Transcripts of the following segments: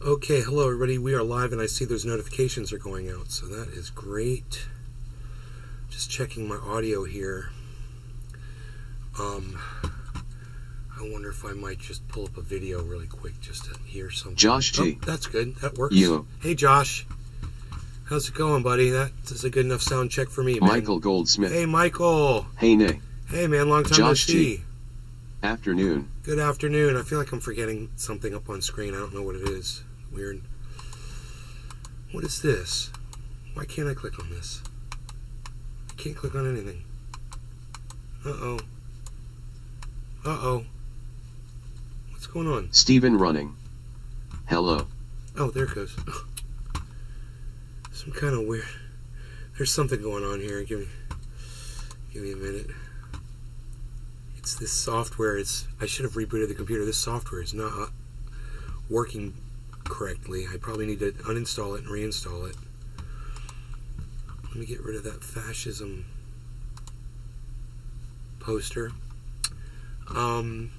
Okay, hello everybody. We are live and I see those notifications are going out, so that is great. Just checking my audio here. I wonder if I might just pull up a video really quick just to hear something. Josh G. Oh, that's good. That works. You. Hey Josh. How's it going, buddy? That is a good enough sound check for me, man. Michael Goldsmith. Hey Michael. Hey Nay. Hey man, long time no Josh G. see. Afternoon. Good afternoon. I feel like I'm forgetting something up on screen. I don't know what it is. Weird. What is this? Why can't I click on this? I can't click on anything. Uh-oh. Uh-oh. What's going on? Stephen running. Hello. Oh, there it goes. Some kind of weird... There's something going on here. Give me a minute. It's this software. I should have rebooted the computer. This software is not working correctly. I probably need to uninstall it and reinstall it. Let me get rid of that fascism poster. And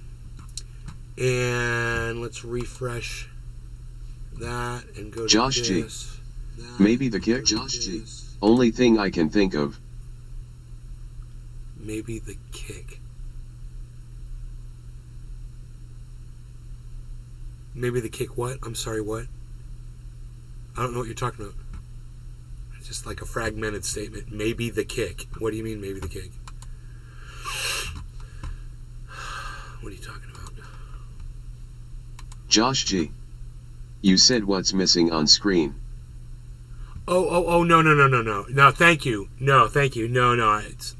let's refresh that and go to Josh G. this. Maybe the kick. Josh G. Only thing I can think of. Maybe the kick. Maybe the kick what? I'm sorry, what? I don't know what you're talking about. It's just like a fragmented statement. Maybe the kick. What do you mean, maybe the kick? What are you talking about? Josh G. You said what's missing on screen. Oh, no. No, thank you. No, thank you. No, it's,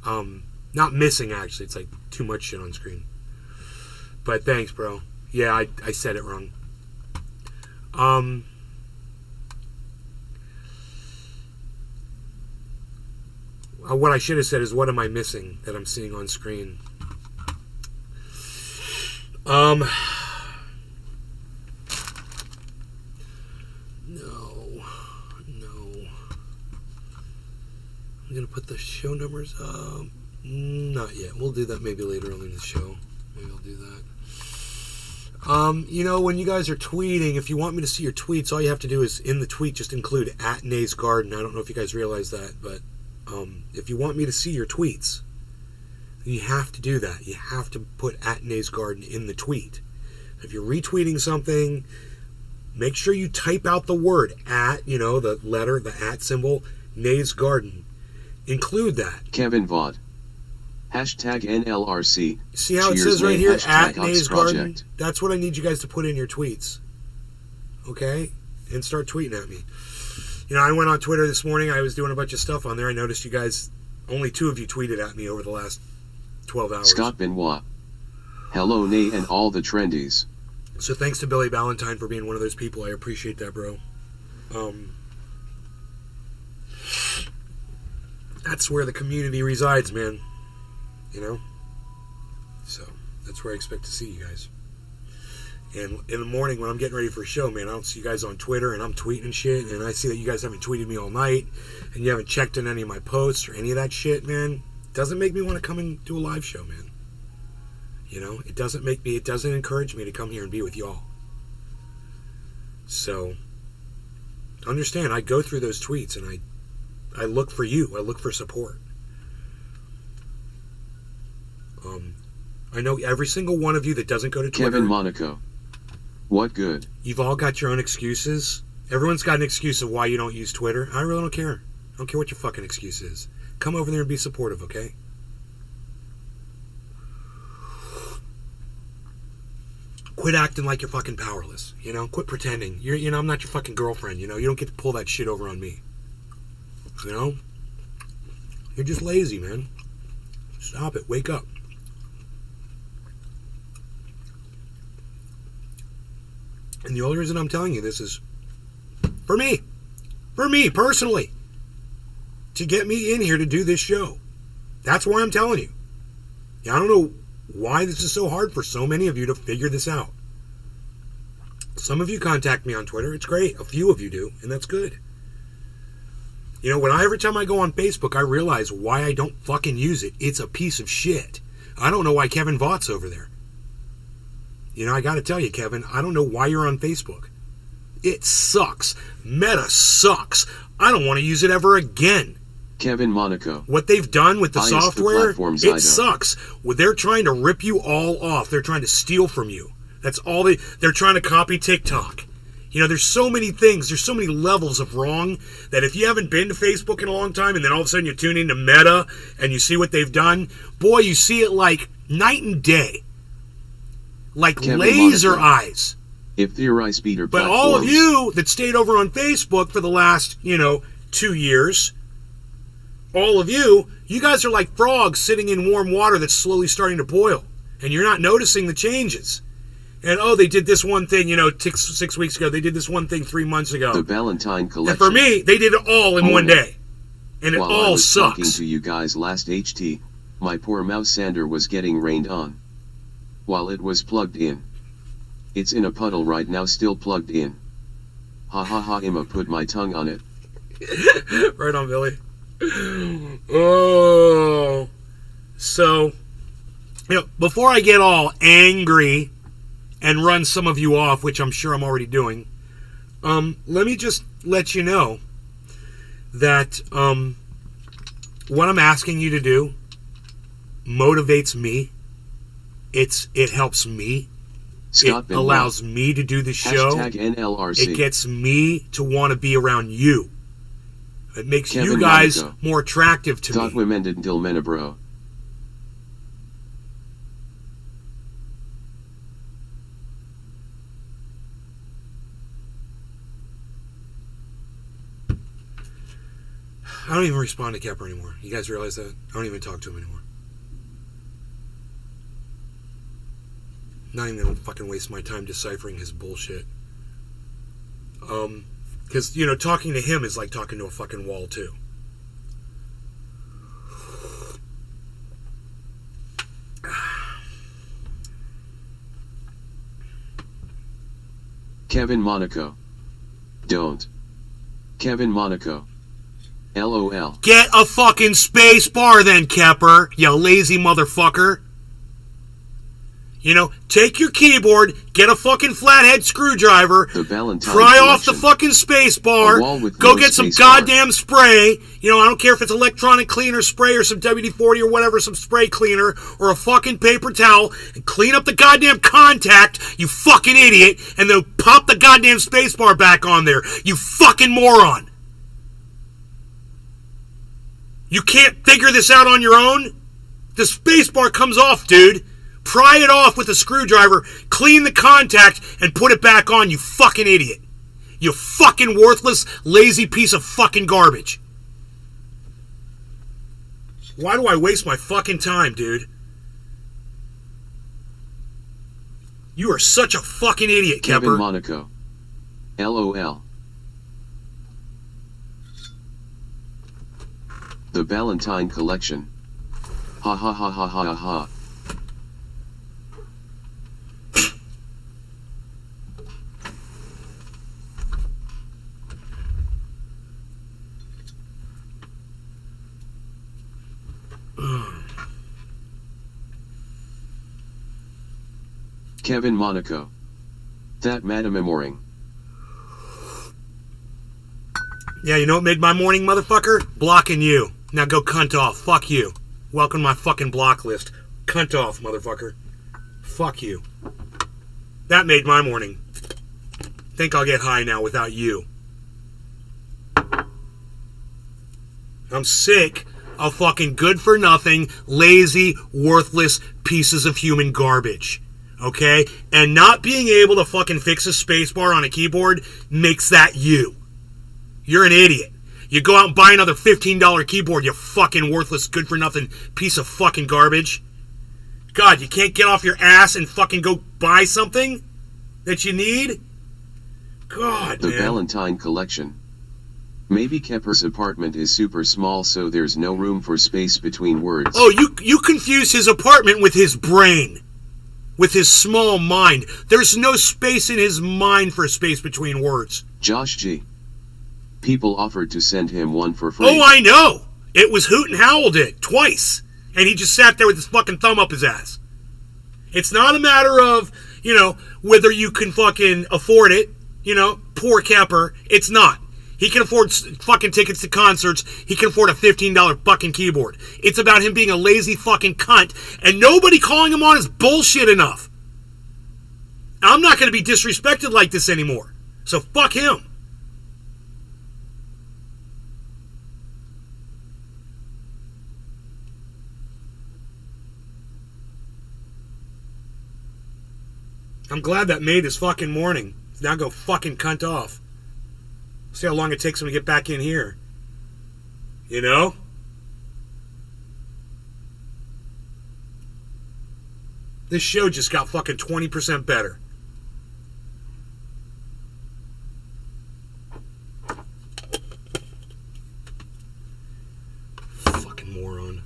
not missing, actually. It's like too much shit on screen. But thanks, bro. Yeah, I said it wrong. What I should have said is, what am I missing that I'm seeing on screen? No. I'm going to put the show numbers up. Not yet. We'll do that maybe later on in the show. Maybe I'll do that. When you guys are tweeting, if you want me to see your tweets, all you have to do is, in the tweet, just include @NaysGarden. I don't know if you guys realize that, but if you want me to see your tweets, then you have to do that. You have to put @NaysGarden in the tweet. If you're retweeting something, make sure you type out the word the letter, the @ symbol, NaysGarden. Include that. Kevin Vaught. Hashtag NLRC. See how it says right here, @NaysGarden? That's what I need you guys to put in your tweets. Okay? And start tweeting at me. I went on Twitter this morning. I was doing a bunch of stuff on there. I noticed you guys, only 2 of you tweeted at me over the last 12 hours. Scott Benoit. Hello, Nay, and all the trendies. So thanks to Billy Ballantyne for being one of those people. I appreciate that, bro. That's where the community resides, man. So that's where I expect to see you guys. And in the morning when I'm getting ready for a show, man, I don't see you guys on Twitter and I'm tweeting and shit, and I see that you guys haven't tweeted me all night and you haven't checked on any of my posts or any of that shit, man. It doesn't make me want to come and do a live show, man. It doesn't encourage me to come here and be with y'all. So understand, I go through those tweets and I look for you. I look for support. I know every single one of you that doesn't go to Twitter. Kevin Monaco. What good? You've all got your own excuses. Everyone's got an excuse of why you don't use Twitter. I really don't care. I don't care what your fucking excuse is. Come over there and be supportive, okay? Quit acting like you're fucking powerless. Quit pretending. I'm not your fucking girlfriend. You don't get to pull that shit over on me. You're just lazy, man. Stop it. Wake up. And the only reason I'm telling you this is for me personally, to get me in here to do this show. That's why I'm telling you. I don't know why this is so hard for so many of you to figure this out. Some of you contact me on Twitter. It's great. A few of you do, and that's good. Every time I go on Facebook, I realize why I don't fucking use it. It's a piece of shit. I don't know why Kevin Vaught's over there. I gotta tell you, Kevin, I don't know why you're on Facebook. It sucks. Meta sucks. I don't want to use it ever again. Kevin Monaco. What they've done with the Bias software, platforms, I know. it sucks. Well, they're trying to rip you all off. They're trying to steal from you. That's all they're trying to copy TikTok. You know, there's so many things, there's so many levels of wrong that if you haven't been to Facebook in a long time and then all of a sudden you tune into Meta and you see what they've done, boy, you see it like night and day. Like Kevin laser Monaco. eyes. If theorized speeder But platforms. all of you that stayed over on Facebook for the last, 2 years, all of you guys are like frogs sitting in warm water that's slowly starting to boil. And you're not noticing the changes. And, they did this one thing, 6 weeks ago. They did this one thing 3 months ago. The Valentine collection. And for me, they did it all in one day. And it While I all was talking sucks. to you guys last HT, my poor mouse sander was getting rained on. While it was plugged in. It's in a puddle right now, still plugged in. Ha ha ha, Emma put my tongue on it. Right on, Billy. Oh. So, before I get all angry and run some of you off, which I'm sure I'm already doing, let me just let you know that what I'm asking you to do motivates me. It helps me. Scott It allows me to do the show. Hashtag NLRC. It gets me to want to be around you. It makes Kevin you guys Monaco. more attractive to Dot me. women did Dilmena bro. I don't even respond to Kepper anymore. You guys realize that? I don't even talk to him anymore. Not even gonna fucking waste my time deciphering his bullshit. Because, talking to him is like talking to a fucking wall, too. Kevin Monaco. Don't. Kevin Monaco. LOL. Get a fucking space bar then, Kepper, you lazy motherfucker. Take your keyboard, get a fucking flathead screwdriver, The Valentine pry off the collection. fucking space bar, A wall with go no get some space bar. goddamn spray. I don't care if it's electronic cleaner spray or some WD-40 or whatever, some spray cleaner, or a fucking paper towel, and clean up the goddamn contact, you fucking idiot, and then pop the goddamn space bar back on there, you fucking moron. You can't figure this out on your own? The space bar comes off, dude. Pry it off with a screwdriver, clean the contact, and put it back on, you fucking idiot. You fucking worthless, lazy piece of fucking garbage. Why do I waste my fucking time, dude? You are such a fucking idiot, Kevin Kepper. Monaco. LOL. The Valentine collection. Ha ha ha ha ha ha ha. Kevin Monaco. That Madam Amoring. Yeah, you know what made my morning, motherfucker? Blocking you. Now go cunt off. Fuck you. Welcome to my fucking block list. Cunt off, motherfucker. Fuck you. That made my morning. Think I'll get high now without you. I'm sick of fucking good-for-nothing, lazy, worthless pieces of human garbage. Okay? And not being able to fucking fix a spacebar on a keyboard makes that you. You're an idiot. You go out and buy another $15 keyboard, you fucking worthless, good-for-nothing piece of fucking garbage. God, you can't get off your ass and fucking go buy something that you need? God, The man. Valentine collection. Maybe Kepper's apartment is super small so there's no room for space between words. Oh, you confuse his apartment with his brain. With his small mind. There's no space in his mind for space between words. Josh G. People offered to send him one for free. Oh, I know. It was Hoot and Howl did. Twice. And he just sat there with his fucking thumb up his ass. It's not a matter of, whether you can fucking afford it. You know, poor Kepper. It's not. He can afford fucking tickets to concerts. He can afford a $15 fucking keyboard. It's about him being a lazy fucking cunt and nobody calling him on his bullshit enough. I'm not going to be disrespected like this anymore. So fuck him. I'm glad that made his fucking morning. Now go fucking cunt off. See how long it takes him to get back in here. You know? This show just got fucking 20% better. Fucking moron.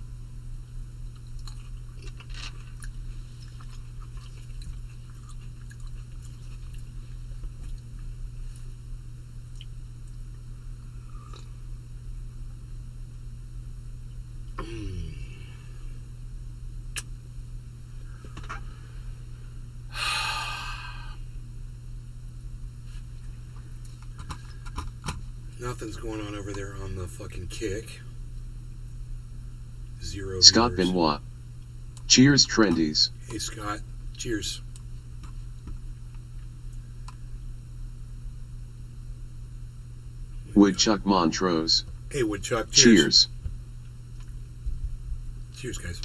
Nothing's going on over there on the fucking kick. 0 Scott viewers. Benoit. Cheers, Trendies. Hey, Scott. Cheers. Woodchuck Montrose. Hey, Woodchuck. Cheers. Cheers, guys.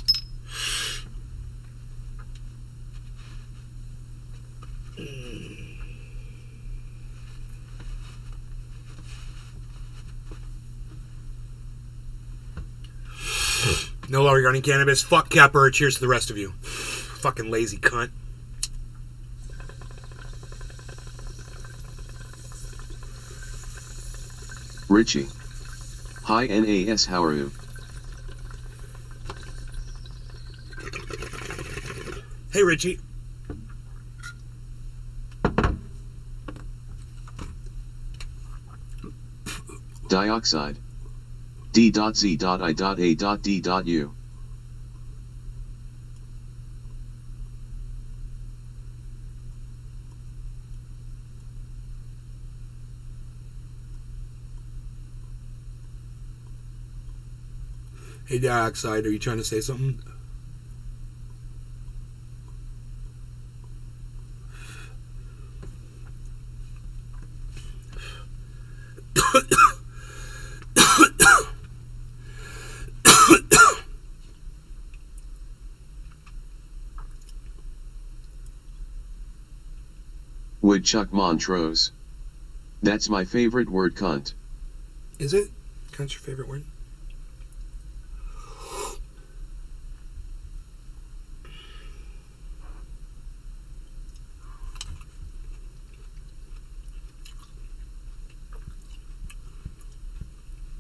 No law regarding cannabis. Fuck Kepper. Cheers to the rest of you. Fucking lazy cunt. Richie. Hi NAS, how are you? Hey, Richie. Dioxide. D.Z.I.A.D.U. Hey, Dioxide, are you trying to say something? Woodchuck Montrose. That's my favorite word, cunt. Is it? Cunt's your favorite word?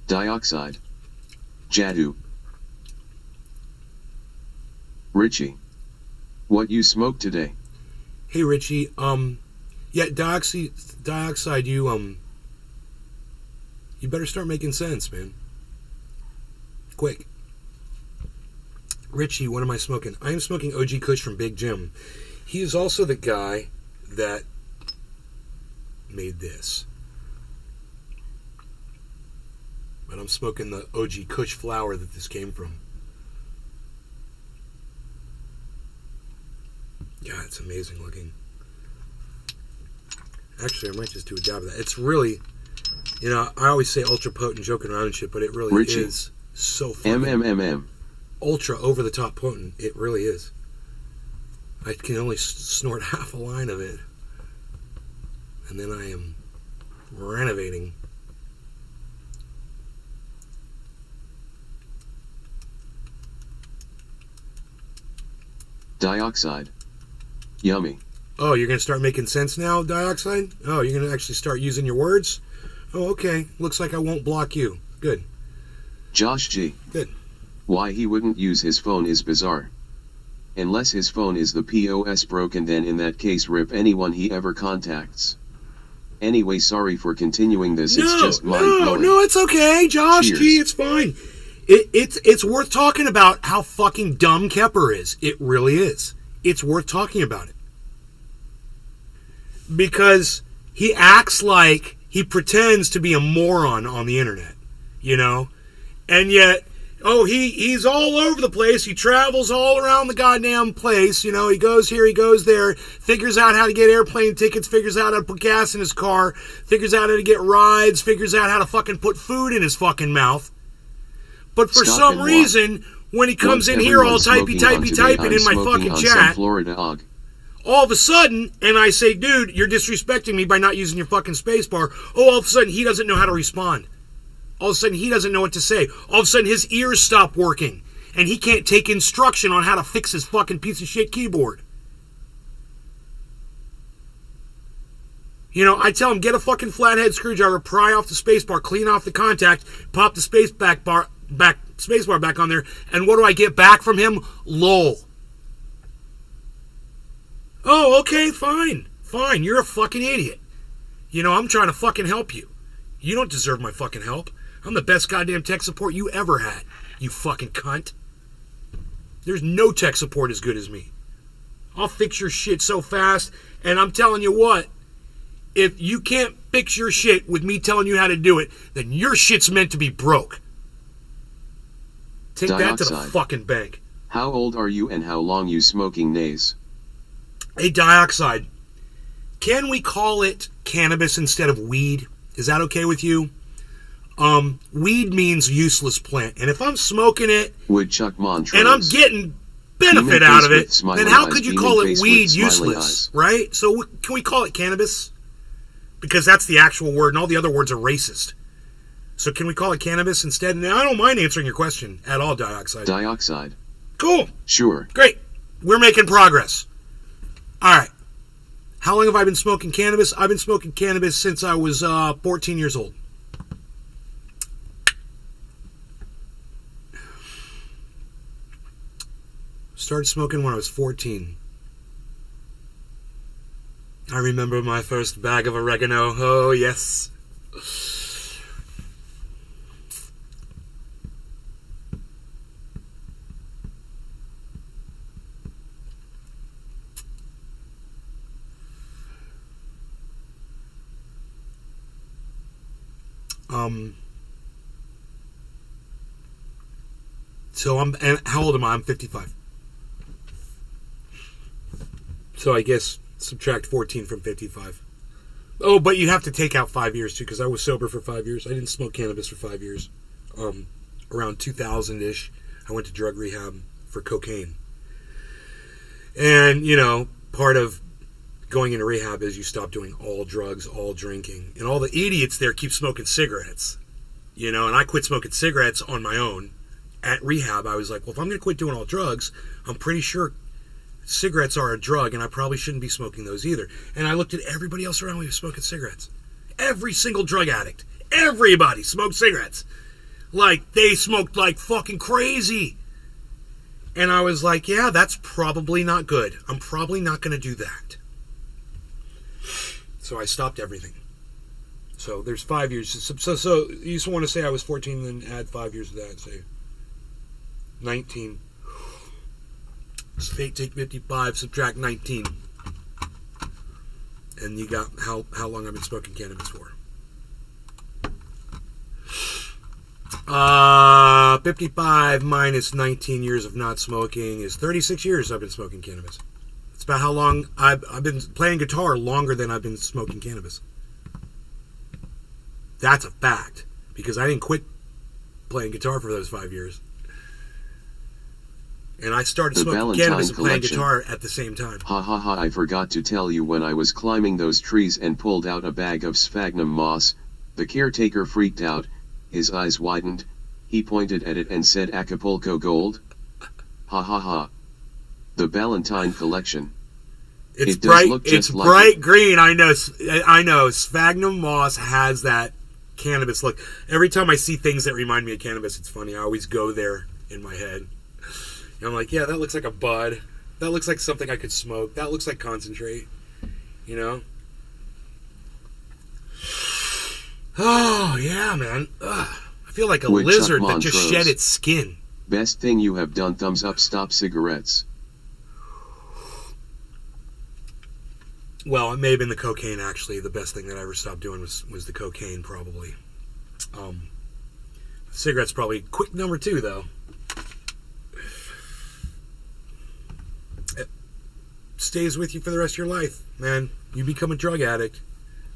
Dioxide. Jadu. Richie. What you smoked today? Hey, Richie, yeah, Dioxide, you better start making sense, man. Quick. Richie, what am I smoking? I am smoking OG Kush from Big Jim. He is also the guy that made this. But I'm smoking the OG Kush flower that this came from. God, it's amazing looking. Actually, I might just do a dab of that. It's really, you know, I always say ultra potent, joking around and shit, but it really Richie. is so fucking ultra over the top potent. It really is. I can only snort half a line of it, and then I am renovating. Dioxide. Yummy. Oh, you're going to start making sense now, Dioxide? Oh, you're going to actually start using your words? Oh, okay. Looks like I won't block you. Good. Josh G. Good. Why he wouldn't use his phone is bizarre. Unless his phone is the POS broken, then in that case rip anyone he ever contacts. Anyway, sorry for continuing this, it's just mind-blowing. No, it's okay, Josh Cheers. G, it's fine. It's worth talking about how fucking dumb Kepper is. It really is. It's worth talking about it. Because he acts like he pretends to be a moron on the internet, you know? And yet, he's all over the place. He travels all around the goddamn place. You know, he goes here, he goes there, figures out how to get airplane tickets, figures out how to put gas in his car, figures out how to get rides, figures out how to fucking put food in his fucking mouth. But for some reason, when he comes in here all typing in my fucking chat, all of a sudden, and I say, dude, you're disrespecting me by not using your fucking spacebar. All of a sudden, he doesn't know how to respond. All of a sudden, he doesn't know what to say. All of a sudden, his ears stop working, and he can't take instruction on how to fix his fucking piece of shit keyboard. You know, I tell him, get a fucking flathead screwdriver, pry off the spacebar, clean off the contact, pop the spacebar back on there, and what do I get back from him? Lol. Oh, okay, fine. Fine, you're a fucking idiot. You know, I'm trying to fucking help you. You don't deserve my fucking help. I'm the best goddamn tech support you ever had, you fucking cunt. There's no tech support as good as me. I'll fix your shit so fast, and I'm telling you what, if you can't fix your shit with me telling you how to do it, then your shit's meant to be broke. Take that to the fucking bank. How old are you and how long you smoking nays? Hey, Dioxide, can we call it cannabis instead of weed? Is that okay with you? Weed means useless plant, and if I'm smoking it Woodchuck Montrose, and I'm getting benefit out of it, then how could you call it weed useless, right? So can we call it cannabis? Because that's the actual word, and all the other words are racist. So can we call it cannabis instead? Now, I don't mind answering your question at all, Dioxide. Dioxide. Cool. Sure. Great. We're making progress. All right. How long have I been smoking cannabis? I've been smoking cannabis since I was 14 years old. Started smoking when I was 14. I remember my first bag of oregano. Oh, yes. And how old am I? I'm 55. So I guess subtract 14 from 55. Oh, but you have to take out 5 years too, because I was sober for 5 years. I didn't smoke cannabis for 5 years. Around 2000-ish, I went to drug rehab for cocaine. And, you know, part of going into rehab is you stop doing all drugs, all drinking. And all the idiots there keep smoking cigarettes. You know, and I quit smoking cigarettes on my own. At rehab, I was like, well, if I'm going to quit doing all drugs, I'm pretty sure cigarettes are a drug, and I probably shouldn't be smoking those either. And I looked at everybody else around me who was smoking cigarettes. Every single drug addict. Everybody smoked cigarettes. Like, they smoked like fucking crazy. And I was like, yeah, that's probably not good. I'm probably not going to do that. So I stopped everything. So there's 5 years. So you just want to say I was 14 and then add 5 years to that and say 19. So take 55, subtract 19. And you got how long I've been smoking cannabis for. 55 minus 19 years of not smoking is 36 years I've been smoking cannabis. It's about how long I've been playing guitar longer than I've been smoking cannabis. That's a fact, because I didn't quit playing guitar for those 5 years. And I started smoking cannabis and playing guitar at the same time. Ha ha ha, I forgot to tell you, when I was climbing those trees and pulled out a bag of sphagnum moss, the caretaker freaked out, his eyes widened, he pointed at it and said, Acapulco Gold? Ha ha ha. The Ballantine collection. It's bright green, I know. Sphagnum moss has that cannabis look. Every time I see things that remind me of cannabis, it's funny. I always go there in my head. And I'm like, yeah, that looks like a bud. That looks like something I could smoke. That looks like concentrate. You know? Oh, yeah, man. Ugh. I feel like a lizard that just shed its skin. Best thing you have done, thumbs up, stop cigarettes. Well, it may have been the cocaine, actually. The best thing that I ever stopped doing was the cocaine, probably. Cigarettes probably quick number 2, though. It stays with you for the rest of your life, man. You become a drug addict.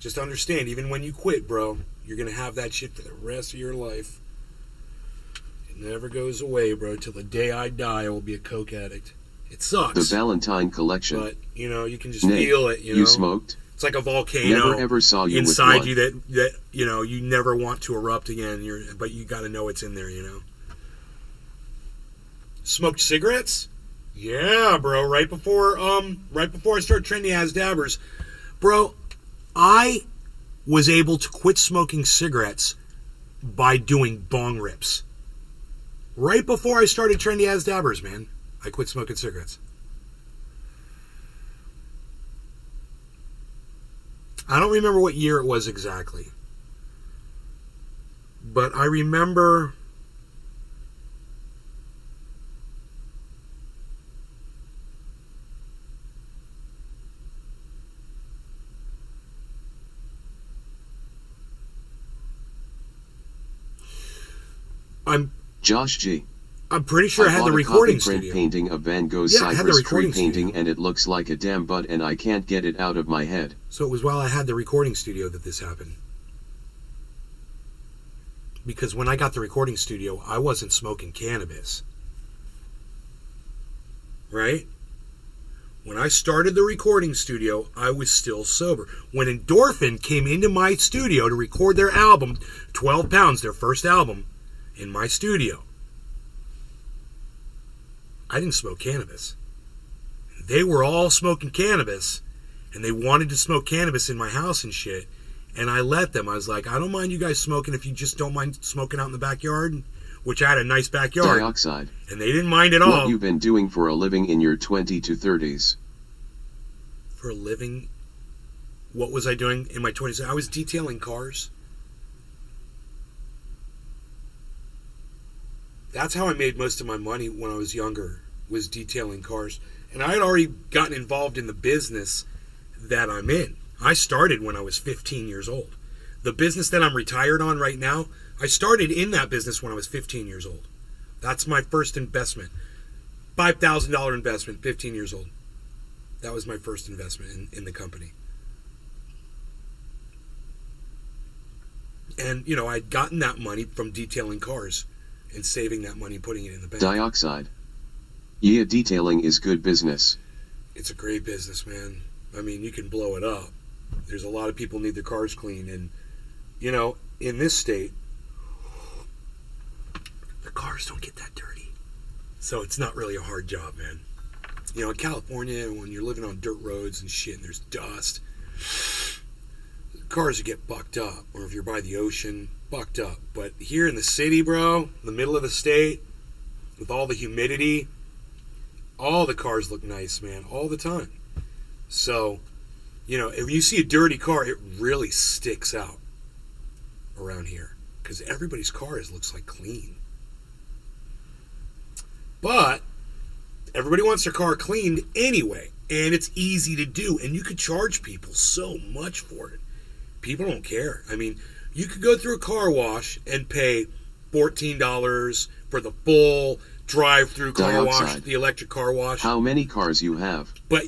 Just understand, even when you quit, bro, you're going to have that shit for the rest of your life. It never goes away, bro. Till the day I die, I will be a coke addict. It sucks. The Valentine collection. But, you can just feel it, You smoked? It's like a volcano Never ever saw you inside with you that you never want to erupt again. But you got to know it's in there. Smoked cigarettes? Yeah, bro. Right before I started trending as dabbers, bro, I was able to quit smoking cigarettes by doing bong rips. Right before I started trendy as dabbers, man, I quit smoking cigarettes. I don't remember what year it was exactly. But I remember Josh G. I'm pretty sure I had the recording print studio. painting of Van Gogh's Yeah, I had the Cypress Tree recording painting studio. and it looks like a damn butt and I can't get it out of my head. So it was while I had the recording studio that this happened. Because when I got the recording studio, I wasn't smoking cannabis. Right? When I started the recording studio, I was still sober. When Endorphin came into my studio to record their album, 12 Pounds, their first album, in my studio, I didn't smoke cannabis. They were all smoking cannabis, and they wanted to smoke cannabis in my house and shit, and I let them. I was like, I don't mind you guys smoking if you just don't mind smoking out in the backyard, which I had a nice backyard. Dioxide. And they didn't mind at all. What you been doing for a living in your 20 to 30s? For a living? What was I doing in my 20s? I was detailing cars. That's how I made most of my money when I was younger, was detailing cars. And I had already gotten involved in the business that I'm in. I started when I was 15 years old. The business that I'm retired on right now, I started in that business when I was 15 years old. That's my first investment. $5,000 investment, 15 years old. That was my first investment in the company. And, I'd gotten that money from detailing cars and saving that money and putting it in the bank. Dioxide. Yeah, detailing is good business. It's a great business, man. I mean, you can blow it up. There's a lot of people need their cars cleaned, and in this state, the cars don't get that dirty. So it's not really a hard job, man. In California, when you're living on dirt roads and shit, and there's dust, cars would get bucked up. Or if you're by the ocean, bucked up. But here in the city, bro, the middle of the state, with all the humidity, all the cars look nice, man, all the time. So, if you see a dirty car, it really sticks out around here. Because everybody's cars looks like clean. But everybody wants their car cleaned anyway. And it's easy to do. And you could charge people so much for it. People don't care. I mean, you could go through a car wash and pay $14 for the full drive-through car wash, the electric car wash. How many cars you have? But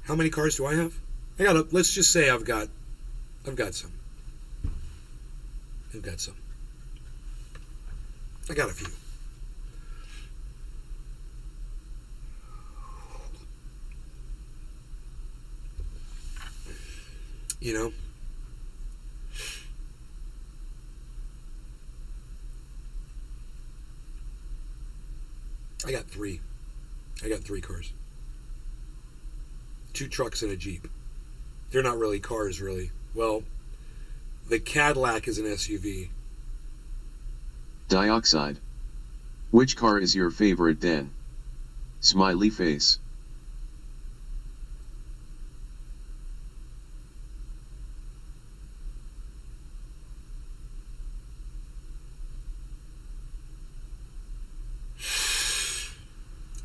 how many cars do I have? Let's just say I've got some. I got a few. I got three. I got 3 cars. 2 trucks and a Jeep. They're not really cars, really. Well, the Cadillac is an SUV. Dioxide. Which car is your favorite then? Smiley face.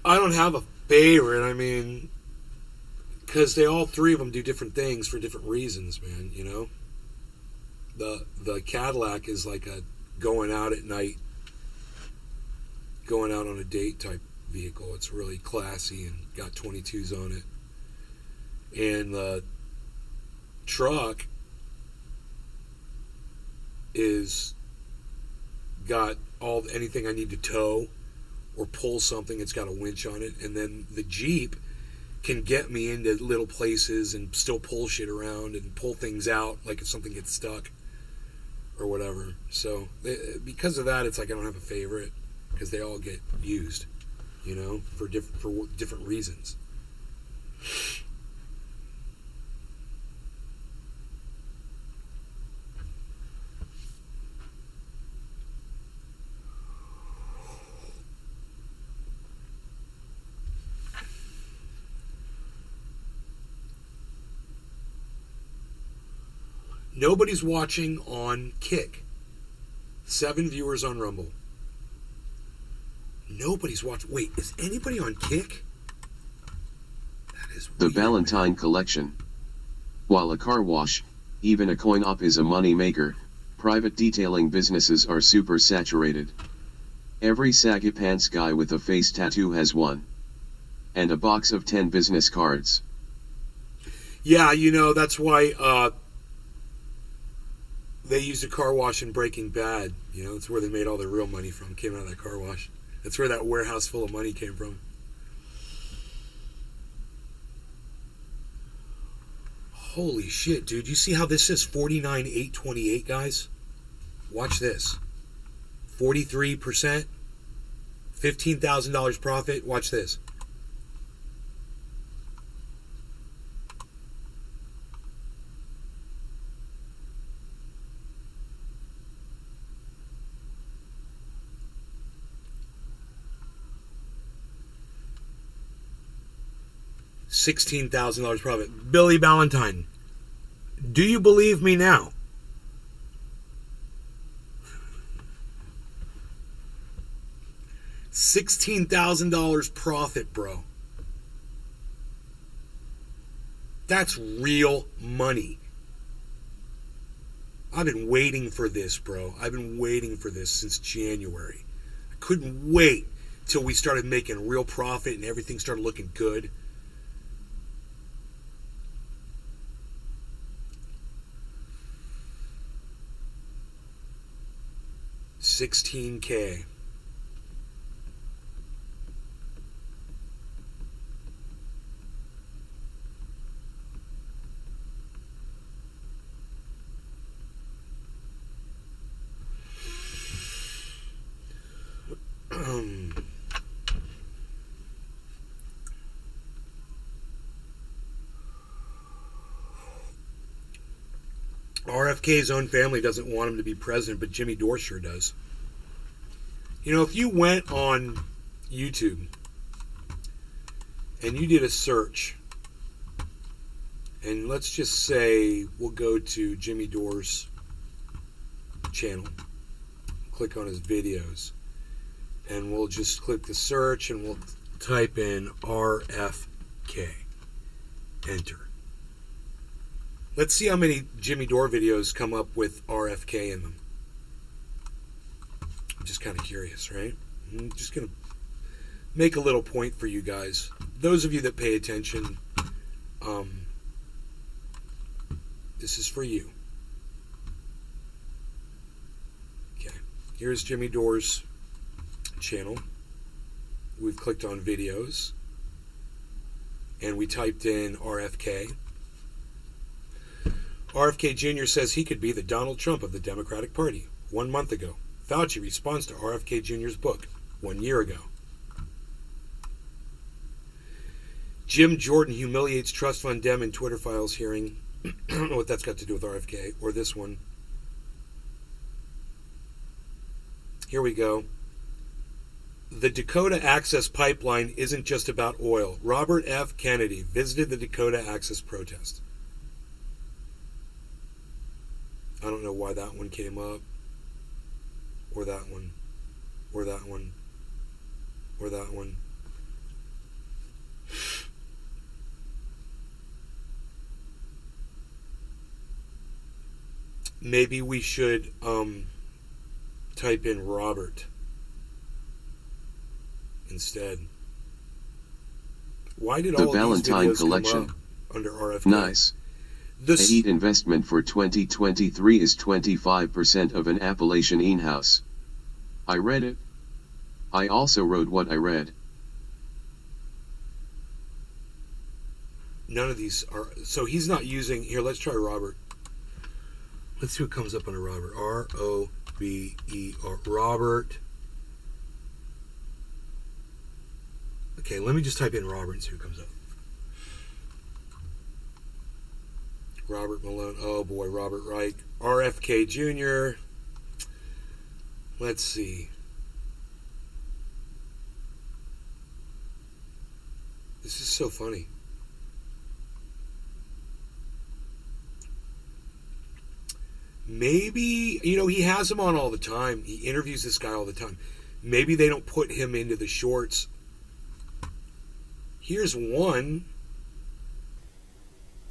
I don't have Favorite, I mean, because they all three of them do different things for different reasons, man. You know, the Cadillac is like a going out at night, going out on a date type vehicle. It's really classy and got 22s on it. And the truck is got anything I need to tow or pull something. It's got a winch on it. And then the Jeep can get me into little places and still pull shit around and pull things out, like if something gets stuck or whatever. So because of that, it's like I don't have a favorite, because they all get used, you know, for different reasons. Nobody's watching on Kick. 7 viewers on Rumble. Nobody's watching. Wait, is anybody on Kick? That is The weird. Valentine collection. While a car wash, even a coin-op is a money maker, private detailing businesses are super saturated. Every saggy pants guy with a face tattoo has one. And a box of 10 business cards. Yeah, you know, that's why they used a car wash in Breaking Bad. You know, it's where they made all their real money from. Came out of that car wash. That's where that warehouse full of money came from. Holy shit, dude. You see how this is 49,828, guys? Watch this. 43%. $15,000 profit. Watch this. $16,000 profit. Billy Valentine, do you believe me now? $16,000 profit, bro. That's real money. I've been waiting for this, bro. I've been waiting for this since January. I couldn't wait till we started making real profit and everything started looking good. $16K. RFK's own family doesn't want him to be president, but Jimmy Dore sure does. You know, if you went on YouTube and you did a search, and let's just say we'll go to Jimmy Dore's channel, click on his videos, and we'll just click the search and we'll type in RFK. Enter. Let's see how many Jimmy Dore videos come up with RFK in them. I'm just kind of curious, right? I'm just going to make a little point for you guys. Those of you that pay attention, this is for you. Okay, here's Jimmy Dore's channel. We've clicked on videos, and we typed in RFK. RFK Jr. says he could be the Donald Trump of the Democratic Party 1 month ago. Fauci responds to RFK Jr.'s book 1 year ago. Jim Jordan humiliates trust fund Dem in Twitter files hearing. I don't know what that's got to do with RFK or this one. Here we go. The Dakota Access Pipeline isn't just about oil. Robert F. Kennedy visited the Dakota Access protest. I don't know why that one came up, or that one, or that one, or that one. maybe we should type in Robert instead. Why did The all of these Valentine videos collection. come up under RFK? Nice. The heat investment for 2023 is 25% of an Appalachian in-house. I read it. I also wrote what I read. None of these are... So he's not using... Here, let's try Robert. Let's see what comes up under Robert. R-O-B-E-R. Robert. Okay, let me just type in Robert and see what comes up. Robert Malone. Oh boy, Robert Reich. RFK Jr. Let's see. This is so funny. Maybe, you know, he has him on all the time. He interviews this guy all the time. Maybe they don't put him into the shorts. Here's one.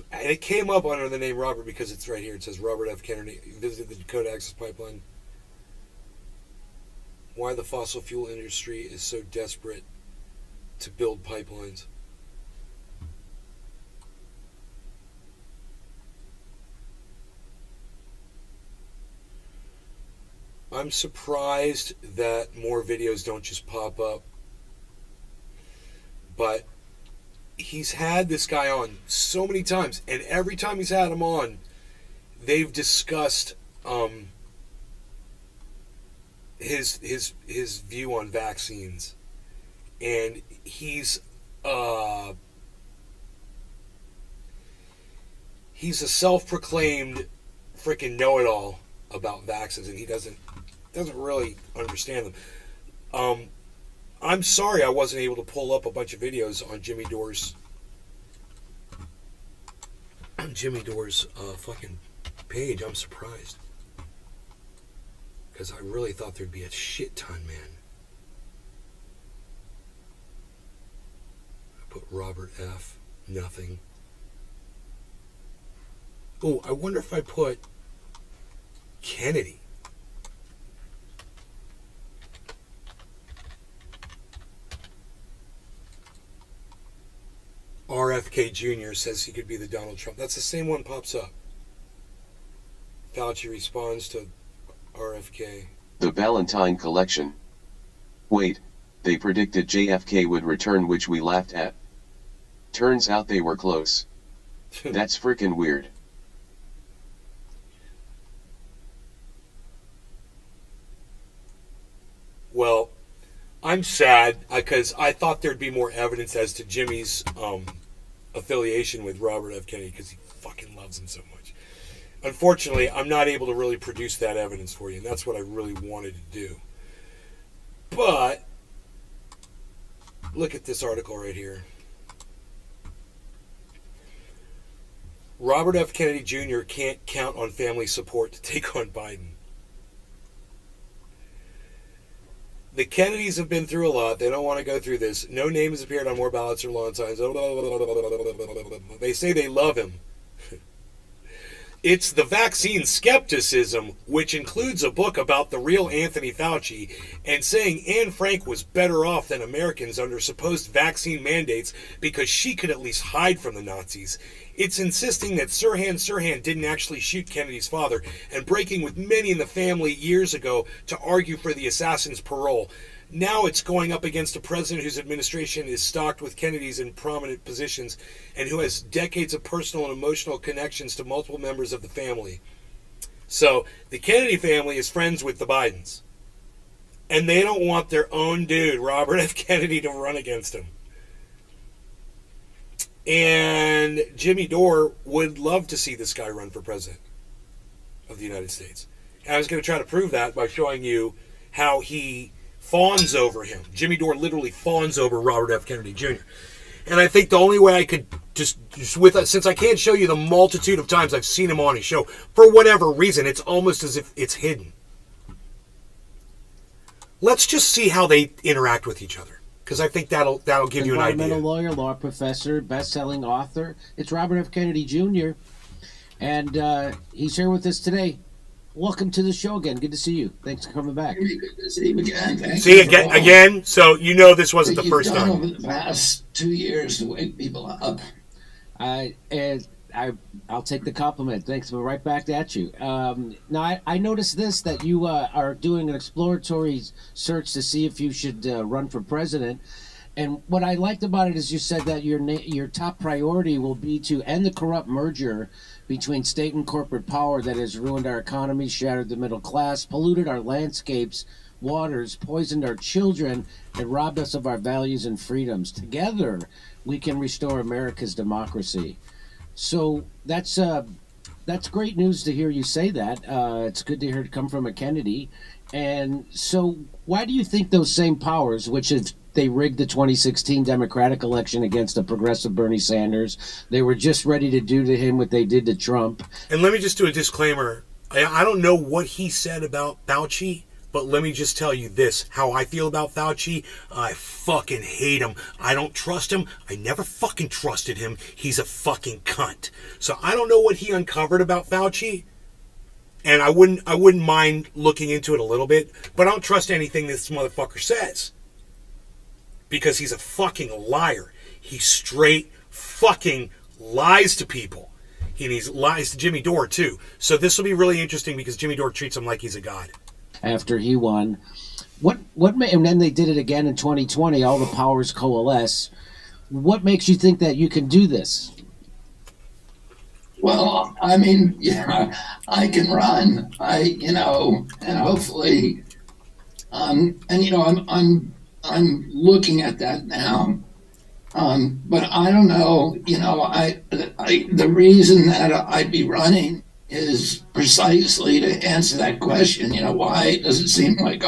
And it came up under the name Robert because it's right here. It says Robert F. Kennedy visited the Dakota Access Pipeline. Why the fossil fuel industry is so desperate to build pipelines. I'm surprised that more videos don't just pop up. But he's had this guy on so many times, and every time he's had him on, they've discussed his view on vaccines, and he's a self-proclaimed freaking know-it-all about vaccines, and he doesn't really understand them. I'm sorry I wasn't able to pull up a bunch of videos on Jimmy Dore's fucking page. I'm surprised. Because I really thought there'd be a shit ton, man. I put Robert F. Nothing. Oh, I wonder if I put Kennedy. RFK Jr. says he could be the Donald Trump. That's the same one pops up. Fauci responds to RFK. The Valentine collection. Wait, they predicted JFK would return, which we laughed at. Turns out they were close. That's freaking weird. Well, I'm sad because I thought there'd be more evidence as to Jimmy's affiliation with Robert F. Kennedy because he fucking loves him so much. Unfortunately, I'm not able to really produce that evidence for you, and that's what I really wanted to do. But look at this article right here. Robert F. Kennedy Jr. can't count on family support to take on Biden. The Kennedys have been through a lot. They don't want to go through this. No name has appeared on more ballots or lawn signs. They say they love him. It's the vaccine skepticism, which includes a book about the real Anthony Fauci, and saying Anne Frank was better off than Americans under supposed vaccine mandates because she could at least hide from the Nazis. It's insisting that Sirhan didn't actually shoot Kennedy's father, and breaking with many in the family years ago to argue for the assassin's parole. Now it's going up against a president whose administration is stocked with Kennedys in prominent positions and who has decades of personal and emotional connections to multiple members of the family. So the Kennedy family is friends with the Bidens. And they don't want their own dude, Robert F. Kennedy, to run against him. And Jimmy Dore would love to see this guy run for president of the United States. And I was going to try to prove that by showing you how he fawns over him. Jimmy Dore literally fawns over Robert F. Kennedy Jr. And I think the only way I could just since I can't show you the multitude of times I've seen him on his show, for whatever reason, it's almost as if it's hidden. Let's just see how they interact with each other, because I think that'll give you an idea. Environmental lawyer, law professor, best-selling author. It's Robert F. Kennedy Jr., and he's here with us today. welcome to the show again. Good to see you. Thanks for coming back. Really good to see you again. Thank See you again. So you know this wasn't the you've first done time. over the past 2 years to wake people up. I'll take the compliment. Thanks. We're right back at you. Now, I noticed this, that you are doing an exploratory search to see if you should run for president. And what I liked about it is you said that your top priority will be to end the corrupt merger between state and corporate power that has ruined our economy, shattered the middle class, polluted our landscapes, waters, poisoned our children, and robbed us of our values and freedoms. Together, we can restore America's democracy. So that's great news to hear you say that. It's good to hear it come from a Kennedy. And so why do you think those same powers, which if they rigged the 2016 Democratic election against a progressive Bernie Sanders, they were just ready to do to him what they did to Trump? And let me just do a disclaimer. I don't know what he said about Fauci, but let me just tell you this, how I feel about Fauci. I fucking hate him. I don't trust him. I never fucking trusted him. He's a fucking cunt. So I don't know what he uncovered about Fauci. And I wouldn't mind looking into it a little bit, but I don't trust anything this motherfucker says. Because he's a fucking liar. He straight fucking lies to people. And he lies to Jimmy Dore too. So this will be really interesting because Jimmy Dore treats him like he's a god. After he won, and then they did it again in 2020. All the powers coalesce. What makes you think that you can do this? Well, I mean, I can run. And hopefully, I'm looking at that now. But I don't know. The reason that I'd be running is precisely to answer that question. Why does it seem like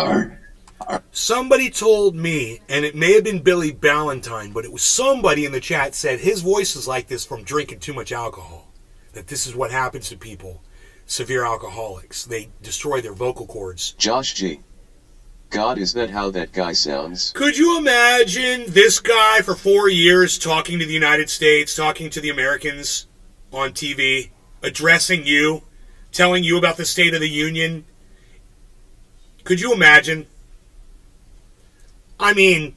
Somebody told me, and it may have been Billy Ballantyne, but it was somebody in the chat said his voice is like this from drinking too much alcohol. That this is what happens to people, severe alcoholics. They destroy their vocal cords. Josh G. God, is that how that guy sounds? Could you imagine this guy for 4 years talking to the United States, talking to the Americans on TV, addressing you, telling you about the State of the Union? Could you imagine? I mean,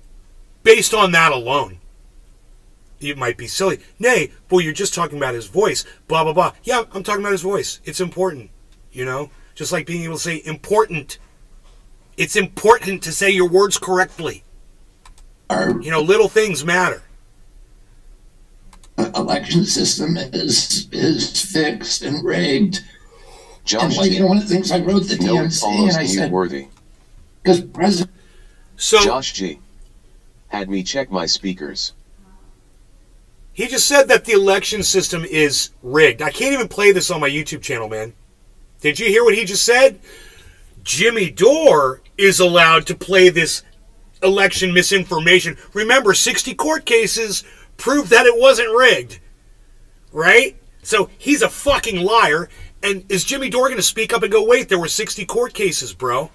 based on that alone, it might be silly. Nay, boy, you're just talking about his voice, blah, blah, blah. Yeah, I'm talking about his voice. It's important, Just like being able to say important. It's important to say your words correctly. Little things matter. Election system is fixed and rigged. Josh, and one of the things I wrote the DNC, and I said, worthy. Because President. So Josh G. had me check my speakers. He just said that the election system is rigged. I can't even play this on my YouTube channel, man. Did you hear what he just said? Jimmy Dore is allowed to play this election misinformation. Remember, 60 court cases proved that it wasn't rigged. Right? So he's a fucking liar. And is Jimmy Dore going to speak up and go, wait, there were 60 court cases, bro?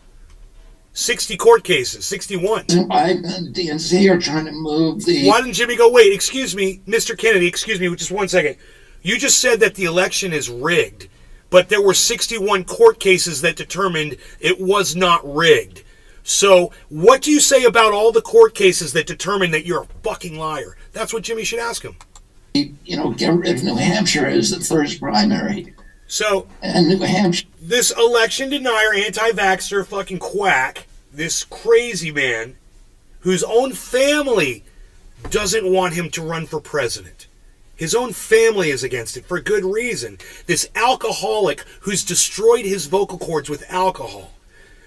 60 court cases, 61. Biden and DNC are trying to move the... Why didn't Jimmy go, wait, excuse me, Mr. Kennedy, excuse me, just 1 second. You just said that the election is rigged, but there were 61 court cases that determined it was not rigged. So what do you say about all the court cases that determine that you're a fucking liar? That's what Jimmy should ask him. Get rid of New Hampshire as the first primary. So, and New Hampshire... This election denier, anti-vaxxer, fucking quack, this crazy man, whose own family doesn't want him to run for president. His own family is against it for good reason. This alcoholic who's destroyed his vocal cords with alcohol.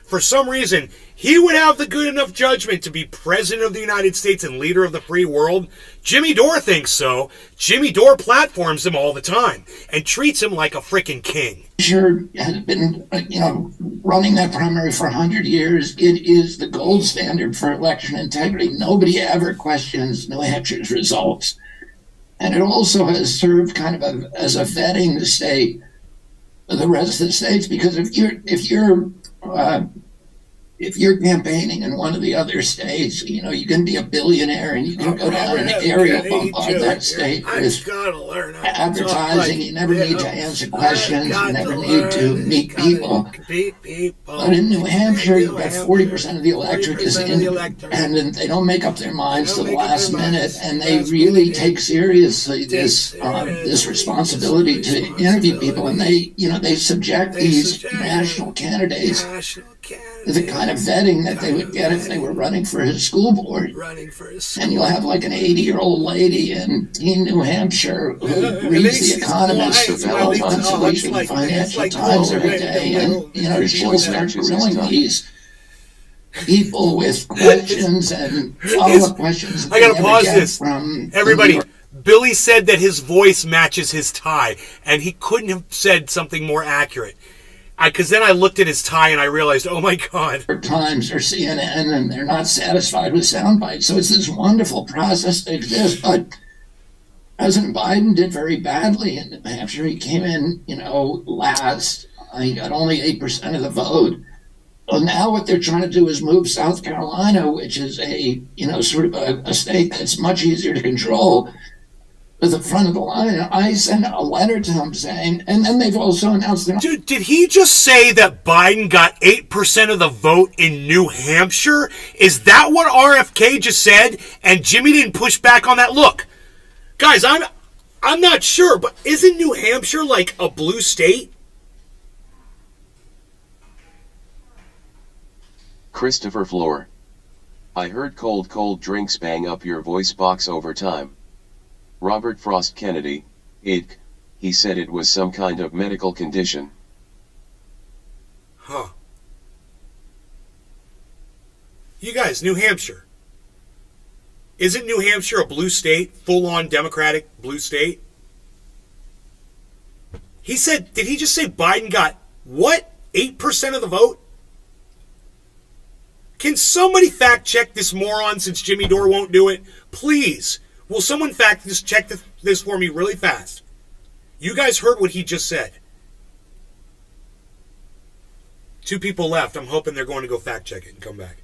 For some reason, he would have the good enough judgment to be president of the United States and leader of the free world. Jimmy Dore thinks so. Jimmy Dore platforms him all the time and treats him like a freaking king. Sure, has been, running that primary for 100 years. It is the gold standard for election integrity. Nobody ever questions New Hampshire's results. And it also has served kind of as a vetting state for the rest of the states, because if you're if you're campaigning in one of the other states, you know, you can be a billionaire and you can go down an area, bombard that state with advertising. You never need to answer questions. You never need to meet people. But in New Hampshire, you've got 40% of the electorate is independent. They don't make up their minds till the last minute, and they really take seriously this responsibility to interview people, and they subject these national candidates to the kind of vetting that they would get if they were running for his school board. And you'll have like an 80-year-old lady in New Hampshire who reads The Economist or 12 months a week in the Financial Times every day, and she'll start grilling these people with questions and follow-up questions. I gotta pause this. Everybody, Billy said that his voice matches his tie, and he couldn't have said something more accurate. Because then I looked at his tie and I realized, oh my God. Times or CNN, and they're not satisfied with sound bites. So it's this wonderful process that exists. But President Biden did very badly in New Hampshire. He came in, last. He got only 8% of the vote. Well, now what they're trying to do is move South Carolina, which is sort of a state that's much easier to control, to the front of the line. I sent a letter to him saying, and then they've also announced that. Dude, did he just say that Biden got 8% of the vote in New Hampshire? Is that what RFK just said? And Jimmy didn't push back on that? Look, guys, I'm not sure, but isn't New Hampshire like a blue state? Christopher Floor. I heard cold drinks bang up your voice box over time. Robert Frost Kennedy, he said it was some kind of medical condition. Huh. You guys, New Hampshire. Isn't New Hampshire a blue state? Full-on Democratic blue state? He said, did he just say Biden got, what? 8% of the vote? Can somebody fact check this moron since Jimmy Dore won't do it? Please. Will someone check this for me really fast? You guys heard what he just said. 2 people left. I'm hoping they're going to go fact check it and come back.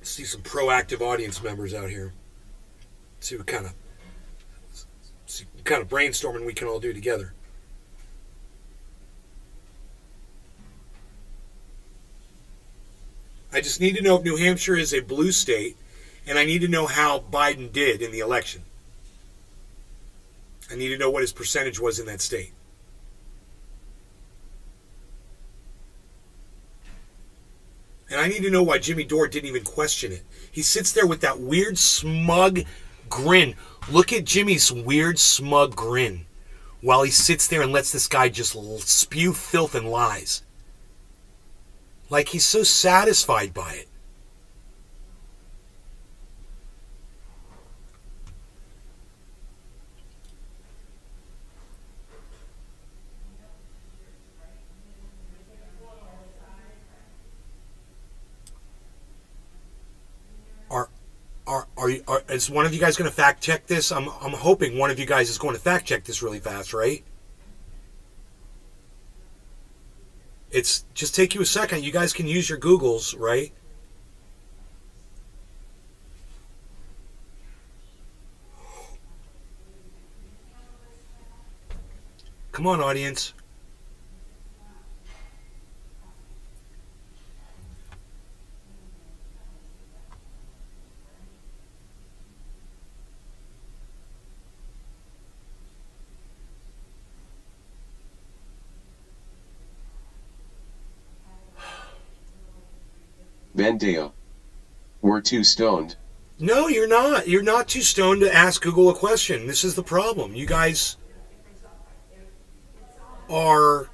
See some proactive audience members out here. See what kind of brainstorming we can all do together. I just need to know if New Hampshire is a blue state, and I need to know how Biden did in the election. I need to know what his percentage was in that state. And I need to know why Jimmy Dore didn't even question it. He sits there with that weird, smug grin. Look at Jimmy's weird, smug grin while he sits there and lets this guy just spew filth and lies. Like he's so satisfied by it. Is one of you guys going to fact check this? I'm hoping one of you guys is going to fact check this really fast, right? It's just take you a second. You guys can use your Googles, right? Come on, audience. Ben Deo. We're too stoned. No, you're not. You're not too stoned to ask Google a question. This is the problem. You guys are...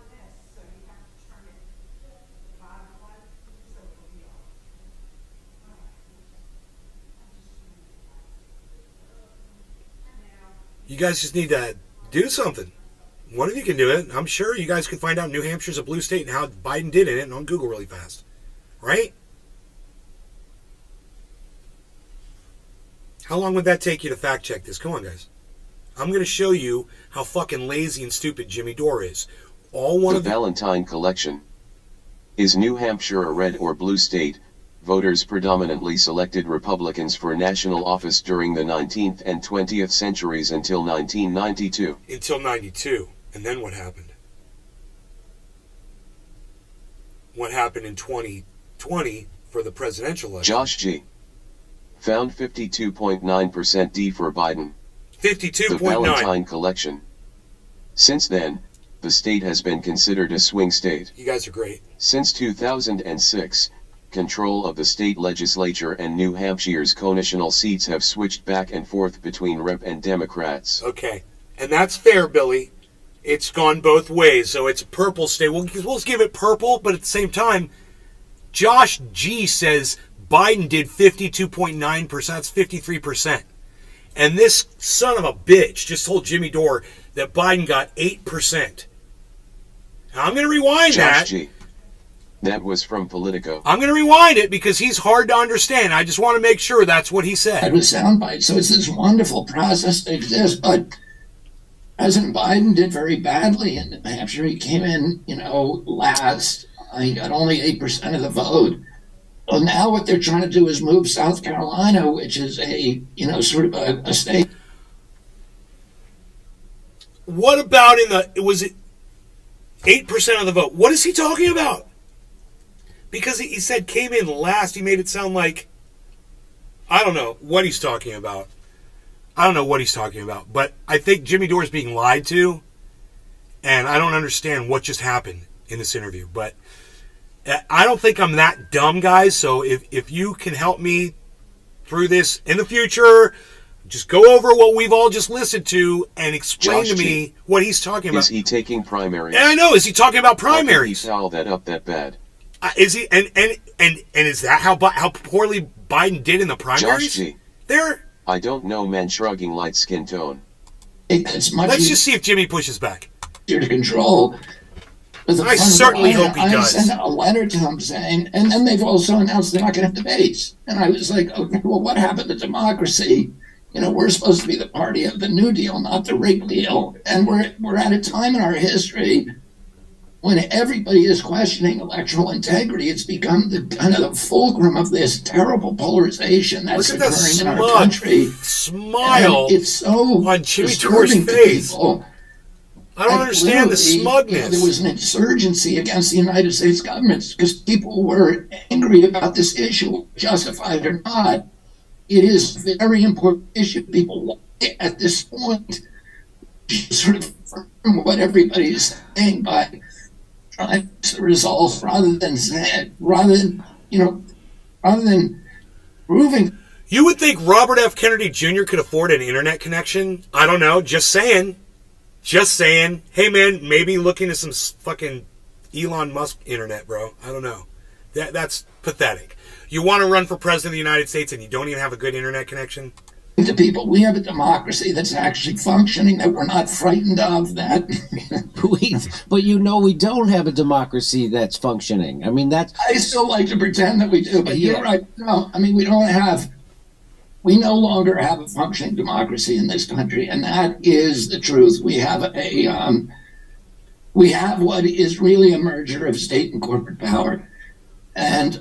You guys just need to do something. One of you can do it. I'm sure you guys can find out New Hampshire's a blue state and how Biden did in it on Google really fast. Right? How long would that take you to fact check this? Come on, guys. I'm going to show you how fucking lazy and stupid Jimmy Dore is. The Valentine collection. Is New Hampshire a red or blue state? Voters predominantly selected Republicans for national office during the 19th and 20th centuries until 1992. Until 92. And then what happened? What happened in 2020 for the presidential election? Josh G. Found 52.9% D for Biden. 52.9. The Valentine collection. Since then, the state has been considered a swing state. You guys are great. Since 2006, control of the state legislature and New Hampshire's congressional seats have switched back and forth between Rep and Democrats. Okay. And that's fair, Billy. It's gone both ways, so it's a purple state. We'll give it purple, but at the same time, Josh G says Biden did 52.9%. That's 53%. And this son of a bitch just told Jimmy Dore that Biden got 8%. Now, I'm going to rewind Josh G. That was from Politico. I'm going to rewind it because he's hard to understand. I just want to make sure that's what he said. It was soundbite. So it's this wonderful process that exists. But President Biden did very badly in New Hampshire. He came in, last. He got only 8% of the vote. Well, now what they're trying to do is move South Carolina, which is sort of a state. What about was it 8% of the vote? What is he talking about? Because he said came in last, he made it sound like, I don't know what he's talking about. But I think Jimmy Dore is being lied to, and I don't understand what just happened in this interview. But I don't think I'm that dumb, guys, so if you can help me through this in the future, just go over what we've all just listened to and explain to me what he's talking about. Is he taking primaries? And I know, is he talking about primaries? How did he foul that up that bad? Is he and is that how poorly Biden did in the primaries? Josh G. There. I don't know, man. Shrugging light skin tone. It's much Let's just see if Jimmy pushes back. easier to control. I certainly hope he does. I sent a letter to him saying, and then they've also announced they're not going to have debates. And I was like, okay, well, what happened to democracy? We're supposed to be the party of the New Deal, not the rigged deal. And we're at a time in our history when everybody is questioning electoral integrity. It's become the kind of the fulcrum of this terrible polarization that's occurring in our country. Smile. And it's so on Jimmy Dore's face. I don't understand the smugness. There was an insurgency against the United States government because people were angry about this issue, justified or not. It is a very important issue. People at this point sort of confirm what everybody is saying by trying to resolve rather than proving. You would think Robert F. Kennedy Jr. could afford an internet connection? I don't know. Just saying. Hey, man, maybe look into some fucking Elon Musk internet, bro. I don't know. That's pathetic. You want to run for president of the United States and you don't even have a good internet connection? To people, we have a democracy that's actually functioning, that we're not frightened of that. But we don't have a democracy that's functioning. I mean, I still like to pretend that we do, but you're right. No, I mean, we no longer have a functioning democracy in this country, and that is the truth. We have what is really a merger of state and corporate power. And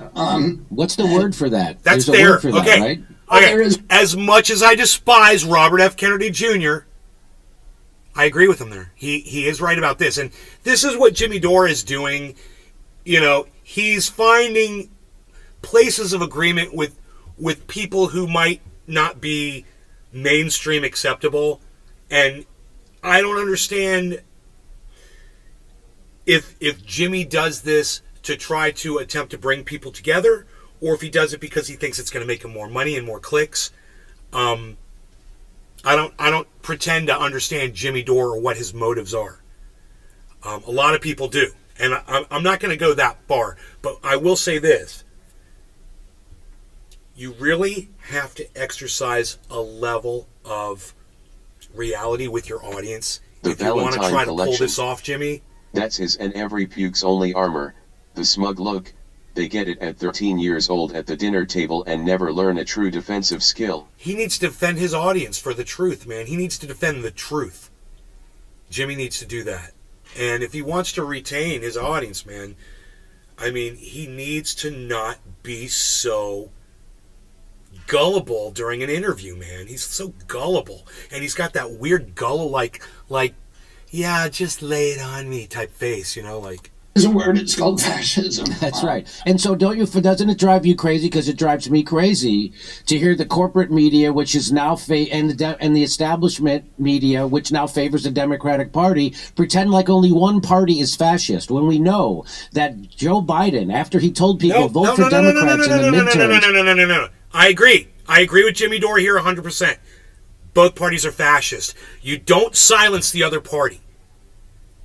what's the word for that? That's There's a there. word for that, Okay. right? Okay. As much as I despise Robert F. Kennedy Jr., I agree with him there. He is right about this. And this is what Jimmy Dore is doing. He's finding places of agreement with people who might not be mainstream acceptable. And I don't understand if Jimmy does this to try to attempt to bring people together, or if he does it because he thinks it's going to make him more money and more clicks. I don't pretend to understand Jimmy Dore or what his motives are. A lot of people do, and I'm not going to go that far. But I will say this: you really have to exercise a level of reality with your audience if you want to try to pull this off, Jimmy. That's his and every puke's only armor. The smug look. They get it at 13 years old at the dinner table and never learn a true defensive skill. He needs to defend his audience for the truth, man. He needs to defend the truth. Jimmy needs to do that. And if he wants to retain his audience, man, I mean, he needs to not be so gullible during an interview, man. He's so gullible. And he's got that weird gullible, like, yeah, just lay it on me type face, you know, like. There's a word, it's called fascism. That's right. And so doesn't it drive you crazy? Because it drives me crazy to hear the corporate media, which is now and the establishment media, which now favors the Democratic Party, pretend like only one party is fascist, when we know that Joe Biden, after he told people vote for Democrats in the midterms. No. I agree. I agree with Jimmy Dore here 100%. Both parties are fascist. You don't silence the other party.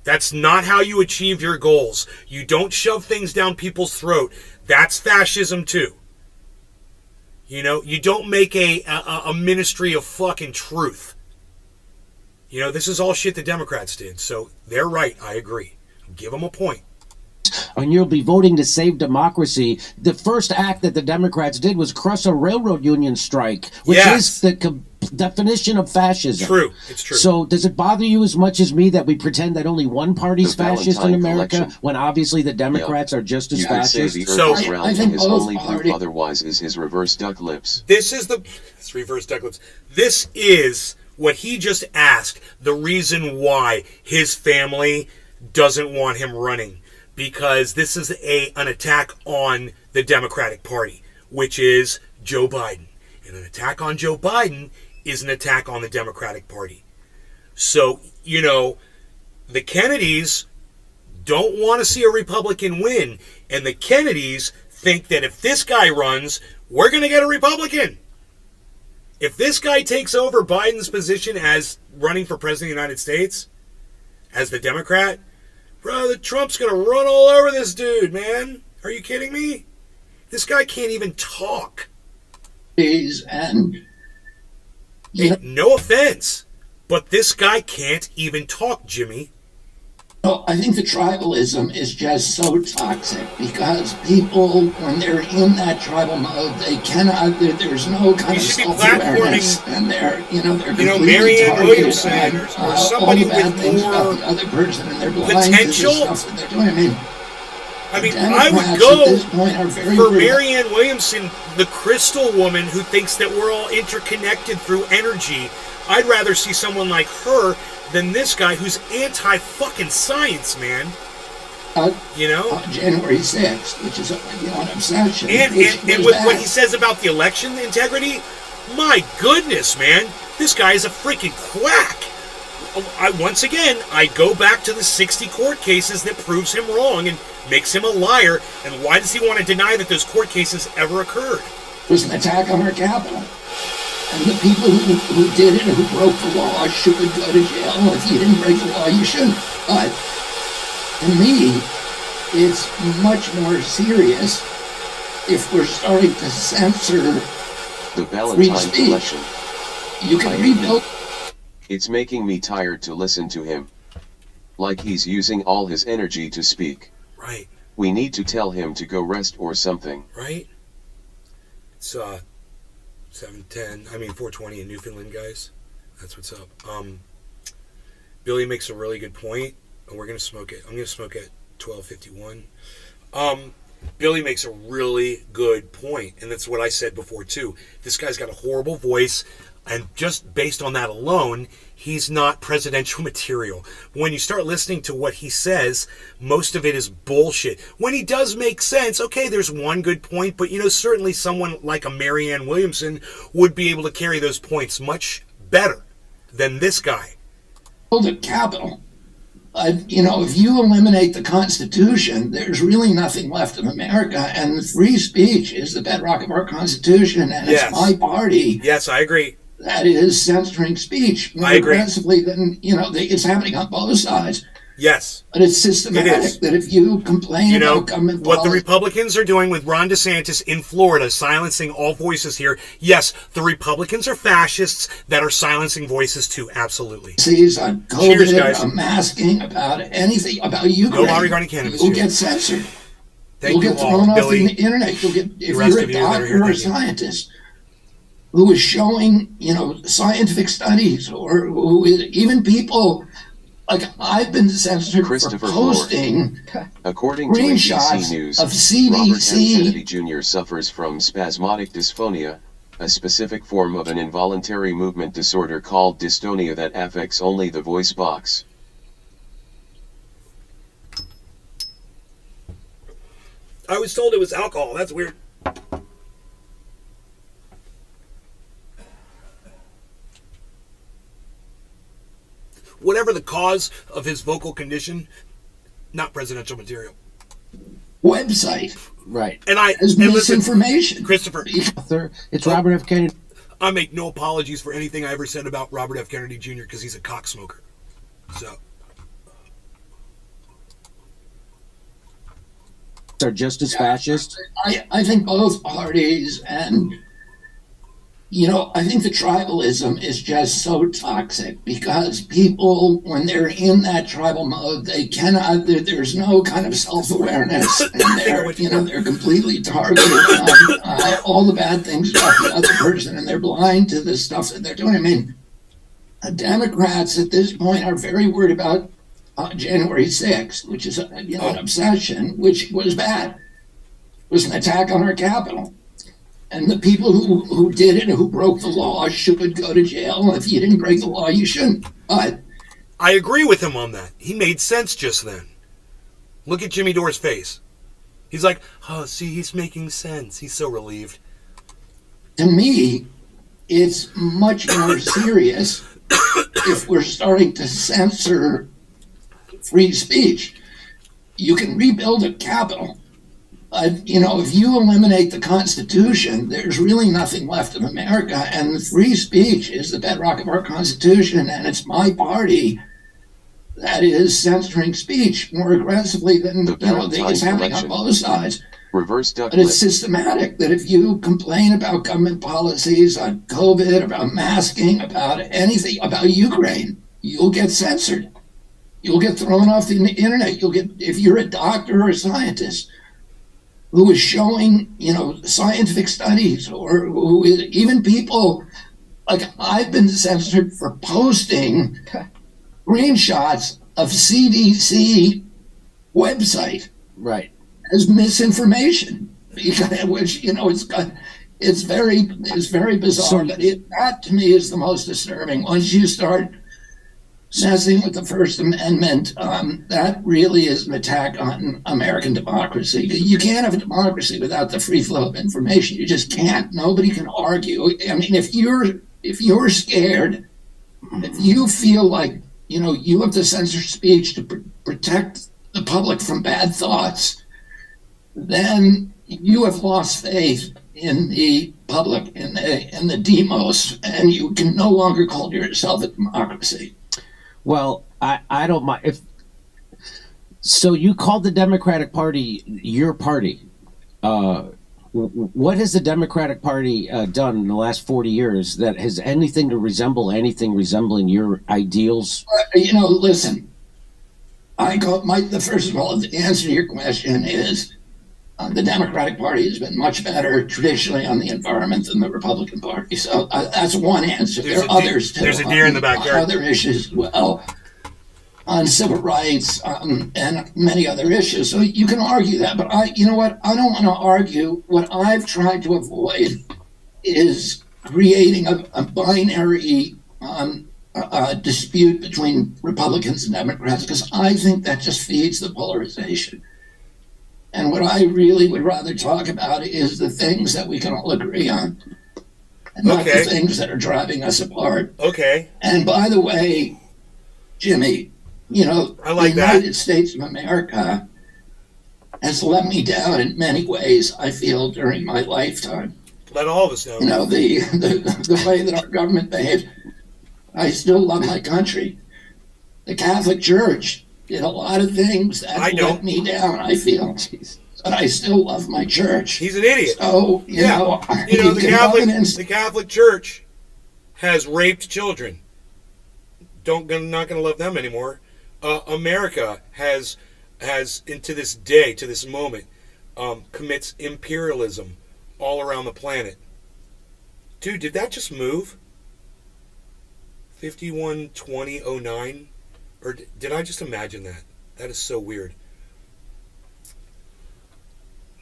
That's not how you achieve your goals. You don't shove things down people's throat. That's fascism too. You know, you don't make a ministry of fucking truth. You know, this is all shit the Democrats did. So they're right. I agree. Give them a point. And you'll be voting to save democracy. The first act that the Democrats did was crush a railroad union strike, which is the definition of fascism. True. It's true. So does it bother you as much as me that we pretend that only one party's fascist in America, collection. when obviously the Democrats are just as fascist? You could say the Earth is round and his only proof otherwise is his reverse duck lips. It's reverse duck lips. This is what he just asked, the reason why his family doesn't want him running. Because this is an attack on the Democratic Party, which is Joe Biden. And an attack on Joe Biden is an attack on the Democratic Party. So, you know, the Kennedys don't want to see a Republican win. And the Kennedys think that if this guy runs, we're going to get a Republican. If this guy takes over Biden's position as running for president of the United States, as the Democrat, bro, Trump's going to run all over this dude, man. Are you kidding me? This guy can't even talk. And no offense, but this guy can't even talk, Jimmy. I think the tribalism is just so toxic because people, when they're in that tribal mode, they cannot. There's no kind of self-awareness, and they're completely Marianne Williamson or somebody all the bad with things more about the other person, and they're blind potential. to the stuff that they're doing. I mean, I would go for Marianne Williamson, the crystal woman who thinks that we're all interconnected through energy. I'd rather see someone like her than this guy who's anti-fucking science, man. January 6th, which is an obsession. And with what he says about the election integrity, my goodness, man, this guy is a freaking quack. Once again, I go back to the 60 court cases that proves him wrong and makes him a liar. And why does he want to deny that those court cases ever occurred? It was an attack on our capital. And the people who did it, who broke the law, should go to jail. If you didn't break the law, you shouldn't. But to me, it's much more serious if we're starting to censor the free Valentine speech. collection. You can rebuild. It's making me tired to listen to him. Like he's using all his energy to speak. Right. We need to tell him to go rest or something. Right? It's 420 in Newfoundland, guys. That's what's up. Billy makes a really good point, and we're gonna smoke it. I'm gonna smoke at 12:51. Billy makes a really good point, and that's what I said before too. This guy's got a horrible voice, and just based on that alone, he's not presidential material. When you start listening to what he says, most of it is bullshit. When he does make sense, okay, there's one good point, but certainly someone like a Marianne Williamson would be able to carry those points much better than this guy. The capital. If you eliminate the Constitution, there's really nothing left of America, and free speech is the bedrock of our Constitution, and Yes. it's my party. Yes, I agree. That is censoring speech more I agree. aggressively than, it's happening on both sides. Yes. But it's systematic It is. that if you complain about government what the policy, Republicans are doing with Ron DeSantis in Florida, silencing all voices here. Yes, the Republicans are fascists that are silencing voices too. Absolutely. on COVID, Cheers, guys. on masking, about anything, about Ukraine, No law regarding cannabis. you'll Cheers. get censored. Thank You'll you get all, thrown off Billy. the internet. You'll get, if rest you're of a you that are doctor here, or a thank you. scientist who is showing, scientific studies, or who is, even people Like, I've been censored for Christopher posting According to screenshots ABC News, of Robert F. CDC. Kennedy Jr. suffers from spasmodic dysphonia, a specific form of an involuntary movement disorder called dystonia that affects only the voice box. I was told it was alcohol. That's weird. Whatever the cause of his vocal condition, not presidential material. Website Right. And as listen, misinformation. Christopher, Author. It's Robert F. Kennedy. I make no apologies for anything I ever said about Robert F. Kennedy Jr. because he's a cocksmoker. So, Are just as fascist. I think both parties, and I think the tribalism is just so toxic because people, when they're in that tribal mode, they cannot. There's no kind of self-awareness, and they're completely targeted on all the bad things about the other person, and they're blind to the stuff that they're doing. I mean, Democrats at this point are very worried about January 6th, which is an obsession, which was bad. It was an attack on our Capitol. And the people who did it, who broke the law, should go to jail. If you didn't break the law, you shouldn't. But I agree with him on that. He made sense just then. Look at Jimmy Dore's face. He's like, oh, see, he's making sense. He's so relieved. to me, it's much more serious if we're starting to censor free speech. You can rebuild a capital. If you eliminate the Constitution, there's really nothing left of America. And free speech is the bedrock of our Constitution. And it's my party that is censoring speech more aggressively than it's happening on both sides. Reverse duck But it's systematic that if you complain about government policies on COVID, about masking, about anything, about Ukraine, you'll get censored. You'll get thrown off the internet. If you're a doctor or a scientist who is showing, scientific studies, or even people, like I've been censored for posting screenshots of CDC website. Right. As misinformation, which it's very bizarre. But that to me is the most disturbing. Once you start messing with the First Amendment, that really is an attack on American democracy. You can't have a democracy without the free flow of information. You just can't. Nobody can argue. I mean, if you're scared, if you feel like you have to censor speech to protect the public from bad thoughts, then you have lost faith in the public, in the demos, and you can no longer call yourself a democracy. Well, I don't mind. So you called the Democratic Party your party. What has the Democratic Party done in the last 40 years that has anything resembling your ideals? Listen, first of all, the answer to your question is the Democratic Party has been much better traditionally on the environment than the Republican Party. So that's one answer. There are others too. There's a deer in the backyard. Other issues, on civil rights and many other issues. So you can argue that, but you know what? I don't want to argue. What I've tried to avoid is creating a binary dispute between Republicans and Democrats, because I think that just feeds the polarization. And what I really would rather talk about is the things that we can all agree on, and not the things that are driving us apart. Okay. And by the way, Jimmy, I like the United States of America has let me down in many ways, I feel, during my lifetime. Let all of us know. The way that our government behaves. I still love my country. The Catholic Church did a lot of things that let me down, I feel. But I still love my church. He's an idiot. So, the Catholic Church has raped children. Not going to love them anymore. America has, to this day, to this moment, commits imperialism all around the planet. Dude, did that just move? 512009? Or did I just imagine that? That is so weird.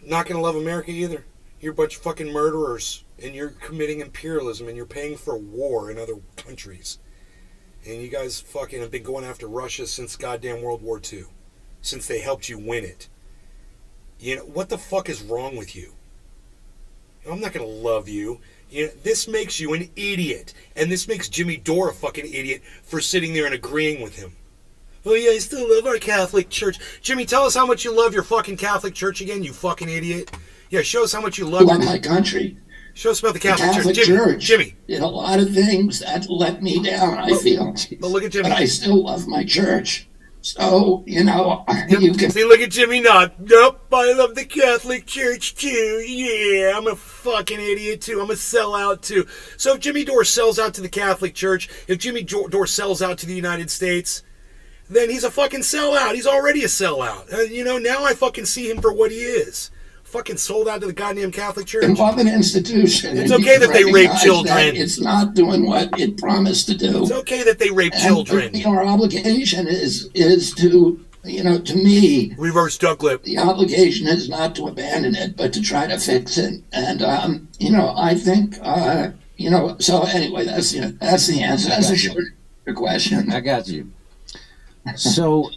Not gonna love America either. You're a bunch of fucking murderers, and you're committing imperialism, and you're paying for war in other countries. And you guys fucking have been going after Russia since goddamn World War II. Since they helped you win it. You know, what the fuck is wrong with you? I'm not gonna love you. You know, this makes you an idiot. And this makes Jimmy Dore a fucking idiot for sitting there and agreeing with him. Oh yeah, I still love our Catholic Church. Jimmy, tell us how much you love your fucking Catholic Church again, you fucking idiot. Yeah, show us how much you love my country. Show us about the Catholic, Catholic Church. Jimmy. Did a lot of things that let me down, I feel. But look at Jimmy. But I still love my church. So, you know, you can... See, look at Jimmy not. Nope, I love the Catholic Church too. Yeah, I'm a fucking idiot too. I'm a sellout too. So if Jimmy Dore sells out to the Catholic Church, if Jimmy Dore sells out to the United States, then he's a fucking sellout. He's already a sellout. You know, now I fucking see him for what he is. Fucking sold out to the goddamn Catholic Church. Involve an institution. It's okay that they rape children. It's not doing what it promised to do. It's okay that they rape children. You know, our obligation is to, you know, to me, reverse duck lip. The obligation is not to abandon it, but to try to fix it. And you know, I think, you know. So anyway, that's the answer. That's a short question. I got you. So,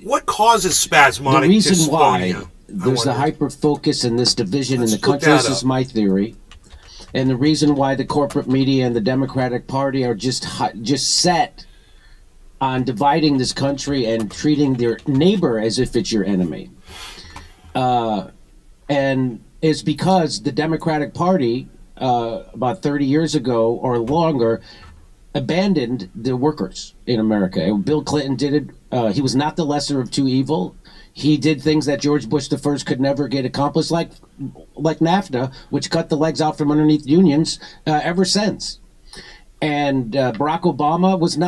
what causes spasmodic dysphonia? The reason why there's the hyper focus and this division in the country, this is my theory, and the reason why the corporate media and the Democratic Party are just set on dividing this country and treating their neighbor as if it's your enemy, and it's because the Democratic Party about 30 years ago or longer abandoned the workers in America. Bill Clinton did it. He was not the lesser of two evil. He did things that George Bush I could never get accomplished, like NAFTA, which cut the legs out from underneath unions ever since. And Barack Obama was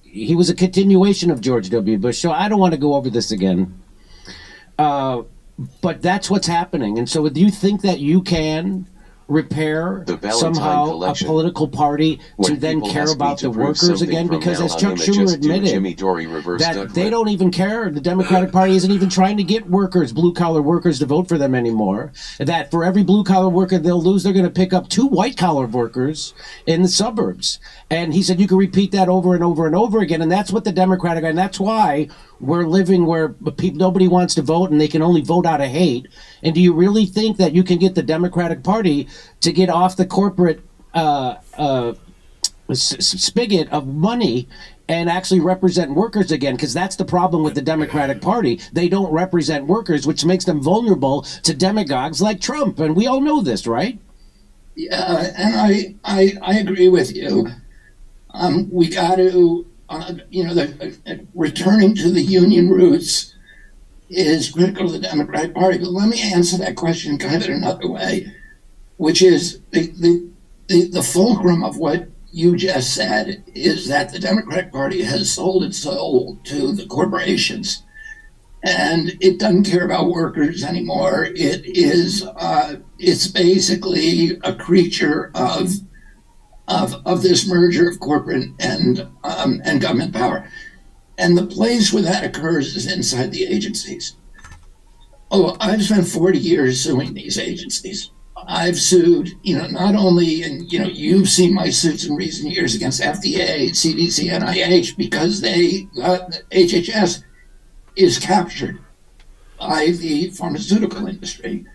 he was a continuation of George W. Bush. So I don't want to go over this again. But that's what's happening. And so do you think that you can repair somehow a political party to then care about the workers again? Because as Chuck Schumer admitted, that they don't even care. The Democratic Party isn't even trying to get workers, blue-collar workers, to vote for them anymore. That for every blue-collar worker they'll lose, they're going to pick up 2 white-collar workers in the suburbs. And he said you can repeat that over and over and over again, and that's what the Democratic, and that's why we're living where nobody wants to vote and they can only vote out of hate. And do you really think that you can get the Democratic Party to get off the corporate spigot of money and actually represent workers again? Because that's the problem with the Democratic Party. They don't represent workers, which makes them vulnerable to demagogues like Trump. And we all know this, right? Yeah, and I agree with you. We got to, you know, returning to the union roots is critical to the Democratic Party. But let me answer that question kind of in another way, which is the fulcrum of what you just said is that the Democratic Party has sold its soul to the corporations, and it doesn't care about workers anymore. It is it's basically a creature of this merger of corporate and government power. And the place where that occurs is inside the agencies. Oh, I've spent 40 years suing these agencies. I've sued, you know, not only, and you know, you've seen my suits in recent years against FDA, CDC, NIH, because HHS is captured by the pharmaceutical industry.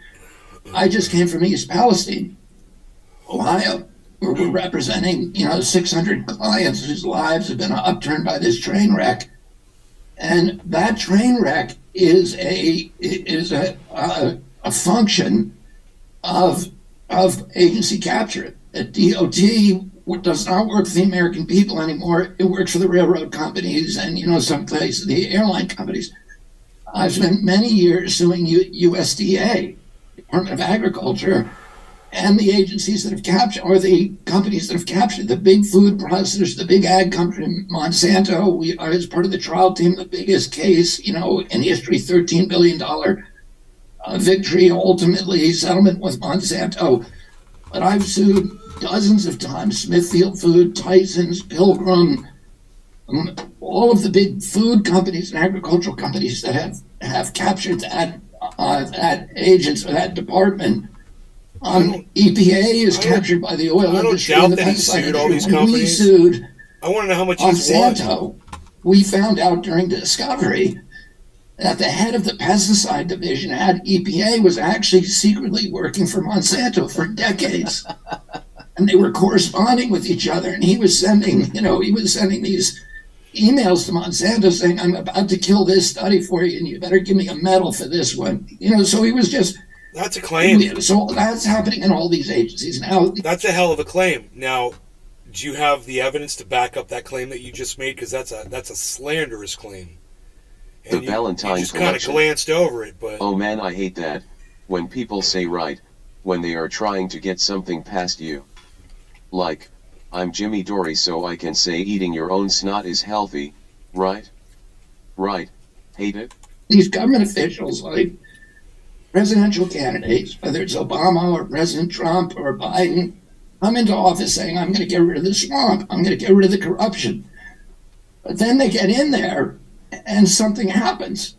I just came from East Palestine, Ohio, where we're representing, you know, 600 clients whose lives have been upturned by this train wreck. And that train wreck is a function of agency capture. The DOT does not work for the American people anymore. It works for the railroad companies and, you know, some places, the airline companies. I've spent many years suing USDA, Department of Agriculture, and the agencies that have captured, or the companies that have captured, the big food processors, the big ag company, Monsanto. We are, as part of the trial team, the biggest case, you know, in history, $13 billion victory, ultimately settlement with Monsanto. but I've sued dozens of times, Smithfield Food, Tyson's, Pilgrim, all of the big food companies and agricultural companies that have captured that agents or that department. EPA is captured by the oil industry. I don't doubt that he sued all these companies. We sued I want to know how much he's won. Monsanto. We found out during discovery that the head of the pesticide division at EPA was actually secretly working for Monsanto for decades. And they were corresponding with each other. And he was sending these emails to Monsanto saying, I'm about to kill this study for you, and you better give me a medal for this one. So he was just... That's a claim. So that's happening in all these agencies now. That's a hell of a claim. Now, do you have the evidence to back up that claim that you just made? Because that's a slanderous claim. And The Valentine's you just kind of election. glanced over it, but... Oh man, I hate that. When people say right, when they are trying to get something past you. Like, I'm Jimmy Dore so I can say eating your own snot is healthy, right? Right. Hate it? These government officials, like presidential candidates, whether it's Obama or President Trump or Biden, come into office saying, I'm going to get rid of the swamp. I'm going to get rid of the corruption. But then they get in there and something happens.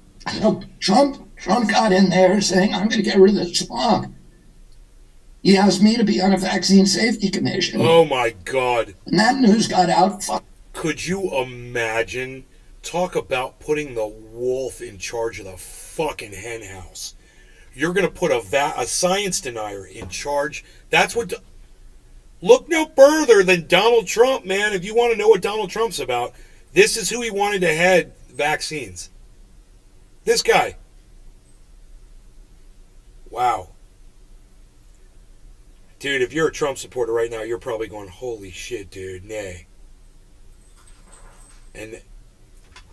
Trump got in there saying, I'm going to get rid of the swamp. He asked me to be on a vaccine safety commission. Oh my God. And that news got out. Could you imagine? Talk about putting the wolf in charge of the fucking hen house. You're going to put a science denier in charge. That's what... Look no further than Donald Trump, man. If you want to know what Donald Trump's about, this is who he wanted to head vaccines. This guy. Wow. Dude, if you're a Trump supporter right now, you're probably going, holy shit, dude, nay. And,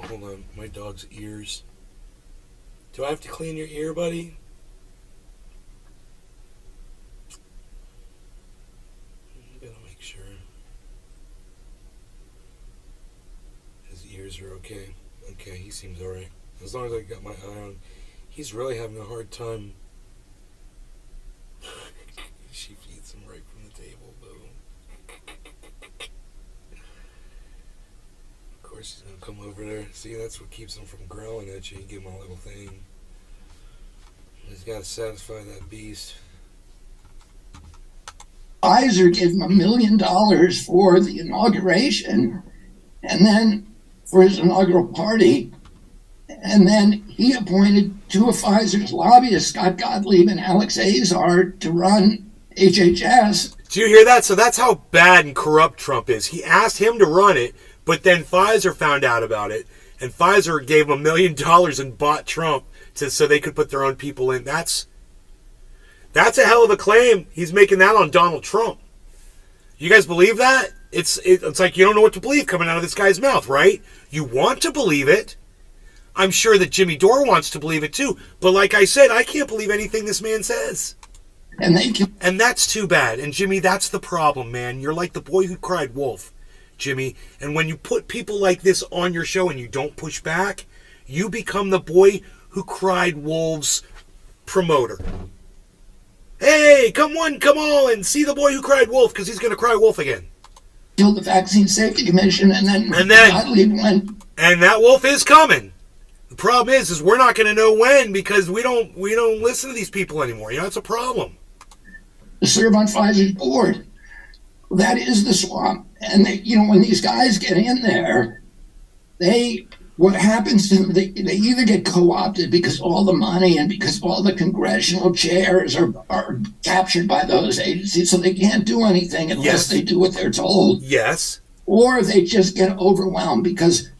hold on, my dog's ears. Do I have to clean your ear, buddy? I gotta make sure. His ears are okay. Okay, he seems alright. As long as I got my eye on. He's really having a hard time. She feeds him right from the table, though. Of course, he's gonna come over there. See, that's what keeps him from growling at you. You give him a little thing. He's got to satisfy that beast. Pfizer gave him $1 million for the inauguration, and then for his inaugural party, and then he appointed two of Pfizer's lobbyists, Scott Gottlieb and Alex Azar, to run HHS. Do you hear that? So that's how bad and corrupt Trump is. He asked him to run it, but then Pfizer found out about it, and Pfizer gave him $1 million and bought Trump so they could put their own people in. That's a hell of a claim. He's making that on Donald Trump. You guys believe that? It's like you don't know what to believe coming out of this guy's mouth, right? You want to believe it. I'm sure that Jimmy Dore wants to believe it too. But like I said, I can't believe anything this man says. And that's too bad. And Jimmy, that's the problem, man. You're like the boy who cried wolf, Jimmy. And when you put people like this on your show and you don't push back, you become the boy who cried wolves promoter. Hey, come all and see the boy who cried wolf, because he's going to cry wolf again. Killed the Vaccine Safety Commission, and then Gottlieb went. And that wolf is coming. The problem is we're not going to know when, because we don't listen to these people anymore. You know, it's a problem. To serve on Pfizer's board. That is the swamp. And when these guys get in there, what happens to them, they either get co-opted because all the money and because all the congressional chairs are captured by those agencies, so they can't do anything unless they do what they're told. Yes. Or they just get overwhelmed because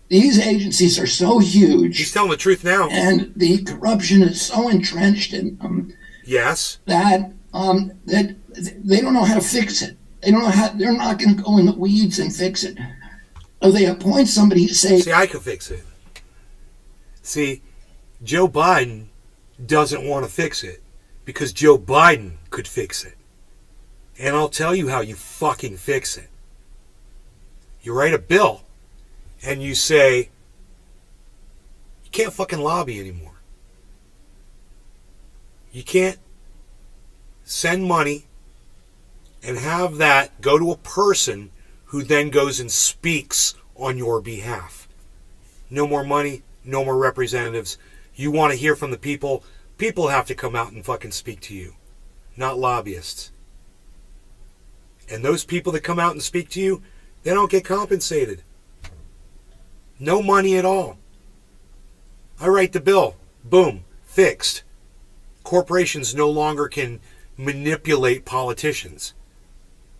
these agencies are so huge. He's telling the truth now. And the corruption is so entrenched in them. Yes. That they don't know how to fix it. They're not going to go in the weeds and fix it. So they appoint somebody to say... See, I could fix it. See, Joe Biden doesn't want to fix it because Joe Biden could fix it. And I'll tell you how you fucking fix it. You write a bill and you say, you can't fucking lobby anymore. You can't send money and have that go to a person who then goes and speaks on your behalf. No more money, no more representatives. You want to hear from the people, people have to come out and fucking speak to you, not lobbyists. And those people that come out and speak to you, they don't get compensated. No money at all. I write the bill. Boom. Fixed. Corporations no longer can manipulate politicians.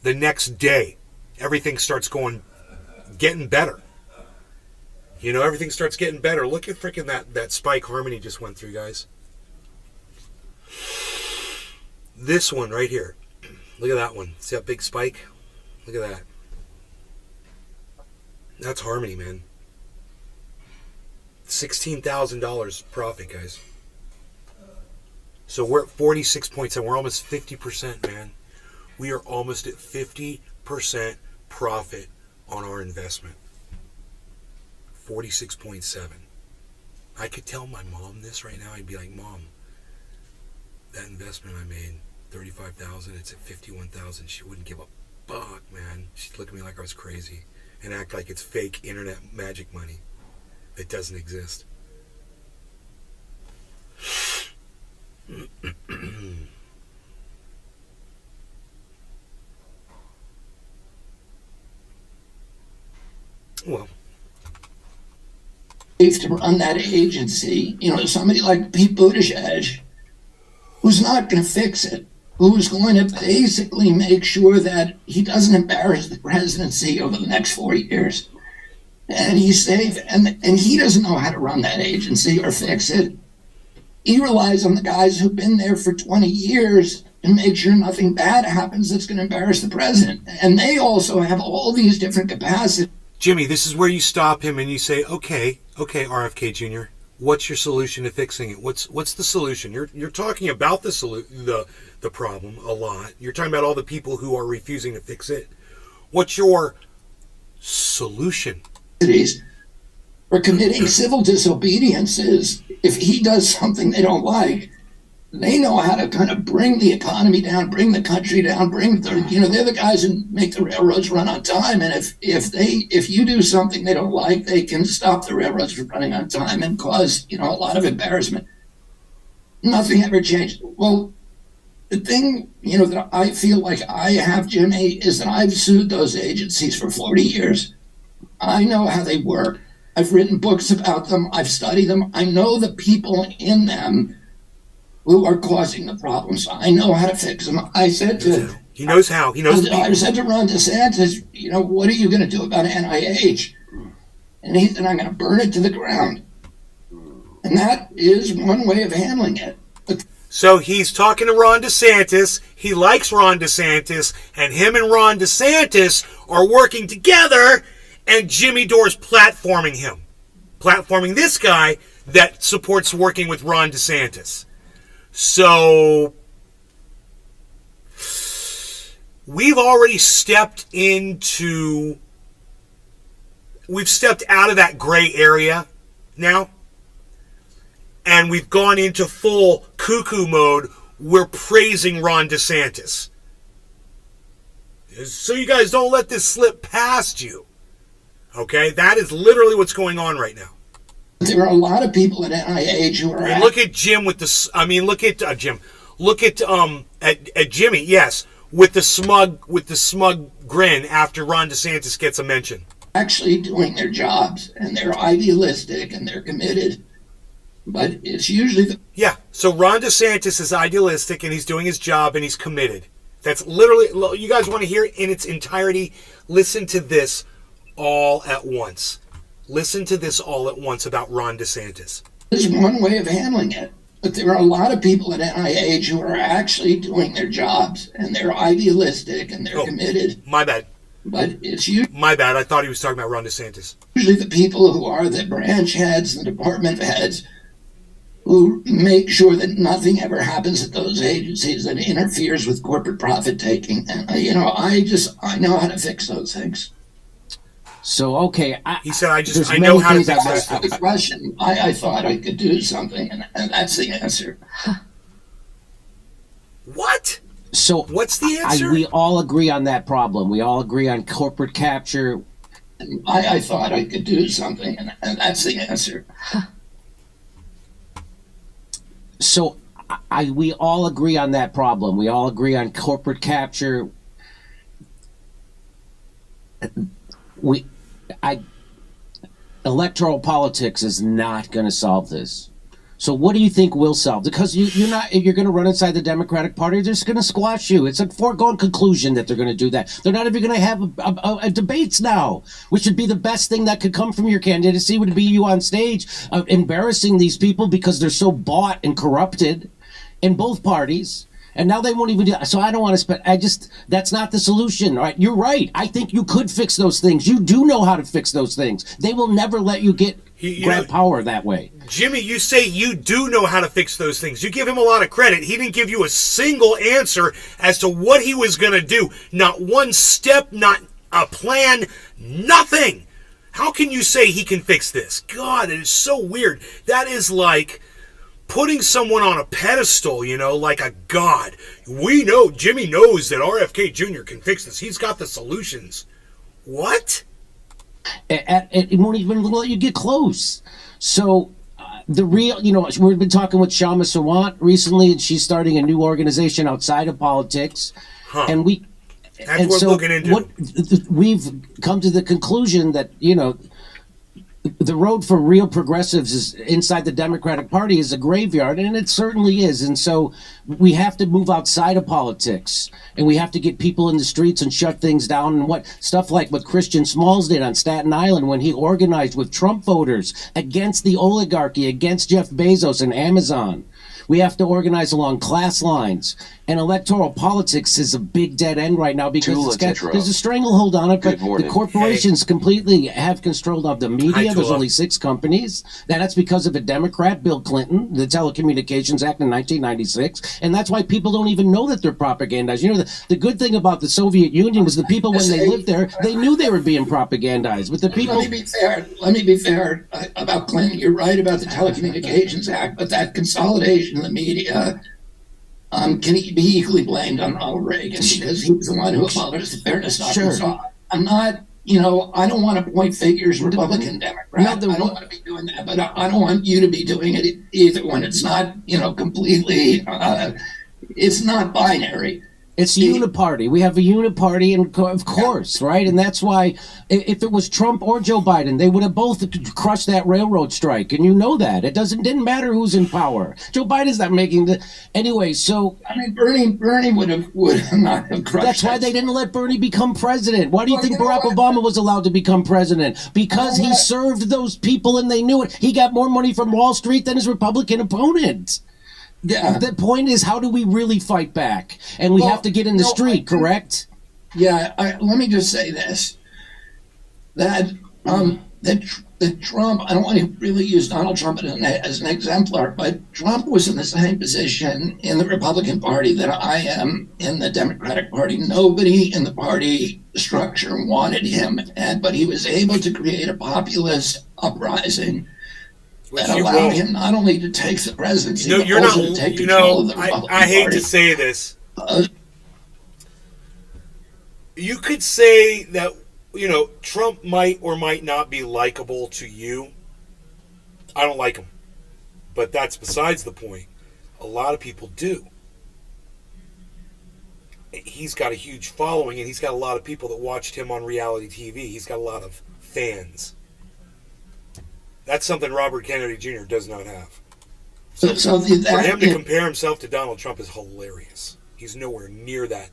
The next day, everything starts getting better. You know, everything starts getting better. Look at freaking that spike Harmony just went through, guys. This one right here. Look at that one. See that big spike? Look at that. That's Harmony, man. $16,000 profit, guys. So we're at 46.7. We're almost 50%, man. We are almost at 50% profit on our investment. 46.7. I could tell my mom this right now. I'd be like, Mom, that investment I made, $35,000, it's at $51,000. She wouldn't give a fuck, man. She'd look at me like I was crazy and act like it's fake internet magic money that doesn't exist. Well, to run that agency, somebody like Pete Buttigieg, who's not going to fix it, who's going to basically make sure that he doesn't embarrass the presidency over the next 4 years. And he's safe, and he doesn't know how to run that agency or fix it. He relies on the guys who've been there for 20 years and make sure nothing bad happens that's going to embarrass the president. And they also have all these different capacities. Jimmy, this is where you stop him and you say, okay, RFK Jr., what's your solution to fixing it? What's the solution? You're talking about the problem a lot. You're talking about all the people who are refusing to fix it. What's your solution? For committing civil disobediences, if he does something they don't like, they know how to kind of bring the economy down, bring the country down, they're the guys who make the railroads run on time. And if you do something they don't like, they can stop the railroads from running on time and cause, a lot of embarrassment. Nothing ever changed. Well, the thing, that I feel like I have, Jimmy, is that I've sued those agencies for 40 years. I know how they work. I've written books about them. I've studied them. I know the people in them who are causing the problems. I know how to fix them. I said to... He knows how. He knows I said to Ron DeSantis, what are you going to do about NIH? And he said, I'm going to burn it to the ground. And that is one way of handling it. So he's talking to Ron DeSantis. He likes Ron DeSantis. And him and Ron DeSantis are working together. And Jimmy Dore's platforming him. Platforming this guy that supports working with Ron DeSantis. So we've already stepped out of that gray area now. And we've gone into full cuckoo mode. We're praising Ron DeSantis. So you guys don't let this slip past you. Okay? That is literally what's going on right now. There are a lot of people at NIH who are... And look at Jim with the... look at Jim. Look at Jimmy, yes, with the smug grin after Ron DeSantis gets a mention. Actually doing their jobs, and they're idealistic, and they're committed. But it's usually... Yeah, so Ron DeSantis is idealistic, and he's doing his job, and he's committed. That's literally... You guys want to hear it in its entirety? Listen to this all at once. Listen to this all at once about Ron DeSantis. There's one way of handling it. But there are a lot of people at NIH who are actually doing their jobs, and they're idealistic, and they're committed. My bad. But it's usually... My bad. I thought he was talking about Ron DeSantis. Usually the people who are the branch heads, the department heads, who make sure that nothing ever happens at those agencies that interferes with corporate profit taking. And, I know how to fix those things. So, okay. He said, I know how to fix those things. Question, I thought I could do something, and that's the answer. What? So What's the answer? we all agree on that problem. We all agree on corporate capture. I thought I could do something, and that's the answer. So we all agree on that problem. We all agree on corporate capture. Electoral politics is not going to solve this. So what do you think will solve? Because you're going to run inside the Democratic Party, they're just going to squash you. It's a foregone conclusion that they're going to do that. They're not even going to have a debates now, which would be the best thing that could come from your candidacy, would be you on stage embarrassing these people because they're so bought and corrupted in both parties. And now they won't even do. So I don't want to spend. That's not the solution. All right, you're right. I think you could fix those things. You do know how to fix those things. They will never let you grab power that way. Jimmy, you say you do know how to fix those things. You give him a lot of credit. He didn't give you a single answer as to what he was going to do. Not one step, not a plan, nothing. How can you say he can fix this? God, it is so weird. That is like putting someone on a pedestal, like a god. We know, Jimmy knows that RFK Jr. can fix this. He's got the solutions. What? It won't even let you get close. So the real, we've been talking with Shama Sawant recently, and she's starting a new organization outside of politics. Huh. And That's what we're looking into. We've come to the conclusion that, the road for real progressives is inside the Democratic Party is a graveyard, and it certainly is. And so we have to move outside of politics, and we have to get people in the streets and shut things down. And stuff like what Christian Smalls did on Staten Island when he organized with Trump voters against the oligarchy, against Jeff Bezos and Amazon. We have to organize along class lines. And electoral politics is a big dead end right now because there's a stranglehold on it, but the corporations completely have control of the media. There's only 6 companies. That's because of a Democrat, Bill Clinton, the Telecommunications Act in 1996. And that's why people don't even know that they're propagandized. The good thing about the Soviet Union was the people, when they lived there, they knew they were being propagandized. But the people... Let me be fair about Clinton. You're right about the Telecommunications Act, but that consolidation in the media... can he be equally blamed on Ronald Reagan because he was the one who abolished the Fairness Doctrine? So I'm not, I don't want to point figures, Republican, Democrat. I don't want to be doing that, but I don't want you to be doing it either when it's not, completely, it's not binary. It's uniparty. We have a uniparty, and of course, right? And that's why if it was Trump or Joe Biden, they would have both crushed that railroad strike. And you know that. It didn't matter who's in power. Joe Biden's not making the... Anyway, so... I mean, Bernie would have not have crushed That's why they didn't let Bernie become president. Why do you think Barack Obama was allowed to become president? Because he served those people and they knew it. He got more money from Wall Street than his Republican opponent. Yeah. The point is, how do we really fight back? And we have to get in the street, correct? Yeah. Let me just say this: that Trump. I don't want to really use Donald Trump as an exemplar, but Trump was in the same position in the Republican Party that I am in the Democratic Party. Nobody in the party structure wanted him, but he was able to create a populist uprising that allowed him not only to take the presidency, but also to take control of the Republican Party. I hate to say this. You could say that, Trump might or might not be likable to you. I don't like him. But that's besides the point. A lot of people do. He's got a huge following, and he's got a lot of people that watched him on reality TV. He's got a lot of fans. That's something Robert Kennedy Jr. does not have. So for him to compare himself to Donald Trump is hilarious. He's nowhere near that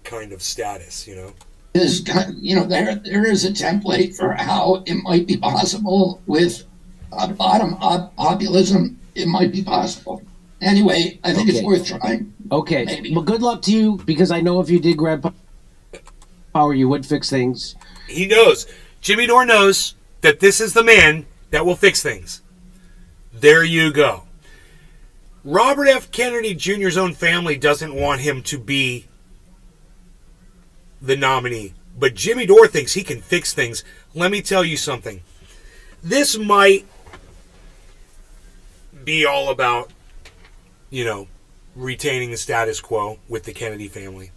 kind of status, there is a template for how it might be possible with bottom-up populism. It might be possible. Anyway, I think it's worth trying. Okay. Maybe. Well, good luck to you, because I know if you did grab power, you would fix things. He knows. Jimmy Dore knows that this is the man that will fix things. There you go. Robert F. Kennedy Jr.'s own family doesn't want him to be the nominee, but Jimmy Dore thinks he can fix things. Let me tell you something. This might be all about, retaining the status quo with the Kennedy family.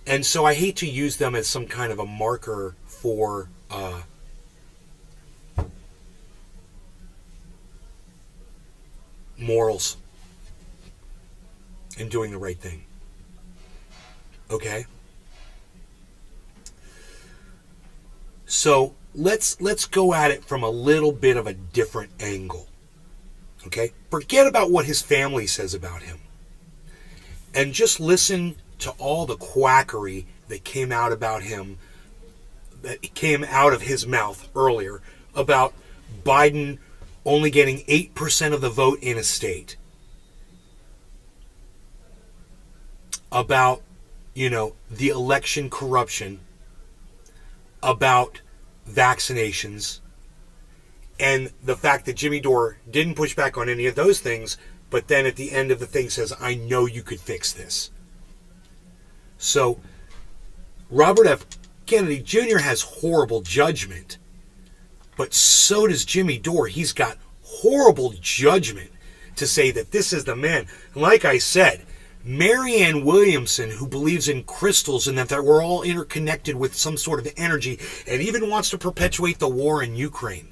And so I hate to use them as some kind of a marker for morals and doing the right thing. Okay? So let's go at it from a little bit of a different angle. Okay? Forget about what his family says about him. And just listen to all the quackery that came out about him, that came out of his mouth earlier about Biden only getting 8% of the vote in a state. About, the election corruption, about vaccinations, and the fact that Jimmy Dore didn't push back on any of those things, but then at the end of the thing says, I know you could fix this. So, Robert F. Kennedy Jr. has horrible judgment, but so does Jimmy Dore. He's got horrible judgment to say that this is the man. And like I said, Marianne Williamson, who believes in crystals and that we're all interconnected with some sort of energy, and even wants to perpetuate the war in Ukraine,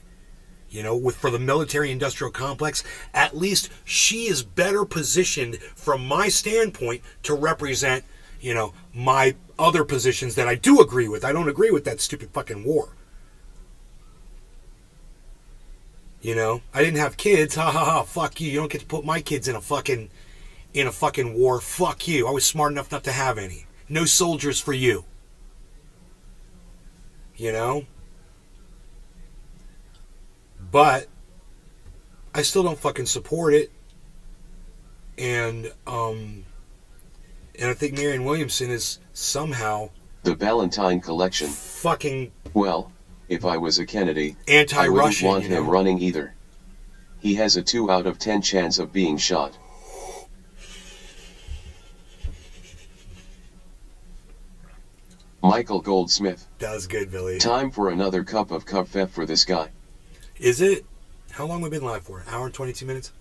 for the military-industrial complex, at least she is better positioned from my standpoint to represent, my other positions that I do agree with. I don't agree with that stupid fucking war. I didn't have kids. Ha ha ha. Fuck you. You don't get to put my kids in a fucking war. Fuck you. I was smart enough not to have any. No soldiers for you. But I still don't fucking support it. And I think Marianne Williamson is somehow The Valentine collection. fucking Well, if I was a Kennedy, anti-Russian. I wouldn't want him running either. He has a 2 out of 10 chance of being shot. Michael Goldsmith. That was good, Billy. Time for another cup of coffee for this guy. Is it? How long have we been live for? An hour and 22 minutes?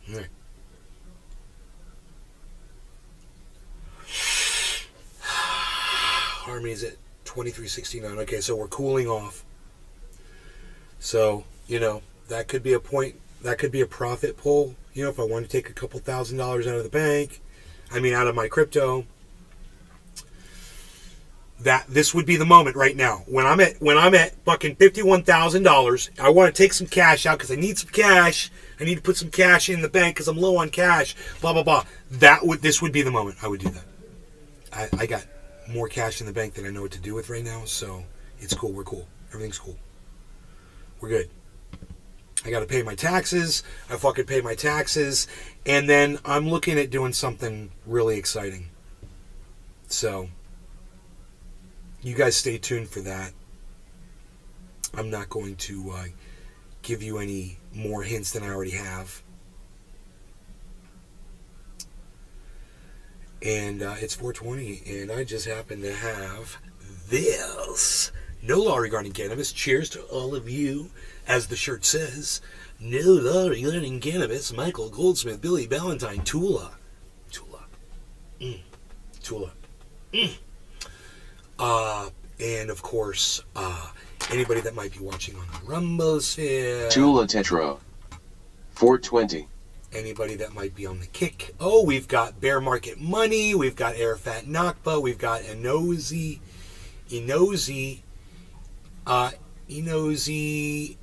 All right. Army's at 2369. Okay, so we're cooling off. So, that could be a point. That could be a profit pull. If I want to take a couple $1,000 out of the bank, out of my crypto. That this would be the moment right now. When I'm at fucking $51,000, I want to take some cash out because I need some cash. I need to put some cash in the bank because I'm low on cash. Blah blah blah. This would be the moment I would do that. I got more cash in the bank than I know what to do with right now, so it's cool. We're cool. Everything's cool. We're good. I got to pay my taxes. I fucking pay my taxes, and then I'm looking at doing something really exciting. So. You guys stay tuned for that. I'm not going to give you any more hints than I already have. And it's 420, and I just happen to have this. No law regarding cannabis. Cheers to all of you. As the shirt says, no law regarding cannabis. Michael Goldsmith, Billy Ballantyne, Tula. And of course, anybody that might be watching on the Rumbosphere. Tula Tetro. 420. Anybody that might be on the Kick. Oh, we've got Bear Market Money. We've got Arafat Nakba. We've got Enozi,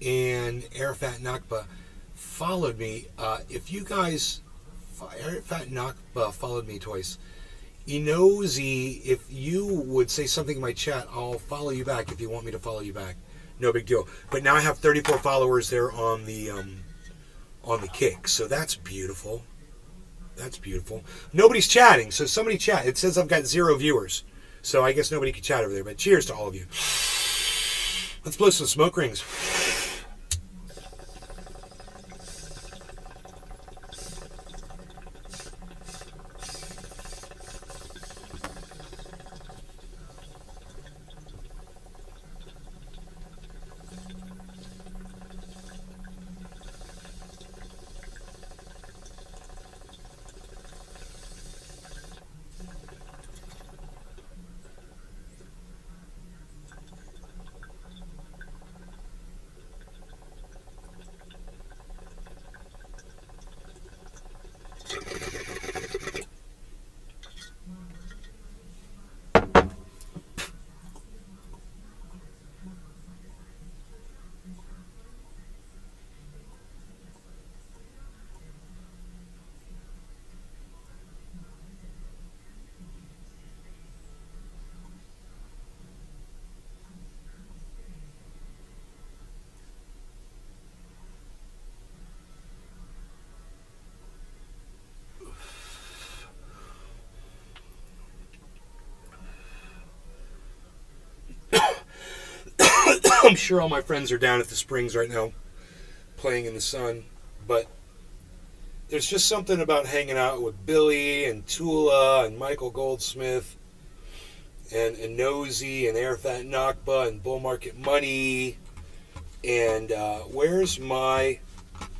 and Arafat Nakba followed me. If you guys, Arafat Nakba followed me twice. Enozi, if you would say something in my chat, I'll follow you back if you want me to follow you back. No big deal. But now I have 34 followers there on the Kick, so that's beautiful. That's beautiful. Nobody's chatting, so somebody chat. It says I've got 0 viewers, so I guess nobody can chat over there. But cheers to all of you. Let's blow some smoke rings. I'm sure all my friends are down at the Springs right now, playing in the sun. But there's just something about hanging out with Billy and Tula and Michael Goldsmith and Nosy and Arafat Nakba and Bull Market Money. And where's my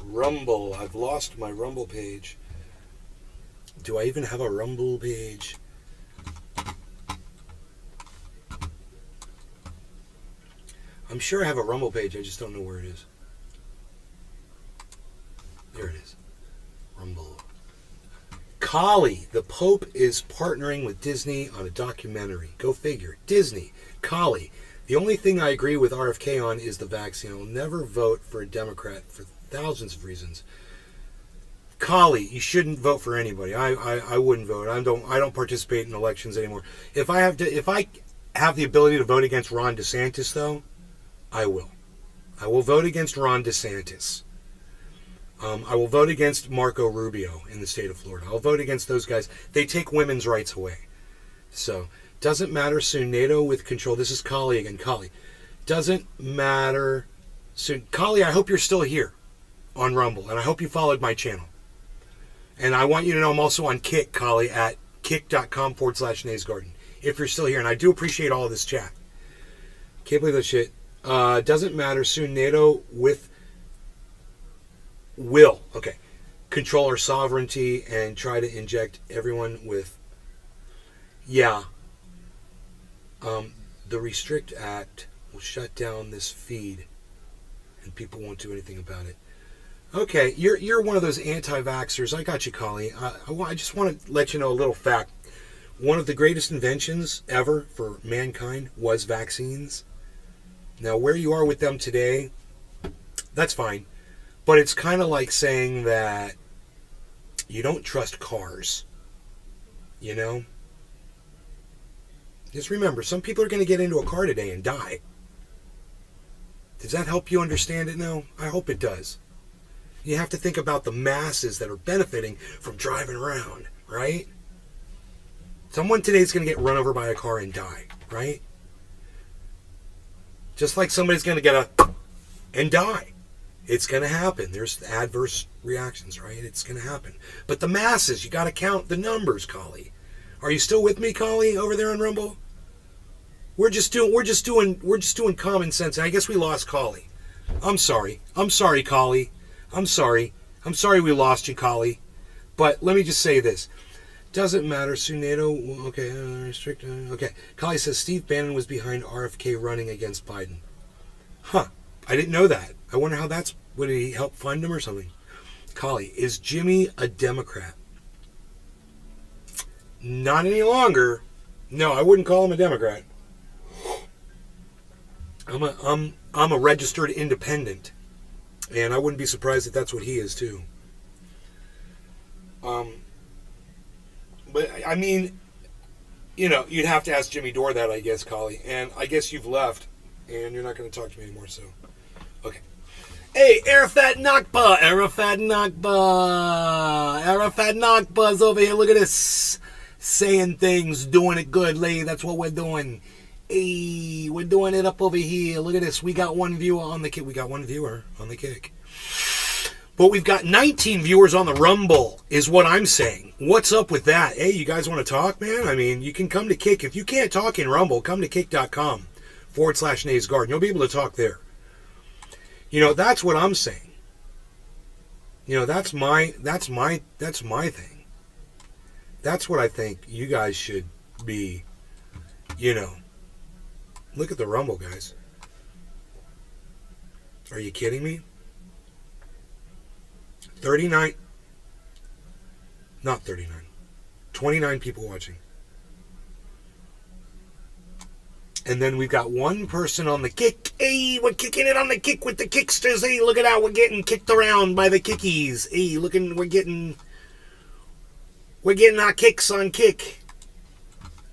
Rumble? I've lost my Rumble page. Do I even have a Rumble page? I'm sure I have a Rumble page. I just don't know where it is. There it is. Rumble. Kali, the Pope is partnering with Disney on a documentary. Go figure. Disney. Kali. The only thing I agree with RFK on is the vaccine. I'll never vote for a Democrat for thousands of reasons. Kali, you shouldn't vote for anybody. I wouldn't vote. I don't participate in elections anymore. If I have the ability to vote against Ron DeSantis, though, I will. I will vote against Ron DeSantis. I will vote against Marco Rubio in the state of Florida. I'll vote against those guys. They take women's rights away. So, doesn't matter soon. NATO with control. This is Kali again. Kali. Doesn't matter soon. Kali, I hope you're still here on Rumble, and I hope you followed my channel. And I want you to know I'm also on Kick, Kali, at kick.com/Naysgarden. If you're still here, and I do appreciate all of this chat. Can't believe this shit. Doesn't matter soon. NATO will control our sovereignty and try to inject everyone with the Restrict Act will shut down this feed and people won't do anything about it. Okay, you're one of those anti-vaxxers. I got you, Kali. I just want to let you know a little fact. One of the greatest inventions ever for mankind was vaccines. Now, where you are with them today, that's fine. But it's kind of like saying that you don't trust cars. You know? Just remember, some people are going to get into a car today and die. Does that help you understand it now? I hope it does. You have to think about the masses that are benefiting from driving around, right? Someone today is going to get run over by a car and die, right? Just like somebody's going to get and die. It's going to happen. There's adverse reactions, right? It's going to happen. But the masses, you got to count the numbers, Kali. Are you still with me, Kali, over there on Rumble? We're just doing common sense. And I guess we lost Kali. I'm sorry, Kali. I'm sorry we lost you, Kali. But let me just say this. Doesn't matter. Soon NATO. Okay. Restrict. Okay. Kali says Steve Bannon was behind RFK running against Biden. Huh. I didn't know that. I wonder how that's. Would he help fund him or something? Kali, is Jimmy a Democrat? Not any longer. No, I wouldn't call him a Democrat. I'm a registered independent, and I wouldn't be surprised if that's what he is too. But I mean, you know, you'd have to ask Jimmy Dore that, I guess, Kali. And I guess you've left, and you're not going to talk to me anymore. So, okay. Hey, Arafat Nakba's over here. Look at this, saying things, doing it good, lady. That's what we're doing. Hey, we're doing it up over here. Look at this. We got one viewer on the kick. But we've got 19 viewers on the Rumble, is what I'm saying. What's up with that? Hey, you guys want to talk, man? I mean, you can come to Kick. If you can't talk in Rumble, come to kick.com/Naysgarden. You'll be able to talk there. You know, that's what I'm saying. You know, that's my thing. That's what I think you guys should be, you know. Look at the Rumble, guys. Are you kidding me? 39, not 39, 29 people watching. And then we've got one person on the kick. Hey, we're kicking it on the kick with the kicksters. Hey, look at that. We're getting kicked around by the kickies. Hey, we're getting our kicks on kick.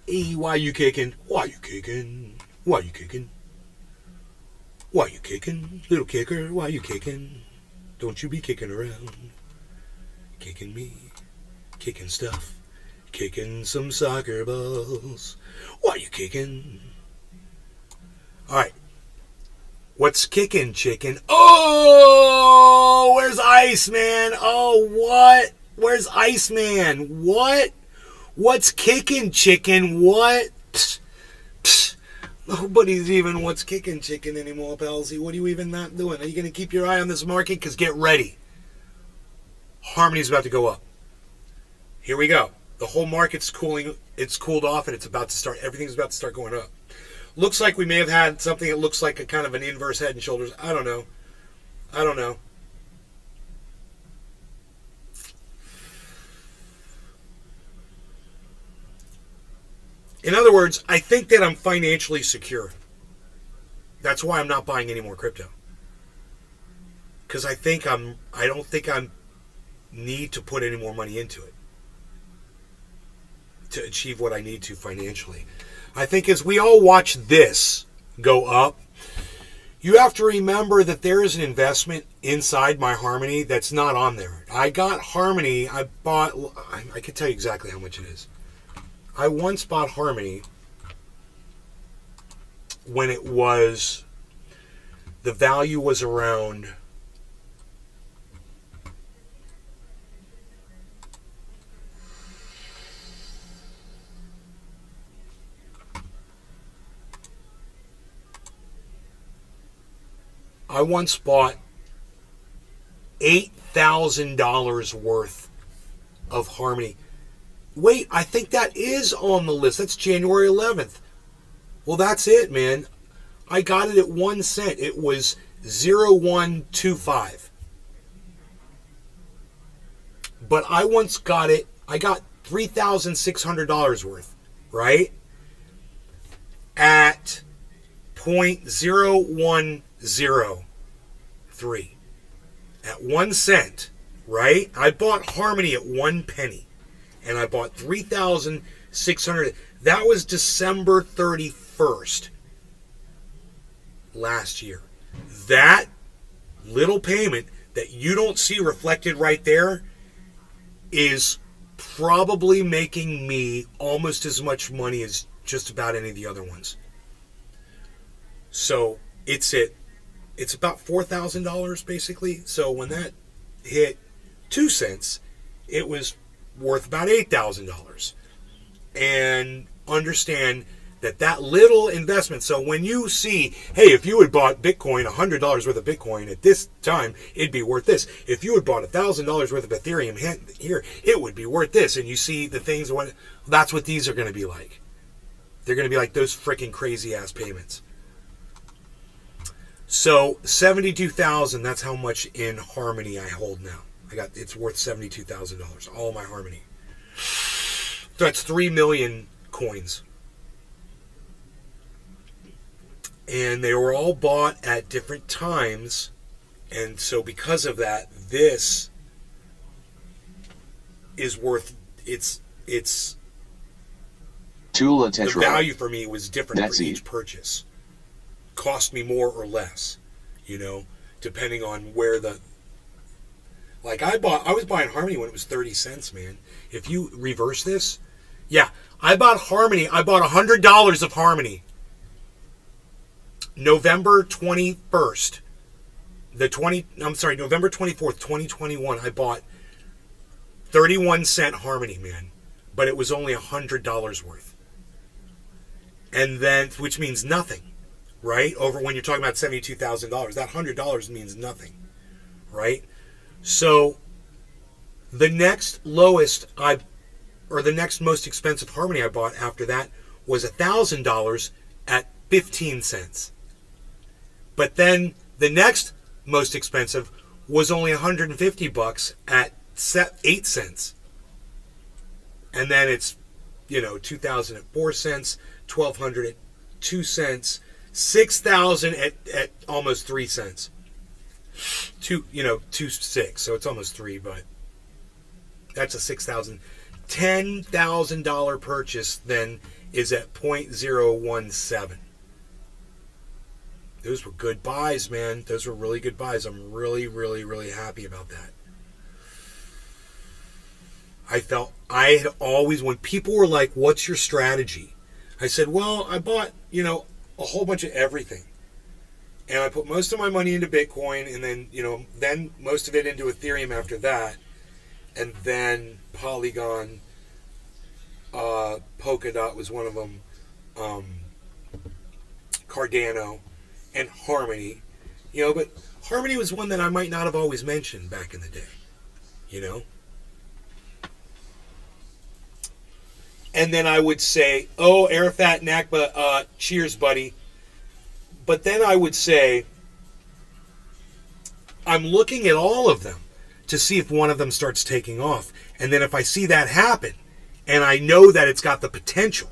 Hey, why you kicking? Why you kicking? Why you kicking? Why you kicking? Little kicker, why you kicking? Don't you be kicking around. Kicking me. Kicking stuff. Kicking some soccer balls. Why you kicking? Alright. What's kicking, chicken? Oh, where's Iceman? Oh, what? Where's Iceman? What? What's kicking, chicken? What? Psst, psst. Nobody's even what's kicking, chicken anymore, Palsy. What are you even not doing? Are you going to keep your eye on this market? Because get ready. Harmony's about to go up. Here we go. The whole market's cooling. It's cooled off, and it's about to start. Everything's about to start going up. Looks like we may have had something that looks like a kind of an inverse head and shoulders. I don't know. In other words, I think that I'm financially secure. That's why I'm not buying any more crypto. Because I don't think I need to put any more money into it to achieve what I need to financially. I think as we all watch this go up, you have to remember that there is an investment inside my Harmony that's not on there. I got Harmony, I can tell you exactly how much it is. I once bought Harmony when the value was around I once bought $8,000 worth of Harmony. Wait, I think that is on the list. That's January 11th. Well, that's it, man. I got it at 1 cent. It was 0.125. But I once got it. I got $3,600 worth, right? At 0.0103. At 1 cent, right? I bought Harmony at 1 penny. And I bought 3,600. That was December 31st last year. That little payment that you don't see reflected right there is probably making me almost as much money as just about any of the other ones. So it's about $4,000 basically. So when that hit 2 cents, it was worth about $8,000. And understand that little investment. So when you see, hey, if you had bought Bitcoin, $100 worth of Bitcoin at this time, it'd be worth this. If you had bought $1,000 worth of Ethereum here, it would be worth this. And you see the things, that's what these are going to be like. They're going to be like those freaking crazy ass payments. So 72,000, that's how much in Harmony I hold now. It's worth $72,000, all my Harmony. So that's 3 million coins. And they were all bought at different times. And so because of that, this is worth, it's Tula the Tetra. value for me was different That's for each purchase. Cost me more or less, depending on where like I was buying Harmony when it was 30 cents, man. If you reverse this, yeah, I bought Harmony. I bought $100 of Harmony. November 21st. November 24th, 2021, I bought 31 cent Harmony, man. But it was only $100 worth. And then, which means nothing, right? Over when you're talking about $72,000, that $100 means nothing, right? So the next lowest the next most expensive Harmony I bought after that was $1,000 at 15 cents. But then the next most expensive was only $150 at 8 cents. And then it's, 2,000 at 4 cents, 1,200 at 2 cents, 6,000 at almost 3 cents. 2.6, so it's almost 3, but that's a $10,000 purchase then is at 0.017. Those were good buys, man. Those were really good buys. I'm really, really, really happy about that. I had always, when people were like, what's your strategy? I said, well, I bought, a whole bunch of everything. And I put most of my money into Bitcoin, and then, then most of it into Ethereum after that. And then Polygon, Polkadot was one of them, Cardano, and Harmony. But Harmony was one that I might not have always mentioned back in the day, And then I would say, oh, Arafat Nakba, cheers, buddy. But then I would say, I'm looking at all of them to see if one of them starts taking off. And then if I see that happen, and I know that it's got the potential,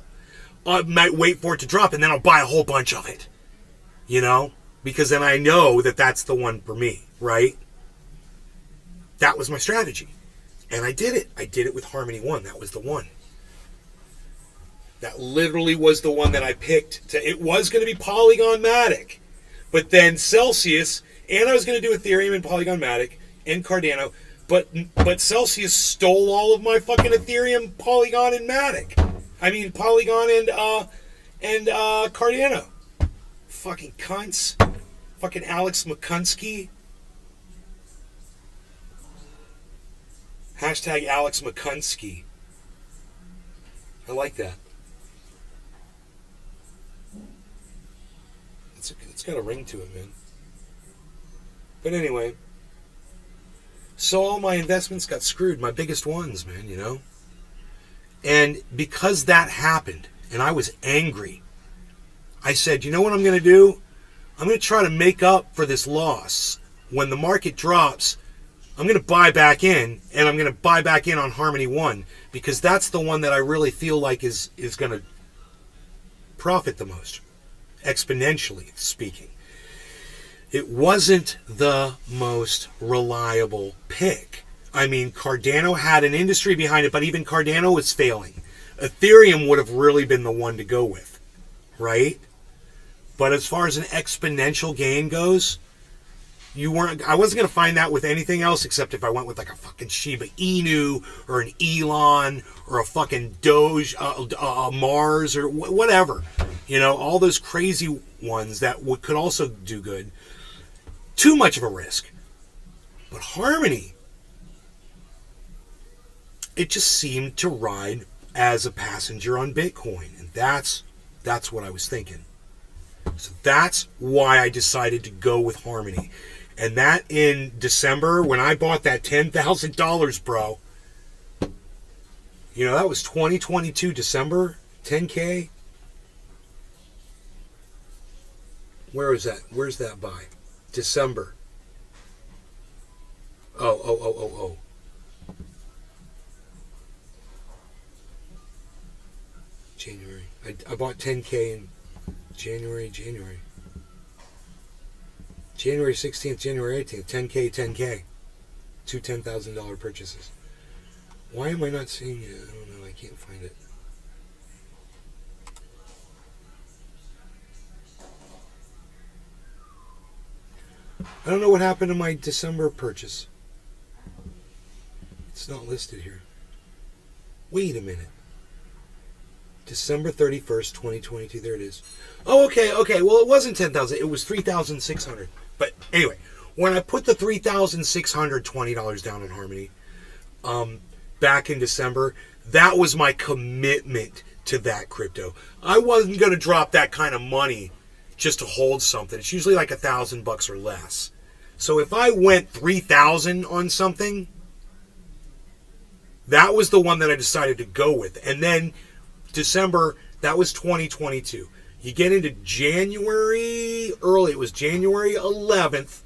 I might wait for it to drop, and then I'll buy a whole bunch of it. Because then I know that that's the one for me, right? That was my strategy. And I did it. I did it with Harmony 1. That was the one. That literally was the one that I picked. It was going to be Polygon Matic. But then Celsius, and I was going to do Ethereum and Polygon Matic and Cardano. But Celsius stole all of my fucking Ethereum, Polygon, and Matic. I mean, Polygon and Cardano. Fucking cunts. Fucking Alex McCunsky. Hashtag Alex McCunsky. I like that. It's got a ring to it, man. But anyway, so all my investments got screwed, my biggest ones, man, And because that happened, and I was angry, I said, you know what I'm going to do? I'm going to try to make up for this loss. When the market drops, I'm going to buy back in, and I'm going to buy back in on Harmony 1, because that's the one that I really feel like is going to profit the most, exponentially speaking. It wasn't the most reliable pick. I mean, Cardano had an industry behind it, but even Cardano was failing. Ethereum would have really been the one to go with, right? But as far as an exponential gain goes, I wasn't going to find that with anything else except if I went with like a fucking Shiba Inu or an Elon or a fucking Doge, Mars or whatever. All those crazy ones that could also do good. Too much of a risk. But Harmony, it just seemed to ride as a passenger on Bitcoin. And that's what I was thinking. So that's why I decided to go with Harmony. And that in December, when I bought that $10,000, bro, that was 2022 December, 10K. Where is that? Where's that by? December. Oh. January. I bought 10K in January 16th, January 18th, 10K. Two $10,000 purchases. Why am I not seeing it? I don't know. I can't find it. I don't know what happened to my December purchase. It's not listed here. Wait a minute. December 31st, 2022. There it is. Oh, okay. Well, it wasn't 10,000. It was 3,600. But anyway, when I put the $3,620 down in Harmony back in December, that was my commitment to that crypto. I wasn't going to drop that kind of money just to hold something. It's usually like $1,000 or less. So if I went 3,000 on something, that was the one that I decided to go with. And then December, that was 2022. You get into January early. It was January 11th.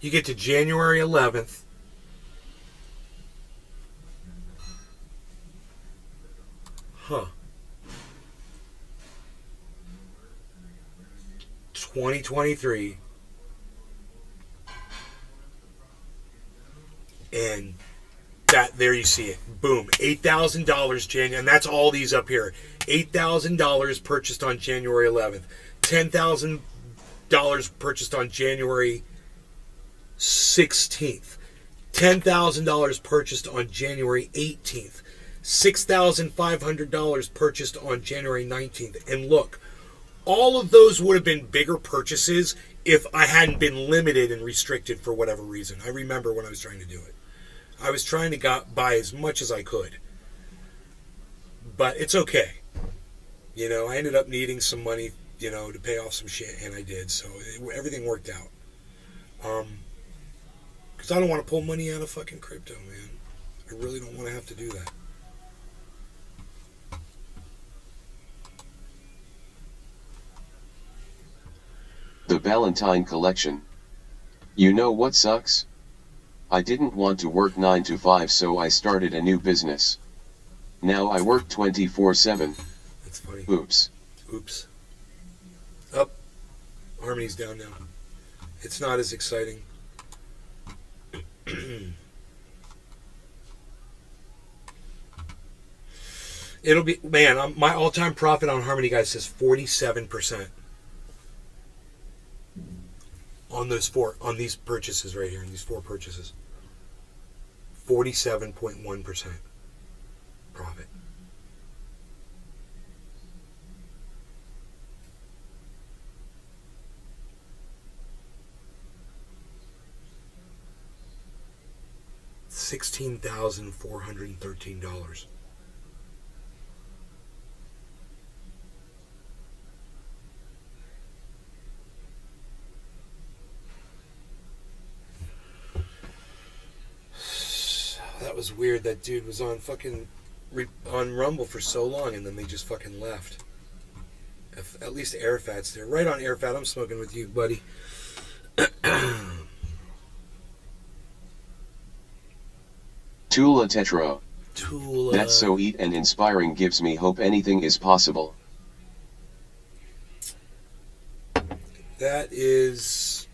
You get to January 11th. Huh. 2023. And that, there you see it. Boom. $8,000 January. And that's all these up here. $8,000 purchased on January 11th. $10,000 purchased on January 16th. $10,000 purchased on January 18th. $6,500 purchased on January 19th. And look, all of those would have been bigger purchases if I hadn't been limited and restricted for whatever reason. I remember when I was trying to do it. I was trying to buy as much as I could. But it's okay. You know, I ended up needing some money, you know, to pay off some shit, and I did. So everything worked out. Because I don't want to pull money out of fucking crypto, man. I really don't want to have to do that. The Valentine collection. You know what sucks? I didn't want to work 9 to 5, so I started a new business. Now I work 24/7. That's funny. Oops. Oops. Up. Harmony's down now. It's not as exciting. It'll be, man, my all-time profit on Harmony, guys, says 47%. On these purchases right here, in these 4 purchases. 47.1% profit. $16,413. That was weird. That dude was on fucking on Rumble for so long, and then they just fucking left. At least Rfk'S there. Right on Rfk'. I'm smoking with you, buddy. Tula Tetra. Tula. That's so eat and inspiring, gives me hope anything is possible. That is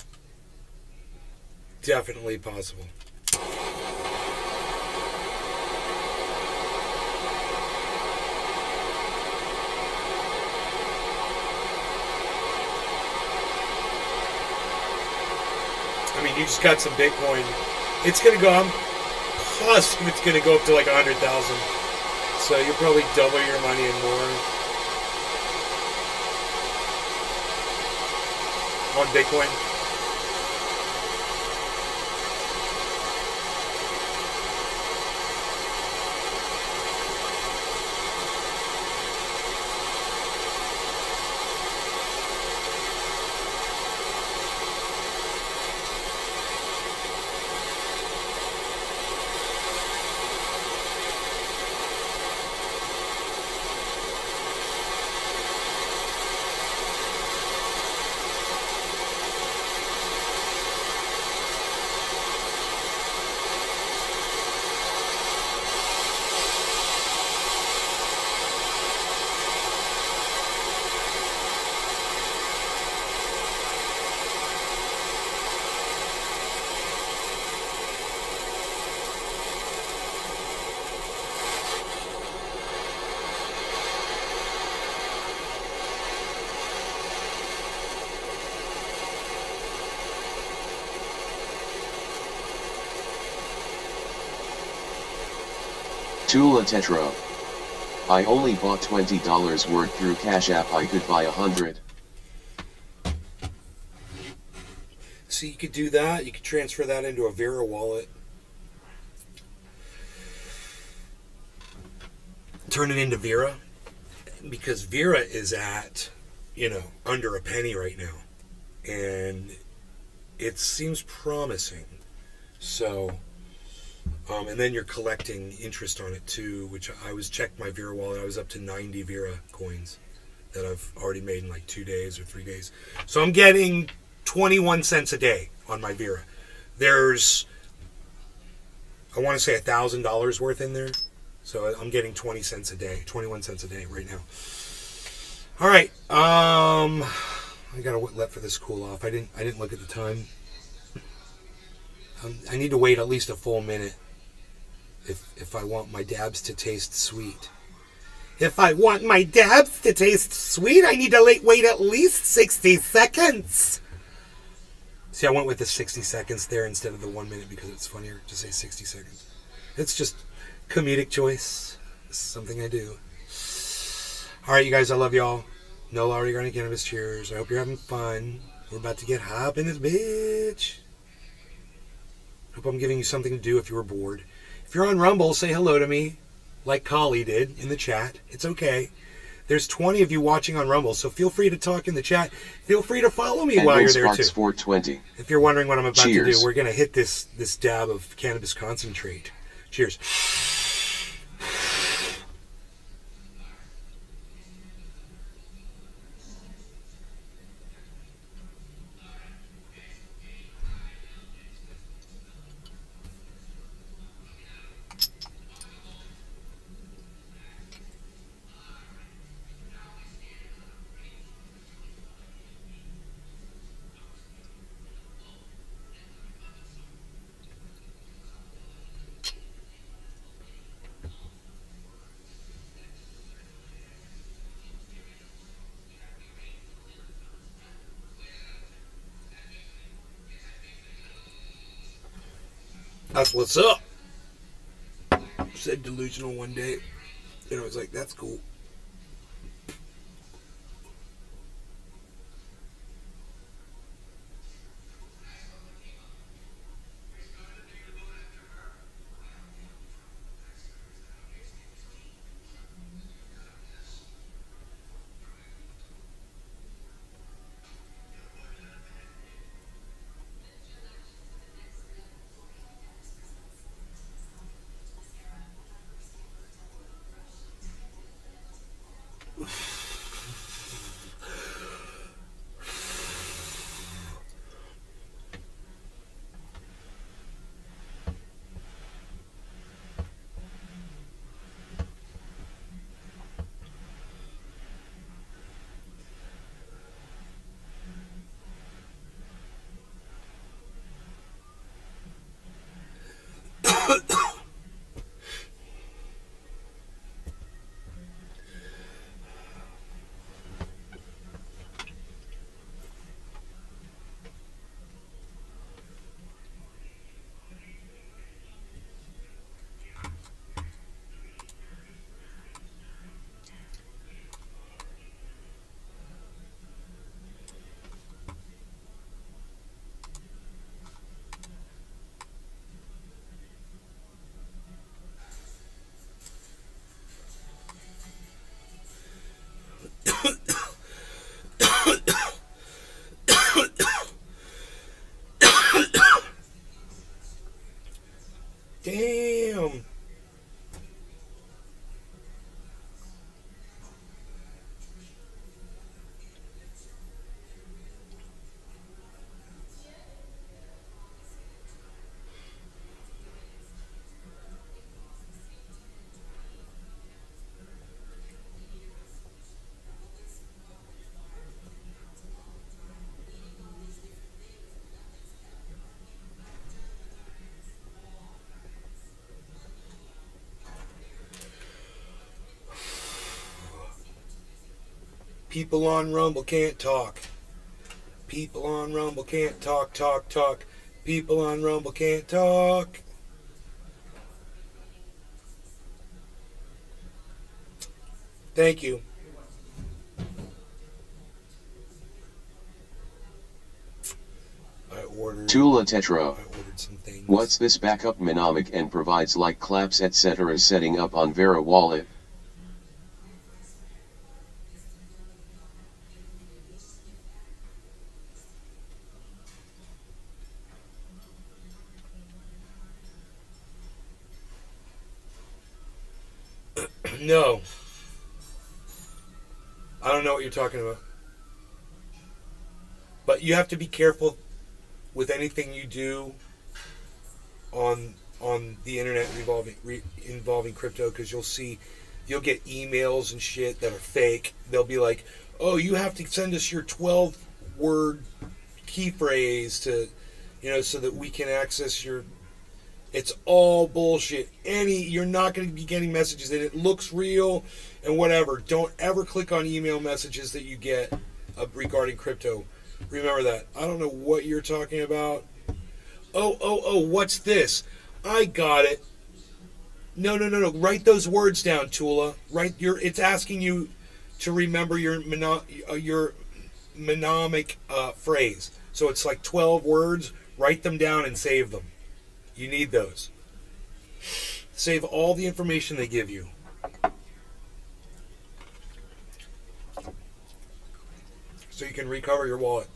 definitely possible. I mean, you just got some Bitcoin. It's going to go, I'm positive it's going to go up to like 100,000. So you'll probably double your money and more on Bitcoin. Tula Tetra. I only bought $20 worth through Cash App. I could buy 100. So you could do that. You could transfer that into a Vera wallet. Turn it into Vera. Because Vera is at, under a penny right now. And it seems promising. So, and then you're collecting interest on it too, which I was checked my Vera wallet. I was up to 90 Vera coins that I've already made in like 2 days or 3 days. So I'm getting 21 cents a day on my Vera. There's, I want to say $1,000 worth in there. So I'm getting 20 cents a day, 21 cents a day right now. All right. I gotta let for this cool off. I didn't look at the time. I need to wait at least a full minute if I want my dabs to taste sweet. If I want my dabs to taste sweet, I need to wait at least 60 seconds. See, I went with the 60 seconds there instead of the 1 minute because it's funnier to say 60 seconds. It's just comedic choice. This is something I do. All right, you guys, I love y'all. No law regarding cannabis. Cheers. I hope you're having fun. We're about to get high up in this bitch. Hope I'm giving you something to do if you were bored. If you're on Rumble, say hello to me, like Kali did in the chat. It's okay. There's 20 of you watching on Rumble, so feel free to talk in the chat. Feel free to follow me while you're there too. 420. If you're wondering what I'm about Cheers. to do, we're gonna hit this dab of cannabis concentrate. Cheers. That's what's up. Said delusional one day, and I was like, that's cool. Damn. People on Rumble can't talk. People on Rumble can't talk. People on Rumble can't talk. Thank you. Tula Tetro. I ordered some things. What's this backup mnemonic and provides like claps etc. setting up on Vera wallet? No. I don't know what you're talking about. But you have to be careful with anything you do on the internet involving crypto, because you'll get emails and shit that are fake. They'll be like, "Oh, you have to send us your 12-word key phrase to, so that we can access your." It's all bullshit. You're not going to be getting messages, and it looks real and whatever. Don't ever click on email messages that you get regarding crypto. Remember that. I don't know what you're talking about. Oh, what's this? I got it. No. Write those words down, Tula. It's asking you to remember your mnemonic phrase. So it's like 12 words. Write them down and save them. You need those. Save all the information they give you. So you can recover your wallet.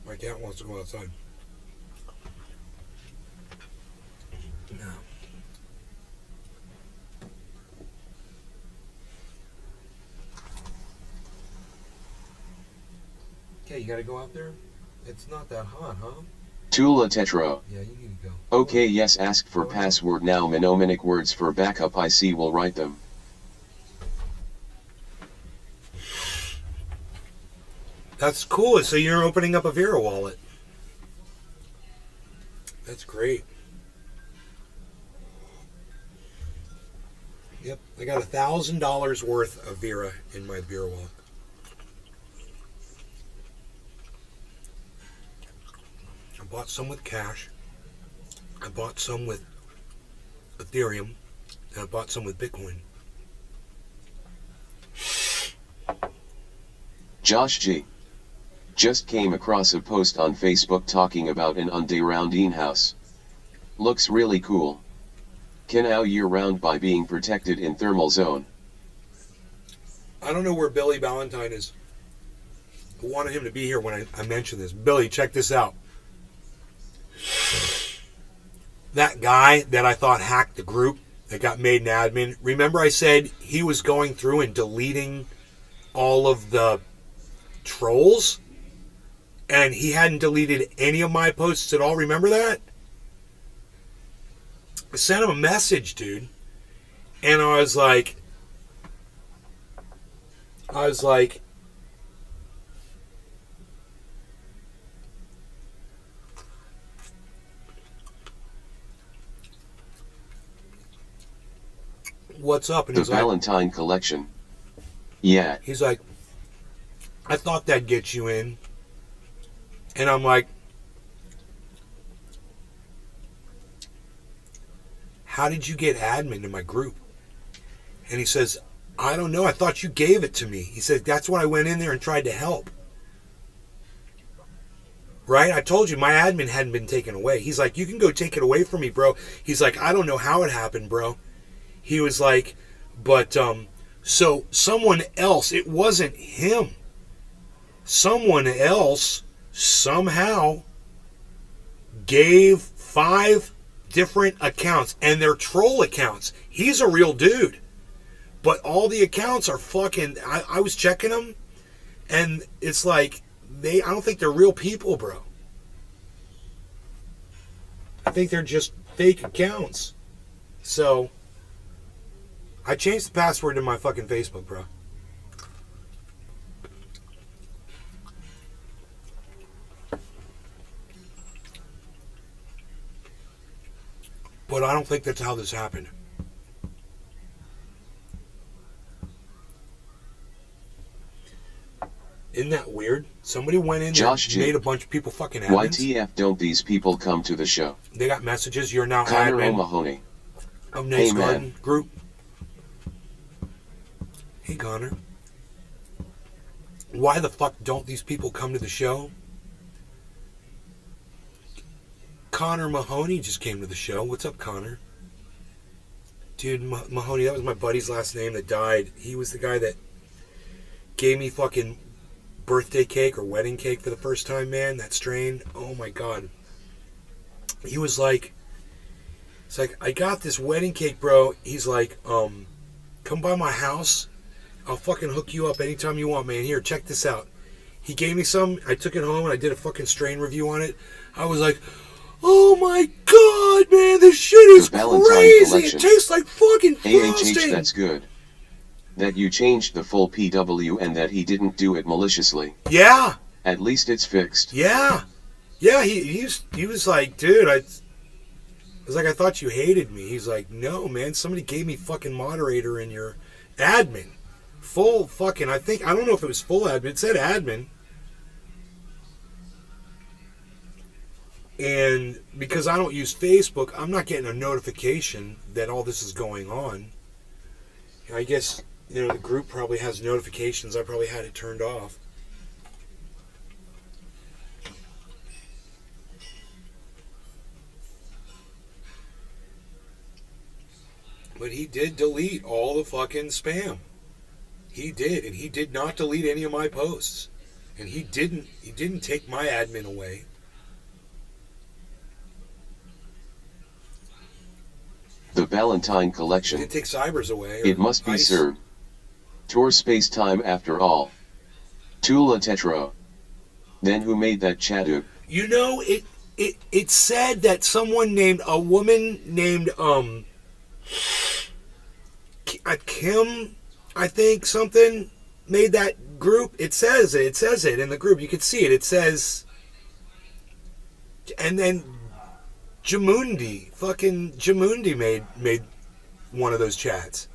My cat wants to go outside. No. Okay, you gotta go out there? It's not that hot, huh? Tula Tetro. Yeah, you need to go. Okay, yes, ask for password now. Mnemonic words for backup. I see, will write them. That's cool. So you're opening up a Vera wallet. That's great. Yep, I got $1,000 worth of Vera in my Vera wallet. I bought some with cash. I bought some with Ethereum. And I bought some with Bitcoin. Josh G. Just came across a post on Facebook talking about an underground house. Looks really cool. Can out year round by being protected in thermal zone. I don't know where Billy Valentine is. I wanted him to be here when I mentioned this. Billy, check this out. That guy that I thought hacked the group that got made an admin. Remember I said he was going through and deleting all of the trolls? And he hadn't deleted any of my posts at all. Remember that? I sent him a message, dude. And I was like, what's up? And The he's Valentine like, collection. Yeah. He's like, I thought that'd get you in. And I'm like, how did you get admin in my group? And he says, I don't know. I thought you gave it to me. He said, that's why I went in there and tried to help. Right? I told you my admin hadn't been taken away. He's like, you can go take it away from me, bro. He's like, I don't know how it happened, bro. He was like, but, so someone else, it wasn't him. Someone else somehow gave 5 different accounts, and they're troll accounts. He's a real dude, but all the accounts are fucking, I was checking them, and it's like, I don't think they're real people, bro. I think they're just fake accounts. So I changed the password to my fucking Facebook, bro. But I don't think that's how this happened. Isn't that weird? Somebody went in there and made a bunch of people fucking admins. YTF, don't these people come to the show? They got messages. You're now Connor admin O'Mahony. of Nate's Hey, Garden man. group. Hey, Connor. Why the fuck don't these people come to the show? Connor Mahoney just came to the show. What's up, Connor? Dude, Mahoney, that was my buddy's last name that died. He was the guy that gave me fucking birthday cake or wedding cake for the first time, man. That strain. Oh my god. He was like, it's like, I got this wedding cake, bro. He's like, come by my house. I'll fucking hook you up anytime you want, man. Here, check this out. He gave me some. I took it home and I did a fucking strain review on it. I was like, Oh my god, man, this shit is The Valentine crazy. collection. It tastes like fucking AHH, frosting. that's good. That you changed the full PW and that he didn't do it maliciously. Yeah. At least it's fixed. Yeah. Yeah, he was like, dude, I was like, I thought you hated me. He's like, no, man, somebody gave me fucking moderator in your admin. Full fucking, I don't know if it was full admin. It said admin. And because I don't use Facebook, I'm not getting a notification that all this is going on. I guess, the group probably has notifications. I probably had it turned off. But he did delete all the fucking spam. He did, and he did not delete any of my posts. And he didn't take my admin away. The Valentine He collection. didn't take Cybers away. It must be Ice. served. Tor space time after all. Tula Tetro. Then who made that Chadu? It said that a woman named Kim, I think something, made that group. It says it in the group. You can see it. It says, and then Jamundi made one of those chats,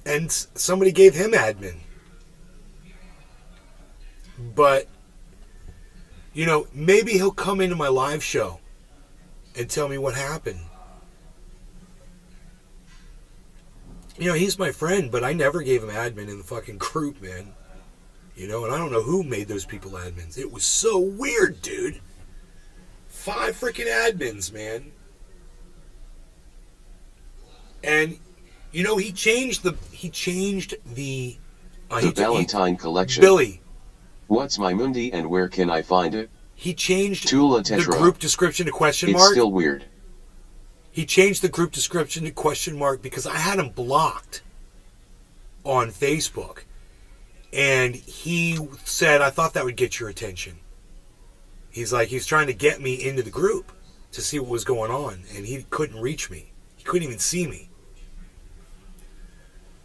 and somebody gave him admin. But maybe he'll come into my live show and tell me what happened. He's my friend, but I never gave him admin in the fucking group, man. And I don't know who made those people admins. It was so weird, dude. 5 freaking admins, man. And he changed the The Valentine collection. Billy. What's my mundi and where can I find it? He changed Tula the Tetra. group description to question mark. It's still weird. He changed the group description to question mark because I had him blocked on Facebook. And he said, I thought that would get your attention. He's like, he's trying to get me into the group to see what was going on. And he couldn't reach me. He couldn't even see me.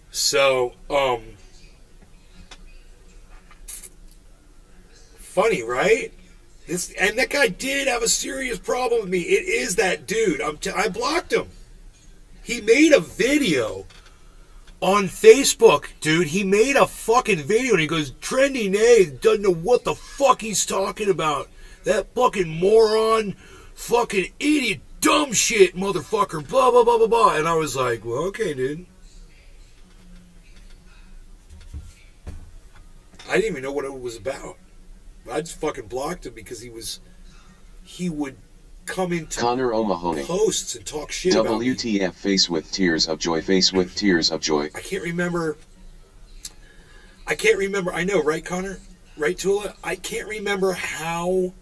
So, funny, right? And that guy did have a serious problem with me. It is that dude. I blocked him. He made a video on Facebook, dude. He made a fucking video and he goes, Trendy Nay doesn't know what the fuck he's talking about. That fucking moron, fucking idiot, dumb shit, motherfucker, blah, blah, blah, blah, blah. And I was like, well, okay, dude. I didn't even know what it was about. I just fucking blocked him because he would come into Connor O'Mahony. posts and talk shit about me. WTF face with tears of joy, face with tears of joy. I can't remember. I know, right, Connor? Right, Tula? I can't remember how,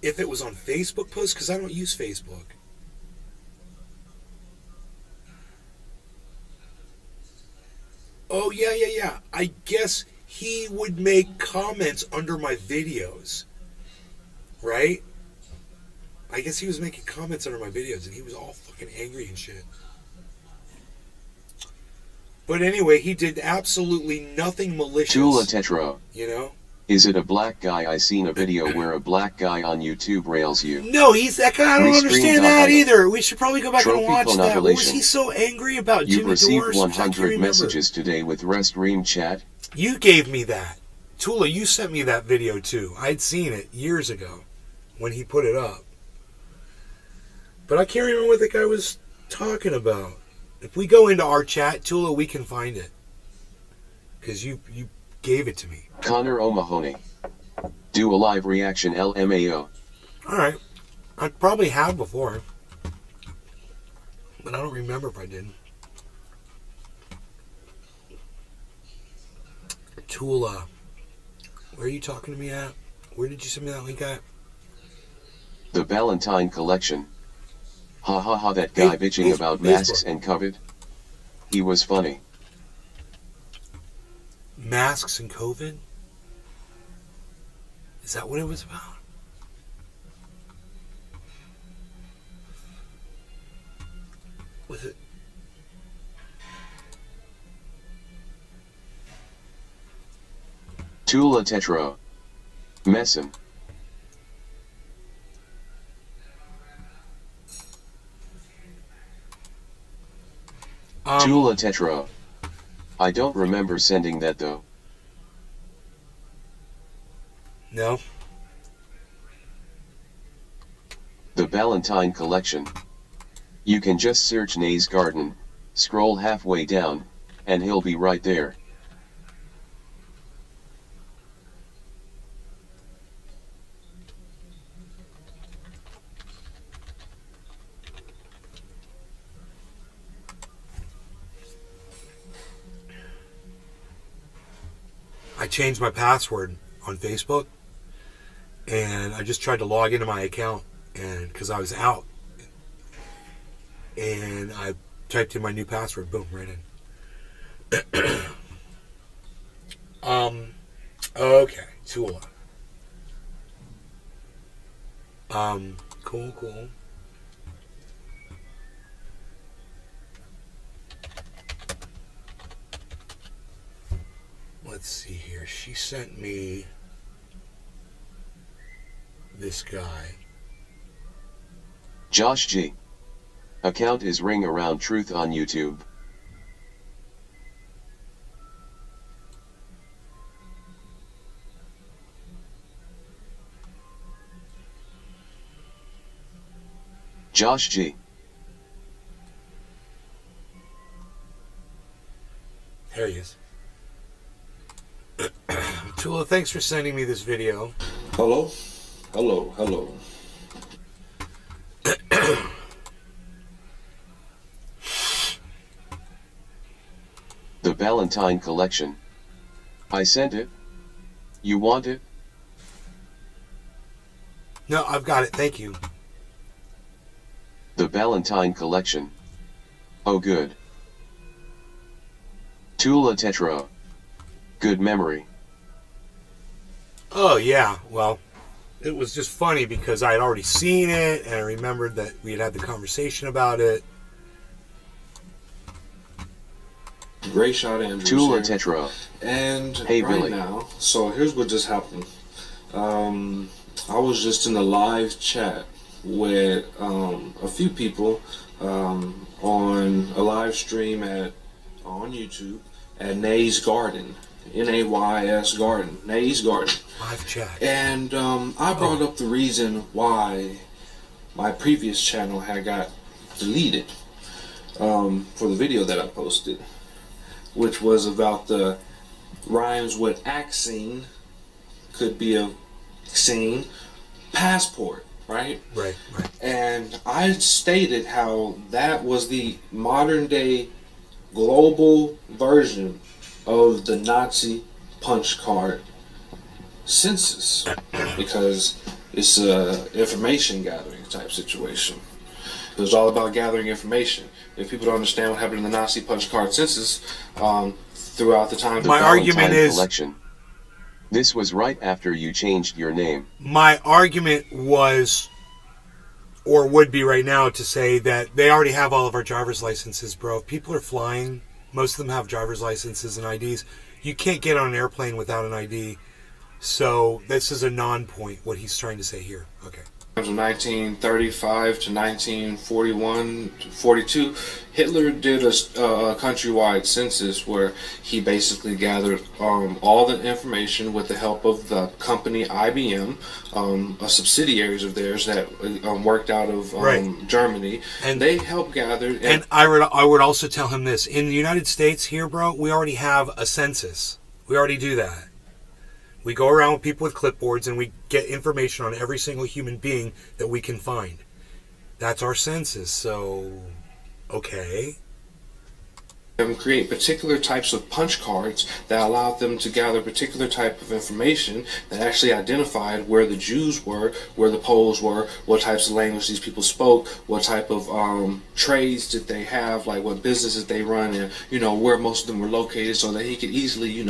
if it was on Facebook posts, because I don't use Facebook. Oh, yeah. I guess he would make comments under my videos, right? I guess he was making comments under my videos, and he was all fucking angry and shit. But anyway, he did absolutely nothing malicious. Tula Tetro. Is it a black guy? I seen a video where a black guy on YouTube rails you. No, he's that guy. I don't understand that either. We should probably go back and watch that. What was he so angry about? You've Jimmy received Dore? 100 messages today with Restream chat. You gave me that. Tula, you sent me that video too. I'd seen it years ago when he put it up. But I can't remember what the guy was talking about. If we go into our chat, Tula, we can find it. Because you gave it to me. Connor O'Mahony. Do a live reaction LMAO. Alright. I probably have before. But I don't remember if I did. Tula. Where are you talking to me at? Where did you send me that link at? The Valentine collection. Ha ha ha, that guy bitching about masks and COVID. He was funny. Masks and COVID? Is that what it was about? Was it? Tula Tetra. Messin. Tula Tetra. I don't remember sending that though. No. The Valentine Collection. You can just search Nay's Garden, scroll halfway down, and he'll be right there. I changed my password on Facebook, and I just tried to log into my account, and because I was out, and I typed in my new password, boom, right in. Okay, Tula. Cool. Let's see here. She sent me this guy. Josh G. Account is Ring Around Truth on YouTube. Josh G. There he is. Tula, thanks for sending me this video. Hello. The Valentine Collection. I sent it. You want it? No, I've got it. Thank you. The Valentine Collection. Oh good. Tula Tetra. Good memory. Oh, yeah. Well, it was just funny because I had already seen it, and I remembered that we had the conversation about it. Great shot, Andrew. Tula Tetra. And hey, right Billy. now, so here's what just happened. I was just in a live chat with a few people on a live stream on YouTube at Nay's Garden. Nays Garden, Nay's Garden. Live chat. And I brought up the reason why my previous channel had got deleted for the video that I posted, which was about the rhymes with accene, could be a scene, passport, right? Right. And I stated how that was the modern day global version of the Nazi punch card census, because it's a information gathering type situation. It was all about gathering information. If people don't understand what happened in the Nazi punch card census throughout the time, My argument is Collection. This was right after you changed your name. my argument was, or would be right now, to say that they already have all of our driver's licenses, bro. If people are flying, most of them have driver's licenses and IDs. You can't get on an airplane without an ID. So this is a non-point, what he's trying to say here. Okay. From 1935 to 1941, 42, Hitler did a countrywide census where he basically gathered all the information with the help of the company IBM, subsidiaries of theirs that worked out of Germany, and they helped gather. And I would also tell him this: in the United States here, bro, we already have a census. We already do that. We go around with people with clipboards and we get information on every single human being that we can find. That's our census. So, okay. and create particular types of punch cards that allowed them to gather particular type of information that actually identified where the Jews were, where the Poles were, what types of language these people spoke, what type of trades did they have, like what businesses they run, and where most of them were located, so that he could easily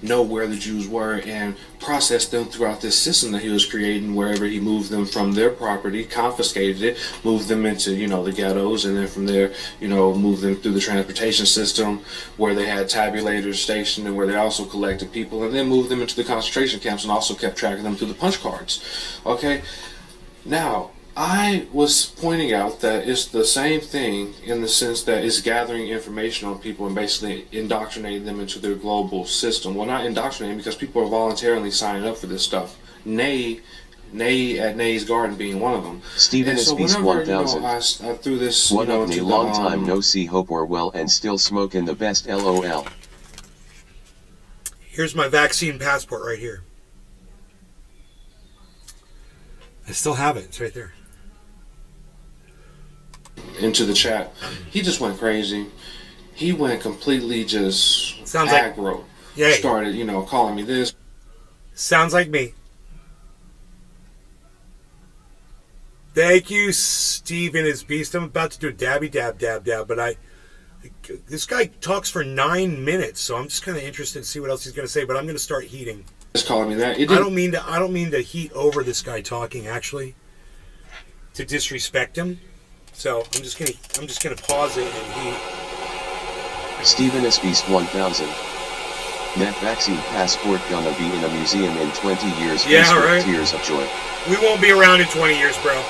know where the Jews were and process them throughout this system that he was creating wherever he moved them from their property, confiscated it, moved them into the ghettos, and then from there moved them through the transportation system where they had tabulators stationed and where they also collected people, and then moved them into the concentration camps and also kept track of them through the punch cards. Okay, now I was pointing out that it's the same thing in the sense that it's gathering information on people and basically indoctrinating them into their global system. Well, not indoctrinating, because people are voluntarily signing up for this stuff. Nay at Nay's Garden being one of them. Stephen so Beast 1000. I threw this One of into a long time no see Hope Orwell and still smoking the best LOL. Here's my vaccine passport right here. I still have it. It's right there. Into the chat. He just went crazy. He went completely just Sounds aggro. Yay. Started, calling me this. Sounds like me. Thank you, Stephen is Beast. I'm about to do a dabby dab, but this guy talks for 9 minutes, so I'm just kind of interested to see what else he's going to say. But I'm going to start heating. Just calling me that. I don't mean to heat over this guy talking, actually, to disrespect him. So I'm just gonna pause it and heat. Stephen Beast 1000. That vaccine passport gonna be in a museum in 20 years. Yeah, right. Tears of joy. We won't be around in 20 years, bro.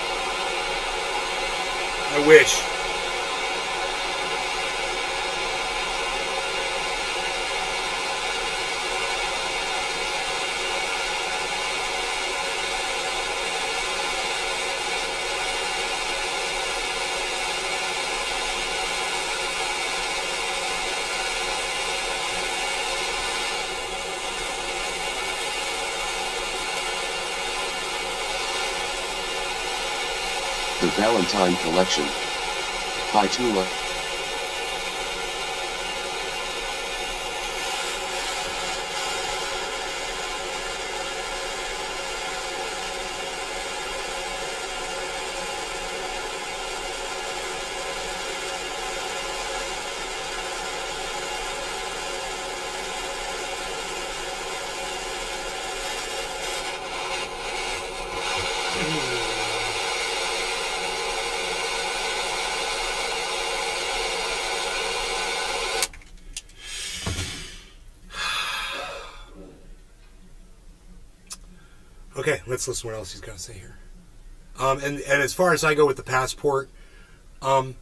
I wish. The Valentine Collection. Hi Tula. Okay, let's listen to what else he's got to say here. And as far as I go with the passport, I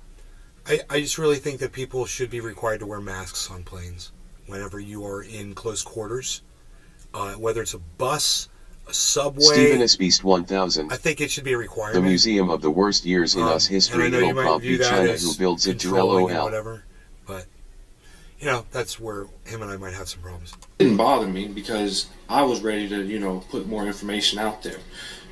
just really think that people should be required to wear masks on planes whenever you are in close quarters, whether it's a bus, a subway. Stephen Beast 1000. I think it should be a requirement. The Museum of the Worst Years in Us History. And I know you might view that China as who builds it to controlling LOL. or whatever, but that's where him and I might have some problems. It didn't bother me because I was ready to, put more information out there,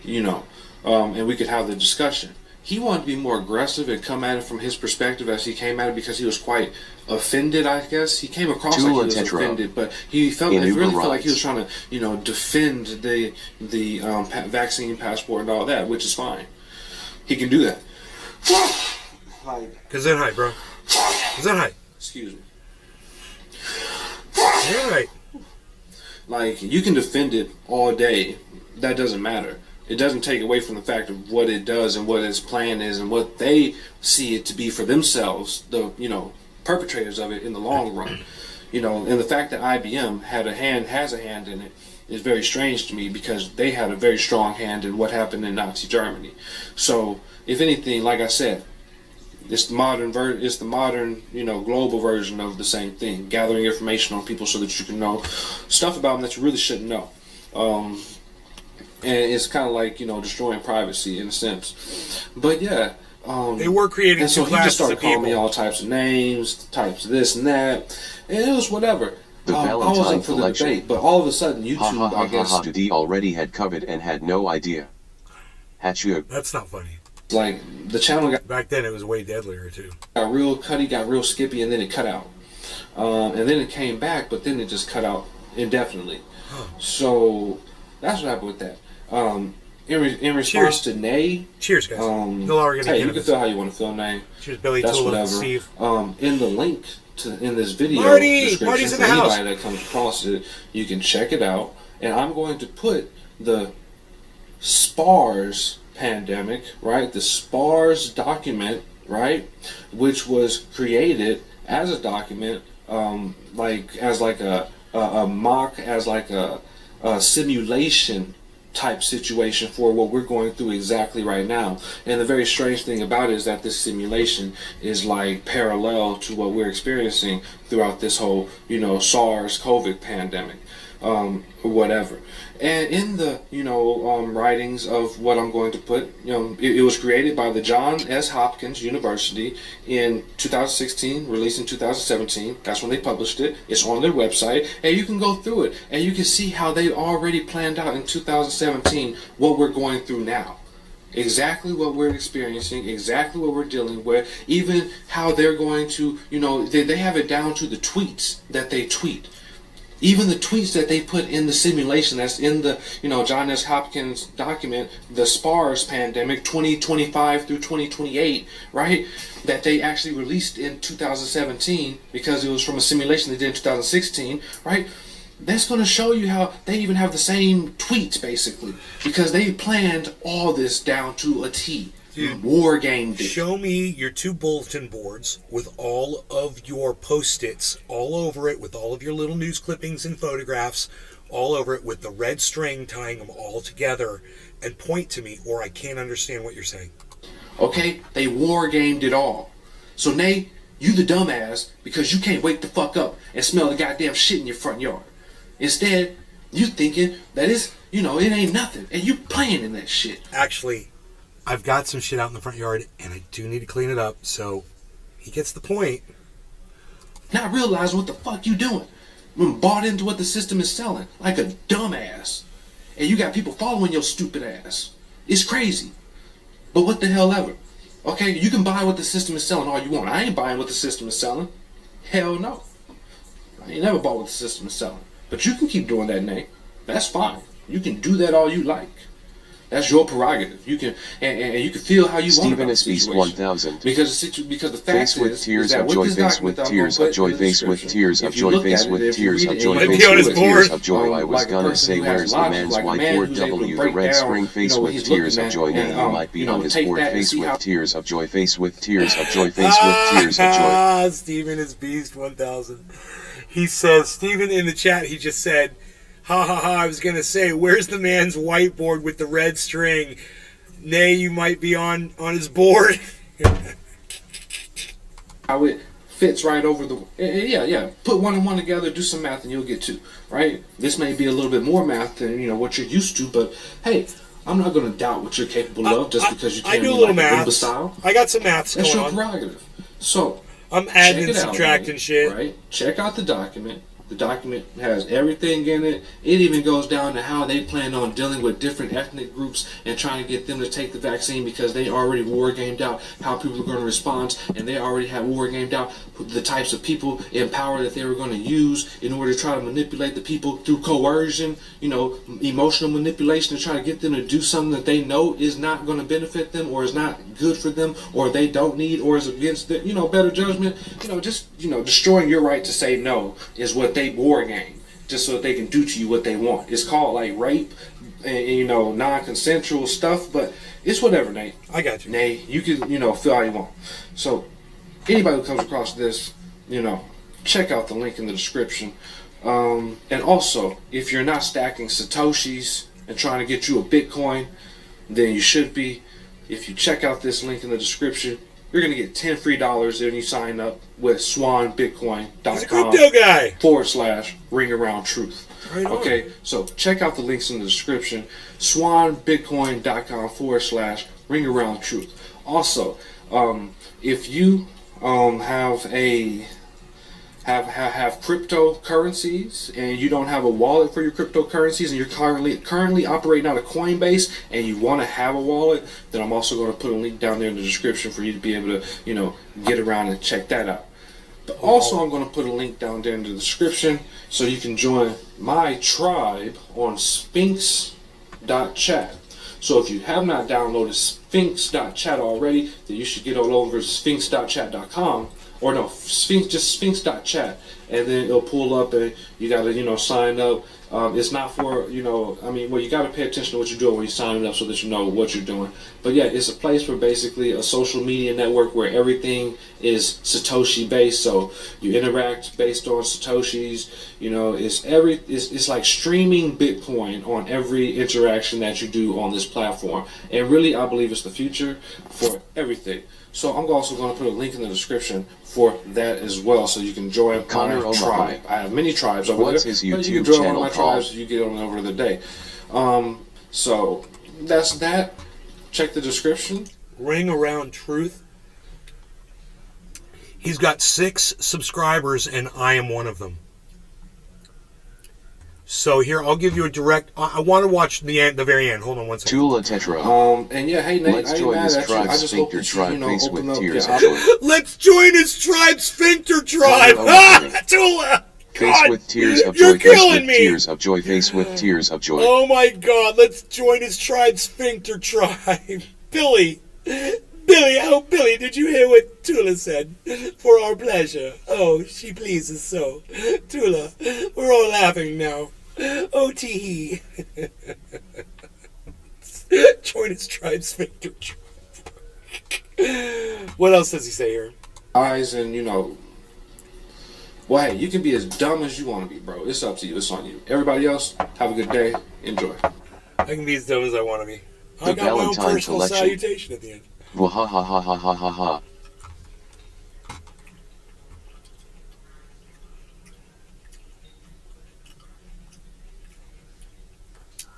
and we could have the discussion. He wanted to be more aggressive and come at it from his perspective as he came at it because he was quite offended, I guess. He came across like he was offended, but he really felt like he was trying to, defend the vaccine passport and all that, which is fine. He can do that. Gesundheit, bro. Gesundheit. Excuse me. You're right. Like, you can defend it all day. That doesn't matter. It doesn't take away from the fact of what it does and what its plan is and what they see it to be for themselves, the perpetrators of it in the long run. And the fact that IBM has a hand in it is very strange to me because they had a very strong hand in what happened in Nazi Germany. So, if anything, like I said, it's the modern global version of the same thing, gathering information on people so that you can know stuff about them that you really shouldn't know. And it's kind of like, destroying privacy in a sense. But yeah. They were creating and so two he just started calling people. me all types of names, types of this and that. And it was whatever. I wasn't for the debate, but all of a sudden YouTube, I guess. He already had COVID and had no idea. Hatchug. That's not funny. Like, the channel got Back then, it was way deadlier, too. real cutty, got real skippy, and then it cut out. and then it came back, but then it just cut out indefinitely. So that's what happened with that. In response to Nay, Cheers, guys. No longer gonna hey, you can feel how you want to feel, Nay. Cheers, Billy. That's Tula, whatever. Steve. In the link in this video Marty's description, in for the house. anybody that comes across it, you can check it out. And I'm going to put the SPARS pandemic, right? The SPARS document, right? Which was created as a document, as a mock, as like a simulation type situation for what we're going through exactly right now. And the very strange thing about it is that this simulation is like parallel to what we're experiencing throughout this whole, SARS COVID pandemic, or whatever. And in the, writings of what I'm going to put, it was created by the Johns Hopkins University in 2016, released in 2017. That's when they published it. It's on their website, and you can go through it, and you can see how they already planned out in 2017 what we're going through now. Exactly what we're experiencing, exactly what we're dealing with, even how they're going to, they have it down to the tweets that they tweet. Even the tweets that they put in the simulation that's in the, Johns Hopkins document, the SPARS pandemic 2025 through 2028, right? That they actually released in 2017 because it was from a simulation they did in 2016, right? That's going to show you how they even have the same tweets, basically, because they planned all this down to a T. Dude, war gamed it. Show me your 2 bulletin boards with all of your Post-its all over it, with all of your little news clippings and photographs all over it, with the red string tying them all together, and point to me, or I can't understand what you're saying. Okay? They war gamed it all. So, Nay, you the dumbass because you can't wake the fuck up and smell the goddamn shit in your front yard. Instead, you thinking that it ain't nothing, and you playing in that shit. Actually, I've got some shit out in the front yard, and I do need to clean it up, so he gets the point. Not realizing what the fuck you doing. I'm bought into what the system is selling, like a dumbass. And you got people following your stupid ass. It's crazy. But what the hell ever. Okay, you can buy what the system is selling all you want. I ain't buying what the system is selling. Hell no. I ain't never bought what the system is selling. But you can keep doing that, Nate. That's fine. You can do that all you like. That's your prerogative. You can and you can feel how you want about the Stephen situation. 1000. Because the fact Face with is tears that of with joy, this face with document tears of joy, face with tears of joy, face with tears of joy, Might be face on his with tears board. of joy. I was gonna say, where's the man's whiteboard? W, the red string, face with tears of joy. Name might be on his board. Face with tears of joy, face with tears of joy, face with tears of joy. Stephen is Beast 1000. He says, Stephen in the chat, he just said, ha ha ha, I was going to say, where's the man's whiteboard with the red string? Nay, you might be on his board. How it fits right over the... Yeah. Put 1 and 1 together, do some math, and you'll get 2, right? This may be a little bit more math than, what you're used to, but hey, I'm not going to doubt what you're capable of just because you can't I do be a little like an math. imbecile. I got some maths That's going your on. prerogative. So... I'm adding and check it out, subtracting right? shit. Right? Check out the document. The document has everything in it. It even goes down to how they plan on dealing with different ethnic groups and trying to get them to take the vaccine because they already war gamed out how people are going to respond, and they already have war gamed out the types of people in power that they were going to use in order to try to manipulate the people through coercion, emotional manipulation to try to get them to do something that they know is not going to benefit them or is not good for them or they don't need or is against the, better judgment. Destroying your right to say no is what they war game just so that they can do to you what they want. It's called like rape and non-consensual stuff, but it's whatever, Nate. I got you. Nate, you can feel how you want. So anybody who comes across this, check out the link in the description. And also, if you're not stacking Satoshis and trying to get you a Bitcoin, then you should be. If you check out this link in the description, you're going to get $10 free when you sign up with swanbitcoin.com He's a crypto guy. /ringaroundtruth. Right on. Okay, so check out the links in the description. Swanbitcoin.com /ringaroundtruth. Also, if you have cryptocurrencies and you don't have a wallet for your cryptocurrencies and you're currently operating out of Coinbase and you want to have a wallet, then I'm also going to put a link down there in the description for you to be able to get around and check that out. But also, I'm going to put a link down there in the description so you can join my tribe on Sphinx.chat. So if you have not downloaded Sphinx.chat already, then you should get on over to Sphinx.chat.com. Or no, just Sphinx.chat, and then it'll pull up, and you gotta, sign up. It's not for, you gotta pay attention to what you're doing when you're signing up so that you know what you're doing. But yeah, it's a place for basically a social media network where everything is Satoshi based. So you interact based on Satoshis. It's like streaming Bitcoin on every interaction that you do on this platform. And really, I believe it's the future for everything. So I'm also going to put a link in the description for that as well, so you can join my tribe. I have many tribes over there. What's his YouTube but you can join channel one of my called? tribes, you get on over the day. So that's that. Check the description. Ring Around Truth. He's got 6 subscribers, and I am one of them. So here, I'll give you a direct. I want to watch the very end. Hold on one second. Tula Tetra. And yeah, hey Nate, Let's I ain't join mad this at you. tribe. I just hope Sphincter that tribe you face open with up tears your of joy. Let's join his tribe, Sphincter Tribe. Tula. Face God, with tears of you're joy. Face killing with me. tears of joy. Face with tears of joy. Oh my God! Let's join his tribe, Sphincter Tribe. Billy, did you hear what Tula said? For our pleasure. Oh, she pleases so. Tula, we're all laughing now. Oh, tee. Join his tribe, Sphincter Tribe. What else does he say here? Eyes and well, hey, you can be as dumb as you want to be, bro. It's up to you. It's on you. Everybody else, have a good day. Enjoy. I can be as dumb as I want to be. The I got my own Valentine personal collection. salutation at the end. Wahahahahahaha.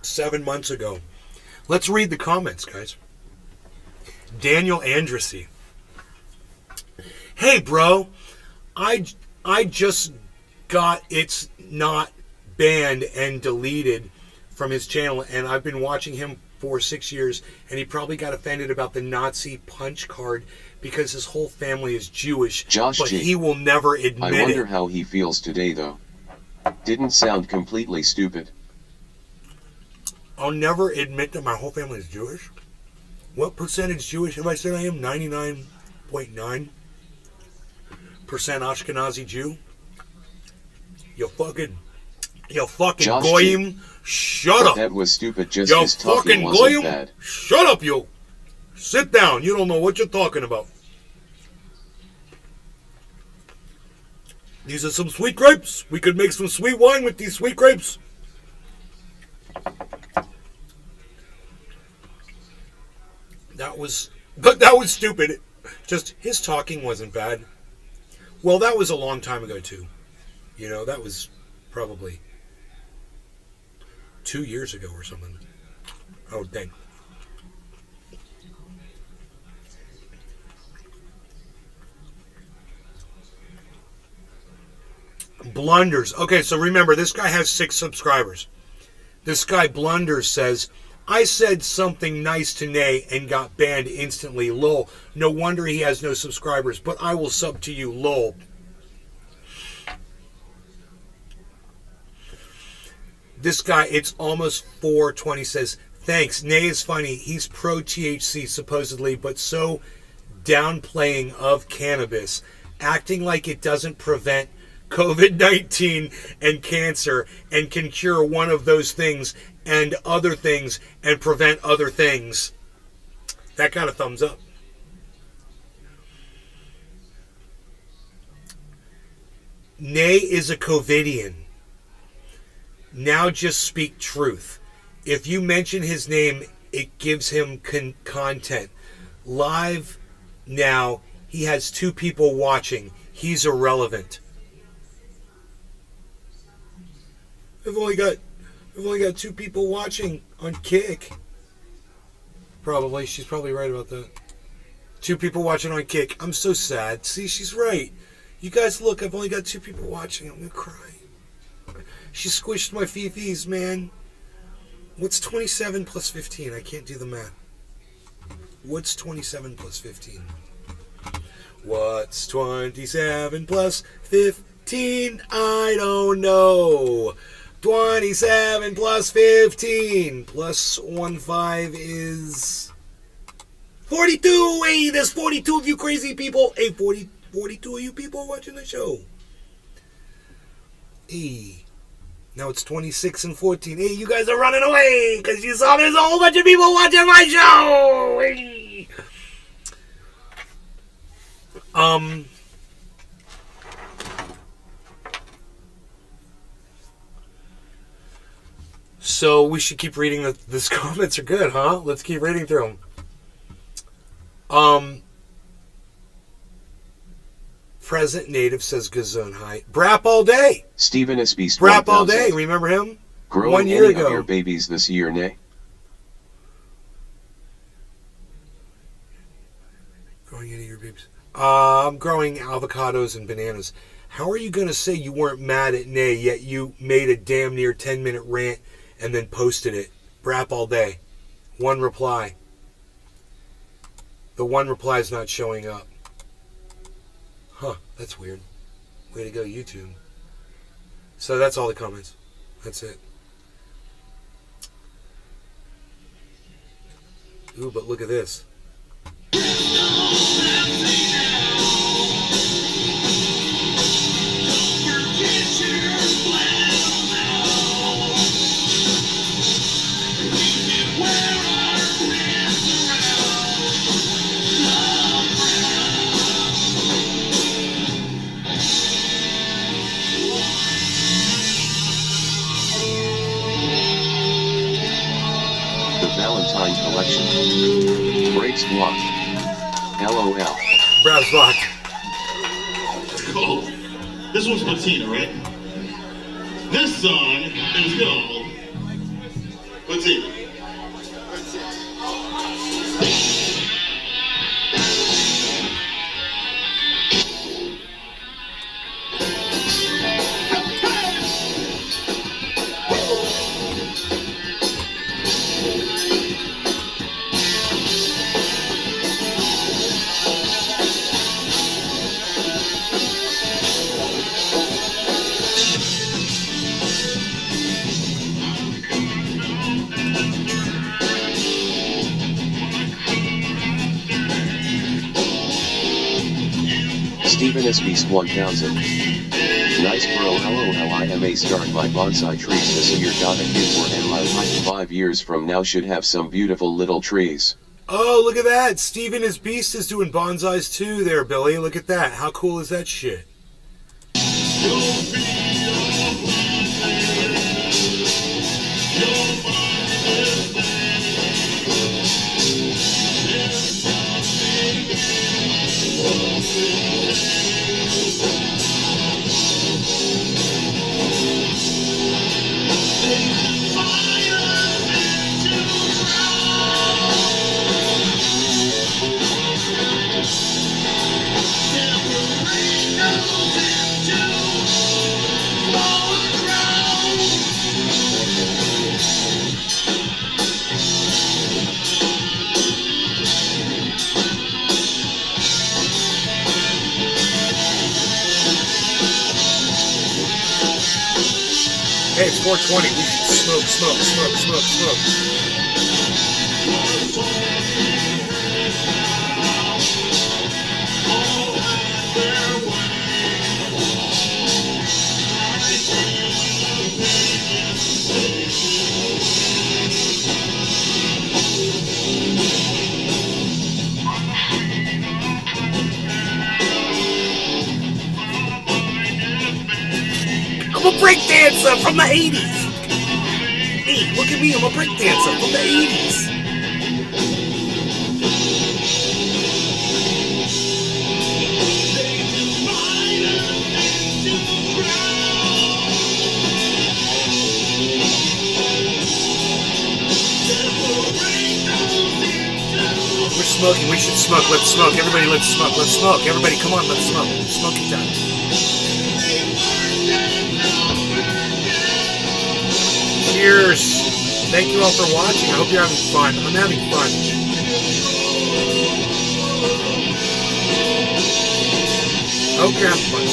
7 months ago. Let's read the comments, guys. Daniel Andrassy. Hey, bro. I just got it's not banned and deleted from his channel, and I've been watching him for 6 years, and he probably got offended about the Nazi punch card because his whole family is Jewish, Josh but G. he will never admit I wonder it. how he feels today, though. Didn't sound completely stupid. I'll never admit that my whole family is Jewish. What percentage Jewish have I said I am? 99.9% Ashkenazi Jew? You fucking Josh goyim, shut But up. that was stupid. Just You his talking fucking wasn't goyim, bad. shut up, you. Sit down. You don't know what you're talking about. These are some sweet grapes. We could make some sweet wine with these sweet grapes. That was stupid. Just his talking wasn't bad. Well, that was a long time ago too. That was probably 2 years ago or something. I would think. Blunders. Okay, so remember, this guy has 6 subscribers. This guy Blunders says, I said something nice to Nay and got banned instantly. Lol. No wonder he has no subscribers, but I will sub to you. Lol. This guy, it's almost 420, says, thanks. Nay is funny. He's pro THC supposedly, but so downplaying of cannabis, acting like it doesn't prevent COVID-19 and cancer and can cure one of those things and other things and prevent other things. That kind of thumbs up. Nay is a COVIDian. Now just speak truth. If you mention his name, it gives him content. Live now, he has 2 people watching. He's irrelevant. I've only got 2 people watching on Kick. Probably. She's probably right about that. 2 people watching on Kick. I'm so sad. See, she's right. You guys look, I've only got 2 people watching. I'm going to cry. She squished my fifis, man. What's 27 plus 15? I can't do the math. What's 27 plus 15? What's 27 plus 15? I don't know. 27 plus 15 plus 15 is 42. Hey, there's 42 of you crazy people. Hey, 42 of you people watching the show. Hey, now it's 26 and 14. Hey, you guys are running away because you saw there's a whole bunch of people watching my show. Hey. So we should keep reading these comments are good, huh? Let's keep reading through them. Present Native says Gesundheit. Brap all day. Stephen S. Beast. Brap all day. Remember him? Growing 1 year any ago. of your babies this year, nay? Growing any of your babies. I'm growing avocados and bananas. How are you going to say you weren't mad at Nay, yet you made a damn near 10-minute rant and then posted it? Brap all day. One reply. The one reply is not showing up. Huh, that's weird. Way to go, YouTube. So that's all the comments. That's it. Ooh, but look at this. Valentine collection. Breaks blocked. LOL. Browse blocked. Oh, this one's Patina, right? This song is called Patina. Stephen S. Beast 1000. Nice bro, LOL. I am a start my bonsai trees this year. Got a kid for and my wife 5 years from now should have some beautiful little trees. Oh, look at that. Steven is Beast is doing bonsais too there, Billy. Look at that. How cool is that shit? Hey, it's 420. We should smoke. I'm a breakdancer from the 80s. Hey, look at me, I'm a breakdancer from the 80s. We're smoking, we should smoke, let's smoke. Everybody, let's smoke, let's smoke. Everybody, come on, let's smoke. Smoking time. Cheers. Thank you all for watching. I hope you're having fun. I'm having fun. hope you're having fun.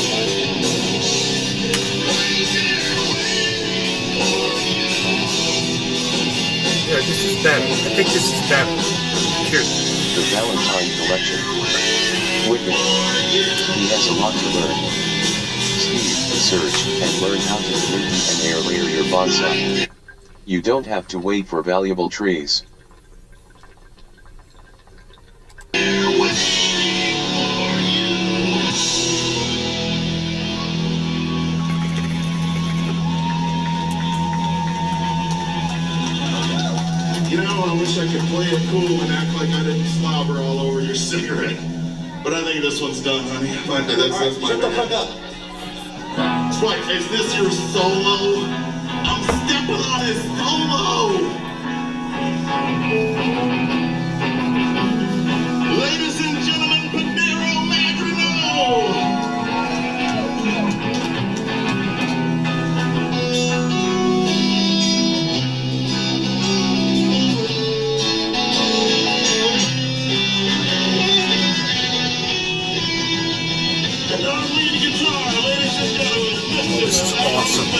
Yeah, this is better. I think this is better. Cheers. The Valentine Collection. Wicked. He has a lot to learn. Steve, search and learn how to community and air layer your bonsai. You don't have to wait for valuable trees. You know, I wish I could play it cool and act like I didn't slobber all over your cigarette. But I think this one's done, honey. That's my Shut the fuck up. What, is this your solo? I'm stepping on his solo! Ladies and gentlemen, Panero Madrino! And our lead guitar, ladies and gentlemen, This is awesome.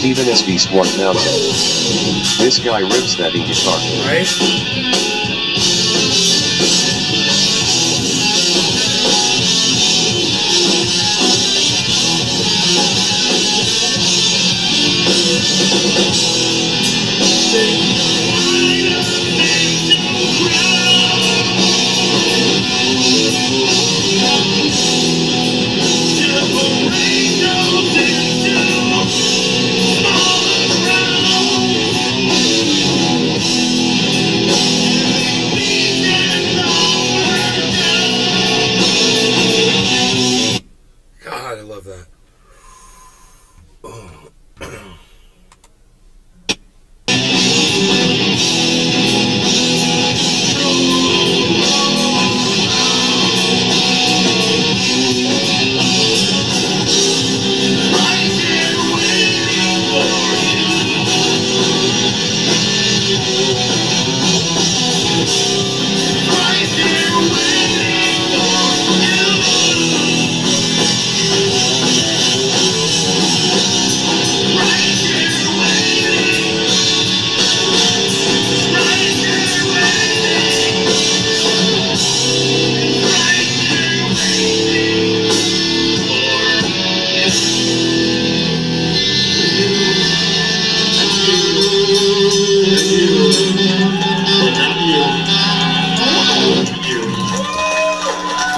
Steven SB Sport Mountain. This guy rips that guitar. Right? God, I love that. Oh.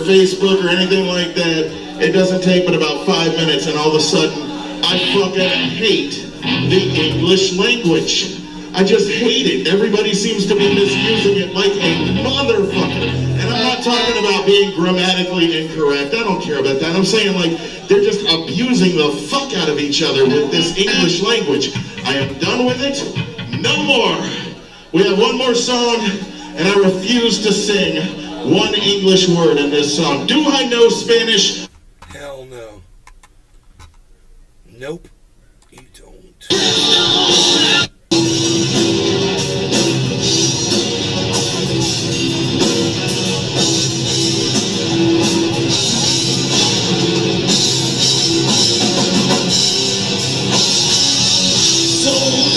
Facebook or anything like that, it doesn't take but about 5 minutes and all of a sudden I fucking hate the English language. I just hate it. Everybody seems to be misusing it like a motherfucker. And I'm not talking about being grammatically incorrect. I don't care about that. I'm saying like they're just abusing the fuck out of each other with this English language. I am done with it. No more. We have one more song and I refuse to sing one English word in this song. Do I know Spanish? Hell no. Nope. You don't. So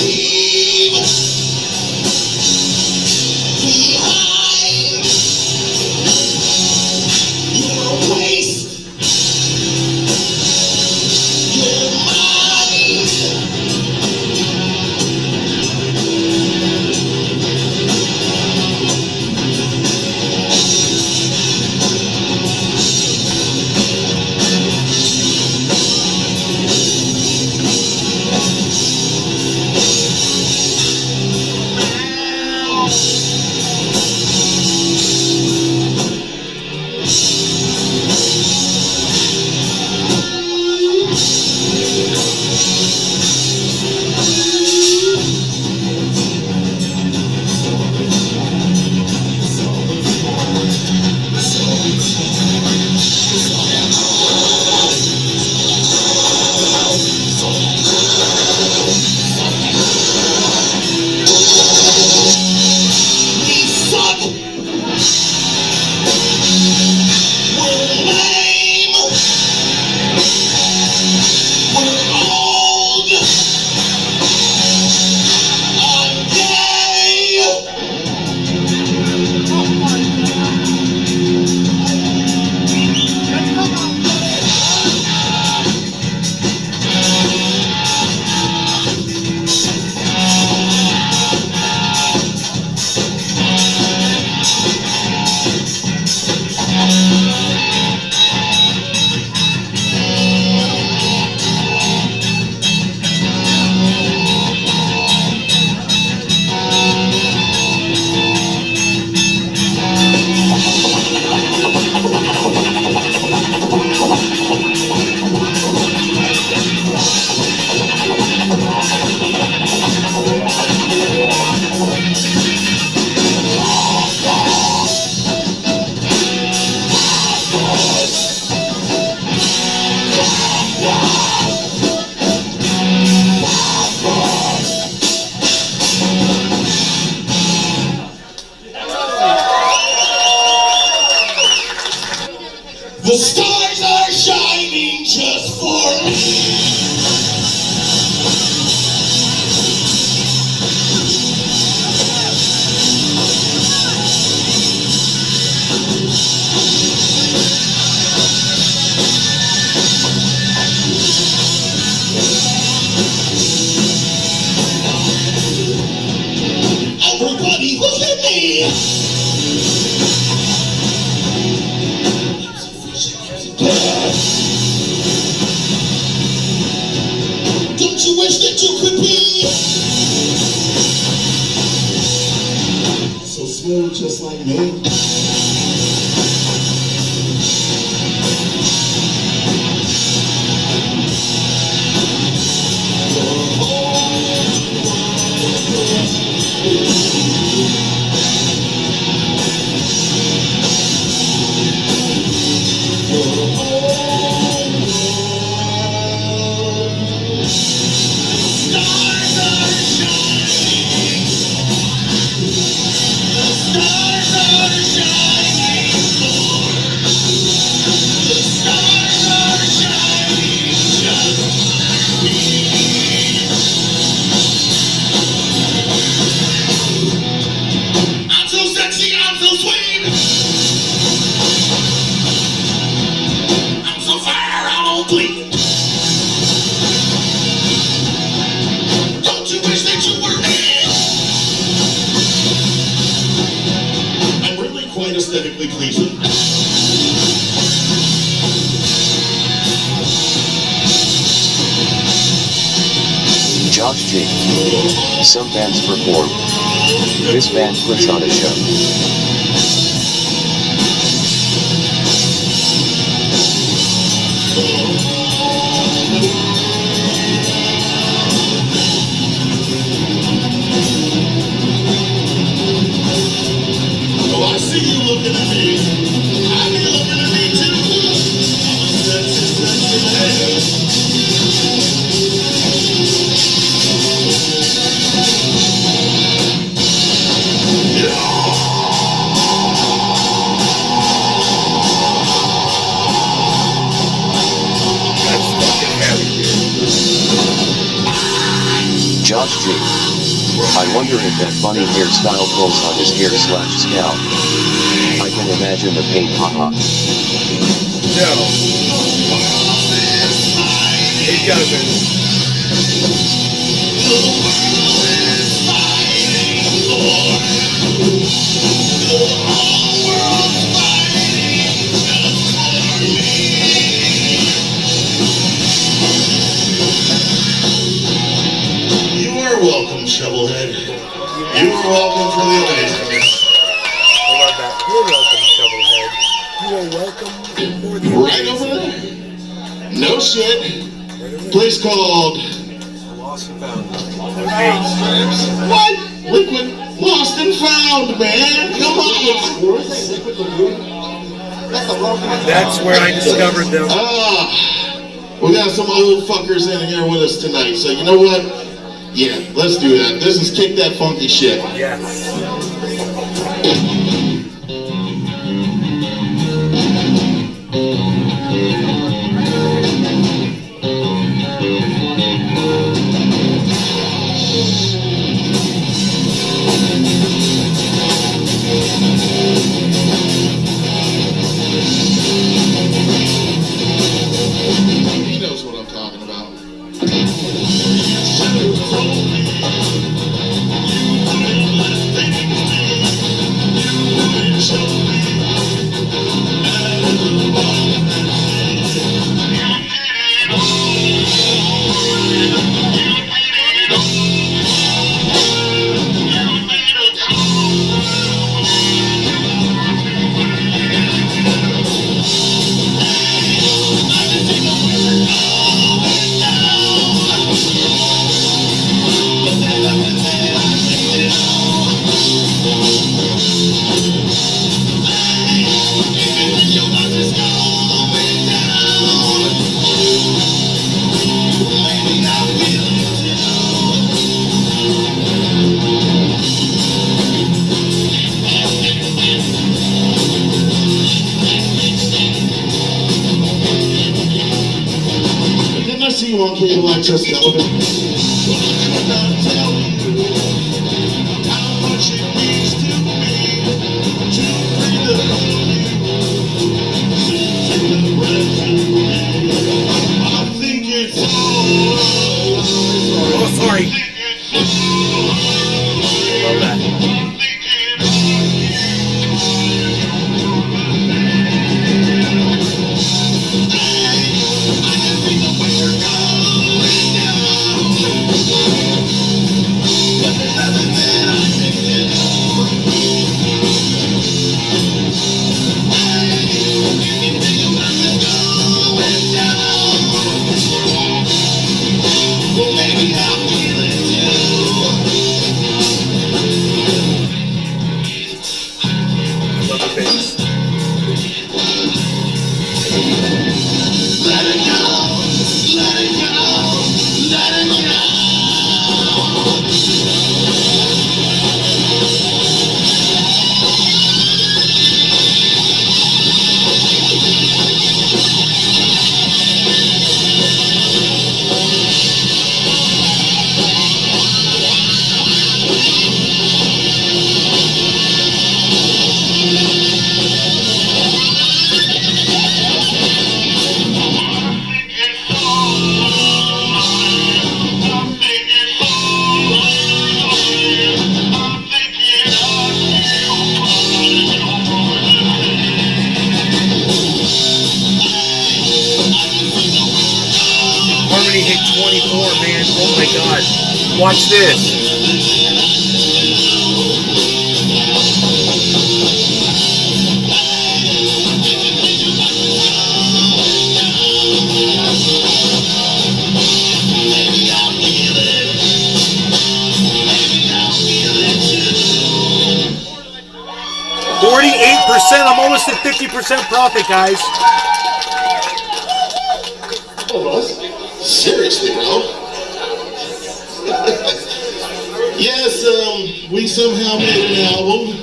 Everybody look at me! Don't you wish that you could be so smooth just like me? I'm so sexy, I'm so sweet. I'm so fire, I won't bleed. Don't you wish that you were me? I'm really quite aesthetically pleasing. Josh G. Some bands perform. This band puts on a show. Oh, I see you looking at me. I be looking at me too. I'm a sexy, sexy man. Josh G. I wonder if that funny hairstyle pulls on his hair/scalp. I can imagine the pain, haha. No. It doesn't. You are welcome, Shovelhead. You are welcome for the amazingness. I love that. You're welcome, Shovelhead. You are welcome for the Right over there? No shit. Place called Lost and found. what? Liquid Lost and Found, man. Come on. That's where I discovered them. We got some old fuckers in here with us tonight. So you know what? Yeah, let's do that. This is Kick That Funky Shit. Yes. He knows what I'm talking about. You I see you on cable access television. I cannot tell you how much it means to me to freedom you. I think it's all. Oh, sorry. Love that. Hit 24, man. Oh my god. Watch this. I'm almost at 50% profit, guys. Oh, seriously, bro. Yes, we somehow made an album.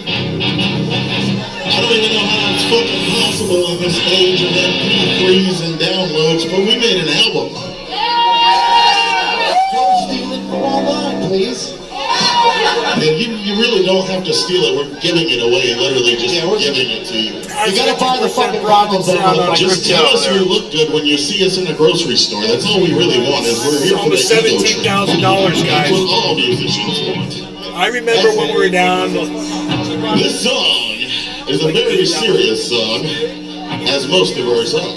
I don't even know how it's fucking possible in this age of MP3s and downloads, but we made an album. Don't steal it from online, please. Yeah, you really don't have to steal it. We're giving it away, literally just giving it to you. You gotta buy the fucking problems out. Just tell us we look good when you see us in a grocery store. That's all we really want. Is we're here for the $17,000, guys. That's what all musicians want. I remember when we were down. This song is a very serious song, as most of ours are.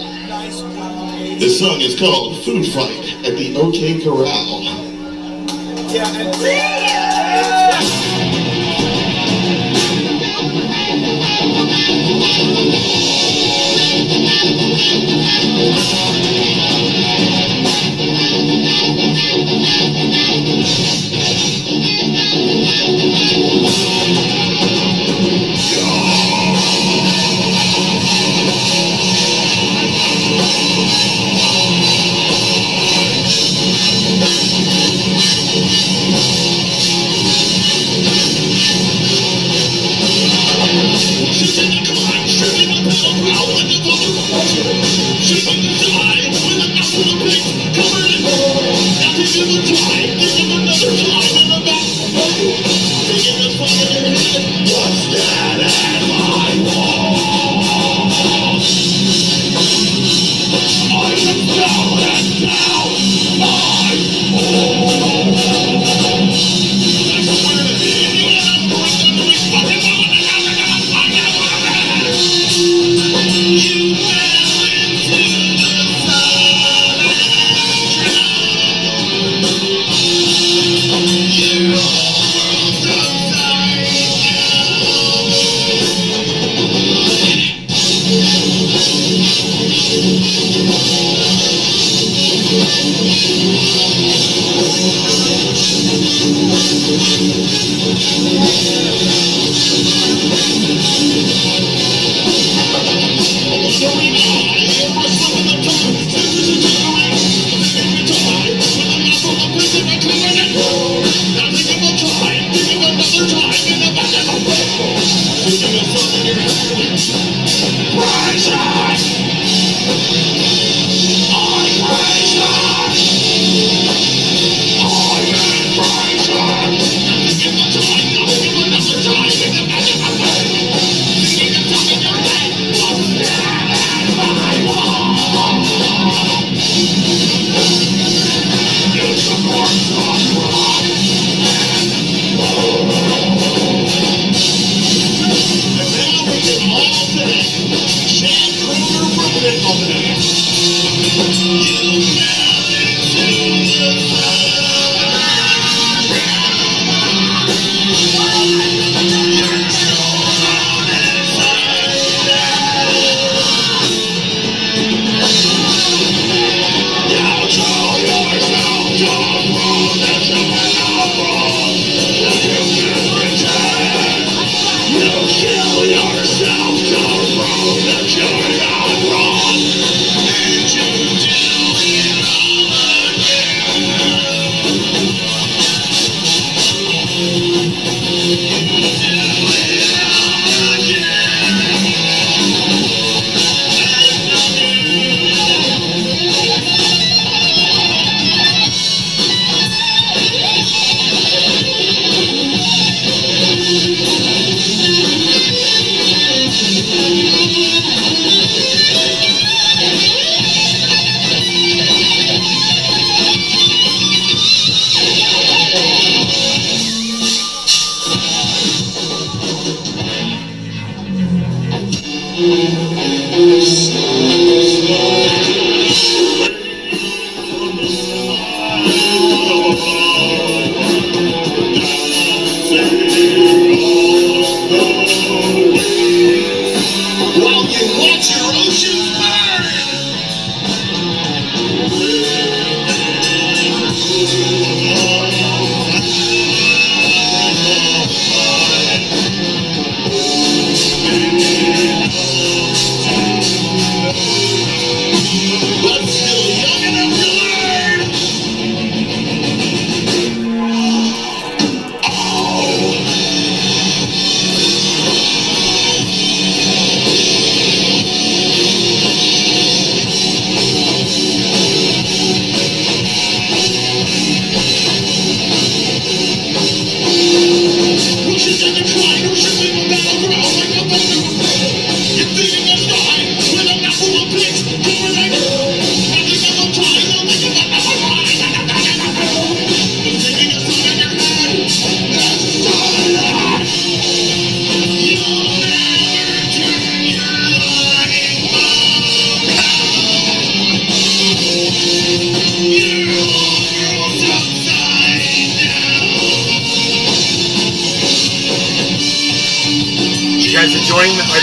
This song is called Food Fight at the OK Corral.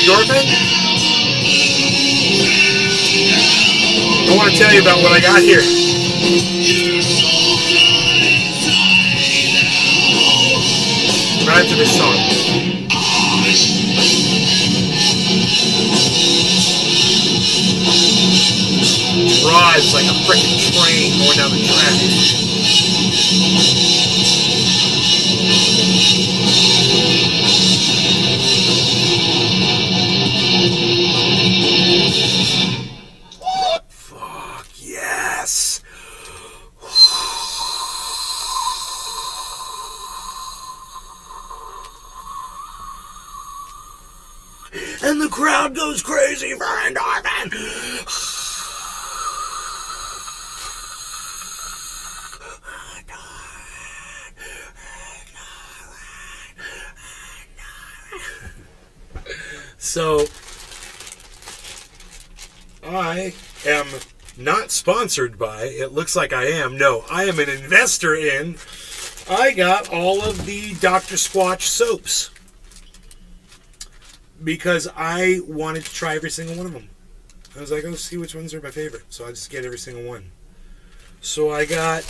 Dorfman? I want to tell you about what I got here. Right to this song. Drives like a freaking train going down the track. Fuck yes. And the crowd goes crazy for endorphin. So, I am not sponsored by, it looks like I am. No, I am an investor in. I got all of the Dr. Squatch soaps because I wanted to try every single one of them. I was like, oh, see which ones are my favorite. So I just get every single one. So I got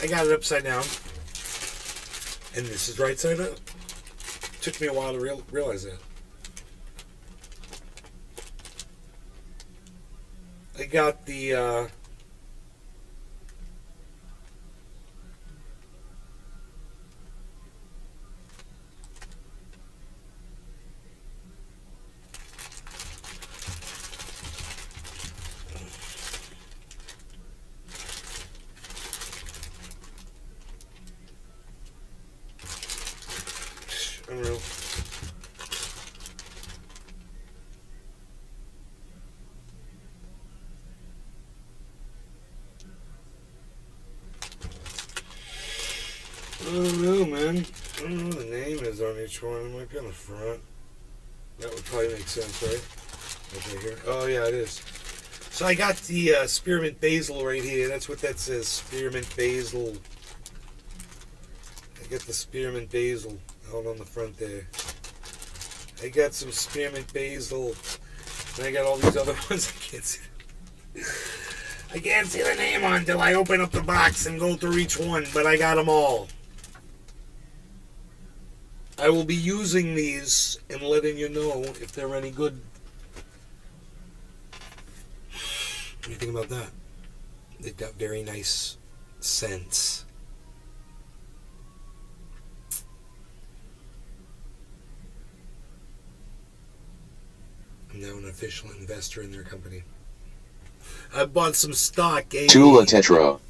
it upside down. And this is right side up. Took me a while to realize that. I got the unreal. I don't know, man. I don't know what the name is on each one. It might be on the front. That would probably make sense, right? Right here. Oh, yeah, it is. So I got the spearmint basil right here. That's what that says. Spearmint basil. I got the spearmint basil out on the front there. I got some spearmint basil. And I got all these other ones. I can't see the name on until I open up the box and go through each one, but I got them all. I will be using these and letting you know if they're any good. What do you think about that? They've got very nice scents. I'm now an official investor in their company. I bought some stock. Tula Tetra.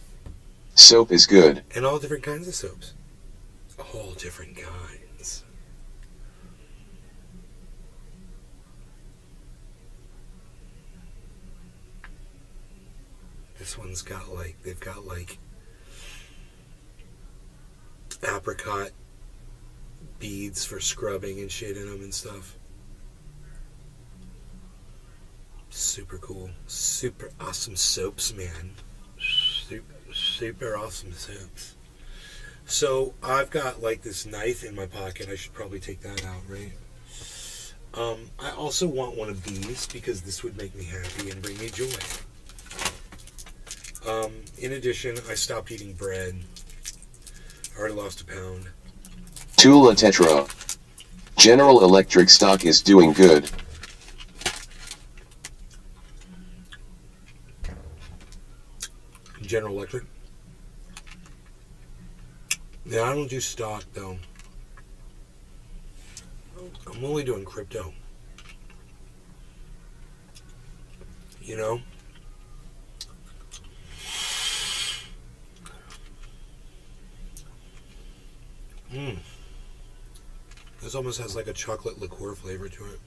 Soap is good. And all different kinds of soaps. All different kinds. This one's got like, they've got like apricot beads for scrubbing and shit in them and stuff. Super cool. Super awesome soaps, man. Super awesome soaps. So I've got like this knife in my pocket. I should probably take that out, right? I also want one of these because this would make me happy and bring me joy. In addition, I stopped eating bread. I already lost a pound. Tula Tetra. General Electric stock is doing good. General Electric. Yeah, I don't do stock though. I'm only doing crypto. You know? This almost has like a chocolate liqueur flavor to it.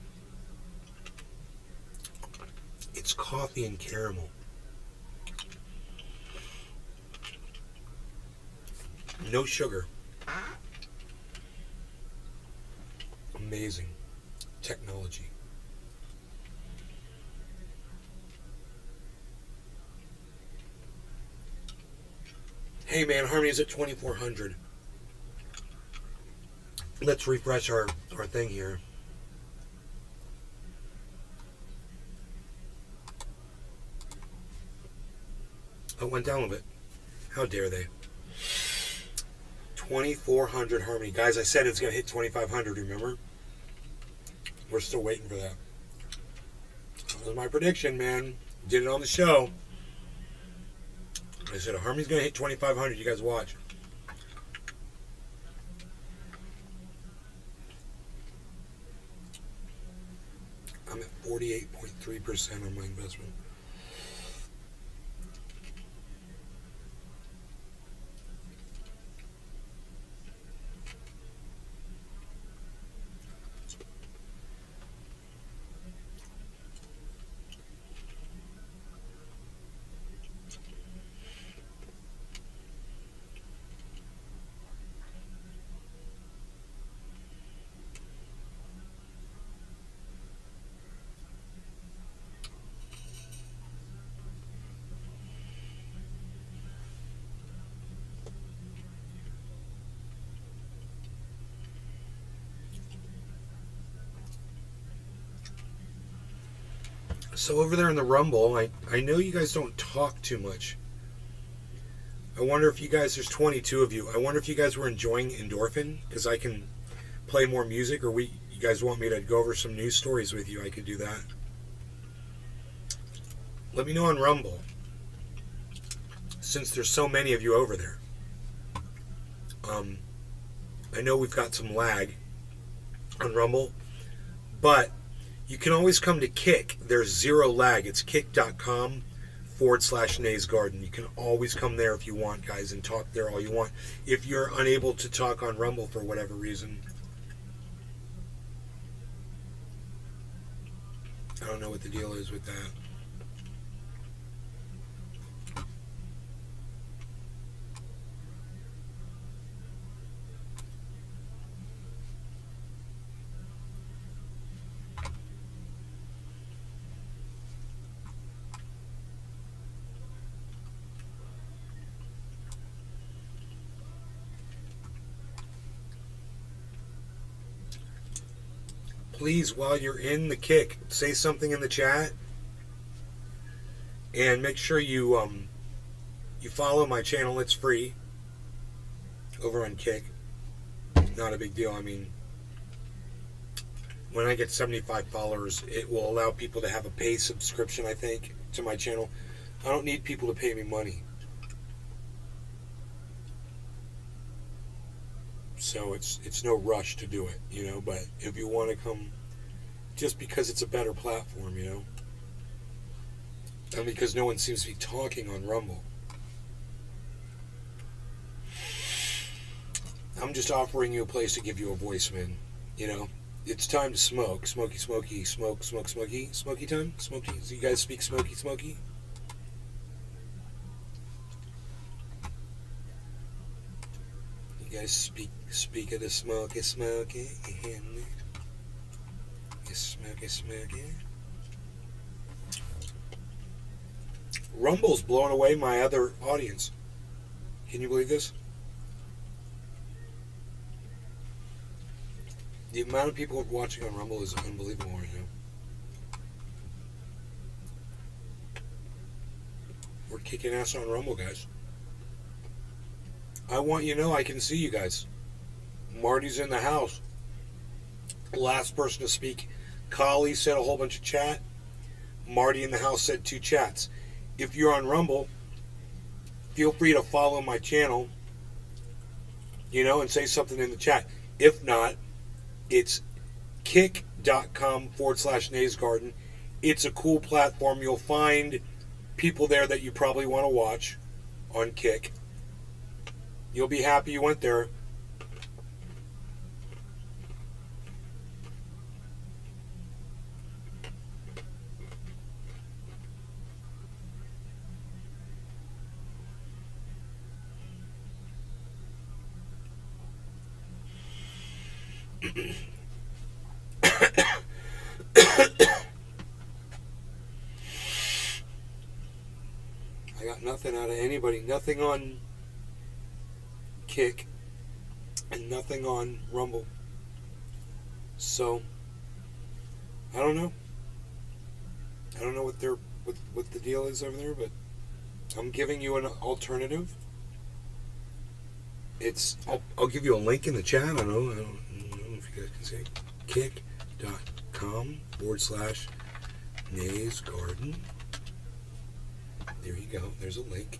It's coffee and caramel. No sugar. Amazing technology. Hey man, Harmony's at 2,400. Let's refresh our thing here. Oh, it went down a bit. How dare they? 2,400 harmony. Guys, I said it's going to hit 2,500, remember? We're still waiting for that. That was my prediction, man. Did it on the show. I said, harmony's going to hit 2,500. You guys watch. I'm at 48.3% on my investment. So over there in the Rumble, I know you guys don't talk too much. I wonder if you guys, there's 22 of you. I wonder if you guys were enjoying Endorphin, because I can play more music, or you guys want me to go over some news stories with you, I could do that. Let me know on Rumble, since there's so many of you over there. I know we've got some lag on Rumble, but you can always come to Kick. There's zero lag. It's kick.com/Nays Garden. You can always come there if you want, guys, and talk there all you want. If you're unable to talk on Rumble for whatever reason. I don't know what the deal is with that. Please, while you're in the Kick, say something in the chat, and make sure you follow my channel. It's free over on Kick. Not a big deal. I mean, when I get 75 followers, it will allow people to have a paid subscription, I think, to my channel. I don't need people to pay me money. So it's no rush to do it, you know, but if you want to come, just because it's a better platform, you know, and because no one seems to be talking on Rumble. I'm just offering you a place to give you a voice, man, you know. It's time to smoke. Smoky, smoky, smoke, smoke, smoky. Smoky time? Smoky. So you guys speak smoky, smoky? You guys speak of the smoky, smoky. Smoky, smoky. Rumble's blowing away my other audience. Can you believe this? The amount of people watching on Rumble is unbelievable right now. We're kicking ass on Rumble, guys. I want you to know I can see you guys. Marty's in the house. Last person to speak. Kali said a whole bunch of chat. Marty in the house said 2 chats. If you're on Rumble, feel free to follow my channel, you know, and say something in the chat. If not, it's kick.com/Nays Garden. It's a cool platform. You'll find people there that you probably want to watch on Kick. You'll be happy you went there. I got nothing out of anybody. Nothing on Kick and nothing on Rumble. So I don't know. I don't know what the deal is over there, but I'm giving you an alternative. I'll give you a link in the chat. I don't know if you guys can see. kick.com/Nays Garden. There you go. There's a link.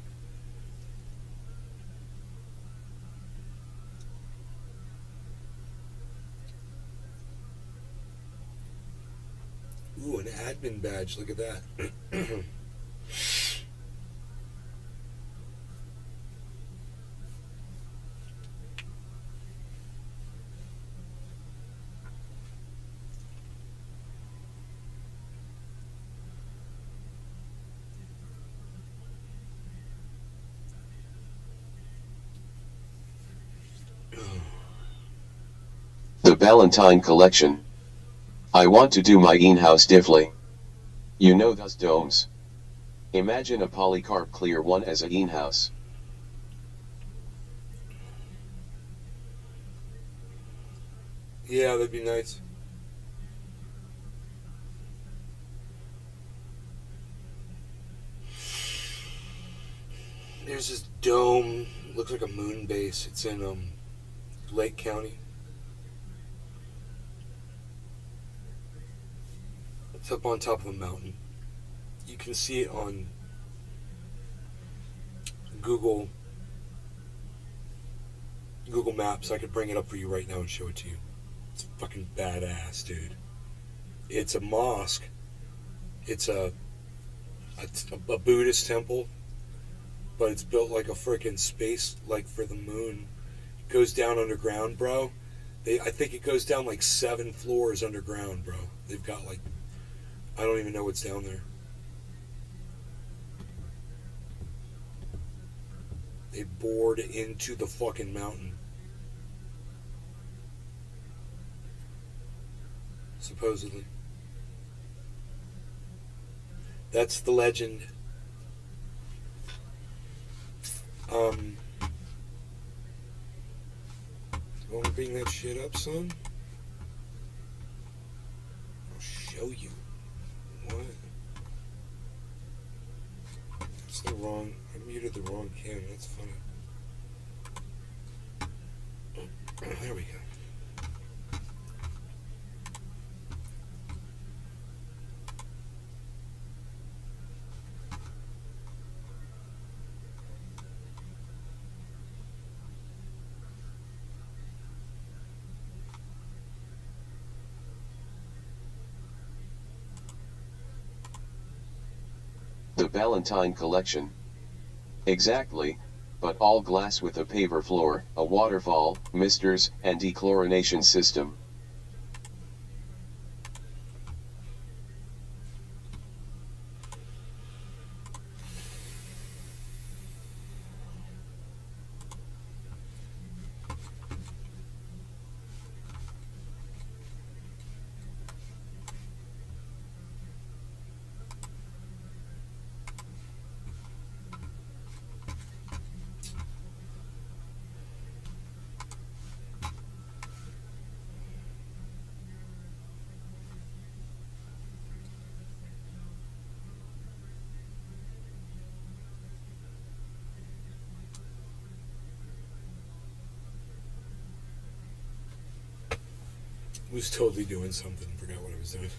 Ooh, an admin badge. Look at that. The Valentine Collection. I want to do my in-house diffly. You know those domes. Imagine a polycarb clear one as a in-house. Yeah, that'd be nice. There's this dome. Looks like a moon base. It's in Lake County. It's up on top of a mountain. You can see it on Google Maps. I could bring it up for you right now and show it to you. It's fucking badass, dude. It's a mosque. It's a Buddhist temple, but it's built like a freaking space, like for the moon. It goes down underground, bro. I think it goes down like 7 floors underground, bro. They've got like, I don't even know what's down there. They bored into the fucking mountain. Supposedly. That's the legend. You want to bring that shit up, son? I'll show you. What? That's the wrong. I muted the wrong cam. That's funny. There we go. The Valentine Collection. Exactly, but all glass with a paver floor, a waterfall, misters, and dechlorination system. Was totally doing something. Forgot what I was doing.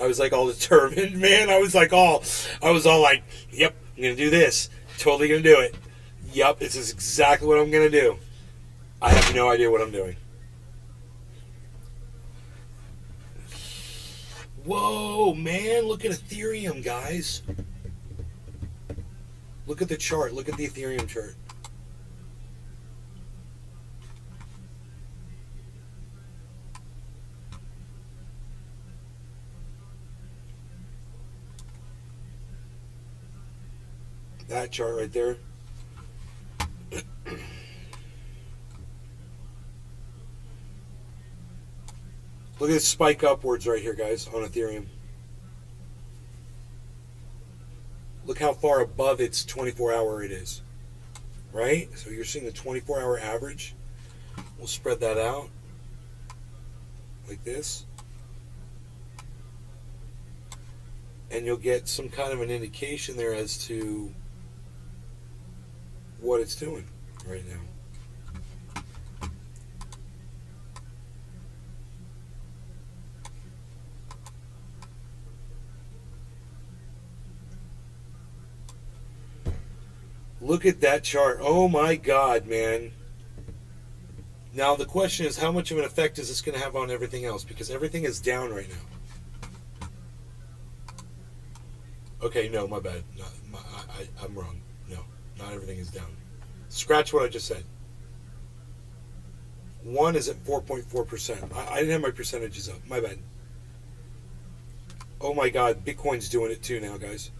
I was like all determined, man. I was all like, yep, I'm gonna do this. Totally gonna do it. Yep, this is exactly what I'm gonna do. I have no idea what I'm doing. Whoa, man, look at Ethereum, guys. Look at the chart. Look at the Ethereum chart. That chart right there. Look at this spike upwards right here, guys, on Ethereum. Look how far above its 24-hour it is. Right? So you're seeing the 24-hour average. We'll spread that out. like this. And you'll get some kind of an indication there as to what it's doing right now. Look at that chart. Oh my God, man. Now the question is, how much of an effect is this going to have on everything else? Because everything is down right now. Okay, no, my bad. I'm wrong. No, not everything is down. Scratch what I just said. One is at 4.4%. I didn't have my percentages up. My bad. Oh my God, Bitcoin's doing it too now, guys.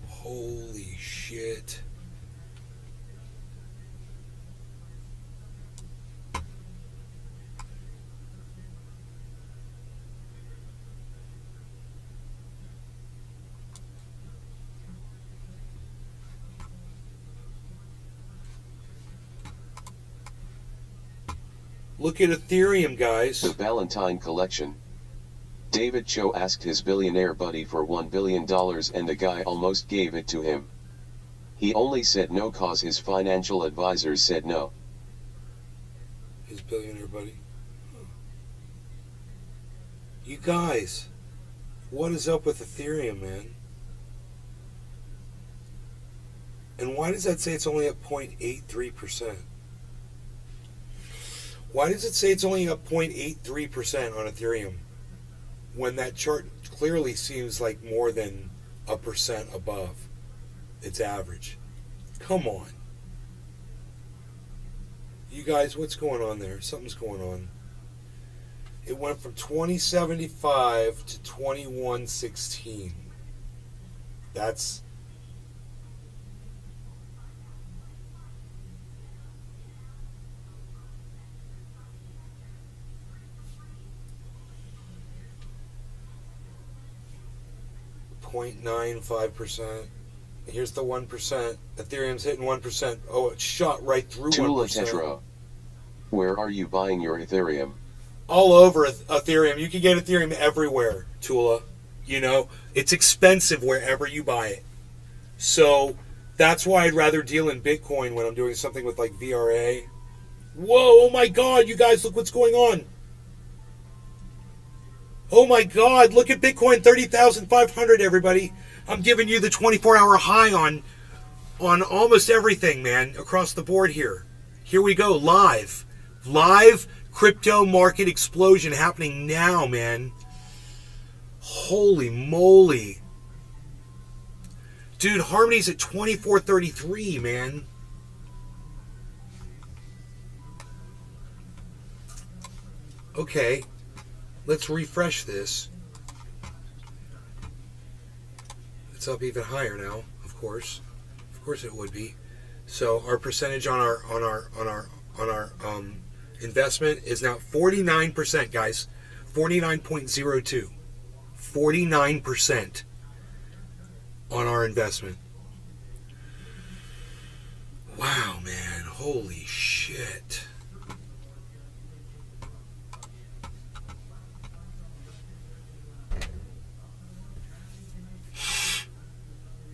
Holy shit. Look at Ethereum, guys. The Valentine Collection. David Cho asked his billionaire buddy for $1 billion and the guy almost gave it to him. He only said no cause his financial advisors said no. His billionaire buddy. You guys, what is up with Ethereum, man? And why does that say it's only up 0.83%? Why does it say it's only up 0.83% on Ethereum when that chart clearly seems like more than a percent above its average? Come on. You guys, what's going on there? Something's going on. It went from 2075 to 2116. That's... .95%. Here's the 1%. Ethereum's hitting 1%. Oh, it shot right through 1%. Tula Tetra. Where are you buying your Ethereum? All over Ethereum. You can get Ethereum everywhere, Tula. You know, it's expensive wherever you buy it. So that's why I'd rather deal in Bitcoin when I'm doing something with like VRA. Whoa, oh my God, you guys, look what's going on. Oh my God, look at Bitcoin, 30,500, everybody. I'm giving you the 24-hour high on almost everything, man, across the board here. Here we go, live. Live crypto market explosion happening now, man. Holy moly. Dude, Harmony's at 2433, man. Okay. Let's refresh this. It's up even higher now, of course. Of course it would be. So our percentage on our investment is now 49%, guys. 49.02. 49% on our investment. Wow, man. Holy shit.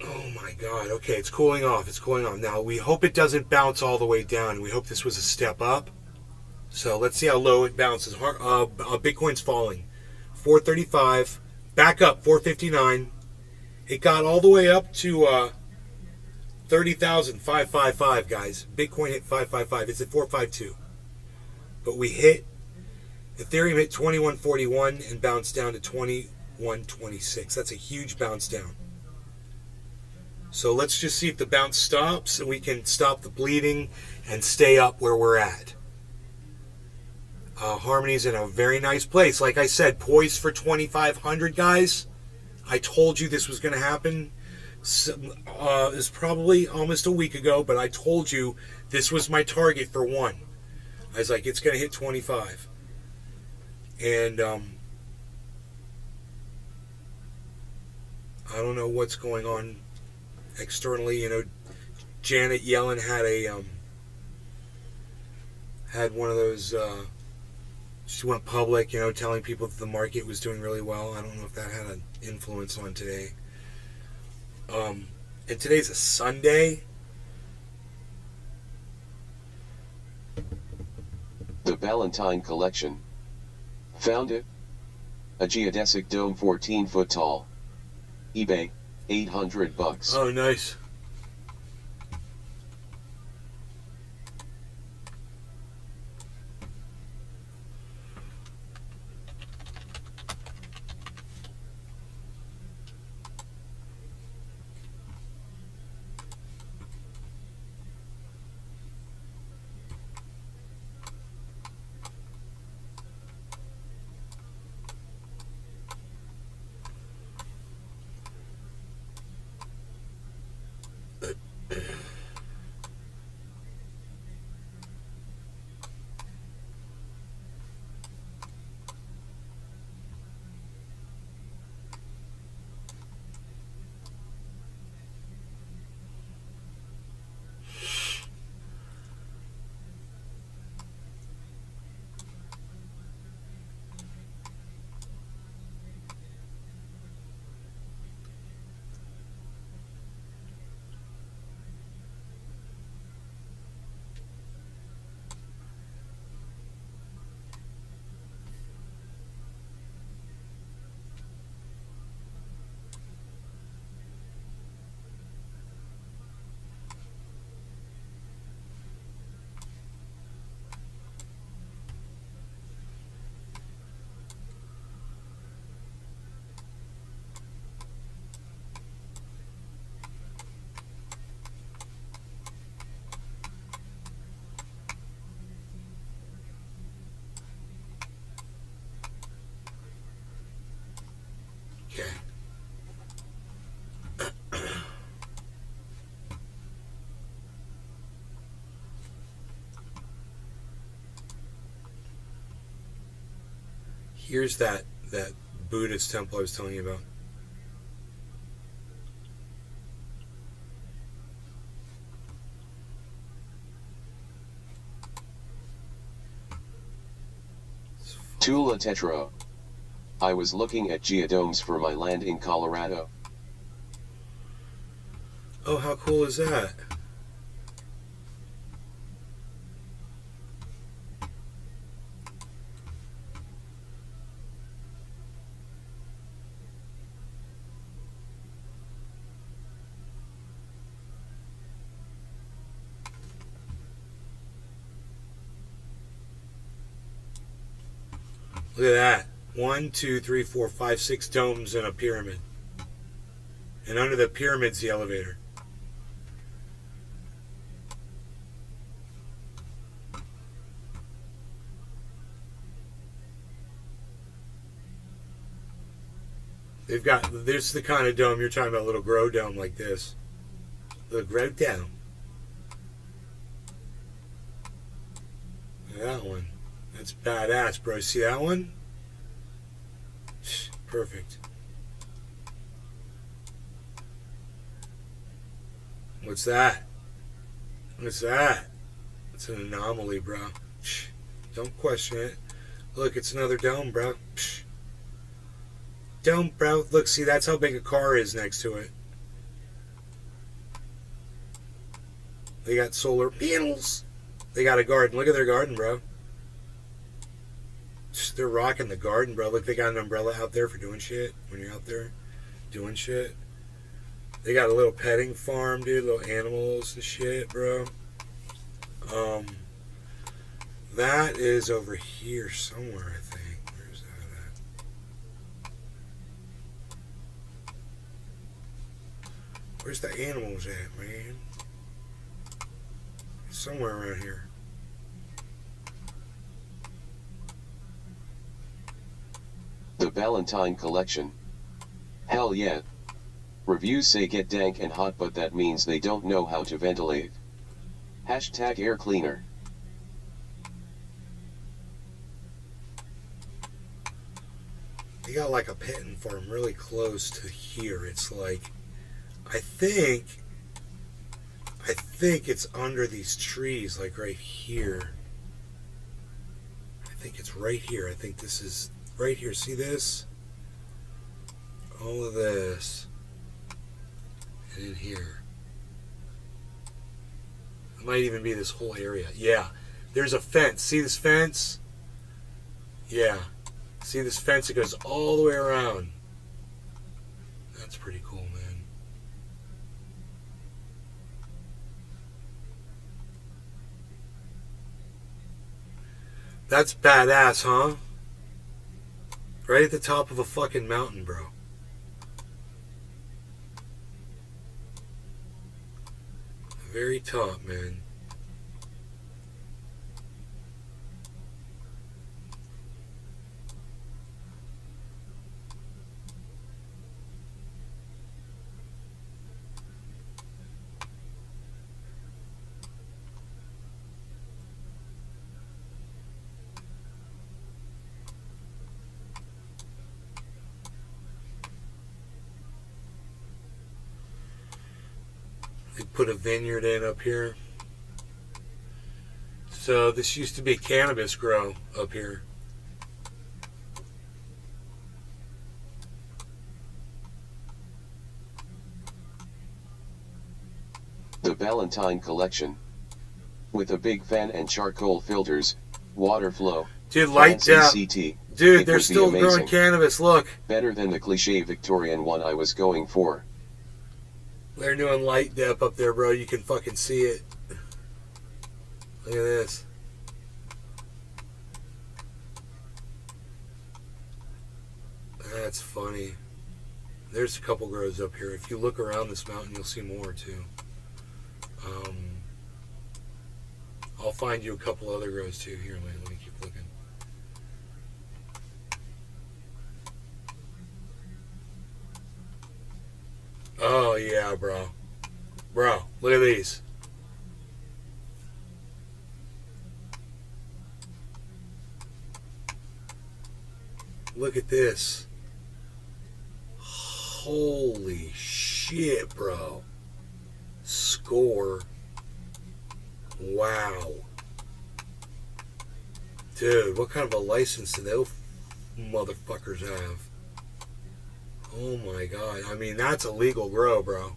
Oh my God. Okay, it's cooling off. It's cooling off. Now, we hope it doesn't bounce all the way down. We hope this was a step up. So let's see how low it bounces. Bitcoin's falling. 435. Back up, 459. It got all the way up to 30,555, guys. Bitcoin hit 555. It's at 452. But we hit, Ethereum hit 2141 and bounced down to 2126. That's a huge bounce down. So let's just see if the bounce stops and we can stop the bleeding and stay up where we're at. Harmony's in a very nice place. Like I said, poised for 2,500, guys. I told you this was going to happen. It was probably almost a week ago, but I told you this was my target for one. I was like, it's going to hit 25. And I don't know what's going on externally. You know, Janet Yellen had had one of those, she went public, you know, telling people that the market was doing really well. I don't know if that had an influence on today. And today's a Sunday. The Valentine Collection. Found it. A geodesic dome 14 foot tall. eBay, $800. Oh, nice. Okay. Here's that Buddhist temple I was telling you about. Tula Tetra. I was looking at geodomes for my land in Colorado. Oh, how cool is that? Look at that. 1, 2, 3, 4, 5, 6 domes and a pyramid. And under the pyramid's the elevator. They've got, this is the kind of dome you're talking about, a little grow dome like this. Little grow dome. Look at that one. That's badass, bro. See that one? Perfect. What's that? What's that? It's an anomaly, bro. Don't question it. Look, it's another dome, bro. Dome, bro. Look, see, that's how big a car is next to it. They got solar panels. They got a garden. Look at their garden, bro. They're rocking the garden, bro. Look, they got an umbrella out there for doing shit when you're out there doing shit. They got a little petting farm, dude. Little animals and shit, bro. That is over here somewhere, I think. Where's that at? Where's the animals at, man? Somewhere around here. The Valentine Collection. Hell yeah. Reviews say get dank and hot, but that means they don't know how to ventilate. Hashtag air cleaner. They got like a petting farm really close to here. It's like, I think it's under these trees, like right here. think it's right here. I think this is right here. See this? All of this. And in here. It might even be this whole area. Yeah. There's a fence. See this fence? Yeah. See this fence? It goes all the way around. That's pretty cool, man. That's badass, huh? Right at the top of a fucking mountain, bro. Very top, man. They put a vineyard in up here. So this used to be cannabis grow up here. The Valentine collection. With a big fan and charcoal filters, water flow. Dude, light depth. CT. Dude, It they're would be still growing amazing. cannabis. Look. Better than the cliche Victorian one I was going for. They're doing light depth up there, bro. You can fucking see it. Look at this. That's funny. There's a couple grows up here. If you look around this mountain, you'll see more too. I'll find you a couple other grows too. Here, let me keep looking. Oh yeah, bro. Bro, look at these. Look at this. Holy shit, bro. Score. Wow. Dude, what kind of a license do those motherfuckers have? Oh my god. I mean, that's a legal grow, bro.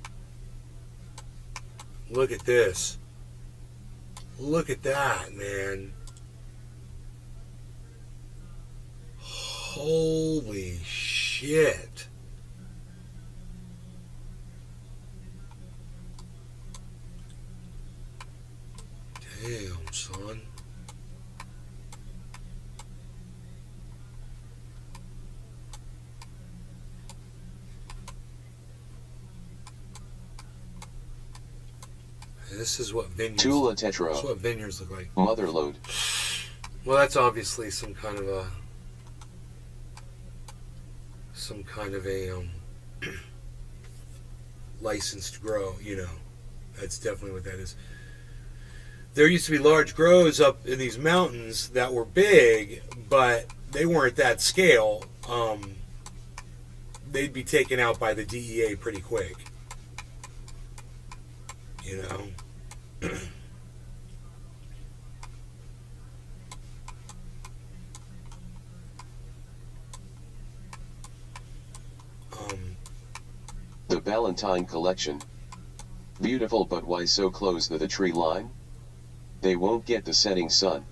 Look at this. Look at that, man. Holy shit. Damn, son. This is what vineyards. Tula This is Tetro. what vineyards look like. Motherload. Well, that's obviously some kind of a licensed grow. You know, that's definitely what that is. There used to be large grows up in these mountains that were big, but they weren't that scale. They'd be taken out by the DEA pretty quick. You know. The Valentine collection. Beautiful, but why so close to the tree line? They won't get the setting sun.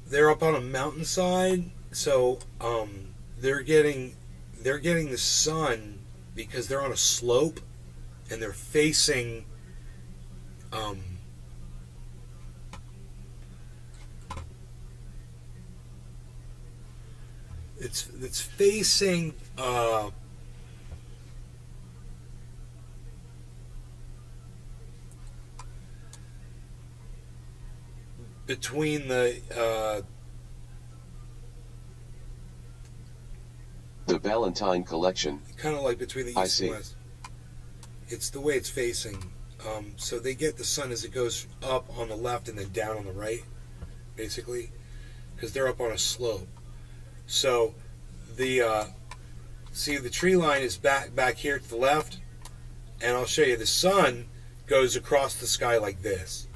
They're up on a mountainside, so they're getting the sun because they're on a slope and they're facing it's facing between the Valentine collection. kind of like between the I east see. and west. It's the way it's facing. So they get the sun as it goes up on the left and then down on the right, basically, because they're up on a slope. So the see the tree line is back here to the left, and I'll show you the sun goes across the sky like this.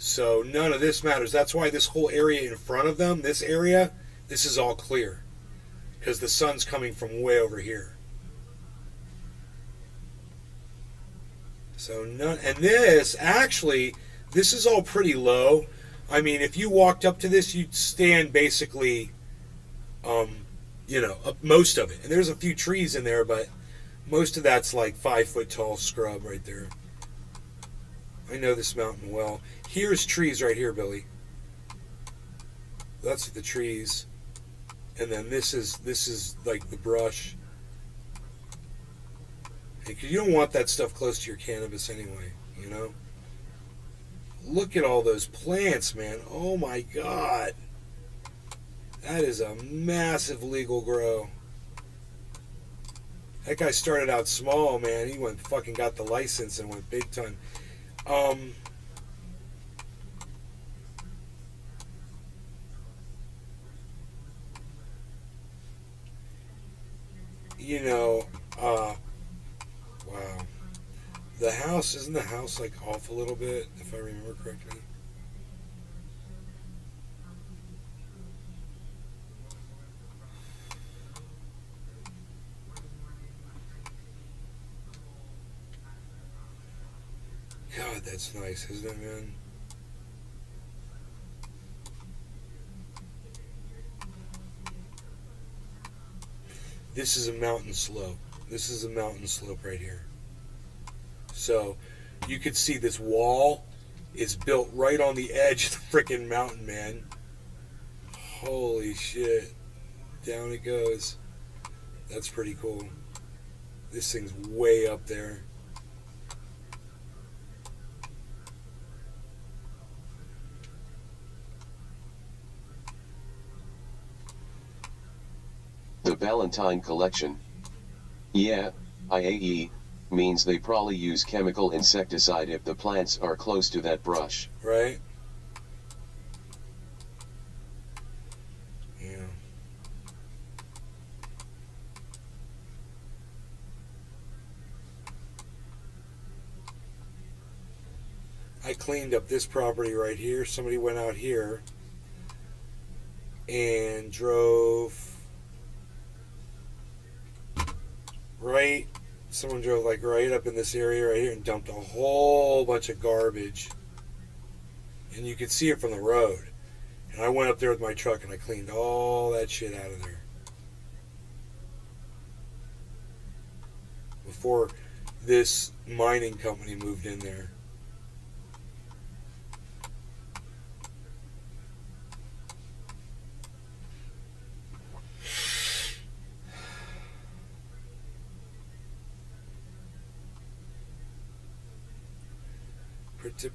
So none of this matters. That's why this whole area in front of them, this area, this is all clear. Because the sun's coming from way over here. So none, and this, actually, this is all pretty low. I mean, if you walked up to this, you'd stand basically, up most of it. And there's a few trees in there, but most of that's like 5 foot tall scrub right there. I know this mountain well. Here's trees right here, Billy. That's the trees. And then this is like the brush. Because you don't want that stuff close to your cannabis anyway, you know? Look at all those plants, man. Oh my God. That is a massive legal grow. That guy started out small, man. He went fucking got the license and went big time. Wow. The house, isn't the house like off a little bit, if I remember correctly? God, that's nice, isn't it, man? This is a mountain slope. This is a mountain slope right here. So you could see this wall is built right on the edge of the freaking mountain, man. Holy shit. Down it goes. That's pretty cool. This thing's way up there. The Valentine collection. Yeah, IAE, means they probably use chemical insecticide if the plants are close to that brush. Right? Yeah. I cleaned up this property right here. Somebody went out here and drove right, someone drove like right up in this area right here and dumped a whole bunch of garbage, and you could see it from the road. And I went up there with my truck and I cleaned all that shit out of there before this mining company moved in there.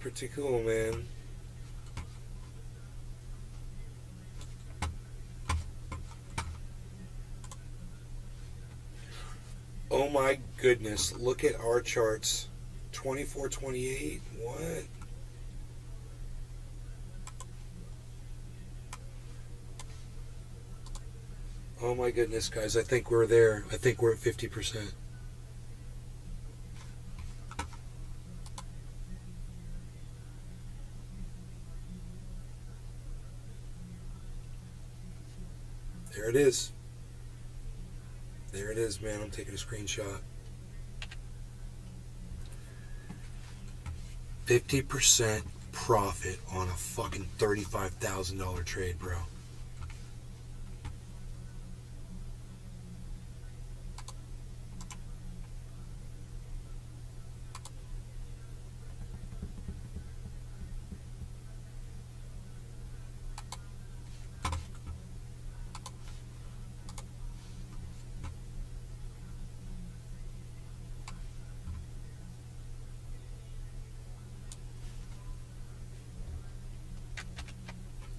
Pretty cool, man. Oh my goodness, look at our charts. 2428, what? Oh my goodness, guys, I think we're there. I think we're at 50%. There it is. There it is, man. I'm taking a screenshot. 50% profit on a fucking $35,000 trade, bro.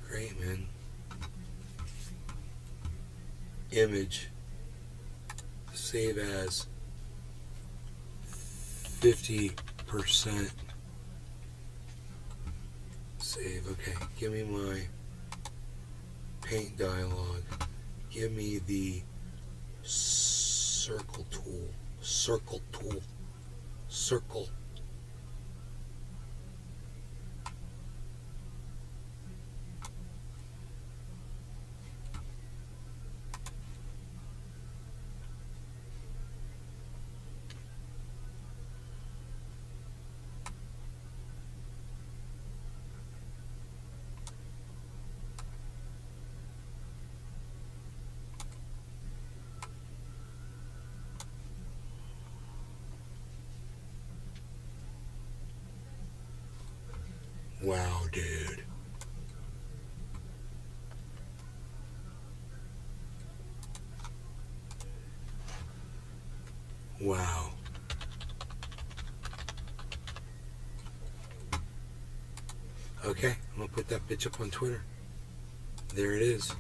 Great, man. Image. Save as 50%. Save. Okay. Give me my paint dialog. Give me the circle tool. Circle tool. Circle. Wow, dude. Wow. Okay, I'm gonna put that bitch up on Twitter. There it is.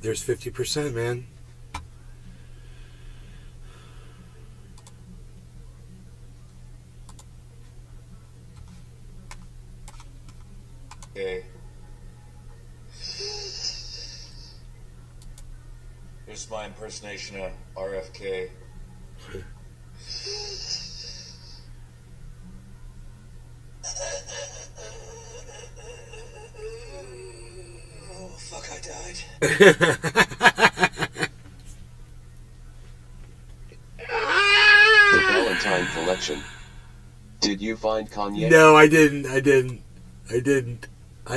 There's 50%, man. Okay. Here's my impersonation of RFK. Oh, fuck, I died. The Valentine collection. Did you find Kanye? No, I didn't. I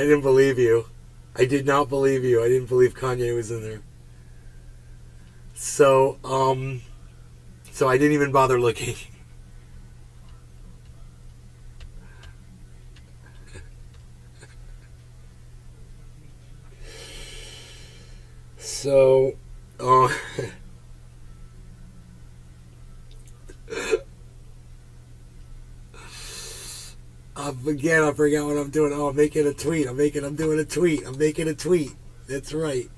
didn't believe you. I did not believe you. I didn't believe Kanye was in there. So I didn't even bother looking. So, again, I forgot what I'm doing. Oh, I'm making a tweet. I'm making a tweet. That's right.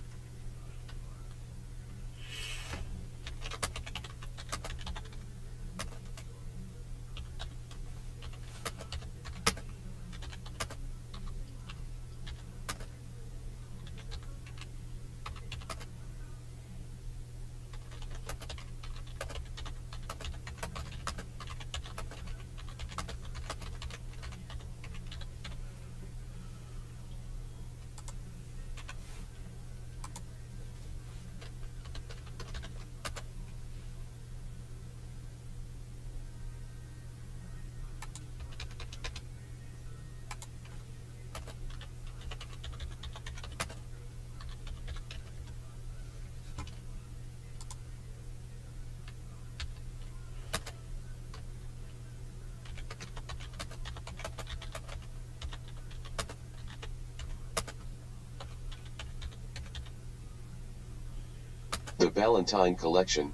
The Valentine collection.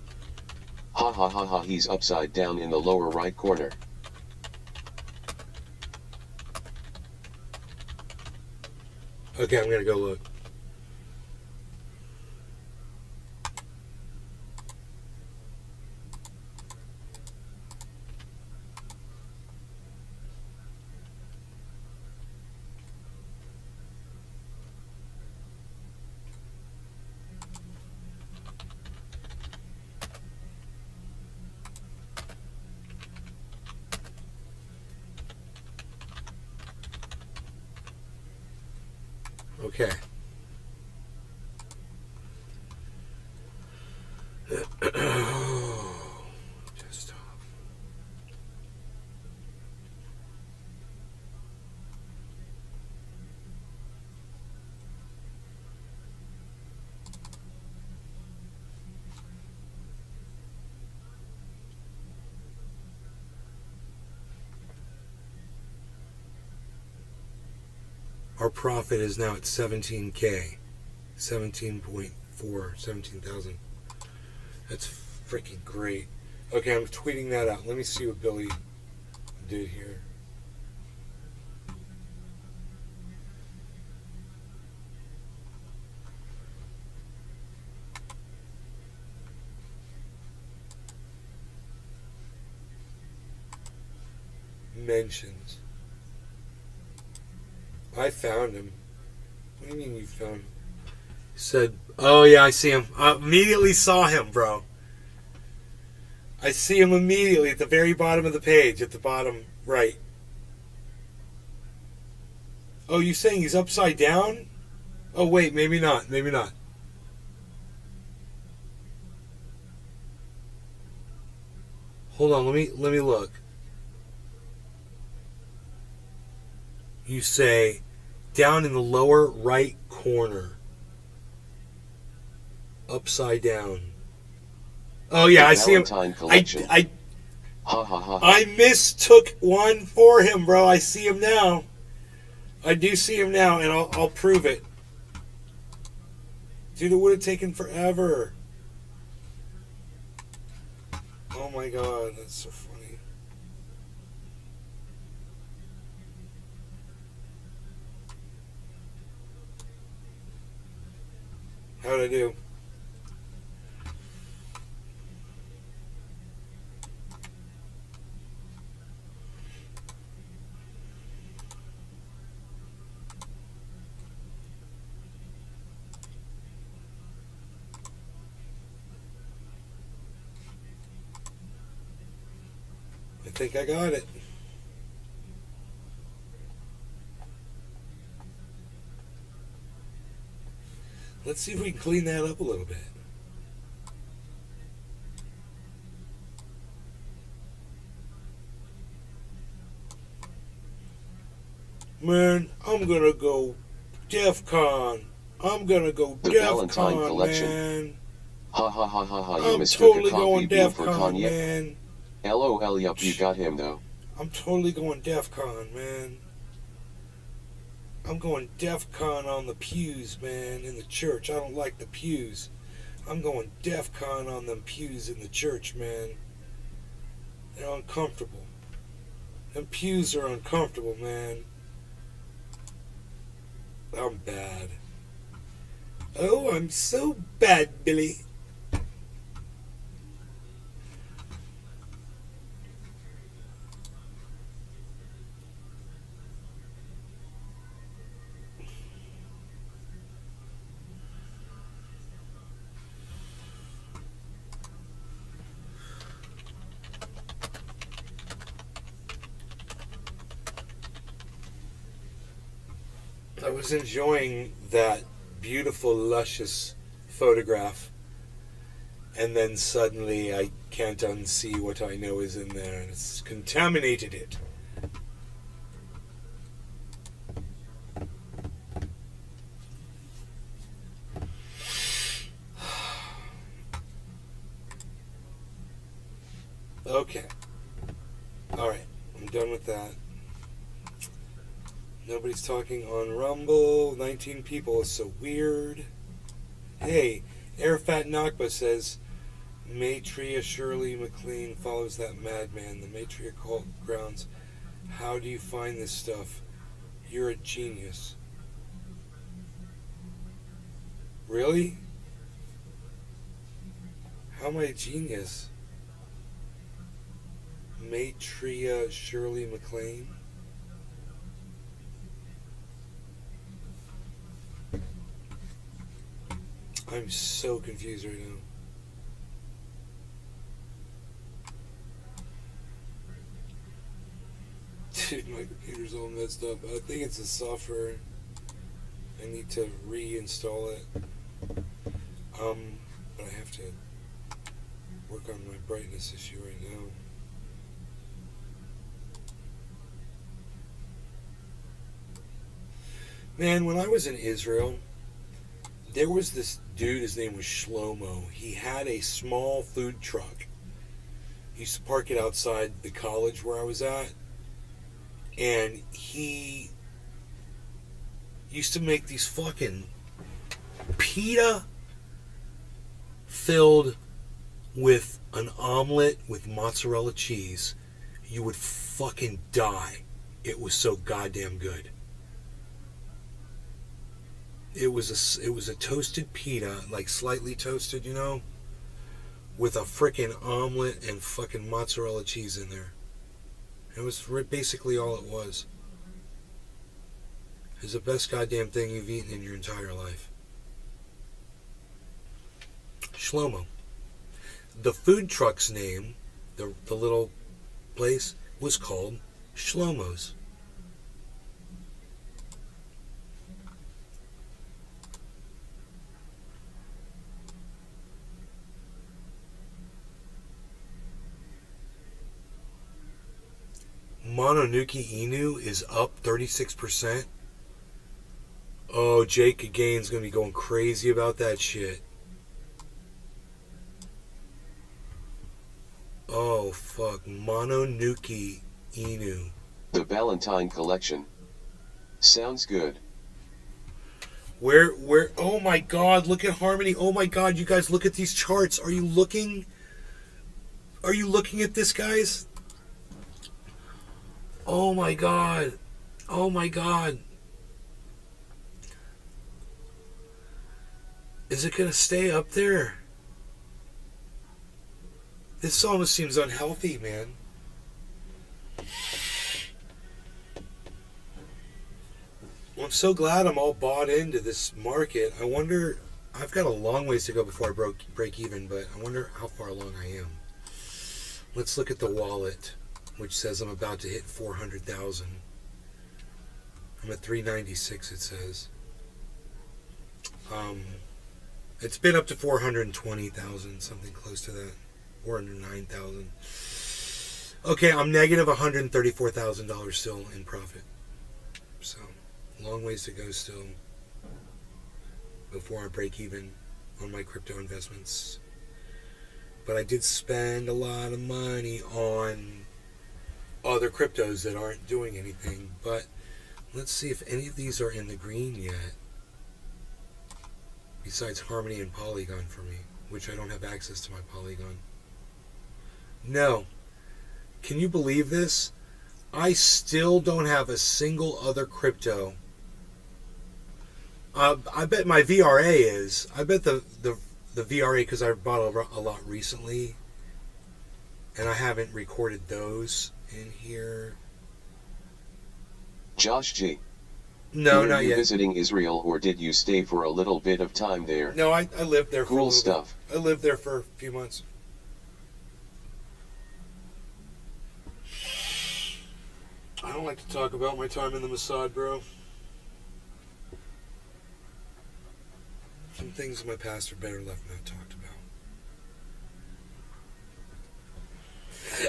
Ha ha ha ha, he's upside down in the lower right corner. Okay, I'm gonna go look. Okay. Desktop. Our profit is now at 17K. 17,000. That's freaking great. Okay, I'm tweeting that out. Let me see what Billy did here. Mentions. I found him. What do you mean you found him? He said, oh yeah, I see him. I immediately saw him, bro. I see him immediately at the very bottom of the page, at the bottom right. Oh, you saying he's upside down? Oh wait, maybe not. Maybe not. Hold on, let me look. You say down in the lower right corner. Upside down. Oh yeah, I see him. I Ha ha ha. I mistook one for him, bro. I see him now. I do see him now, and I'll prove it. Dude, it would have taken forever. Oh my god, that's so funny. How'd I do? I think I got it. Let's see if we can clean that up a little bit. Man, I'm gonna go DEF CON. I'm gonna go The DEF Valentine CON, collection. man. Ha ha ha ha ha, you I'm Mr. totally Copy going bean DEF for CON, Kanye. man. LOL, yup, you got him though. I'm totally going DEF CON, man. I'm going DEF CON on the pews, man, in the church. I don't like the pews. I'm going DEF CON on them pews in the church, man. They're uncomfortable. Them pews are uncomfortable, man. I'm bad. Oh, I'm so bad, Billy. I was enjoying that beautiful, luscious photograph, and then suddenly I can't unsee what I know is in there, and it's contaminated it. Okay. Alright, I'm done with that. Nobody's talking on Rumble. 19 people is so weird. Hey, Airfat Nakba says, Maitreya Shirley MacLaine follows that madman. The Maitreya cult grounds. How do you find this stuff? You're a genius. Really? How am I a genius? Maitreya Shirley MacLaine? I'm so confused right now. Dude, my computer's all messed up. I think it's the software. I need to reinstall it. But I have to work on my brightness issue right now. Man, when I was in Israel, there was this dude, his name was Shlomo. He had a small food truck. He used to park it outside the college where I was at. And he used to make these fucking pita filled with an omelet with mozzarella cheese. You would fucking die. It was so goddamn good. It was a toasted pita, like slightly toasted, you know, with a frickin' omelet and fucking mozzarella cheese in there. It was basically all it was. It's the best goddamn thing you've eaten in your entire life. Shlomo. The food truck's name, the little place, was called Shlomo's. Mononuki Inu is up 36%. Oh, Jake Again's gonna be going crazy about that shit. Oh, fuck. Mononuki Inu. The Valentine collection. Sounds good. Where, oh my God, look at Harmony. Oh my God, you guys look at these charts. Are you looking at this, guys? Oh my God. Oh my God. Is it going to stay up there? This almost seems unhealthy, man. Well, I'm so glad I'm all bought into this market. I wonder, I've got a long ways to go before I break even, but I wonder how far along I am. Let's look at the wallet, which says I'm about to hit 400,000. I'm at 396, it says. It's been up to 420,000, something close to that. 409,000. Okay, I'm negative $134,000 still in profit. So, long ways to go still before I break even on my crypto investments. But I did spend a lot of money on other cryptos that aren't doing anything. But let's see if any of these are in the green yet. Besides Harmony and Polygon for me, which I don't have access to my Polygon. No. Can you believe this? I still don't have a single other crypto. I bet my VRA is. I bet the VRA, because I bought a lot recently, and I haven't recorded those in here. Josh G. No, Were not you yet. visiting Israel, or did you stay for a little bit of time there? No, I lived there for a Cool little stuff. bit. I lived there for a few months. I don't like to talk about my time in the Mossad, bro. Some things in my past are better left not talked about.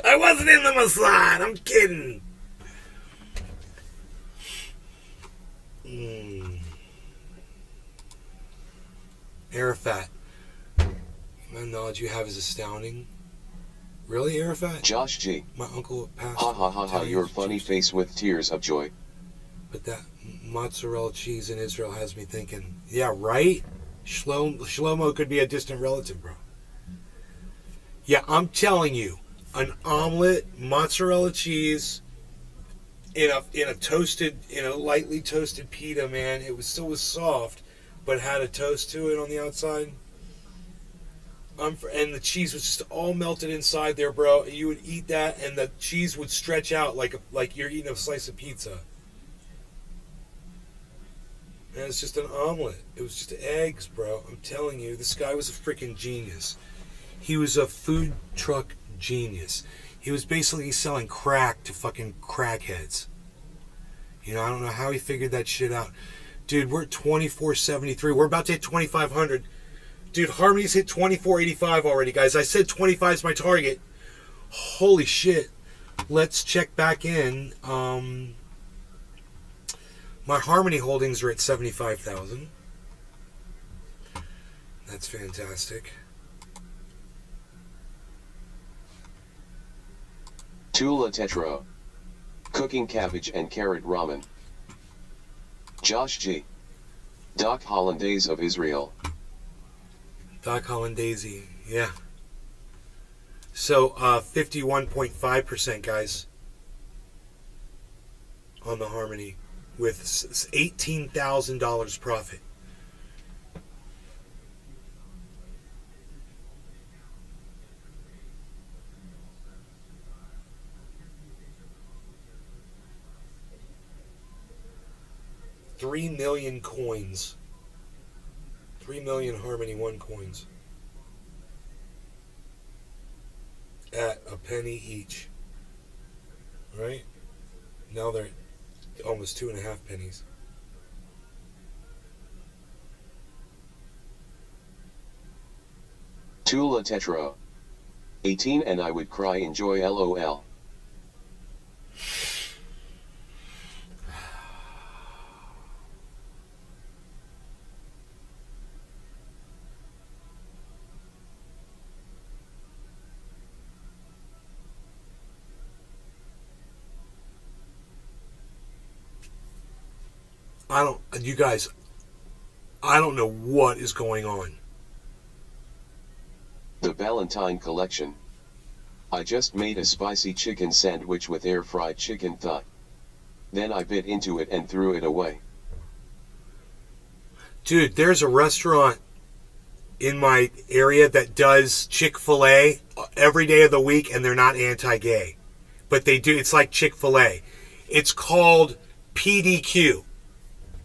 I wasn't in the Mossad. I'm kidding. Arafat. The knowledge you have is astounding. Really, Arafat? Josh G. My uncle passed. Ha ha ha ha, your funny face with tears of joy. But that mozzarella cheese in Israel has me thinking, yeah, right? Shlomo could be a distant relative, bro. Yeah, I'm telling you, an omelet, mozzarella cheese, in a lightly toasted pita, man. It still was soft, but had a toast to it on the outside. And the cheese was just all melted inside there, bro. You would eat that, and the cheese would stretch out like you're eating a slice of pizza. And it's just an omelet. It was just eggs, bro. I'm telling you, this guy was a freaking genius. He was a food truck genius. He was basically selling crack to fucking crackheads. You know, I don't know how he figured that shit out. Dude, we're at 2473. We're about to hit 2500. Dude, Harmony's hit 2485 already, guys. I said 25 is my target. Holy shit. Let's check back in. My Harmony holdings are at 75,000. That's fantastic. Tula Tetro. Cooking cabbage and carrot ramen. Josh G. Doc Hollandaise of Israel. Doc Hollandaise, yeah. So, 51.5%, guys, on the Harmony, with $18,000 profit. $3 million coins. 3 million Harmony 1 coins. At a penny each. Right? Now they're almost 2.5 pennies. Tula Tetro. 18 and I would cry enjoy LOL. You guys, I don't know what is going on. The Valentine collection. I just made a spicy chicken sandwich with air-fried chicken thigh. Then I bit into it and threw it away. Dude, there's a restaurant in my area that does Chick-fil-A every day of the week, and they're not anti-gay. But they do, it's like Chick-fil-A. It's called PDQ.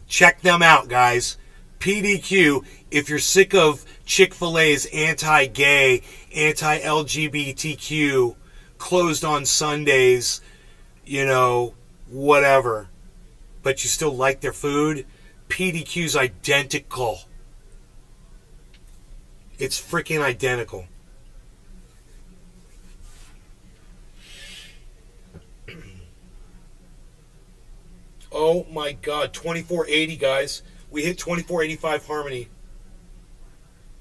Check them out, guys. PDQ, if you're sick of Chick-fil-A's anti-gay, anti-LGBTQ, closed on Sundays, whatever, but you still like their food, PDQ's identical. It's freaking identical. Oh my God, 2480, guys. We hit 2485 Harmony.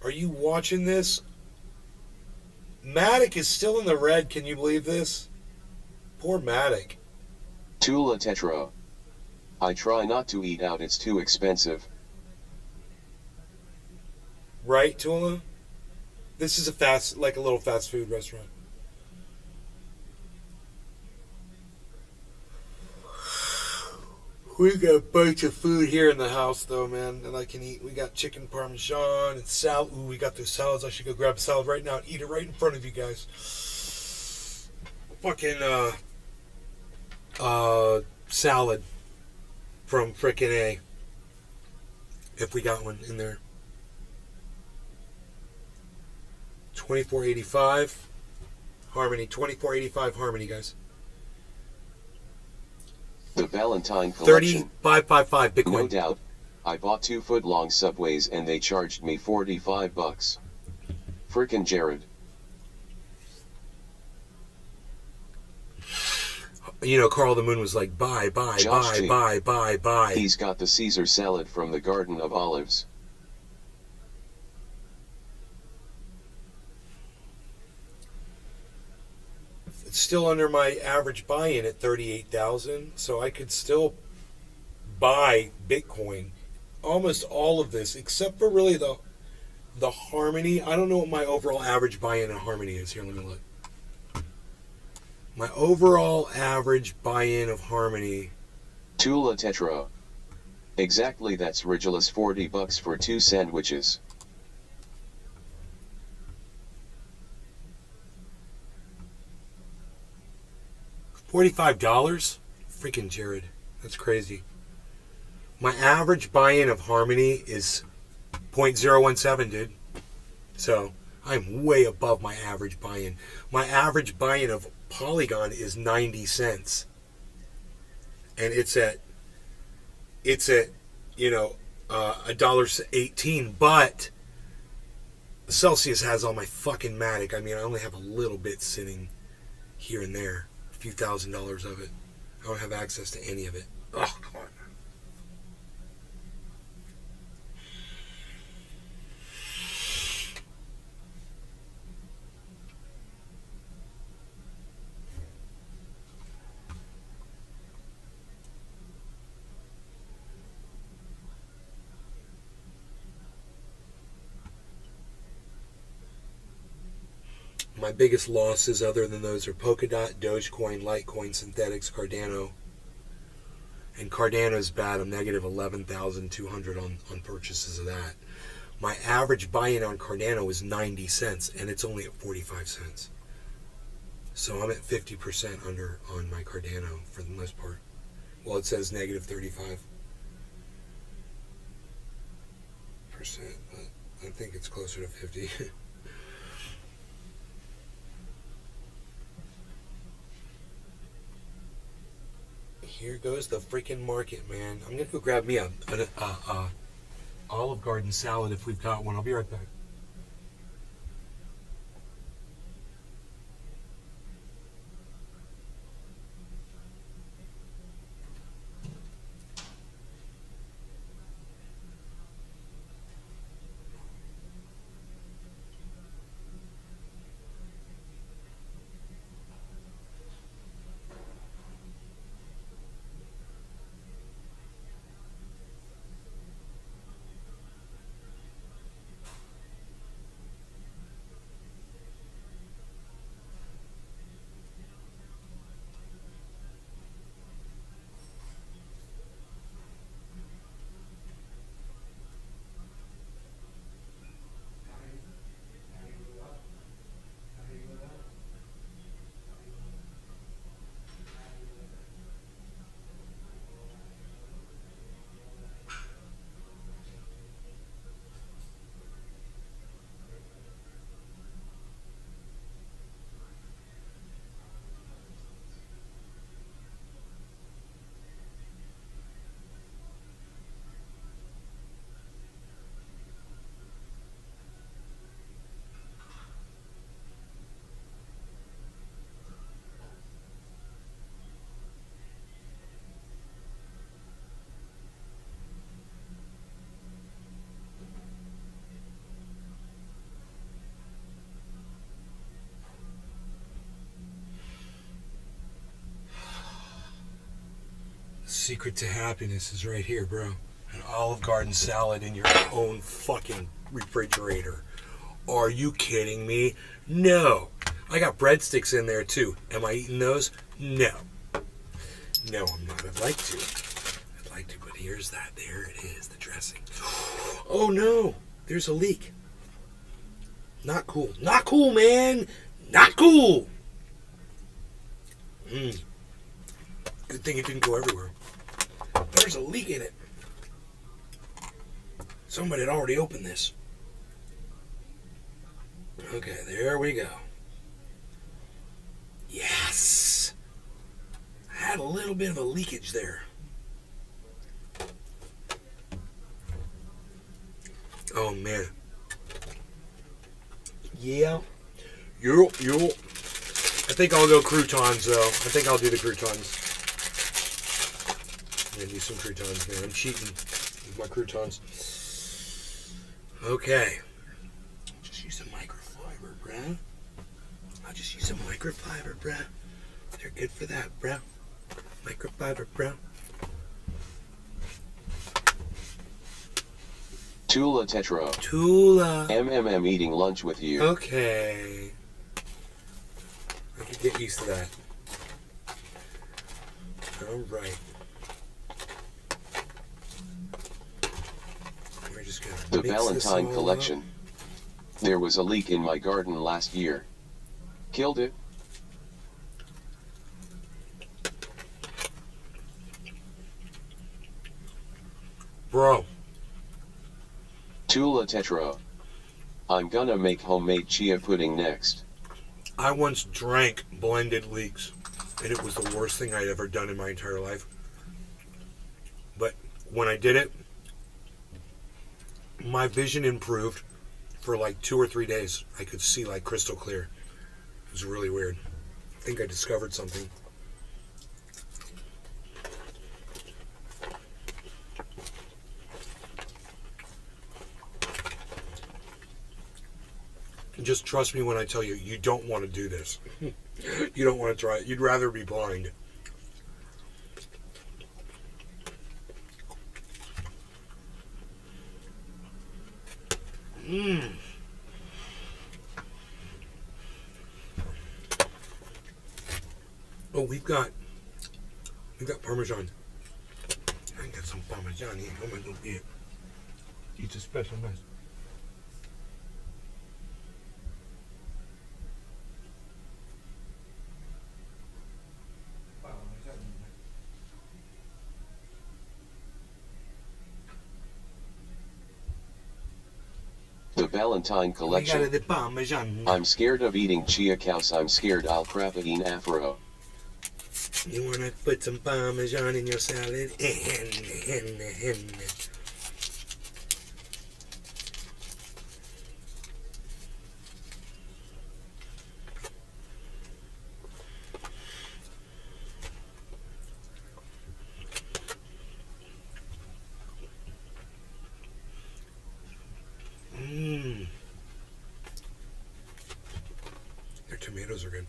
Are you watching this? Matic is still in the red. Can you believe this? Poor Matic. Tula Tetra. I try not to eat out, it's too expensive. Right, Tula? This is a little fast food restaurant. We got a bunch of food here in the house, though, man, that I can eat. We got chicken parmesan and salad. Ooh, we got those salads. I should go grab a salad right now and eat it right in front of you guys. Fucking, salad from frickin' A. If we got one in there. 2485 Harmony. 2485 Harmony, guys. The Valentine collection. 3555 Bitcoin. No doubt. I bought 2-foot-long Subways and they charged me $45. Frickin' Jared. Carl the Moon was like, buy. He's got the Caesar salad from the Garden of Olives. It's still under my average buy-in at 38,000, so I could still buy Bitcoin. Almost all of this, except for really the Harmony. I don't know what my overall average buy-in in Harmony is. Here, let me look. My overall average buy-in of Harmony. Tula Tetra. Exactly, that's ridiculous. $40 for 2 sandwiches. $45? Freaking Jared. That's crazy. My average buy-in of Harmony is 0.017, dude. So, I'm way above my average buy-in. My average buy-in of Polygon is 90 cents. And it's at $1.18, but Celsius has all my fucking Matic. I mean, I only have a little bit sitting here and there. A few $1,000s of it. I don't have access to any of it. Oh, come on. My biggest losses other than those are Polkadot, Dogecoin, Litecoin, Synthetics, Cardano. And Cardano's bad. I'm negative 11,200 on purchases of that. My average buy-in on Cardano is 90 cents, and it's only at 45 cents. So I'm at 50% under on my Cardano for the most part. Well, it says negative 35%, but I think it's closer to 50. Here goes the freaking market, man. I'm gonna go grab me a Olive Garden salad if we've got one. I'll be right back. secret to happiness is right here, bro. An Olive Garden salad in your own fucking refrigerator. Are you kidding me? No. I got breadsticks in there too. Am I eating those? No. No, I'm not. I'd like to, but here's that. There it is, the dressing. Oh no, there's a leak. Not cool. Not cool, man. Not cool. Good thing it didn't go everywhere. There's a leak in it. Somebody had already opened this. Okay, there we go. Yes! I had a little bit of a leakage there. Oh, man. Yeah. Yo. I think I'll go croutons, though. I think I'll do the croutons. I'm going to do some croutons, man. I'm cheating with my croutons. Okay. Just use some microfiber, bruh. I'll just use some microfiber, bruh. They're good for that, bruh. Microfiber, bruh. Tula Tetro. Tula. MMM eating lunch with you. Okay. I can get used to that. Alright. We're just gonna The mix Valentine this all collection. up. There was a leak in my garden last year. Killed it. Bro. Tula Tetro. I'm gonna make homemade chia pudding next. I once drank blended leeks, and it was the worst thing I'd ever done in my entire life. But when I did it, my vision improved for like 2 or 3 days. I could see like crystal clear. It was really weird. I think I discovered something. Just trust me when I tell you, you don't want to do this. You don't want to try it. You'd rather be blind. Oh, we've got Parmesan. I got some Parmesan here. I'm gonna go get it. It's a special mess. The Valentine collection. We got the Parmesan. I'm scared of eating chia cows. I'm scared I'll crap eating afro. You wanna put some Parmesan in your salad? Their tomatoes are good.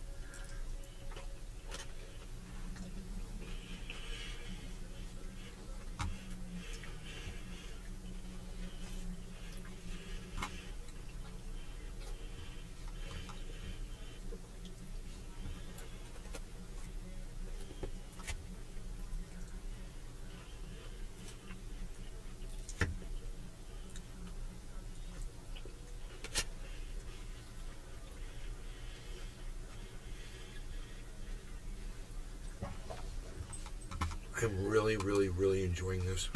I'm really, really, really enjoying this.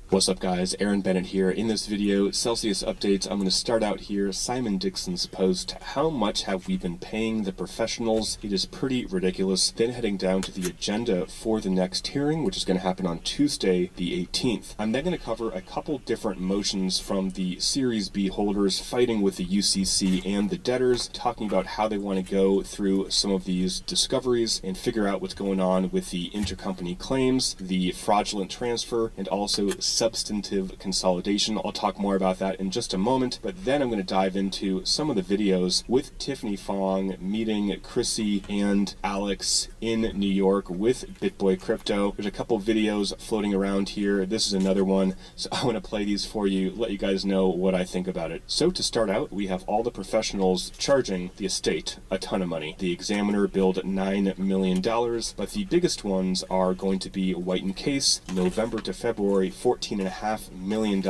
What's up guys, Aaron Bennett here. In this video, Celsius updates, I'm going to start out here. Simon Dixon's post, how much have we been paying the professionals? It is pretty ridiculous. Then heading down to the agenda for the next hearing, which is going to happen on Tuesday the 18th. I'm then going to cover a couple different motions from the Series B holders fighting with the UCC and the debtors, talking about how they want to go through some of these discoveries and figure out what's going on with the intercompany claims, the fraudulent transfer, and also substantive consolidation. I'll talk more about that in just a moment, but then I'm going to dive into some of the videos with Tiffany Fong meeting Chrissy and Alex in New York with BitBoy Crypto. There's a couple videos floating around here. This is another one, so I want to play these for you, let you guys know what I think about it. So to start out, we have all the professionals charging the estate a ton of money. The Examiner billed $9 million, but the biggest ones are going to be White & Case, November to February, $14.5 million.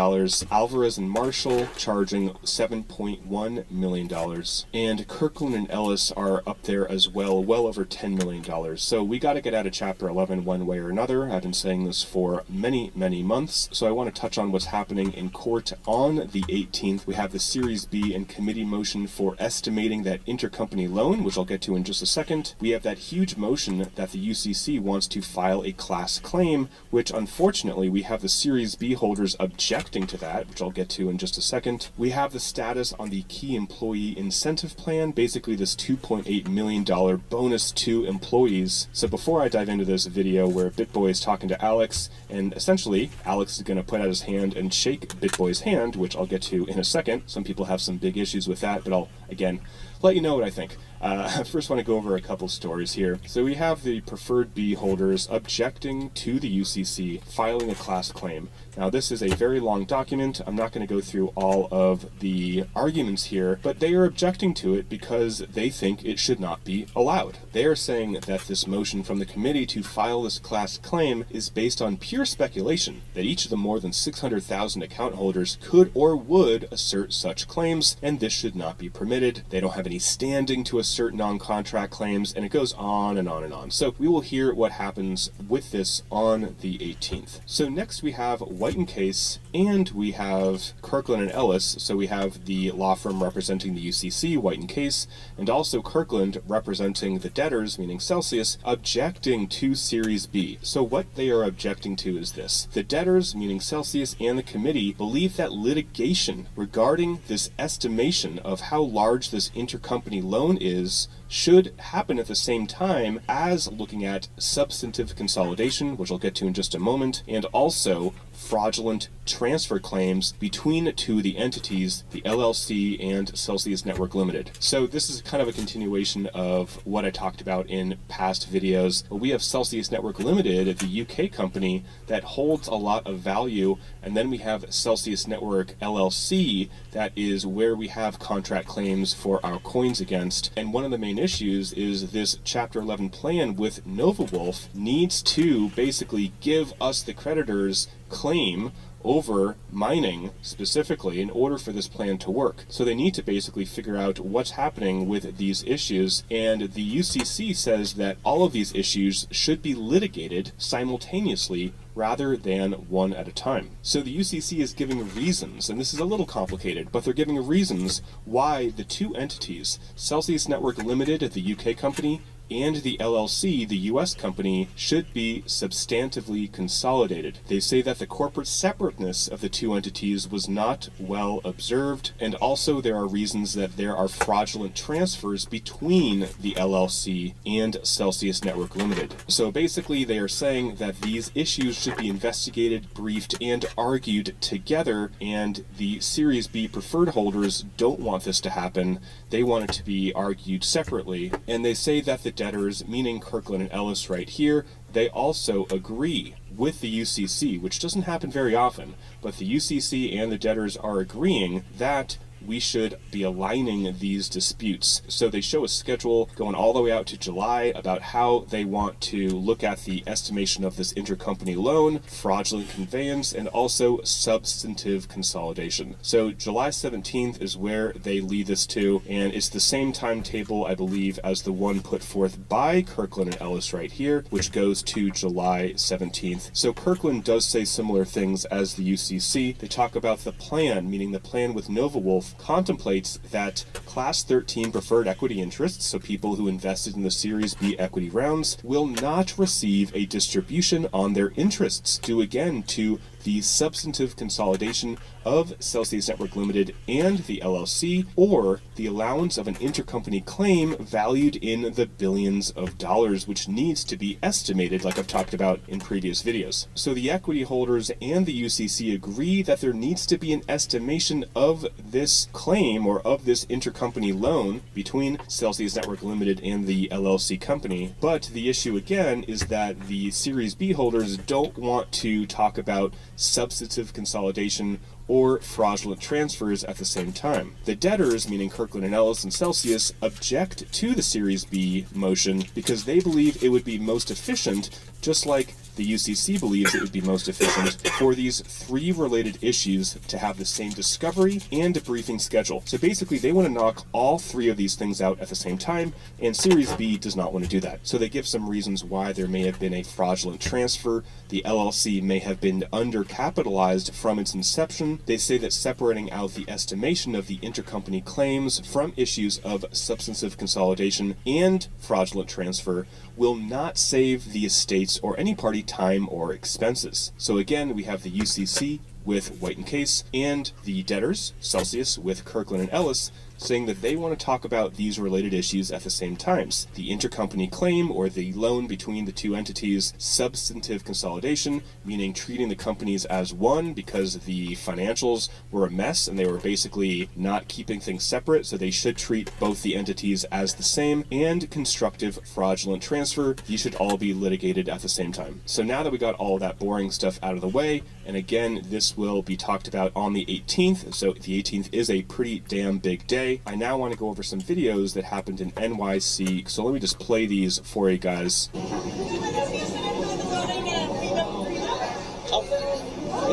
Alvarez and Marshall charging $7.1 million. And Kirkland and Ellis are up there as well over $10 million. So we got to get out of Chapter 11 one way or another. I've been saying this for many months. So I want to touch on what's happening in court on the 18th. We have the Series B and committee motion for estimating that intercompany loan, which I'll get to in just a second. We have that huge motion that the UCC wants to file a class claim, which unfortunately we have the Series B holders objecting to that, which I'll get to in just a second. We have the status on the key employee incentive plan, basically this $2.8 million bonus to employees. So before I dive into this video where BitBoy is talking to Alex, and essentially Alex is going to put out his hand and shake BitBoy's hand, which I'll get to in a second. Some people have some big issues with that, but I'll, again, let you know what I think. I first want to go over a couple stories here. So we have the preferred B holders objecting to the UCC filing a class claim. Now this is a very long document. I'm not going to go through all of the arguments here, but they are objecting to it because they think it should not be allowed. They are saying that this motion from the committee to file this class claim is based on pure speculation, that each of the more than 600,000 account holders could or would assert such claims, and this should not be permitted. They don't have any standing to assert non-contract claims, and it goes on and on and on. So we will hear what happens with this on the 18th. So next we have White & Case, and we have Kirkland and Ellis. So we have the law firm representing the UCC, White & Case, and also Kirkland representing the debtors, meaning Celsius, objecting to Series B. So what they are objecting to is this. The debtors, meaning Celsius, and the committee believe that litigation regarding this estimation of how large this intercompany loan is should happen at the same time as looking at substantive consolidation, which I'll get to in just a moment, and also fraudulent transfer claims between two of the entities, the LLC and Celsius Network Limited. So this is kind of a continuation of what I talked about in past videos. We have Celsius Network Limited, the UK company that holds a lot of value, and then we have Celsius Network LLC, that is where we have contract claims for our coins against. And one of the main issues is this Chapter 11 plan with NovaWolf needs to basically give us, the creditors, claim over mining specifically in order for this plan to work. So they need to basically figure out what's happening with these issues, and the UCC says that all of these issues should be litigated simultaneously rather than one at a time. So the UCC is giving reasons, and this is a little complicated, but they're giving reasons why the two entities, Celsius Network Limited, the UK company, and the LLC, the US company, should be substantively consolidated. They say that the corporate separateness of the two entities was not well observed, and also there are reasons that there are fraudulent transfers between the LLC and Celsius Network Limited. So basically they are saying that these issues should be investigated, briefed, and argued together, and the Series B preferred holders don't want this to happen. They want it to be argued separately, and they say that the debtors, meaning Kirkland and Ellis right here, they also agree with the UCC, which doesn't happen very often, but the UCC and the debtors are agreeing that we should be aligning these disputes. So they show a schedule going all the way out to July about how they want to look at the estimation of this intercompany loan, fraudulent conveyance, and also substantive consolidation. So July 17th is where they lead this to, and it's the same timetable, I believe, as the one put forth by Kirkland and Ellis right here, which goes to July 17th. So Kirkland does say similar things as the UCC. They talk about the plan, meaning the plan with NovaWolf, itself contemplates that Class 13 preferred equity interests, so people who invested in the Series B equity rounds, will not receive a distribution on their interests, due again to the substantive consolidation of Celsius Network Limited and the LLC, or the allowance of an intercompany claim valued in the billions of dollars, which needs to be estimated, like I've talked about in previous videos. So the equity holders and the UCC agree that there needs to be an estimation of this claim, or of this intercompany loan between Celsius Network Limited and the LLC company. But the issue again is that the Series B holders don't want to talk about substantive consolidation or fraudulent transfers at the same time. The debtors, meaning Kirkland and Ellis and Celsius, object to the Series B motion because they believe it would be most efficient, just like the UCC believes it would be most efficient, for these three related issues to have the same discovery and debriefing schedule. So basically they want to knock all three of these things out at the same time, and Series B does not want to do that. So they give some reasons why there may have been a fraudulent transfer. The LLC may have been undercapitalized from its inception. They say that separating out the estimation of the intercompany claims from issues of substantive consolidation and fraudulent transfer will not save the estates or any party time or expenses. So again, we have the UCC with White and Case and the debtors, Celsius with Kirkland and Ellis, saying that they want to talk about these related issues at the same times. The intercompany claim, or the loan between the two entities, substantive consolidation, meaning treating the companies as one because the financials were a mess and they were basically not keeping things separate, so they should treat both the entities as the same, and constructive fraudulent transfer. These should all be litigated at the same time. So now that we got all that boring stuff out of the way, and again, this will be talked about on the 18th, so the 18th is a pretty damn big day. I now want to go over some videos that happened in NYC, so let me just play these for you guys. We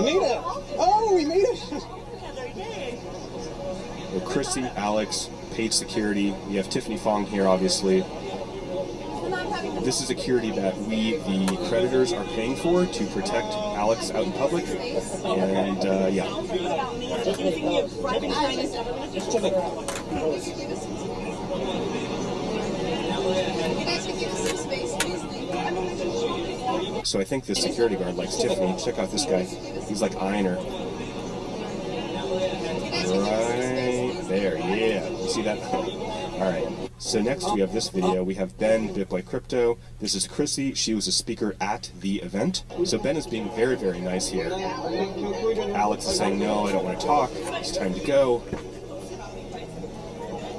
made it! Oh, we made it! Well, Chrissy, Alex, Page Security, we have Tiffany Fong here, obviously. This is security that we, the creditors, are paying for to protect Alex out in public, and yeah. So I think this security guard likes Tiffany. Check out this guy. He's like eyeing her. Right there, yeah. You see that? Alright. So next we have this video. We have Ben, BitBoy Crypto. This is Chrissy. She was a speaker at the event. So Ben is being very, very nice here. Alex is saying, no, I don't want to talk. It's time to go.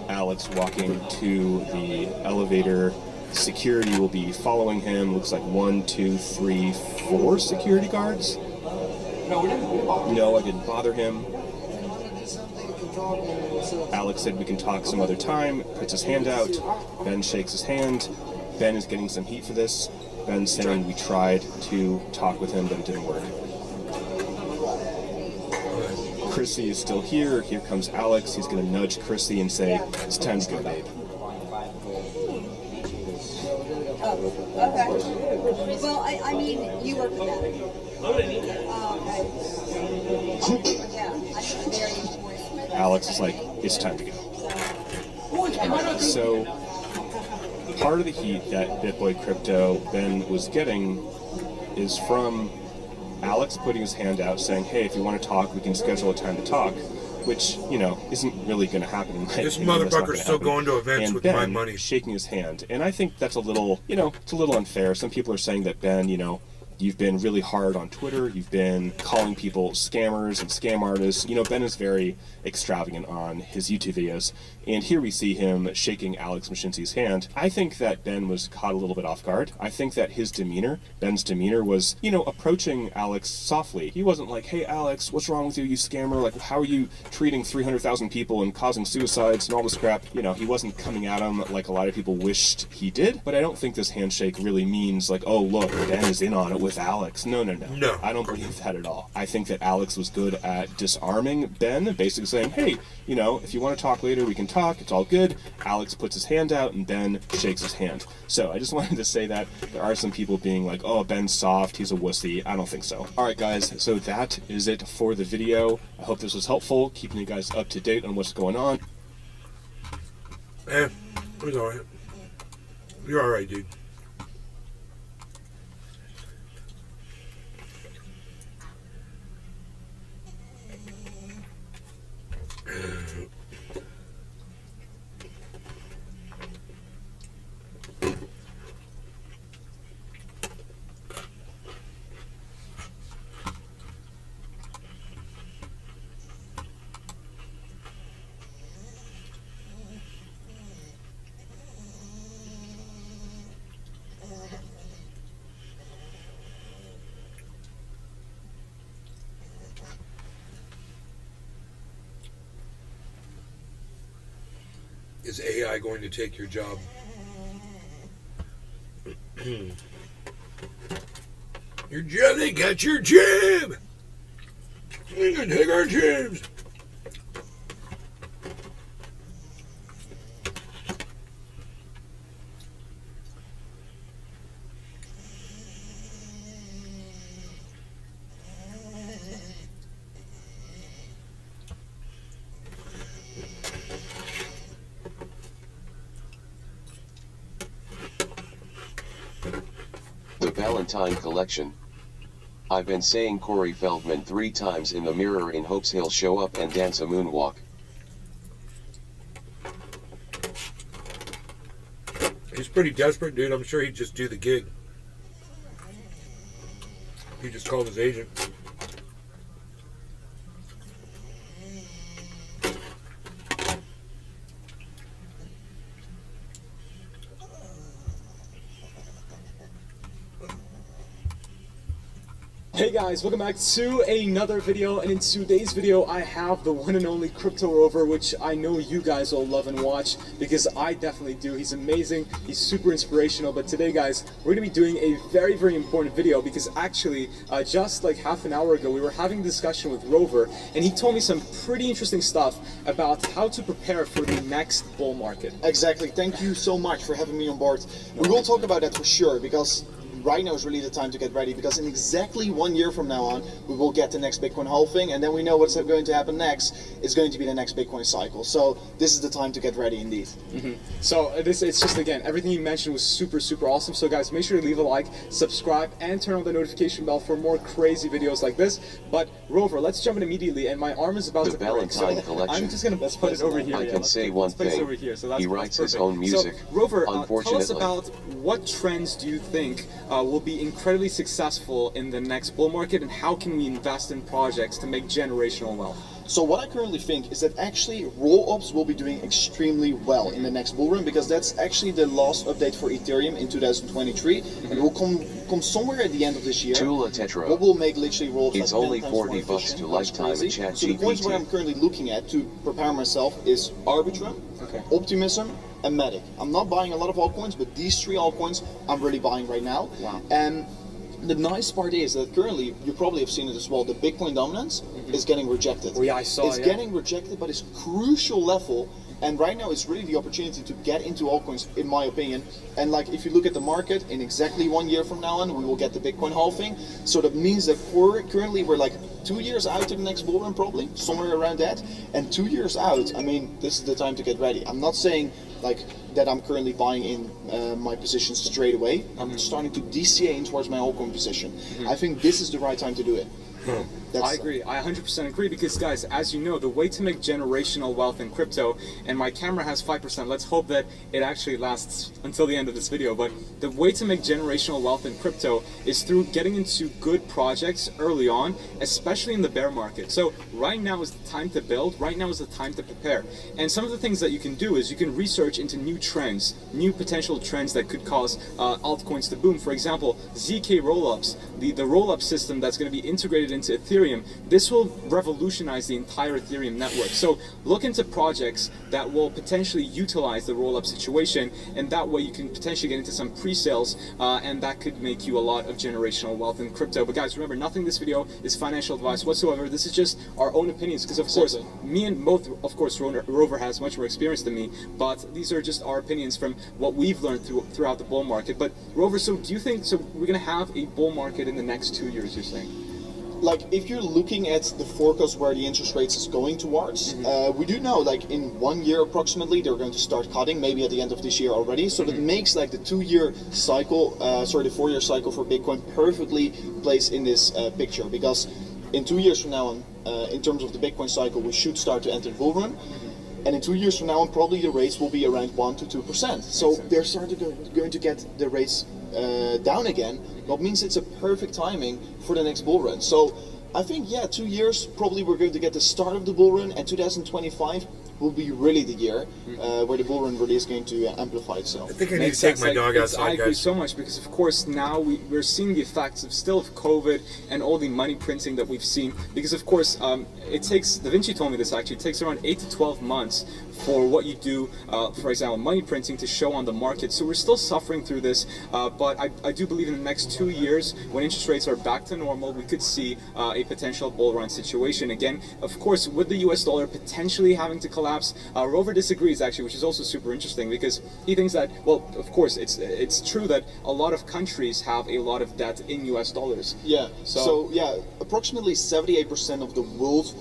Alex walking to the elevator. Security will be following him. Looks like 1, 2, 3, 4 security guards. No, I didn't bother him. Alex said we can talk some other time, puts his hand out. Ben shakes his hand. Ben is getting some heat for this. Ben saying we tried to talk with him, but it didn't work. Chrissy is still here. Here comes Alex. He's going to nudge Chrissy and say, it's time to go, babe. Okay. Well, I mean, you work with that. Yeah, I think it's very important. Alex is like, it's time to go. So, part of the heat that BitBoy Crypto Ben was getting is from Alex putting his hand out saying, hey, if you want to talk, we can schedule a time to talk, which, you know, isn't really going to happen in my This opinion. motherfucker's still going to events and with Ben my money. shaking his hand. And I think that's a little, you know, it's a little unfair. Some people are saying that Ben, you know, you've been really hard on Twitter. You've been calling people scammers and scam artists. You know, Ben is very extravagant on his YouTube videos. And here we see him shaking Alex Mashinsky's hand. I think that Ben was caught a little bit off guard. I think that his demeanor, Ben's demeanor, was, you know, approaching Alex softly. He wasn't like, hey, Alex, what's wrong with you, you scammer? Like, how are you treating 300,000 people and causing suicides and all this crap? You know, he wasn't coming at him like a lot of people wished he did. But I don't think this handshake really means like, oh, look, Ben is in on it with with Alex. No. No. I don't believe that at all. I think that Alex was good at disarming Ben, basically saying, hey, you know, if you want to talk later, we can talk. It's all good. Alex puts his hand out and Ben shakes his hand. So I just wanted to say that there are some people being like, oh, Ben's soft, he's a wussy. I don't think so. All right, guys, so that is it for the video. I hope this was helpful, keeping you guys up to date on what's going on. It was alright. You're alright, dude. Is AI going to take your job? Your job, they got your job! They're gonna take our jobs! The Valentine Collection. I've been saying Corey Feldman 3 times in the mirror in hopes he'll show up and dance a moonwalk. He's pretty desperate, dude. I'm sure he'd just do the gig. He just called his agent. Hey guys, welcome back to another video, and in today's video I have the one and only Crypto Rover, which I know you guys all love and watch, because I definitely do. He's amazing, he's super inspirational. But today, guys, we're going to be doing a very important video, because actually just like half an hour ago we were having a discussion with Rover, and he told me some pretty interesting stuff about how to prepare for the next bull market. Exactly, thank you so much for having me on board. We will talk about that for sure, because right now is really the time to get ready, because in exactly 1 year from now on, we will get the next Bitcoin halving, and then we know what's going to happen next. It's going to be the next Bitcoin cycle. So this is the time to get ready indeed. So it's just, again, everything you mentioned was super awesome. So guys, make sure to leave a like, subscribe, and turn on the notification bell for more crazy videos like this. But Rover, let's jump in immediately, and my arm is about The to break. Valentine So Collection. I'm just going to put it over here. I can say one thing. Over here. So He writes his own perfect. music. So, Rover, tell us Unfortunately. about what trends do you think will be incredibly successful in the next bull market, and how can we invest in projects to make generational wealth? So what I currently think is that actually roll-ups will be doing extremely well in the next bull run, because that's actually the last update for Ethereum in 2023, and it will come somewhere at the end of this year. Tula Tetra. What will make literally rolls It's like 10 only times 40 more bucks efficient. to That's lifetime crazy. in So the coins where ChatGPT. I'm currently looking at to prepare myself is Arbitrum, Optimism, and Matic. I'm not buying a lot of altcoins, but these 3 altcoins I'm really buying right now. Wow. And the nice part is that currently, you probably have seen it as well, the Bitcoin dominance is getting rejected. Oh, yeah, I saw, It's yeah. getting rejected, but it's crucial level. And right now, it's really the opportunity to get into altcoins, in my opinion. And like, if you look at the market, in exactly 1 year from now on, we will get the Bitcoin halving. So that means that currently we're like 2 years out to the next bull run, probably somewhere around that. And 2 years out, I mean, this is the time to get ready. I'm not saying like that I'm currently buying in my positions straight away. I'm starting to DCA in towards my altcoin position. I think this is the right time to do it. I agree. I 100% agree, because guys, as you know, the way to make generational wealth in crypto, and my camera has 5%, let's hope that it actually lasts until the end of this video, but the way to make generational wealth in crypto is through getting into good projects early on, especially in the bear market. So right now is the time to build, right now is the time to prepare. And some of the things that you can do is you can research into new trends, new potential trends that could cause altcoins to boom. For example, ZK rollups, the rollup system that's going to be integrated into Ethereum, Ethereum, this will revolutionize the entire Ethereum network. So look into projects that will potentially utilize the roll-up situation, and that way you can potentially get into some pre-sales, and that could make you a lot of generational wealth in crypto. But guys, remember, nothing in this video is financial advice whatsoever. This is just our own opinions, because of course, me and both, of course, Rover has much more experience than me, but these are just our opinions from what we've learned throughout the bull market. But Rover, so do you think, so we're going to have a bull market in the next 2 years, you're saying? Like, if you're looking at the forecast where the interest rates is going towards, we do know, like, in 1 year approximately, they're going to start cutting, maybe at the end of this year already. So that makes, like, the 2-year cycle, the 4-year cycle for Bitcoin perfectly placed in this picture. Because in 2 years from now on, in terms of the Bitcoin cycle, we should start to enter the bull run. And in 2 years from now on, probably the rates will be around 1 to 2%. So they're going to get the rates down again. That means it's a perfect timing for the next bull run. So I think, yeah, 2 years, probably we're going to get the start of the bull run, and 2025 will be really the year where the bull run really is going to amplify itself. I think I need to take my dog outside, I agree guys. so much, because of course now we're seeing the effects of COVID and all the money printing that we've seen, because of course it takes, Da Vinci told me this actually, it takes around 8 to 12 months for what you do, for example, money printing to show on the market. So we're still suffering through this, but I do believe in the next 2 years, when interest rates are back to normal, we could see a potential bull run situation again. Of course, with the US dollar potentially having to collapse, Rover disagrees actually, which is also super interesting, because he thinks that, well, of course, it's true that a lot of countries have a lot of debt in US dollars. Yeah, so yeah, approximately 78% of the world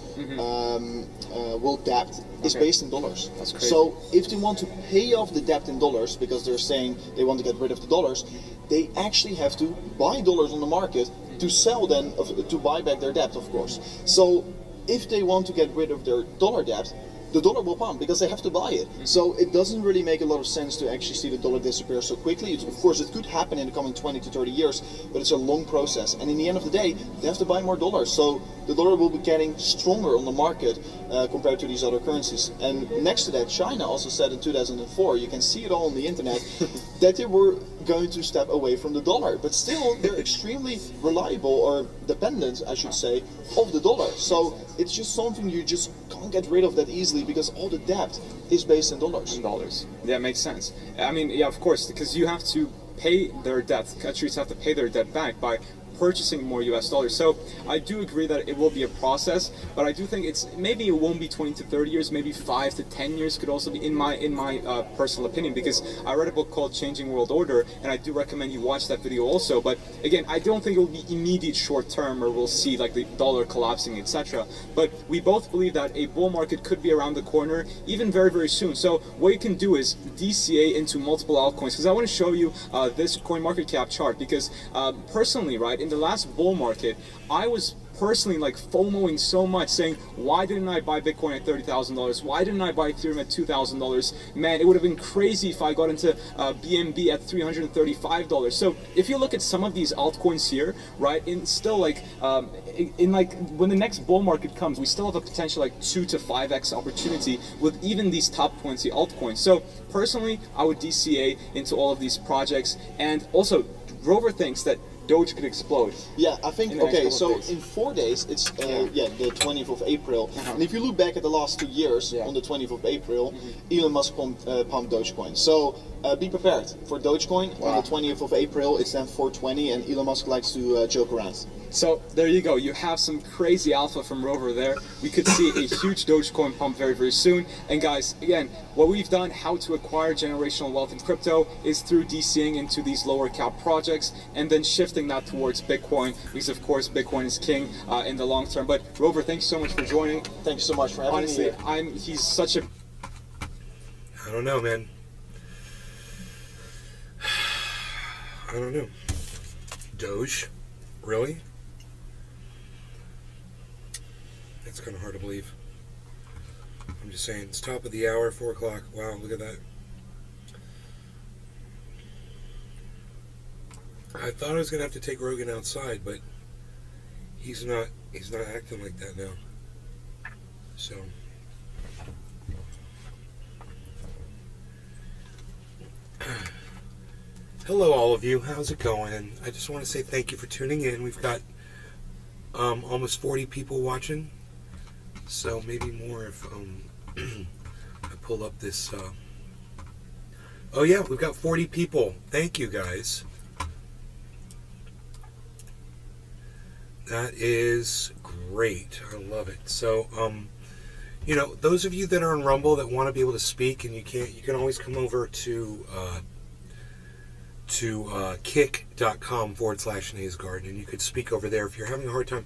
world debt is based in dollars. That's crazy. So if they want to pay off the debt in dollars, because they're saying they want to get rid of the dollars, they actually have to buy dollars on the market to sell then, to buy back their debt, of course. So if they want to get rid of their dollar debt, the dollar will pump because they have to buy it. So it doesn't really make a lot of sense to actually see the dollar disappear so quickly. Of course, it could happen in the coming 20 to 30 years, but it's a long process. And in the end of the day, they have to buy more dollars. So the dollar will be getting stronger on the market compared to these other currencies. And next to that, China also said in 2004, you can see it all on the internet, that they were going to step away from the dollar. But still, they're extremely reliable, or dependent, I should say, of the dollar. So it's just something you just can't get rid of that easily, because all the debt is based in dollars. Yeah, it makes sense. I mean, yeah, of course, because you have to pay their debt. Countries have to pay their debt back by purchasing more US dollars. So I do agree that it will be a process, but I do think maybe it won't be 20 to 30 years, maybe 5 to 10 years could also be, in my personal opinion, because I read a book called Changing World Order, and I do recommend you watch that video also. But again, I don't think it will be immediate short term, or we'll see like the dollar collapsing, etc. But we both believe that a bull market could be around the corner, even very, very soon. So what you can do is DCA into multiple altcoins, because I want to show you this coin market cap chart, because personally, right, in the last bull market, I was personally like FOMOing so much, saying, why didn't I buy Bitcoin at $30,000? Why didn't I buy Ethereum at $2,000? Man, it would have been crazy if I got into BNB at $335. So if you look at some of these altcoins here, right, in still like when the next bull market comes, we still have a potential like 2 to 5x opportunity with even these top 20 altcoins. So personally, I would DCA into all of these projects. And also, Rover thinks that Doge could explode. Yeah, I think, okay, so in 4 days, it's the 20th of April. And if you look back at the last 2 years, on the 20th of April, Elon Musk pumped Dogecoin. So be prepared for Dogecoin. On the 20th of April, it's then 420, and Elon Musk likes to joke around. So there you go. You have some crazy alpha from Rover there. We could see a huge Dogecoin pump very, very soon. And guys, again, what we've done, how to acquire generational wealth in crypto, is through DCing into these lower cap projects and then shifting that towards Bitcoin, because of course Bitcoin is king in the long term. But Rover, thanks so much for joining. Thank you so much for having me. Honestly, he's such a... I don't know, man. I don't know. Doge? Really? That's kind of hard to believe. I'm just saying, it's top of the hour, 4 o'clock. Wow, look at that. I thought I was going to have to take Rogan outside, but he's not acting like that now. So... Hello all of you, how's it going? I just want to say thank you for tuning in. We've got Almost 40 people watching. So maybe more if I pull up this. Oh yeah, we've got 40 people. Thank you guys. That is great. I love it. So, you know, those of you that are on Rumble that want to be able to speak and you can't, you can always come over to kick.com/Nays Garden and you could speak over there if you're having a hard time.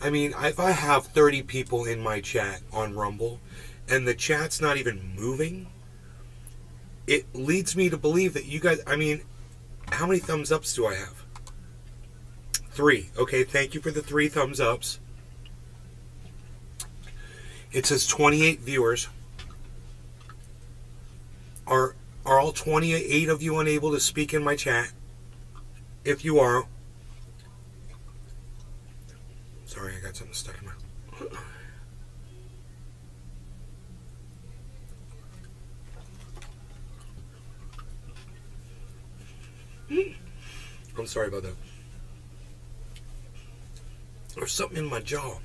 I mean, if I have 30 people in my chat on Rumble and the chat's not even moving, it leads me to believe that you guys, I mean, how many thumbs ups do I have? 3. Okay, thank you for the 3 thumbs ups. It says 28 viewers. Are all 28 of you unable to speak in my chat? If you are, sorry, I got something stuck in my. I'm sorry about that. There's something in my jaw.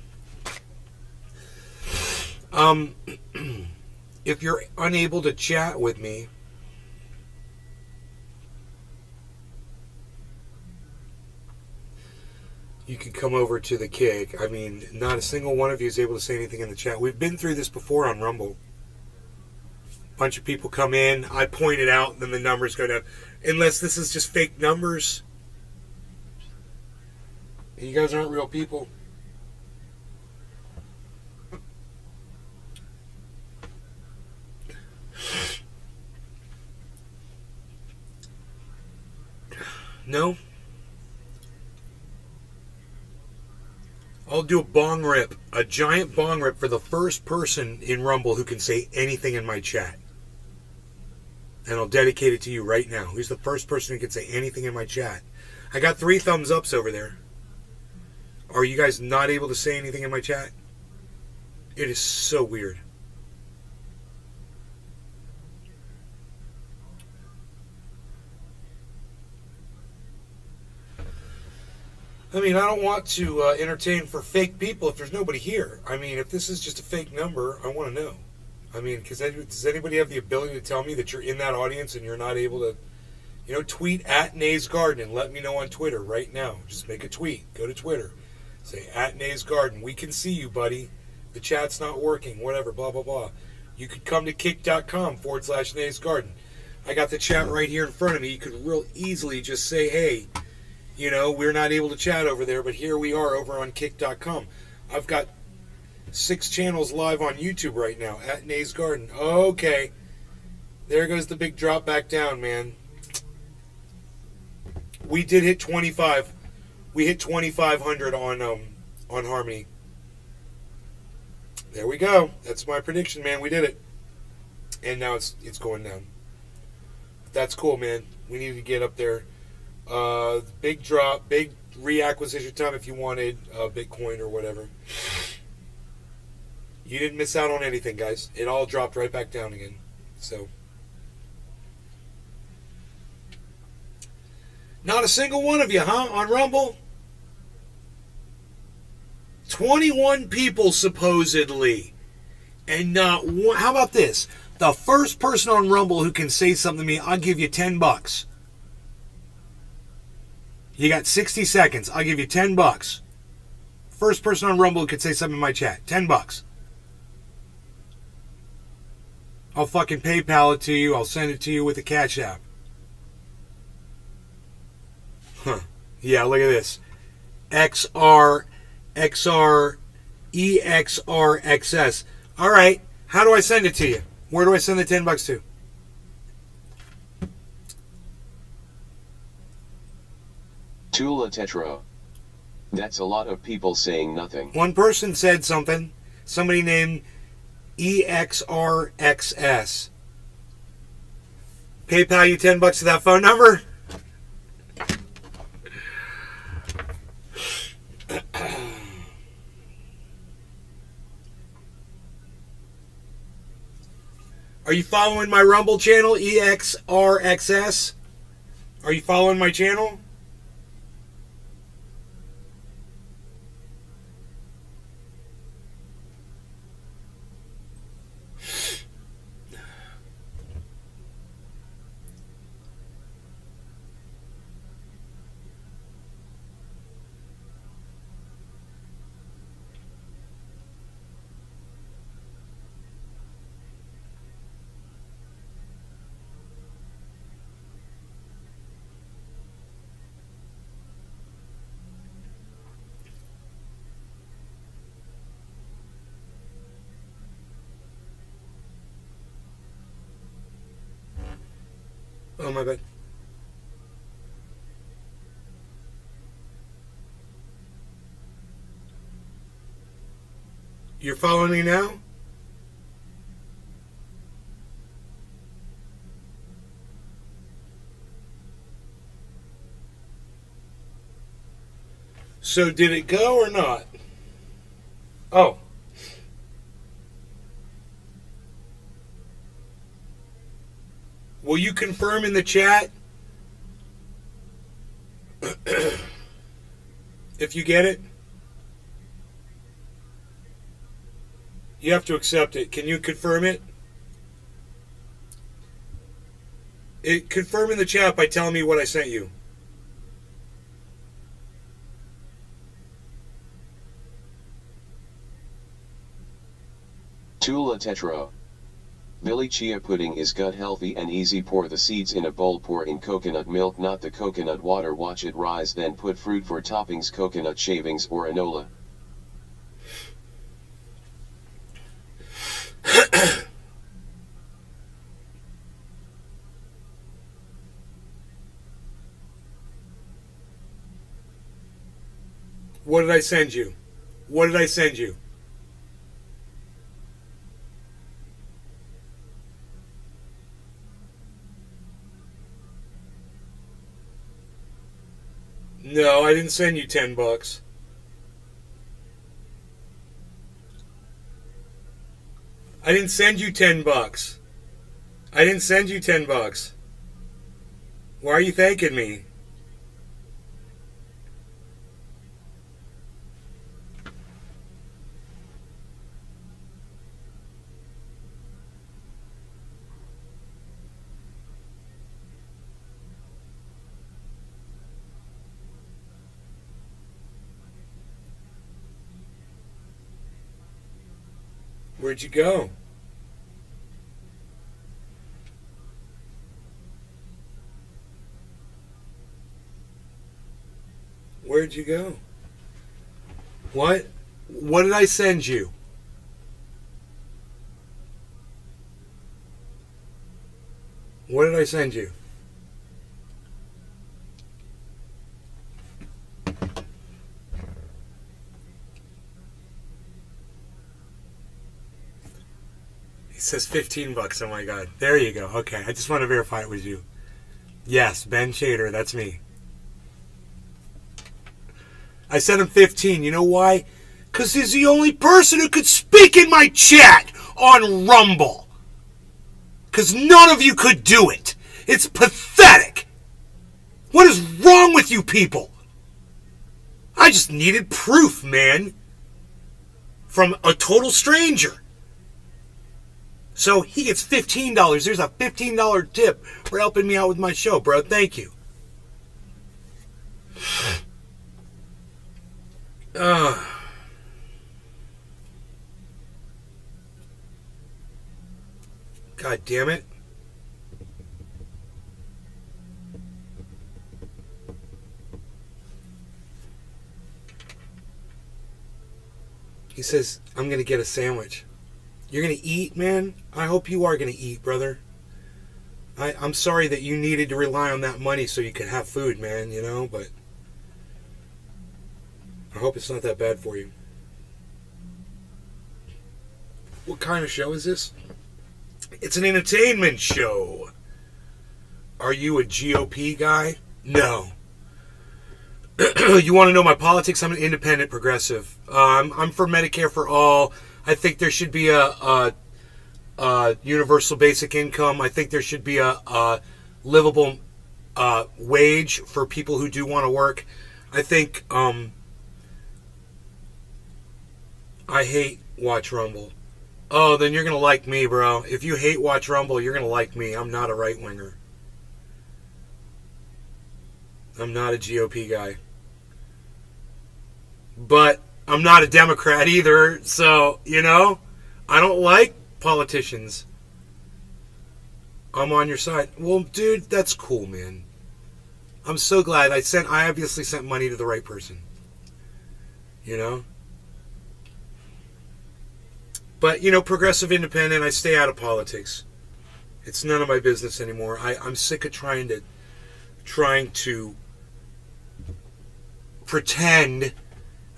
If you're unable to chat with me, you can come over to the Kick. I mean, not a single one of you is able to say anything in the chat. We've been through this before on Rumble. A bunch of people come in, I point it out, and then the numbers go down. Unless this is just fake numbers. And you guys aren't real people. No? I'll do a bong rip. A giant bong rip for the first person in Rumble who can say anything in my chat. And I'll dedicate it to you right now. Who's the first person who can say anything in my chat? I got 3 thumbs ups over there. Are you guys not able to say anything in my chat? It is so weird. I mean, I don't want to entertain for fake people if there's nobody here. I mean, if this is just a fake number, I want to know. I mean, because does anybody have the ability to tell me that you're in that audience and you're not able to, you know, tweet at Nays Garden and let me know on Twitter right now. Just make a tweet. Go to Twitter. Say, at Nays Garden. We can see you, buddy. The chat's not working. Whatever, blah, blah, blah. You could come to kick.com/Nays Garden. I got the chat right here in front of me. You could real easily just say, hey, you know, we're not able to chat over there, but here we are over on kick.com. I've got 6 channels live on YouTube right now at Nays Garden. Okay. There goes the big drop back down, man. We did hit 25. We hit 2,500 on Harmony. There we go. That's my prediction, man. We did it. And now it's going down. That's cool, man. We need to get up there. Big drop, big reacquisition time if you wanted Bitcoin or whatever. You didn't miss out on anything, guys. It all dropped right back down again. So, not a single one of you, huh, on Rumble? 21 people supposedly. And not one. How about this? The first person on Rumble who can say something to me, I'll give you $10. You got 60 seconds. I'll give you $10. First person on Rumble who could say something in my chat. $10. I'll fucking PayPal it to you. I'll send it to you with a Cash App. Huh. Yeah, look at this. EXRXS. All right. How do I send it to you? Where do I send the $10 to? Tula Tetra. That's a lot of people saying nothing. One person said something. Somebody named EXRXS. PayPal you $10 to that phone number? Are you following my Rumble channel, EXRXS? Are you following my channel? Oh, my bad. You're following me now? So did it go or not? Oh. Will you confirm in the chat if you get it? You have to accept it. Can you confirm it? Confirm in the chat by telling me what I sent you. Tula Tetro. Billy chia pudding is gut healthy and easy. Pour the seeds in a bowl, pour in coconut milk, not the coconut water, watch it rise, then put fruit for toppings, coconut shavings or anola. What did I send you? What did I send you? No, I didn't send you $10. I didn't send you $10. I didn't send you $10. Why are you thanking me? Where'd you go? Where'd you go? What? What did I send you? What did I send you? It says $15. Oh my God. There you go. Okay. I just want to verify it was you. Yes, Ben Shader. That's me. I sent him 15. You know why? Because he's the only person who could speak in my chat on Rumble. Because none of you could do it. It's pathetic. What is wrong with you people? I just needed proof, man. From a total stranger. So he gets $15. There's a $15 tip for helping me out with my show, bro. Thank you. God damn it. He says, I'm going to get a sandwich. You're going to eat, man? I hope you are going to eat, brother. I'm sorry that you needed to rely on that money so you could have food, man, you know, but I hope it's not that bad for you. What kind of show is this? It's an entertainment show. Are you a GOP guy? No. You want to know my politics? I'm an independent progressive. I'm for Medicare for all. I think there should be a universal basic income. I think there should be a livable wage for people who do want to work. I think I hate Watch Rumble. Oh, then you're going to like me, bro. If you hate Watch Rumble, you're going to like me. I'm not a right-winger. I'm not a GOP guy. But I'm not a Democrat either, so, you know, I don't like politicians. I'm on your side. Well, dude, that's cool, man. I'm so glad. I obviously sent money to the right person. You know? But, you know, progressive independent, I stay out of politics. It's none of my business anymore. I'm sick of trying to pretend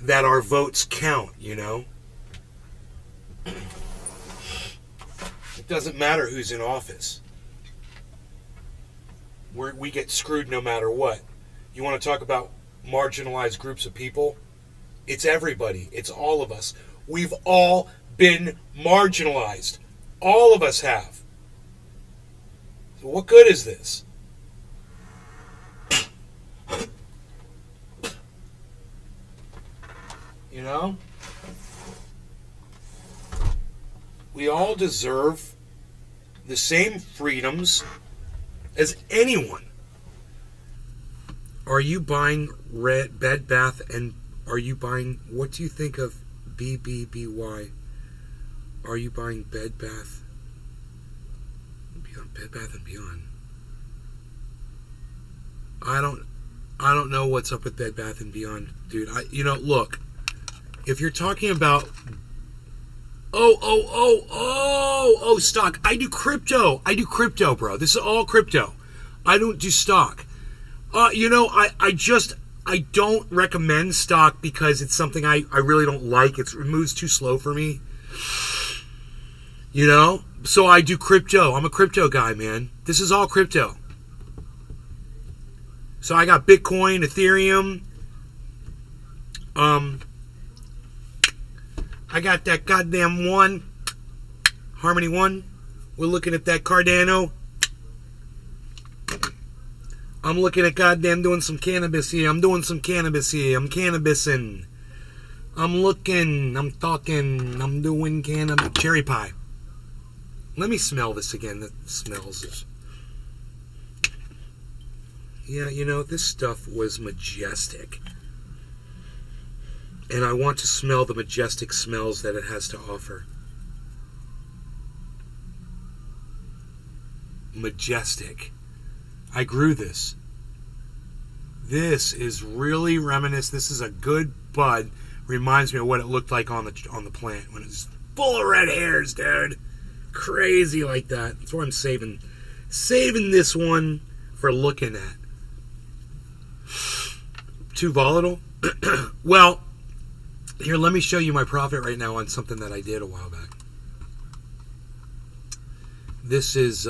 that our votes count, you know? It doesn't matter who's in office. We get screwed no matter what. You want to talk about marginalized groups of people? It's everybody. It's all of us. We've all been marginalized. All of us have. So what good is this? You know? We all deserve the same freedoms as anyone. Are you buying Bed Bath and are you buying, what do you think of BBBY? Are you buying Bed Bath and Beyond? I don't know what's up with Bed Bath and Beyond, dude. Look, if you're talking about stock. I do crypto, bro. This is all crypto. I don't do stock. I don't recommend stock because it's something I really don't like. It moves too slow for me. You know? So I do crypto. I'm a crypto guy, man. This is all crypto. So I got Bitcoin, Ethereum. I got that goddamn one. Harmony 1. We're looking at that Cardano. I'm looking at goddamn doing some cannabis here. I'm doing some cannabis here. I'm cannabising. I'm looking. I'm talking. I'm doing cannabis. Cherry pie. Let me smell this again. That smells. Yeah, this stuff was majestic. And I want to smell the majestic smells that it has to offer. Majestic. I grew this. This is really reminiscent. This is a good bud. Reminds me of what it looked like on the plant when it was full of red hairs, dude. Crazy like that. That's why I'm saving this one for looking at. Too volatile? Well, here, let me show you my profit right now on something that I did a while back. This is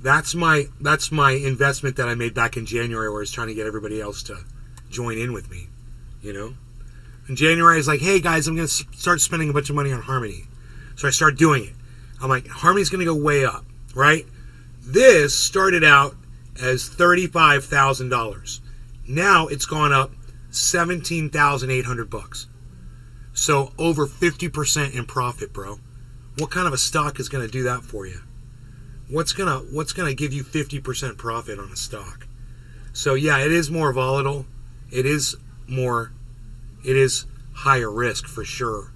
that's my investment that I made back in January where I was trying to get everybody else to join in with me, In January I was like, hey guys, I'm going to start spending a bunch of money on Harmony. So I started doing it. I'm like, Harmony's going to go way up, right? This started out as $35,000. Now it's gone up $17,800. So over 50% in profit, bro. What kind of a stock is going to do that for you? What's gonna give you 50% profit on a stock? So yeah, it is more volatile. It is higher risk for sure.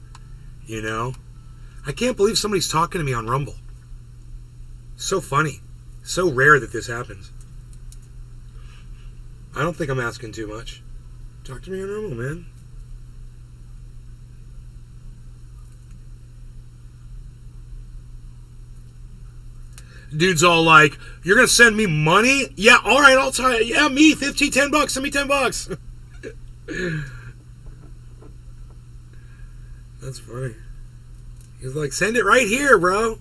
I can't believe somebody's talking to me on Rumble. So funny. So rare that this happens. I don't think I'm asking too much. Talk to me on Rumble, man. Dude's all like, you're going to send me money? Yeah, all right, I'll tell you. Yeah, me, 15, 10 bucks. Send me 10 bucks. That's funny. He's like, send it right here, bro.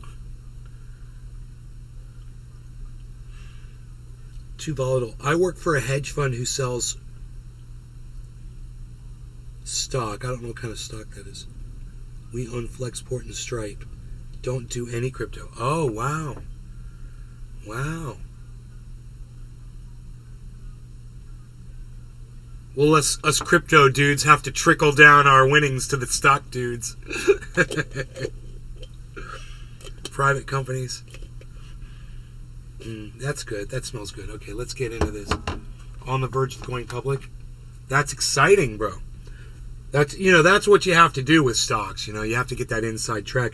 Too volatile. I work for a hedge fund who sells stock. I don't know what kind of stock that is. We own Flexport and Stripe. Don't do any crypto. Oh, wow. Wow. Well, us crypto dudes have to trickle down our winnings to the stock dudes. Private companies. That's good. That smells good. Okay, let's get into this. On the verge of going public. That's exciting, bro. That's what you have to do with stocks. You have to get that inside track.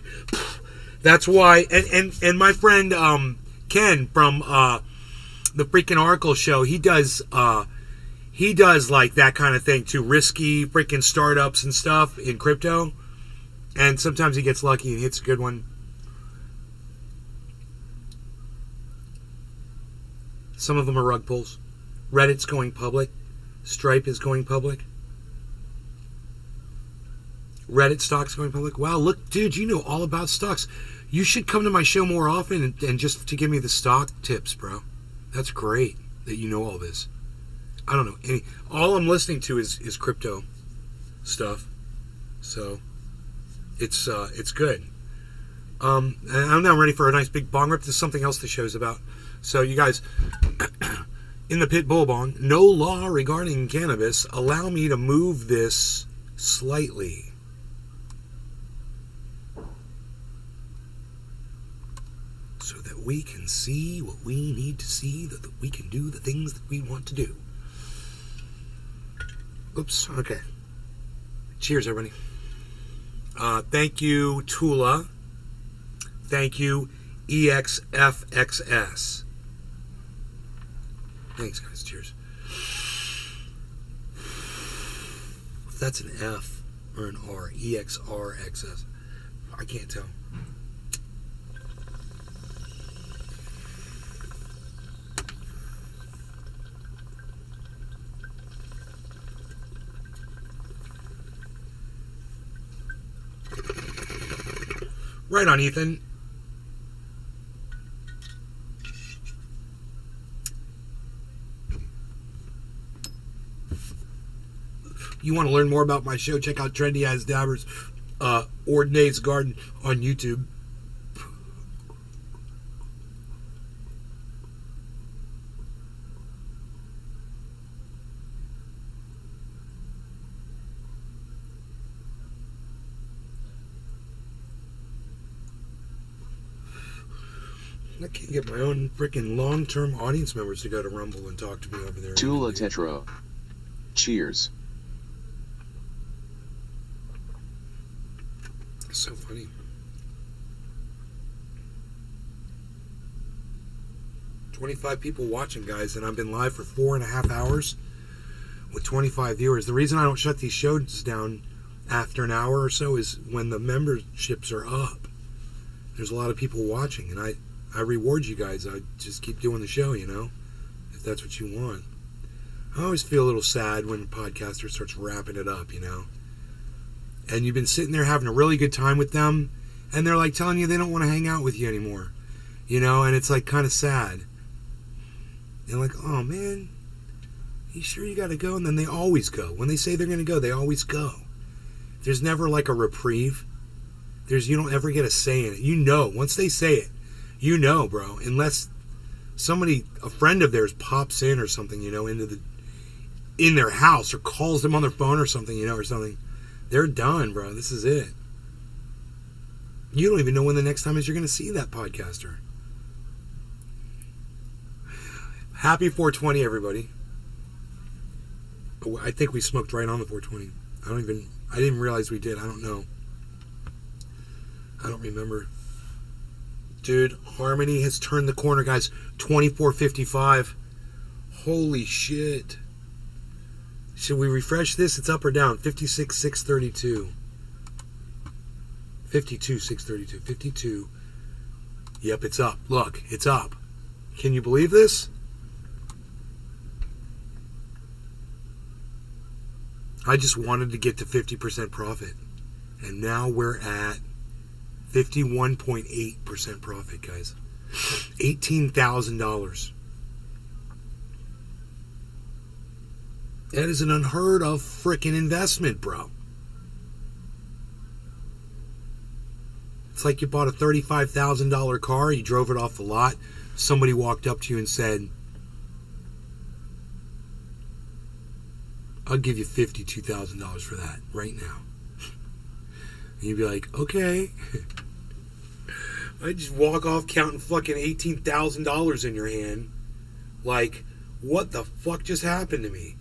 That's why. And my friend Ken from the freaking Oracle show, he does like that kind of thing too, risky freaking startups and stuff in crypto, and sometimes he gets lucky and hits a good one. Some of them are rug pulls. Reddit's going public. Stripe is going public. Reddit stock's going public. Wow, look, dude, you know all about stocks. You should come to my show more often and just to give me the stock tips, bro. That's great that you know all this. I don't know any. All I'm listening to is crypto stuff. So it's good. And I'm now ready for a nice big bong rip. This is something else the show's about. So you guys, in the pit bull bong, no law regarding cannabis. Allow me to move this slightly. So that we can see what we need to see, that we can do the things that we want to do. Oops, okay. Cheers, everybody. Thank you, Tula. Thank you, Rfk'S. Thanks, guys. Cheers. If that's an F or an R, Rfk'S. I can't tell. Right on, Ethan. You want to learn more about my show? Check out Trendy As Dabbers, Ordinate's Garden on YouTube. I can't get my own freaking long-term audience members to go to Rumble and talk to me over there. Tula Tetra. Cheers. It's so funny. $25 people watching, guys, and I've been live for 4.5 hours with 25 viewers. The reason I don't shut these shows down after an hour or so is when the memberships are up. There's a lot of people watching, and I reward you guys. I just keep doing the show, you know, if that's what you want. I always feel a little sad when a podcaster starts wrapping it up, you know. And you've been sitting there having a really good time with them, and they're like telling you they don't want to hang out with you anymore, you know, and it's like kind of sad. They're like, oh man, you sure you got to go? And then they always go. When they say they're going to go, they always go. There's never like a reprieve. You don't ever get a say in it. You know, once they say it, you know, bro, unless a friend of theirs pops in or something, you know, in their house or calls them on their phone or something, you know, or something, they're done, bro. This is it. You don't even know when the next time is you're going to see that podcaster. Happy 420, everybody. I think we smoked right on the 420. I didn't realize we did. I don't know. I don't remember. Dude, Harmony has turned the corner, guys. 24.55. Holy shit. Should we refresh this? It's up or down? 56,632. 52,632. 52. Yep, it's up. Look, it's up. Can you believe this? I just wanted to get to 50% profit. And now we're at 51.8% profit, guys. $18,000. That is an unheard of freaking investment, bro. It's like you bought a $35,000 car, you drove it off the lot, somebody walked up to you and said, I'll give you $52,000 for that right now. And you'd be like, okay. I just walk off counting fucking $18,000 in your hand. Like, what the fuck just happened to me?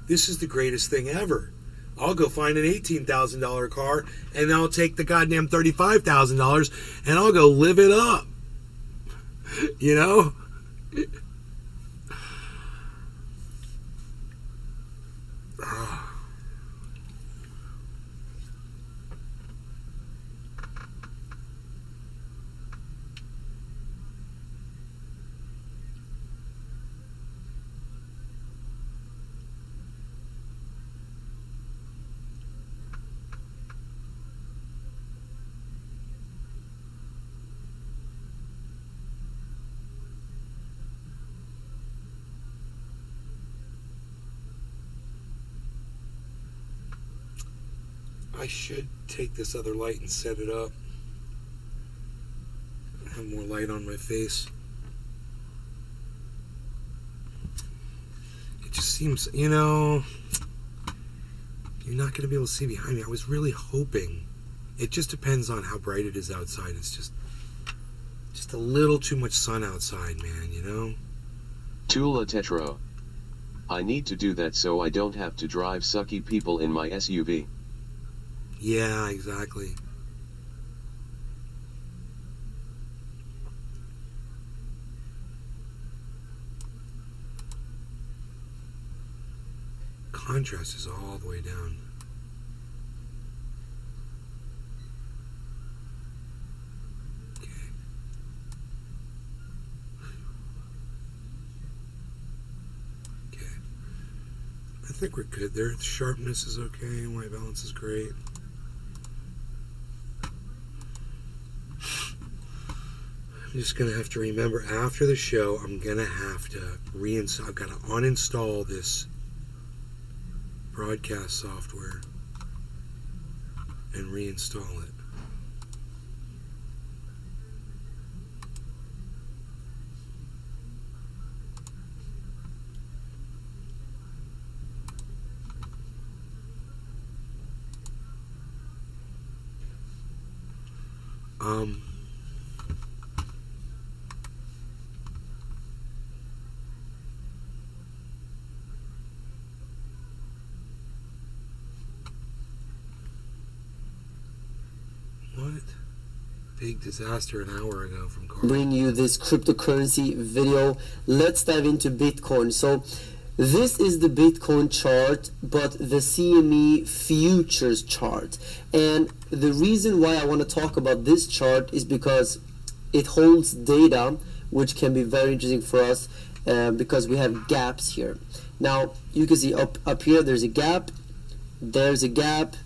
This is the greatest thing ever. I'll go find an $18,000 car and I'll take the goddamn $35,000 and I'll go live it up. You know? I should take this other light and set it up. Have more light on my face. It just seems, you know, you're not going to be able to see behind me. I was really hoping. It just depends on how bright it is outside. It's just a little too much sun outside, man, you know? Tula Tetro. I need to do that so I don't have to drive sucky people in my SUV. Yeah, exactly. Contrast is all the way down. I think we're good there. The sharpness is okay. White balance is great. I'm just going to have to remember after the show, I'm going to have to reinstall. I've got to uninstall this broadcast software and reinstall it. What? Big disaster an hour ago from Carl. Bring you this cryptocurrency video. Let's dive into Bitcoin. So this is the Bitcoin chart, but the CME futures chart. And the reason why I want to talk about this chart is because it holds data which can be very interesting for us because we have gaps here. Now you can see up here there's a gap, there's a gap,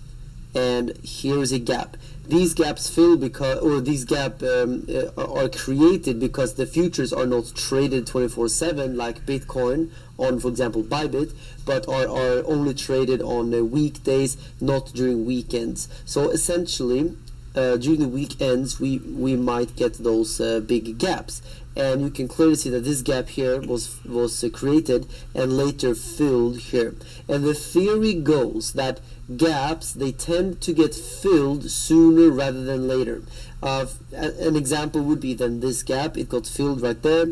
and here's a gap. These gaps fill because, or these gaps are created because the futures are not traded 24/7 like Bitcoin on, for example, Bybit, but are only traded on weekdays, not during weekends. So essentially, during the weekends, we might get those big gaps. And you can clearly see that this gap here was created and later filled here. And the theory goes that gaps, they tend to get filled sooner rather than later. An example would be then this gap, it got filled right there.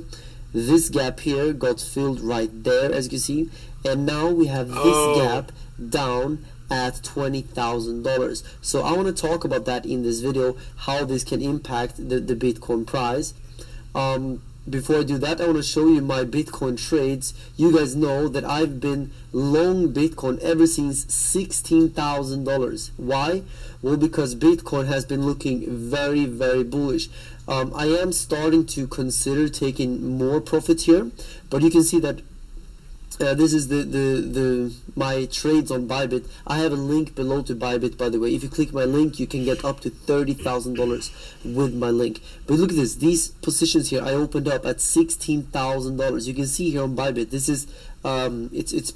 This gap here got filled right there, as you can see. And now we have this gap down at $20,000. So I want to talk about that in this video, how this can impact the Bitcoin price. Before I do that, I want to show you my Bitcoin trades. You guys know that I've been long Bitcoin ever since $16,000. Why? Well, because Bitcoin has been looking very, very bullish. I am starting to consider taking more profit here, but you can see that this is my trades on Bybit. I have a link below to Bybit, by the way. If you click my link, you can get up to $30,000 with my link. But look at this. These positions here, I opened up at $16,000. You can see here on Bybit. This is it's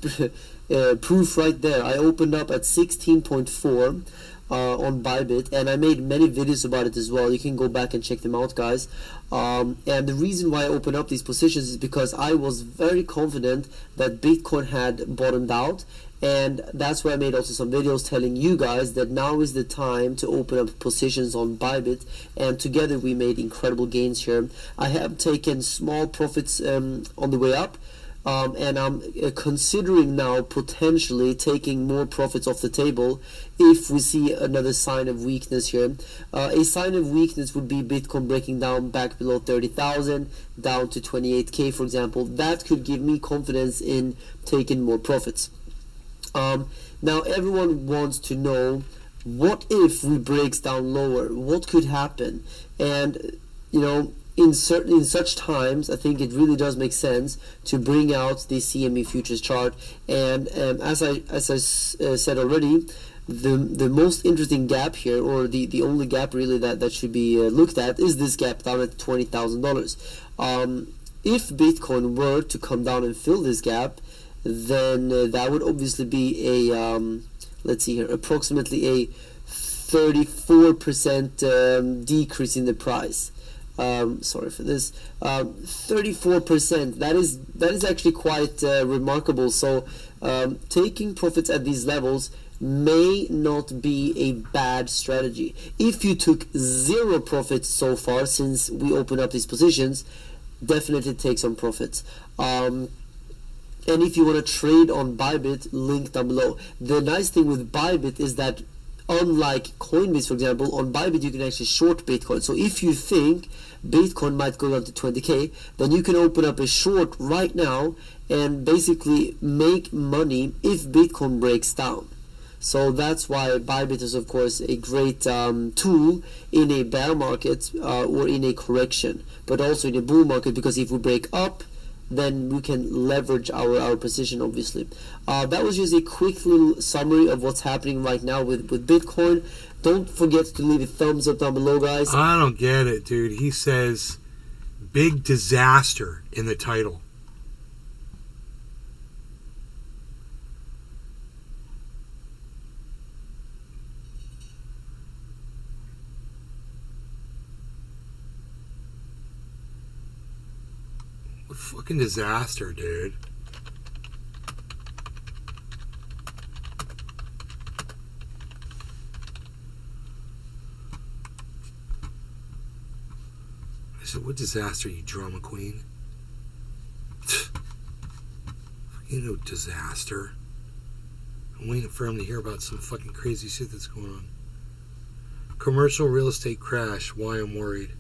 proof right there. I opened up at 16.4 on Bybit, and I made many videos about it as well. You can go back and check them out, guys. And the reason why I opened up these positions is because I was very confident that Bitcoin had bottomed out, and that's why I made also some videos telling you guys that now is the time to open up positions on Bybit, and together we made incredible gains here. I have taken small profits on the way up, and I'm considering now potentially taking more profits off the table if we see another sign of weakness here. A sign of weakness would be Bitcoin breaking down back below 30,000, down to 28K, for example. That could give me confidence in taking more profits. Now everyone wants to know, what if we breaks down lower? What could happen? And you know, in such times, I think it really does make sense to bring out the CME futures chart. And as I said already, the most interesting gap here, or the only gap really that should be looked at, is this gap down at $20,000. If Bitcoin were to come down and fill this gap, then that would obviously be a let's see here, approximately a 34% decrease in the price. Sorry for this. 34%. That is actually quite remarkable. So taking profits at these levels may not be a bad strategy. If you took zero profits so far since we opened up these positions, definitely take some profits. And if you want to trade on Bybit, link down below. The nice thing with Bybit is that unlike Coinbase, for example, on Bybit you can actually short Bitcoin. So if you think Bitcoin might go down to 20k, then you can open up a short right now and basically make money if Bitcoin breaks down. So that's why Bybit is, of course, a great tool in a bear market or in a correction, but also in a bull market, because if we break up, then we can leverage our position, obviously. That was just a quick little summary of what's happening right now with Bitcoin. Don't forget to leave a thumbs up down below, guys. I don't get it, dude. He says big disaster in the title. What fucking disaster, dude. I said, what disaster, you drama queen? You know, disaster. I'm waiting for him to hear about some fucking crazy shit that's going on. Commercial real estate crash, why I'm worried.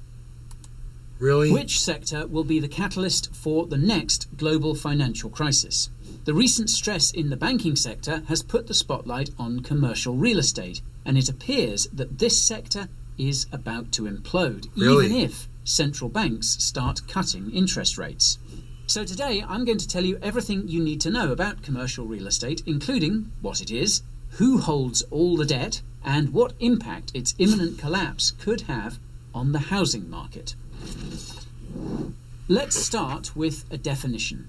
Really? Which sector will be the catalyst for the next global financial crisis? The recent stress in the banking sector has put the spotlight on commercial real estate, and it appears that this sector is about to implode, Really? even if central banks start cutting interest rates. So today I'm going to tell you everything you need to know about commercial real estate, including what it is, who holds all the debt, and what impact its imminent collapse could have on the housing market. Let's start with a definition.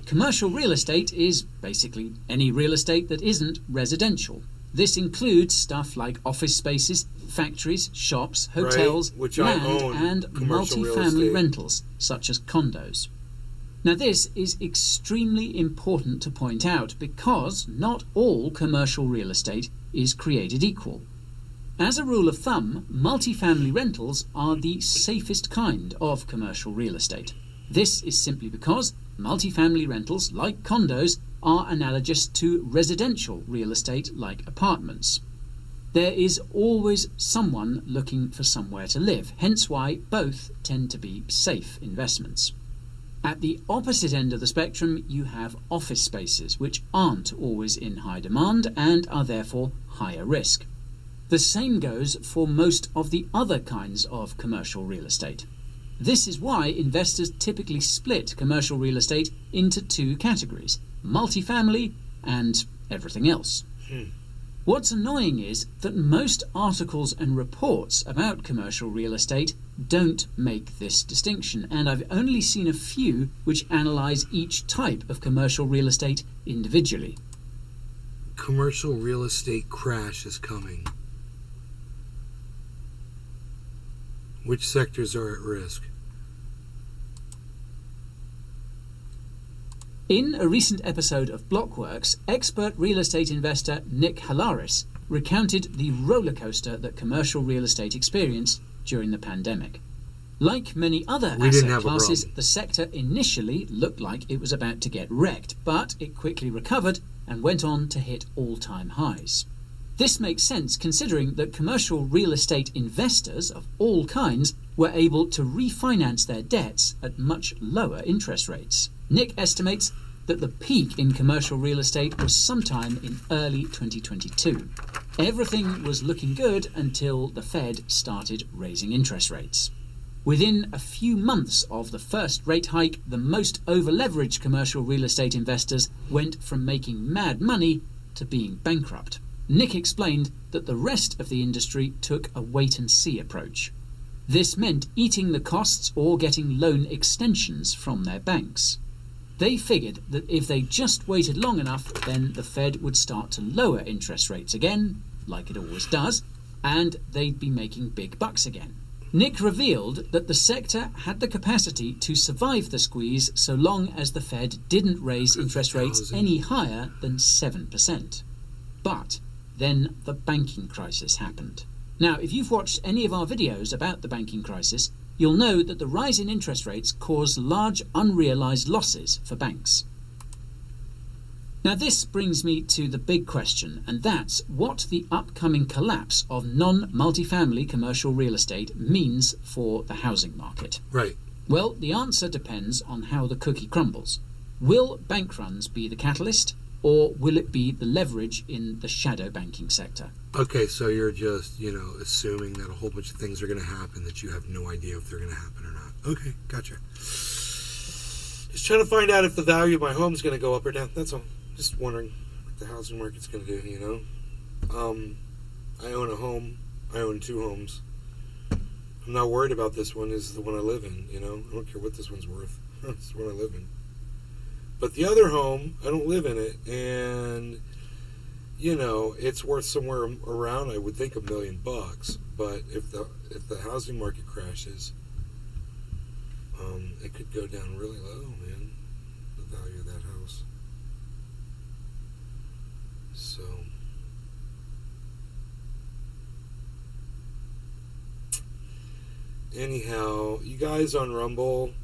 Commercial real estate is basically any real estate that isn't residential. This includes stuff like office spaces, factories, shops, hotels, which I land, own and commercial real multi-family estate. rentals, such as condos. Now this is extremely important to point out because not all commercial real estate is created equal. As a rule of thumb, multi-family rentals are the safest kind of commercial real estate. This is simply because multi-family rentals, like condos, are analogous to residential real estate like apartments. There is always someone looking for somewhere to live, hence why both tend to be safe investments. At the opposite end of the spectrum, you have office spaces, which aren't always in high demand and are therefore higher risk. The same goes for most of the other kinds of commercial real estate. This is why investors typically split commercial real estate into two categories: multifamily and everything else. What's annoying is that most articles and reports about commercial real estate don't make this distinction, and I've only seen a few which analyze each type of commercial real estate individually. Commercial real estate crash is coming. Which sectors are at risk? In a recent episode of Blockworks, expert real estate investor Nick Halaris recounted the rollercoaster that commercial real estate experienced during the pandemic. Like many other asset classes, the sector initially looked like it was about to get wrecked, but it quickly recovered and went on to hit all-time highs. This makes sense considering that commercial real estate investors of all kinds were able to refinance their debts at much lower interest rates. Nick estimates that the peak in commercial real estate was sometime in early 2022. Everything was looking good until the Fed started raising interest rates. Within a few months of the first rate hike, the most over-leveraged commercial real estate investors went from making mad money to being bankrupt. Nick explained that the rest of the industry took a wait-and-see approach. This meant eating the costs or getting loan extensions from their banks. They figured that if they just waited long enough, then the Fed would start to lower interest rates again, like it always does, and they'd be making big bucks again. Nick revealed that the sector had the capacity to survive the squeeze so long as the Fed didn't raise interest rates any higher than 7%. But then the banking crisis happened. Now, if you've watched any of our videos about the banking crisis, you'll know that the rise in interest rates caused large unrealized losses for banks. Now this brings me to the big question, and that's what the upcoming collapse of non-multifamily commercial real estate means for the housing market. Right. Well, the answer depends on how the cookie crumbles. Will bank runs be the catalyst, or will it be the leverage in the shadow banking sector? Okay, so you're just, assuming that a whole bunch of things are going to happen that you have no idea if they're going to happen or not. Okay, gotcha. Just trying to find out if the value of my home is going to go up or down. That's all. Just wondering what the housing market's going to do, I own a home. I own 2 homes. I'm not worried about this one. This is the one I live in, I don't care what this one's worth. It's the one I live in. But the other home, I don't live in it, and, it's worth somewhere around, I would think, $1 million. But if the housing market crashes, it could go down really low, man, the value of that house. So, anyhow, you guys on Rumble,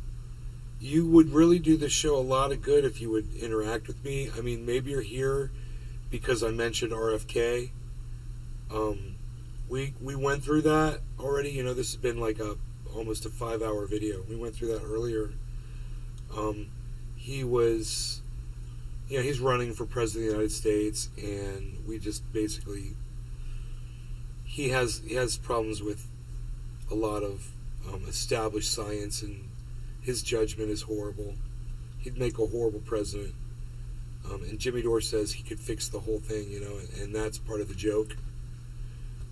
you would really do this show a lot of good if you would interact with me. I mean, maybe you're here because I mentioned RFK. We went through that already. This has been like almost a 5-hour video. We went through that earlier. He was... he's running for president of the United States, and we just basically, he has problems with a lot of established science, and his judgment is horrible. He'd make a horrible president. And Jimmy Dore says he could fix the whole thing, and that's part of the joke.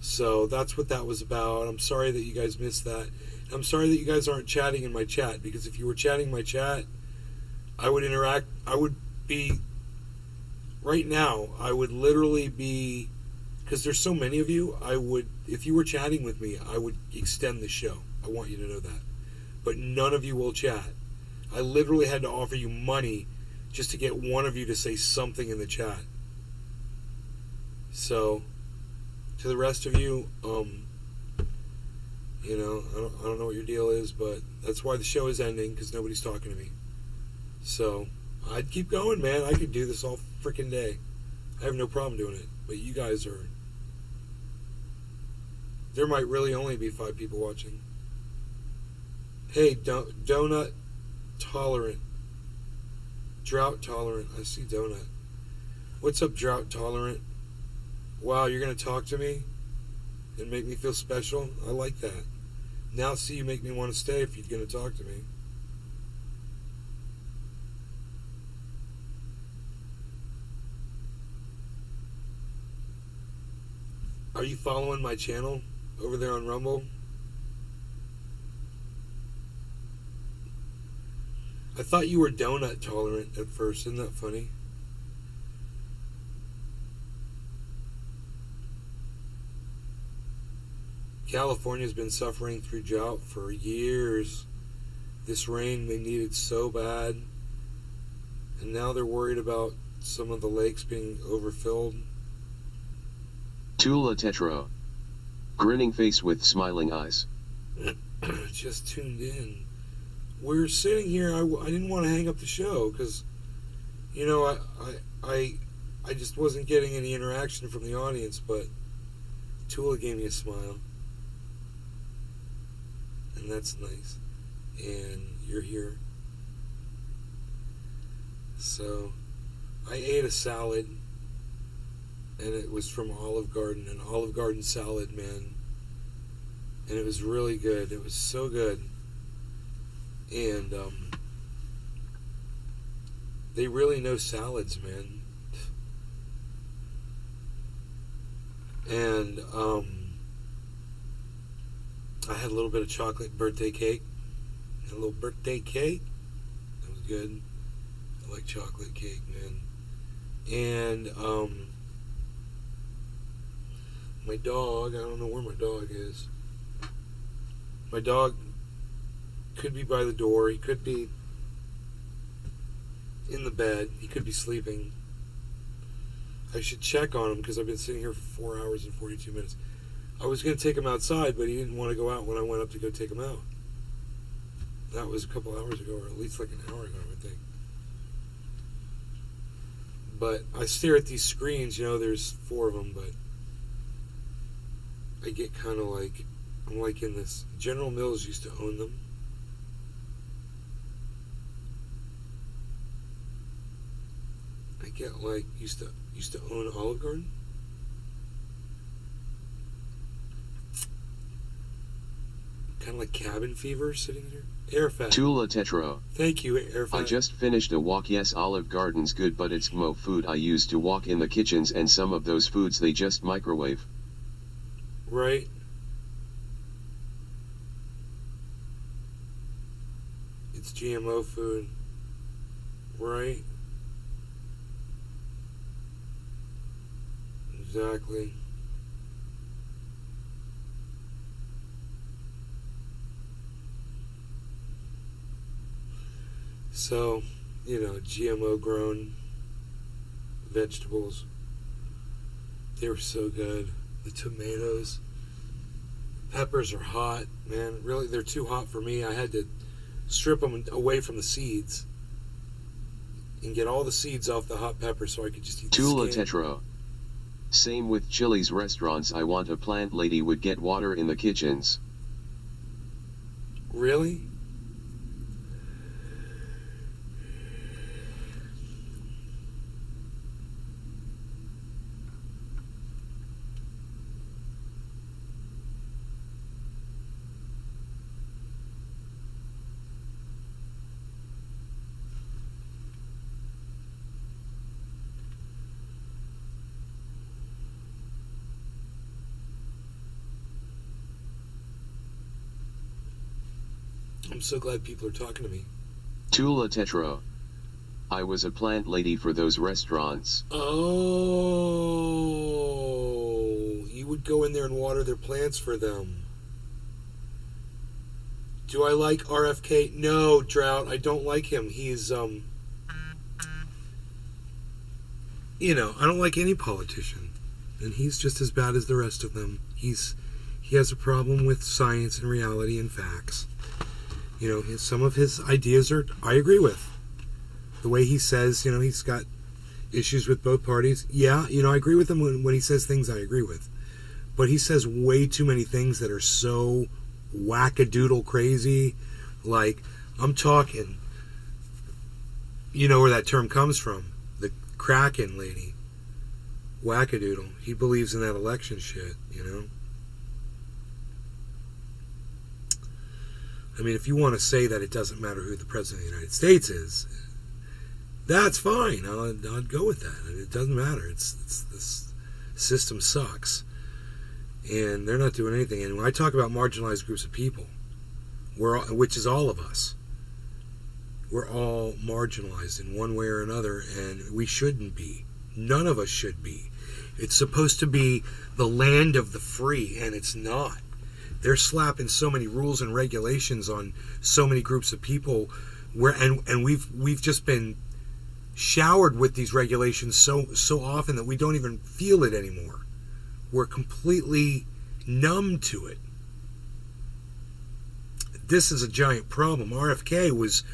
So that's what that was about. I'm sorry that you guys missed that. I'm sorry that you guys aren't chatting in my chat, because if you were chatting in my chat, I would interact. I would be... Right now, I would literally be, because there's so many of you, if you were chatting with me, I would extend the show. I want you to know that. But none of you will chat. I literally had to offer you money just to get one of you to say something in the chat. So, to the rest of you, I don't know what your deal is, but that's why the show is ending, because nobody's talking to me. So, I'd keep going, man. I could do this all freaking day. I have no problem doing it. But you guys are... There might really only be 5 people watching. Hey, donut tolerant. Drought tolerant. I see donut. What's up, drought tolerant? Wow, you're going to talk to me and make me feel special? I like that. Now see, you make me want to stay if you're going to talk to me. Are you following my channel over there on Rumble? I thought you were donut tolerant at first. Isn't that funny? California's been suffering through drought for years. This rain they needed so bad. And now they're worried about some of the lakes being overfilled. Tula Tetro. Grinning face with smiling eyes. Just tuned in. We're sitting here. I didn't want to hang up the show because, I just wasn't getting any interaction from the audience. But Tula gave me a smile, and that's nice. And you're here, so I ate a salad. And it was from Olive Garden, an Olive Garden salad, man. And it was really good. It was so good. And they really know salads, man. And I had a little bit of chocolate birthday cake. A little birthday cake. That was good. I like chocolate cake, man. And My dog, I don't know where my dog is. My dog could be by the door. He could be in the bed. He could be sleeping. I should check on him because I've been sitting here for 4 hours and 42 minutes. I was going to take him outside, but he didn't want to go out when I went up to go take him out. That was a couple hours ago, or at least like an hour ago, I would think. But I stare at these screens, you know, there's 4 of them, but I get kind of like, I'm like in this. General Mills used to own them. I get like, used to own Olive Garden. Kind of like cabin fever sitting here. Rfk'S. Tula Tetro. Thank you, Rfk'S. I just finished a walk. Yes, Olive Garden's good, but it's GMO food. I used to walk in the kitchens and some of those foods they just microwave. Right. It's GMO food. Right. Exactly. So, you know, GMO grown vegetables. They were so good. The tomatoes. Peppers are hot, man. Really, they're too hot for me. I had to strip them away from the seeds and get all the seeds off the hot pepper so I could just eat Tula the skin. Tetro. Same with Chili's restaurants. I want a plant lady would get water in the kitchens. Really? I'm so glad people are talking to me. Tula Tetro. I was a plant lady for those restaurants. Oh, you would go in there and water their plants for them. Do I like RFK? No, Drought, I don't like him. He's, you know, I don't like any politician. And he's just as bad as the rest of them. He has a problem with science and reality and facts. You know, some of his ideas I agree with. The way he says, you know, he's got issues with both parties. Yeah, you know, I agree with him when he says things I agree with. But he says way too many things that are so wackadoodle crazy. Like, I'm talking, you know where that term comes from. The Kraken lady. Wackadoodle. He believes in that election shit, you know. I mean, if you want to say that it doesn't matter who the President of the United States is, that's fine. I'd go with that. It doesn't matter. It's this system sucks. And they're not doing anything. And when I talk about marginalized groups of people, which is all of us, we're all marginalized in one way or another, and we shouldn't be. None of us should be. It's supposed to be the land of the free, and it's not. They're slapping so many rules and regulations on so many groups of people, and we've just been showered with these regulations so often that we don't even feel it anymore. We're completely numb to it. This is a giant problem. RFK was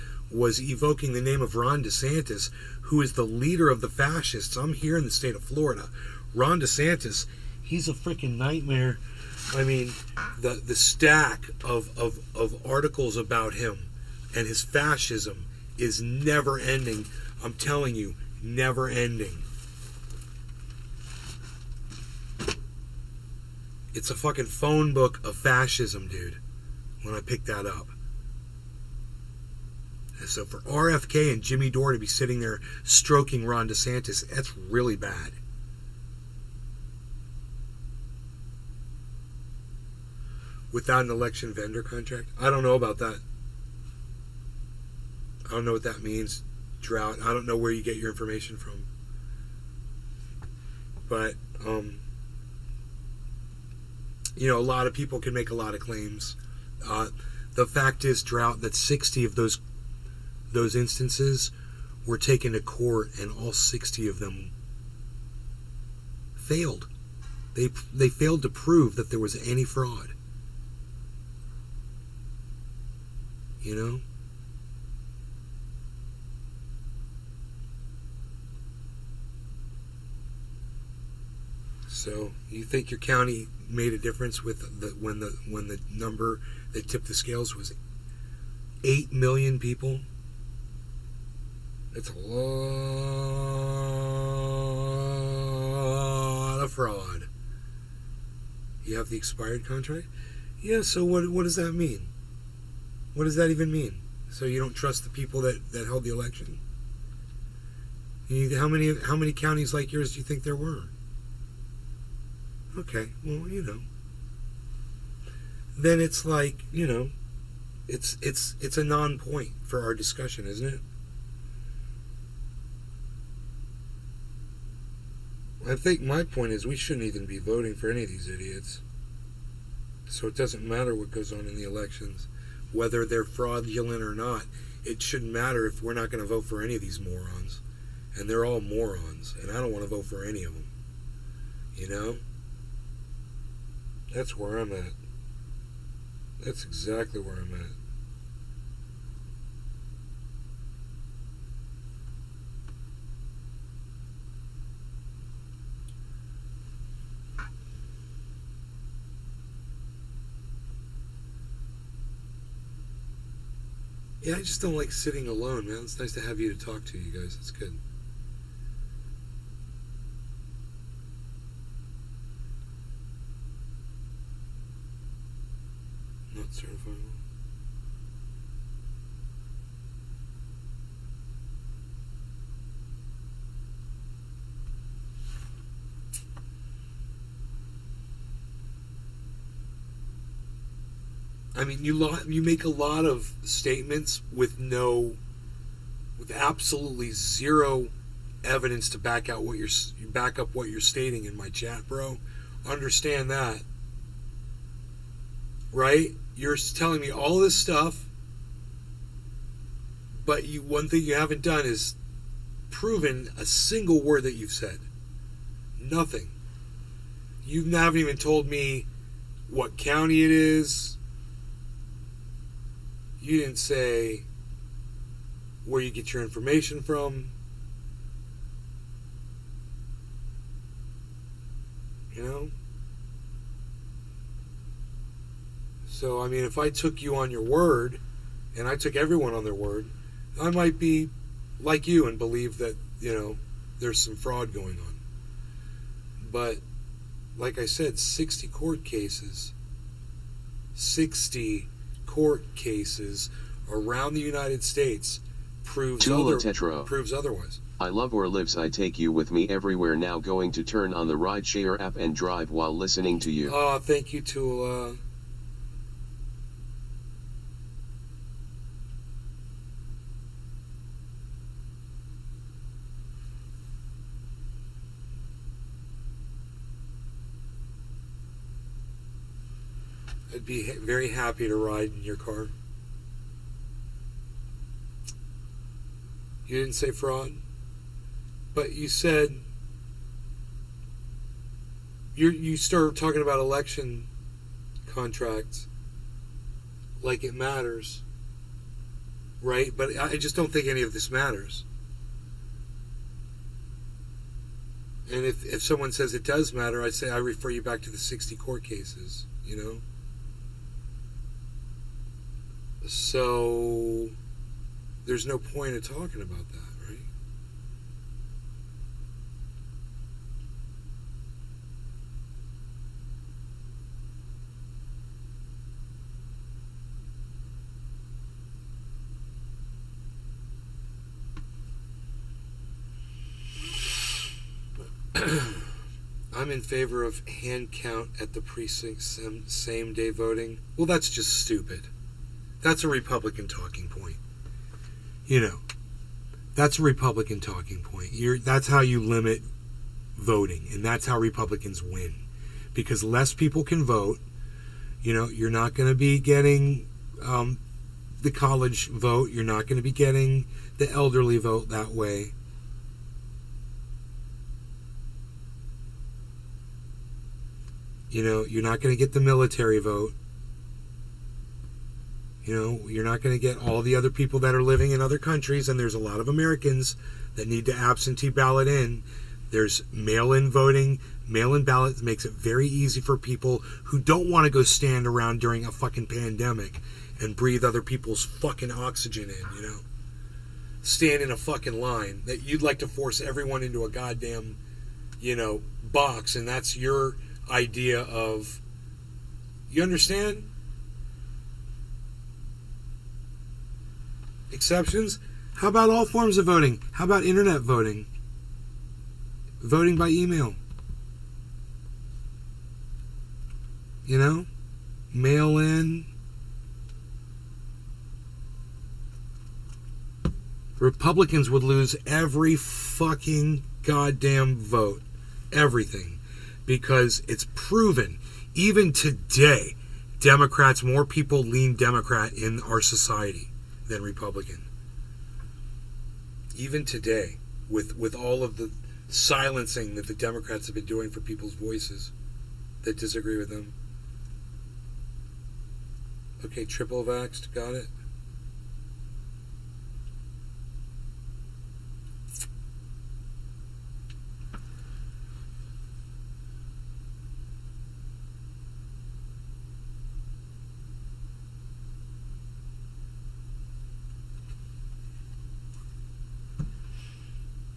evoking the name of Ron DeSantis, who is the leader of the fascists. I'm here in the state of Florida. Ron DeSantis, he's a freaking nightmare. I mean, the stack of articles about him and his fascism is never ending. I'm telling you, never ending. It's a fucking phone book of fascism, dude, when I picked that up. And so for RFK and Jimmy Dore to be sitting there stroking Ron DeSantis, that's really bad. Without an election vendor contract? I don't know about that. I don't know what that means. Drought. I don't know where you get your information from. But, You know, a lot of people can make a lot of claims. The fact is, Drought, that 60 of those instances were taken to court, and all 60 of them failed. They failed to prove that there was any fraud. You know? So, you think your county made a difference with when the number that tipped the scales was 8 million people? It's a lot of fraud. You have the expired contract? Yeah, so what does that mean? What does that even mean? So you don't trust the people that held the election? How many counties like yours do you think there were? Okay, well, you know. Then it's like, you know, it's a non-point for our discussion, isn't it? I think my point is we shouldn't even be voting for any of these idiots. So it doesn't matter what goes on in the elections, whether they're fraudulent or not. It shouldn't matter if we're not going to vote for any of these morons. And they're all morons, and I don't want to vote for any of them. You know? That's where I'm at. That's exactly where I'm at. Yeah, I just don't like sitting alone, man. It's nice to have you to talk to, you guys. It's good. Not certified. I mean, you make a lot of statements with absolutely zero evidence to back up what you're stating in my chat, bro. Understand that, right? You're telling me all this stuff, but one thing you haven't done is proven a single word that you've said. Nothing. You haven't even told me what county it is. You didn't say where you get your information from. You know? So, I mean, if I took you on your word, and I took everyone on their word, I might be like you and believe that, you know, there's some fraud going on. But, like I said, 60 court cases around the United States proves otherwise. I love or lives. I take you with me everywhere now. Going to turn on the rideshare app and drive while listening to you. Oh, thank you, Tula. I'd be very happy to ride in your car. You didn't say fraud, but you said you started talking about election contracts like it matters, right? But I just don't think any of this matters. And if someone says it does matter, I refer you back to the 60 court cases, you know? So there's no point of talking about that, right? I'm in favor of hand count at the precincts, same day voting. Well, that's just stupid. That's a Republican talking point. You know, that's a Republican talking point. That's how you limit voting, and that's how Republicans win. because less people can vote. You know, you're not going to be getting the college vote. You're not going to be getting the elderly vote that way. You know, you're not going to get the military vote. You know, you're not going to get all the other people that are living in other countries, and there's a lot of Americans that need to absentee ballot in. There's mail-in voting. Mail-in ballots makes it very easy for people who don't want to go stand around during a fucking pandemic and breathe other people's fucking oxygen in, you know? Stand in a fucking line that you'd like to force everyone into a goddamn, you know, box, and that's your idea of, you understand? Exceptions? How about all forms of voting? How about internet voting? Voting by email? You know? Mail in? Republicans would lose every fucking goddamn vote. Everything. Because it's proven, even today, Democrats, more people lean Democrat in our society than Republican. Even today, with all of the silencing that the Democrats have been doing for people's voices that disagree with them. Okay, triple vaxxed, got it.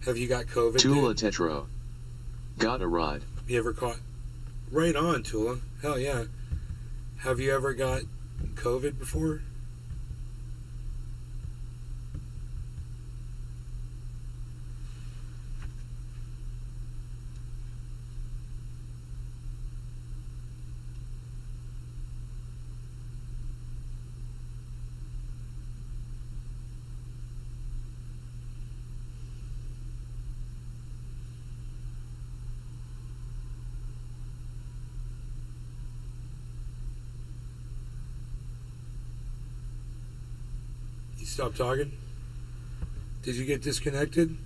Have you got COVID? Tula Tetro. Got a ride. You ever caught? Right on, Tula. Hell yeah. Have you ever got COVID before? Stop talking? Did you get disconnected?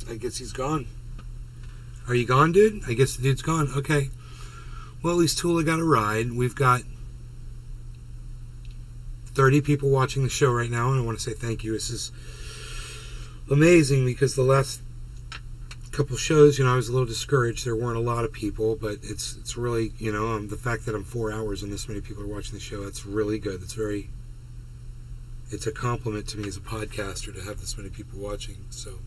I guess he's gone. Are you gone, dude? I guess the dude's gone. Okay. Well, at least Tula got a ride. We've got 30 people watching the show right now, and I want to say thank you. This is amazing because the last couple shows, you know, I was a little discouraged. There weren't a lot of people, but it's really, you know, the fact that I'm 4 hours and this many people are watching the show, that's really good. It's a compliment to me as a podcaster to have this many people watching. So,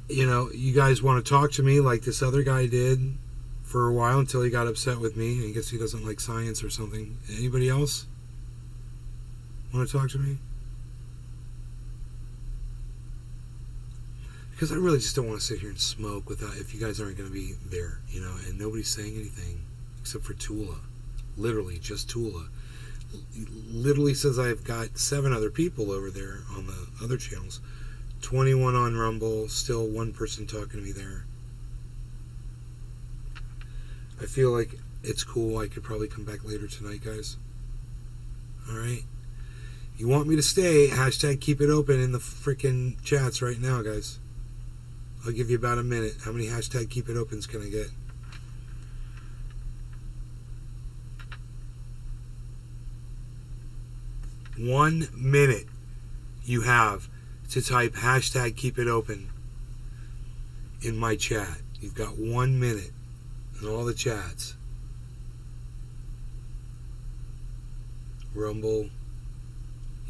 you know, you guys want to talk to me like this other guy did for a while until he got upset with me. I guess he doesn't like science or something. Anybody else want to talk to me? Because I really just don't want to sit here and smoke without, if you guys aren't going to be there, you know, and nobody's saying anything except for Tula. Literally, just Tula. Literally says I've got 7 other people over there on the other channels. 21 on Rumble, still 1 person talking to me there. I feel like it's cool. I could probably come back later tonight, guys. Alright? You want me to stay, hashtag keep it open in the freaking chats right now, guys. I'll give you about a minute. How many hashtag keep it opens can I get? One minute you have to type hashtag keep it open in my chat. You've got 1 minute in all the chats. Rumble,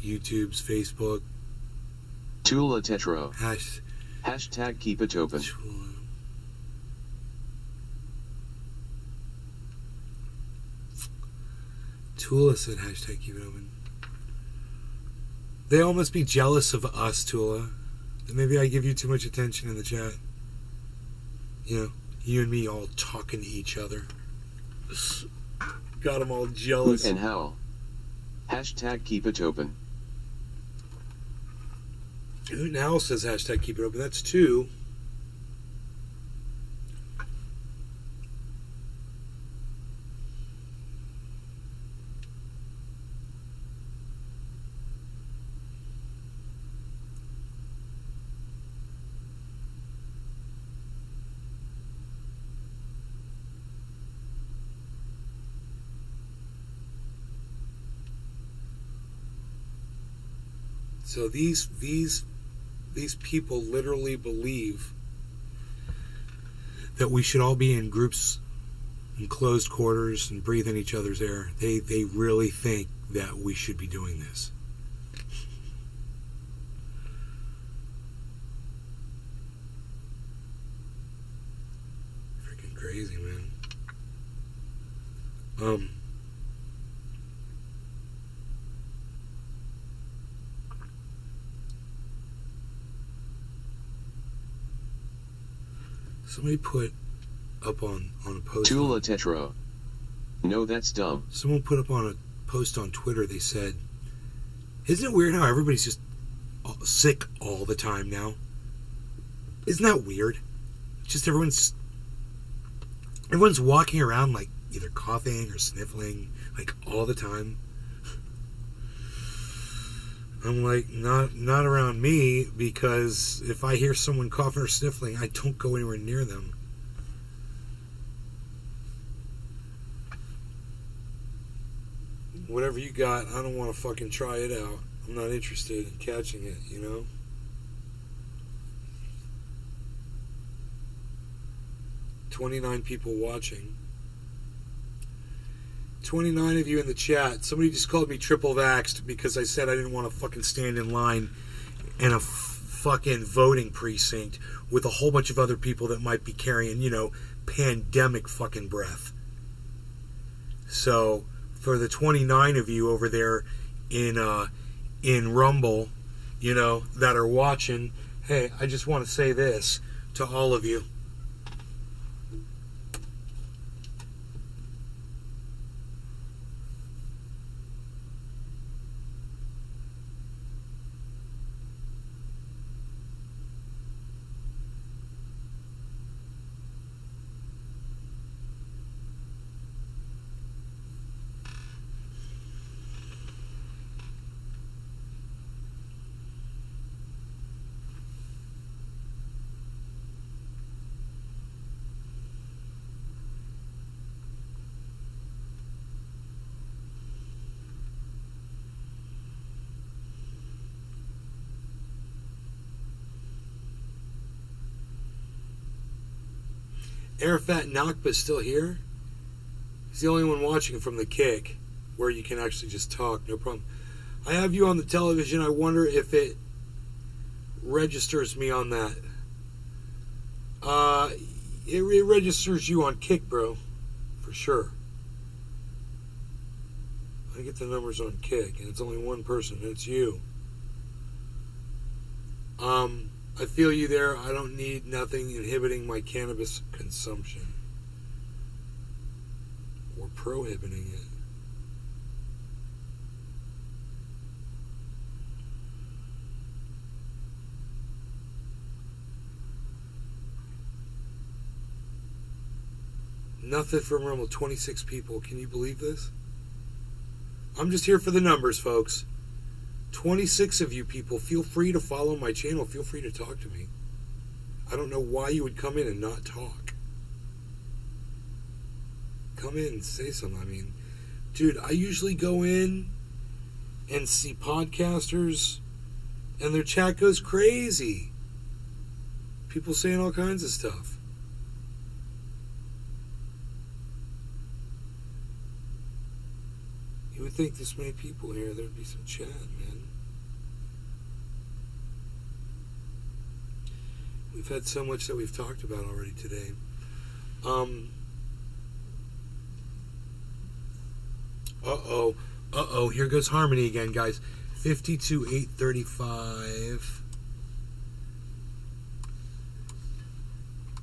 YouTube's, Facebook. Tula Tetro. Hashtag keep it open. Tula said hashtag keep it open. They all must be jealous of us, Tula. Maybe I give you too much attention in the chat. You know, you and me all talking to each other. Got them all jealous. Hoot and howl. Hashtag keep it open. Hoot and howl says hashtag keep it open. That's 2. So these people literally believe that we should all be in groups, in closed quarters, and breathe in each other's air. They really think that we should be doing this. Freaking crazy, man. Somebody put up on a post. Tula Tetro. No, that's dumb. Someone put up on a post on Twitter, they said, isn't it weird how everybody's just sick all the time now? Isn't that weird? Just everyone's walking around like either coughing or sniffling like all the time. I'm like, not around me, because if I hear someone coughing or sniffling, I don't go anywhere near them. Whatever you got, I don't want to fucking try it out. I'm not interested in catching it, you know? $29 people watching. 29 of you in the chat. Somebody just called me triple vaxxed because I said I didn't want to fucking stand in line in a fucking voting precinct with a whole bunch of other people that might be carrying, you know, pandemic fucking breath. So, for the 29 of you over there in Rumble, you know, that are watching, hey, I just want to say this to all of you. Arafat Nakba's still here. He's the only one watching from the kick, where you can actually just talk, no problem. I have you on the television. I wonder if it registers me on that. It registers you on Kick, bro, for sure. I get the numbers on Kick, and it's only one person, and it's you. I feel you there. I don't need nothing inhibiting my cannabis consumption or prohibiting it. Nothing from Rumble. 26 people. Can you believe this? I'm just here for the numbers, folks. 26 of you people, feel free to follow my channel. Feel free to talk to me. I don't know why you would come in and not talk. Come in and say something. I mean, dude, I usually go in and see podcasters and their chat goes crazy. People saying all kinds of stuff. You would think this many people here, there'd be some chat, man. We've had so much that we've talked about already today. Here goes Harmony again, guys. 52,835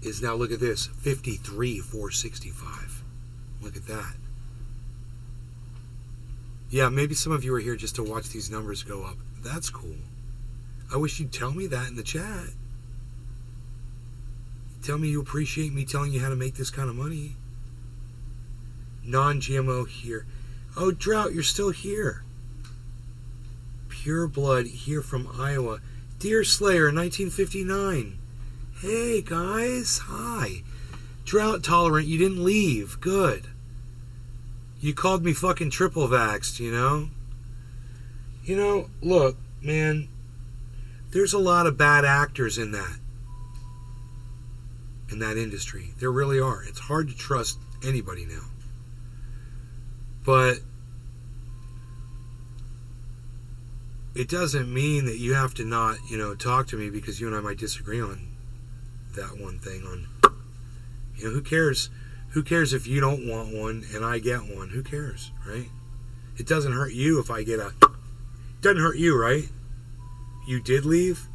is now, look at this, 53,465. Look at that. Yeah, maybe some of you are here just to watch these numbers go up. That's cool. I wish you'd tell me that in the chat. Tell me you appreciate me telling you how to make this kind of money. Non-GMO here. Oh, Drought, you're still here. Pure Blood here from Iowa. Deer Slayer, 1959. Hey, guys. Hi. Drought Tolerant, you didn't leave. Good. You called me fucking triple vaxxed, you know? You know, look, man, there's a lot of bad actors in that industry. There really are. It's hard to trust anybody now. But it doesn't mean that you have to not, talk to me because you and I might disagree on that one thing. Who cares? Who cares if you don't want one and I get one? Who cares, right? It doesn't hurt you if I get a... It doesn't hurt you, right? You did leave?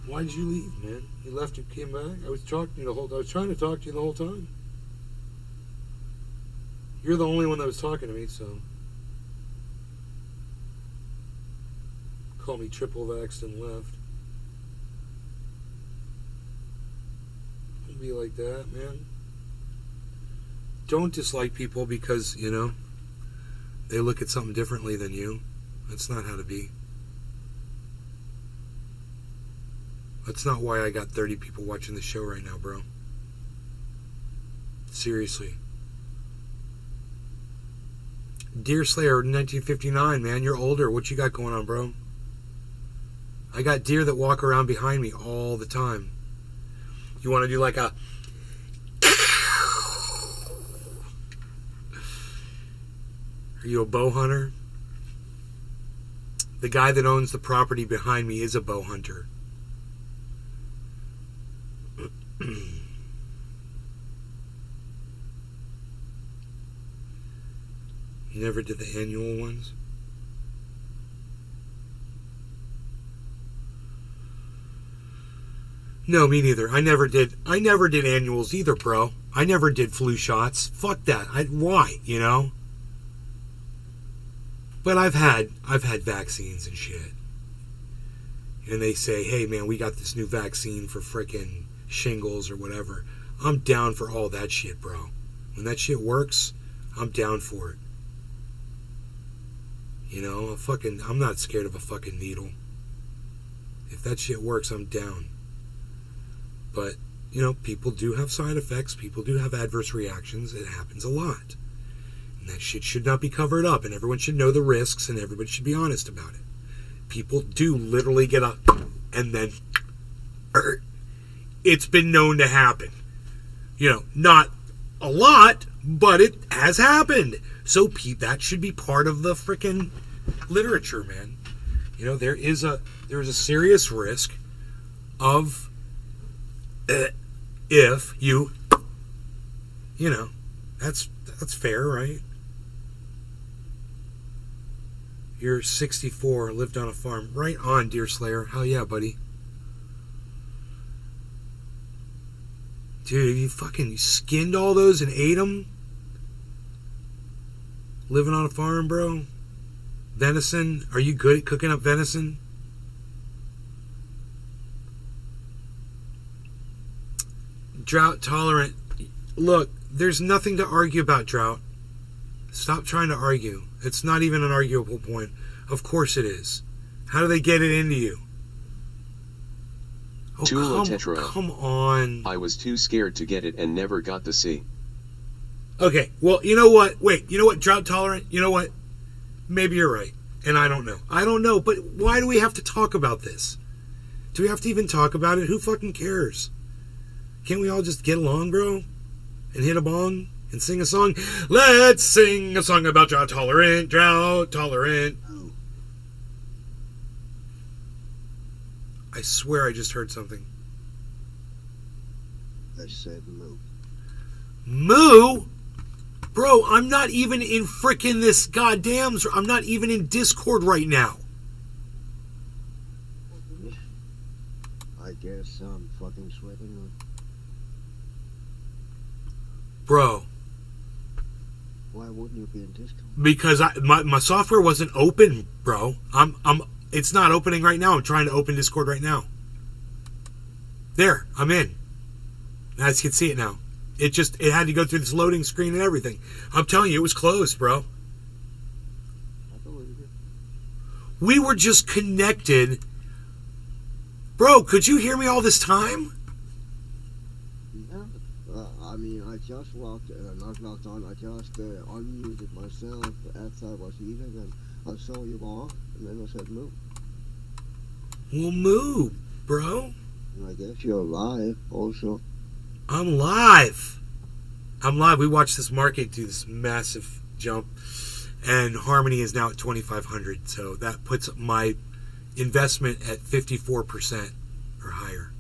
Why did you leave, man? You left and came back? I was trying to talk to you the whole time. You're the only one that was talking to me, so... Call me triple vaxxed and left. Don't be like that, man. Don't dislike people because, they look at something differently than you. That's not how to be. That's not why I got 30 people watching the show right now, bro. Seriously. Deer Slayer, 1959, man. You're older. What you got going on, bro? I got deer that walk around behind me all the time. You want to do like a... Are you a bow hunter? The guy that owns the property behind me is a bow hunter. You never did the annual ones? No, me neither. I never did annuals either, bro. I never did flu shots. Fuck that. Why, But I've had vaccines and shit. And they say, hey man, we got this new vaccine for frickin' shingles or whatever. I'm down for all that shit, bro. When that shit works, I'm down for it. I'm not scared of a fucking needle. If that shit works, I'm down. But, people do have side effects. People do have adverse reactions. It happens a lot. And that shit should not be covered up. And everyone should know the risks. And everybody should be honest about it. People do literally get up and then hurt. It's been known to happen. Not a lot, but it has happened. So that should be part of the frickin' literature, man. There is a serious risk of if you that's fair, right? You're 64, lived on a farm. Right on, Deer Slayer. Hell yeah, buddy. Dude, you fucking skinned all those and ate them? Living on a farm, bro? Venison? Are you good at cooking up venison? Drought tolerant. Look, there's nothing to argue about, Drought. Stop trying to argue. It's not even an arguable point. Of course it is. How do they get it into you? Oh, come on. I was too scared to get it and never got the C. Okay, well, you know what? Wait, you know what, Drought Tolerant? You know what? Maybe you're right. And I don't know. I don't know, but why do we have to talk about this? Do we have to even talk about it? Who fucking cares? Can't we all just get along, bro? And hit a bong? And sing a song? Let's sing a song about Drought Tolerant, Drought Tolerant. I swear I just heard something. I said moo. Moo? Bro, I'm not even in frickin' this goddamn... I'm not even in Discord right now. I guess I'm fucking sweating. Bro. Why wouldn't you be in Discord? Because my software wasn't open, bro. It's not opening right now. I'm trying to open Discord right now. There, I'm in. As you can see it now. It had to go through this loading screen and everything. I'm telling you, it was closed, bro. We were just connected. Bro, could you hear me all this time? Yeah. I mean, I just not logged on. I just unmuted myself as I was eating, and I saw you all, and then I said move. Well, move, bro. And I guess you're live, also. I'm live. We watched this market do this massive jump, and Harmony is now at 2,500. So that puts my investment at 54% or higher.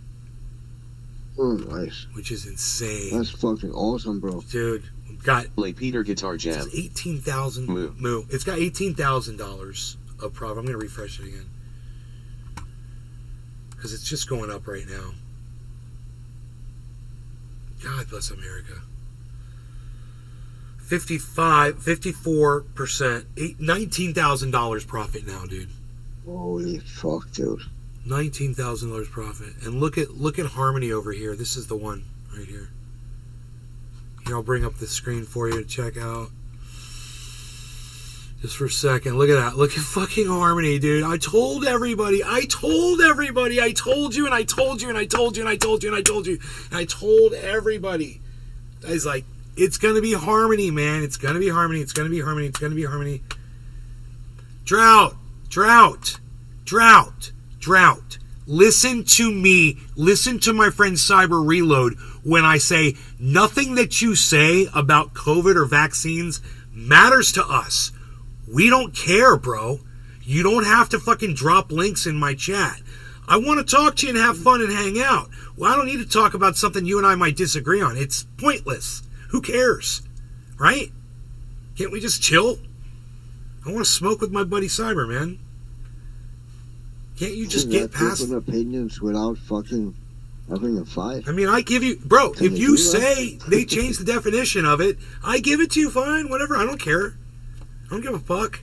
Oh, nice. Which is insane. That's fucking awesome, bro. Dude, got Play Peter Guitar Jam. 18,000. Moo. It's got $18,000 of profit. I'm gonna refresh it again because it's just going up right now. God bless America. 54%, $19,000 profit now, dude. Holy fuck, dude. $19,000 profit. And look at Harmony over here. This is the one right here. Here, I'll bring up the screen for you to check out. Just for a second. Look at that. Look at fucking Harmony, dude. I told everybody. I told everybody. I told you and I told you and I told you and I told you and I told you. And I told everybody. I was like, it's going to be Harmony, man. It's going to be Harmony. It's going to be Harmony. It's going to be Harmony. Drought. Listen to me. Listen to my friend Cyber Reload when I say nothing that you say about COVID or vaccines matters to us. We don't care, bro. You don't have to fucking drop links in my chat. I want to talk to you and have fun and hang out. Well, I don't need to talk about something you and I might disagree on. It's pointless. Who cares? Right? Can't we just chill? I want to smoke with my buddy Cyber, man. Can't you just get past different opinions without fucking having a fight? I mean, I give you, bro, if you say they changed the definition of it, I give it to you, fine, whatever. I don't care. I don't give a fuck.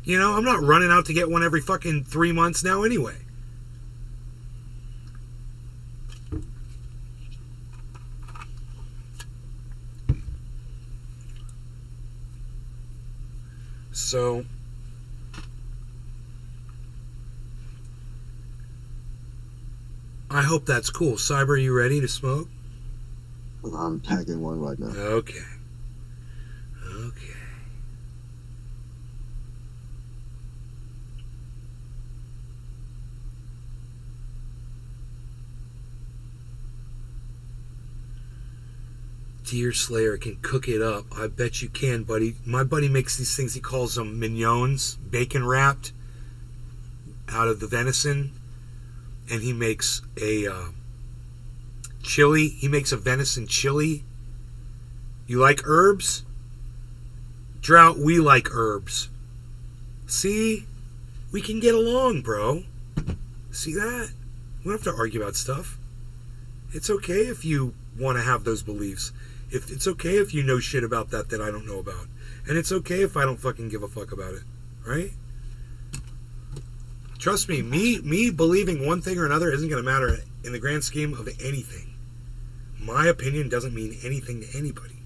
You know, I'm not running out to get one every fucking 3 months now anyway. So I hope that's cool. Cyber, you ready to smoke? I'm packing one right now. Okay. Deer Slayer can cook it up. I bet you can, buddy. My buddy makes these things, he calls them mignons, bacon wrapped out of the venison. And he makes a chili. He makes a venison chili. You like herbs? Drought, we like herbs. See? We can get along, bro. See that? We don't have to argue about stuff. It's okay if you want to have those beliefs. It's okay if you know shit about that I don't know about. And it's okay if I don't fucking give a fuck about it. Right? Trust me, me believing one thing or another isn't going to matter in the grand scheme of anything. My opinion doesn't mean anything to anybody.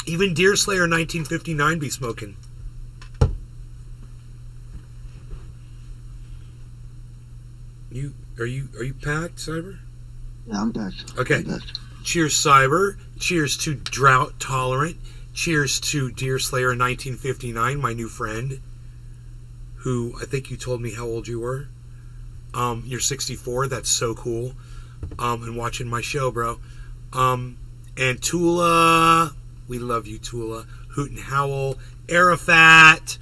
Even Deer Slayer 1959 be smoking. Are you packed, Cyber? Yeah, I'm packed. Okay. I'm packed. Cheers, Cyber. Cheers to Drought Tolerant. Cheers to Deer Slayer 1959, my new friend, who I think you told me how old you were. You're 64. That's so cool. And watching my show, bro. And Tula, we love you, Tula. Hoot and Howl, Arafat,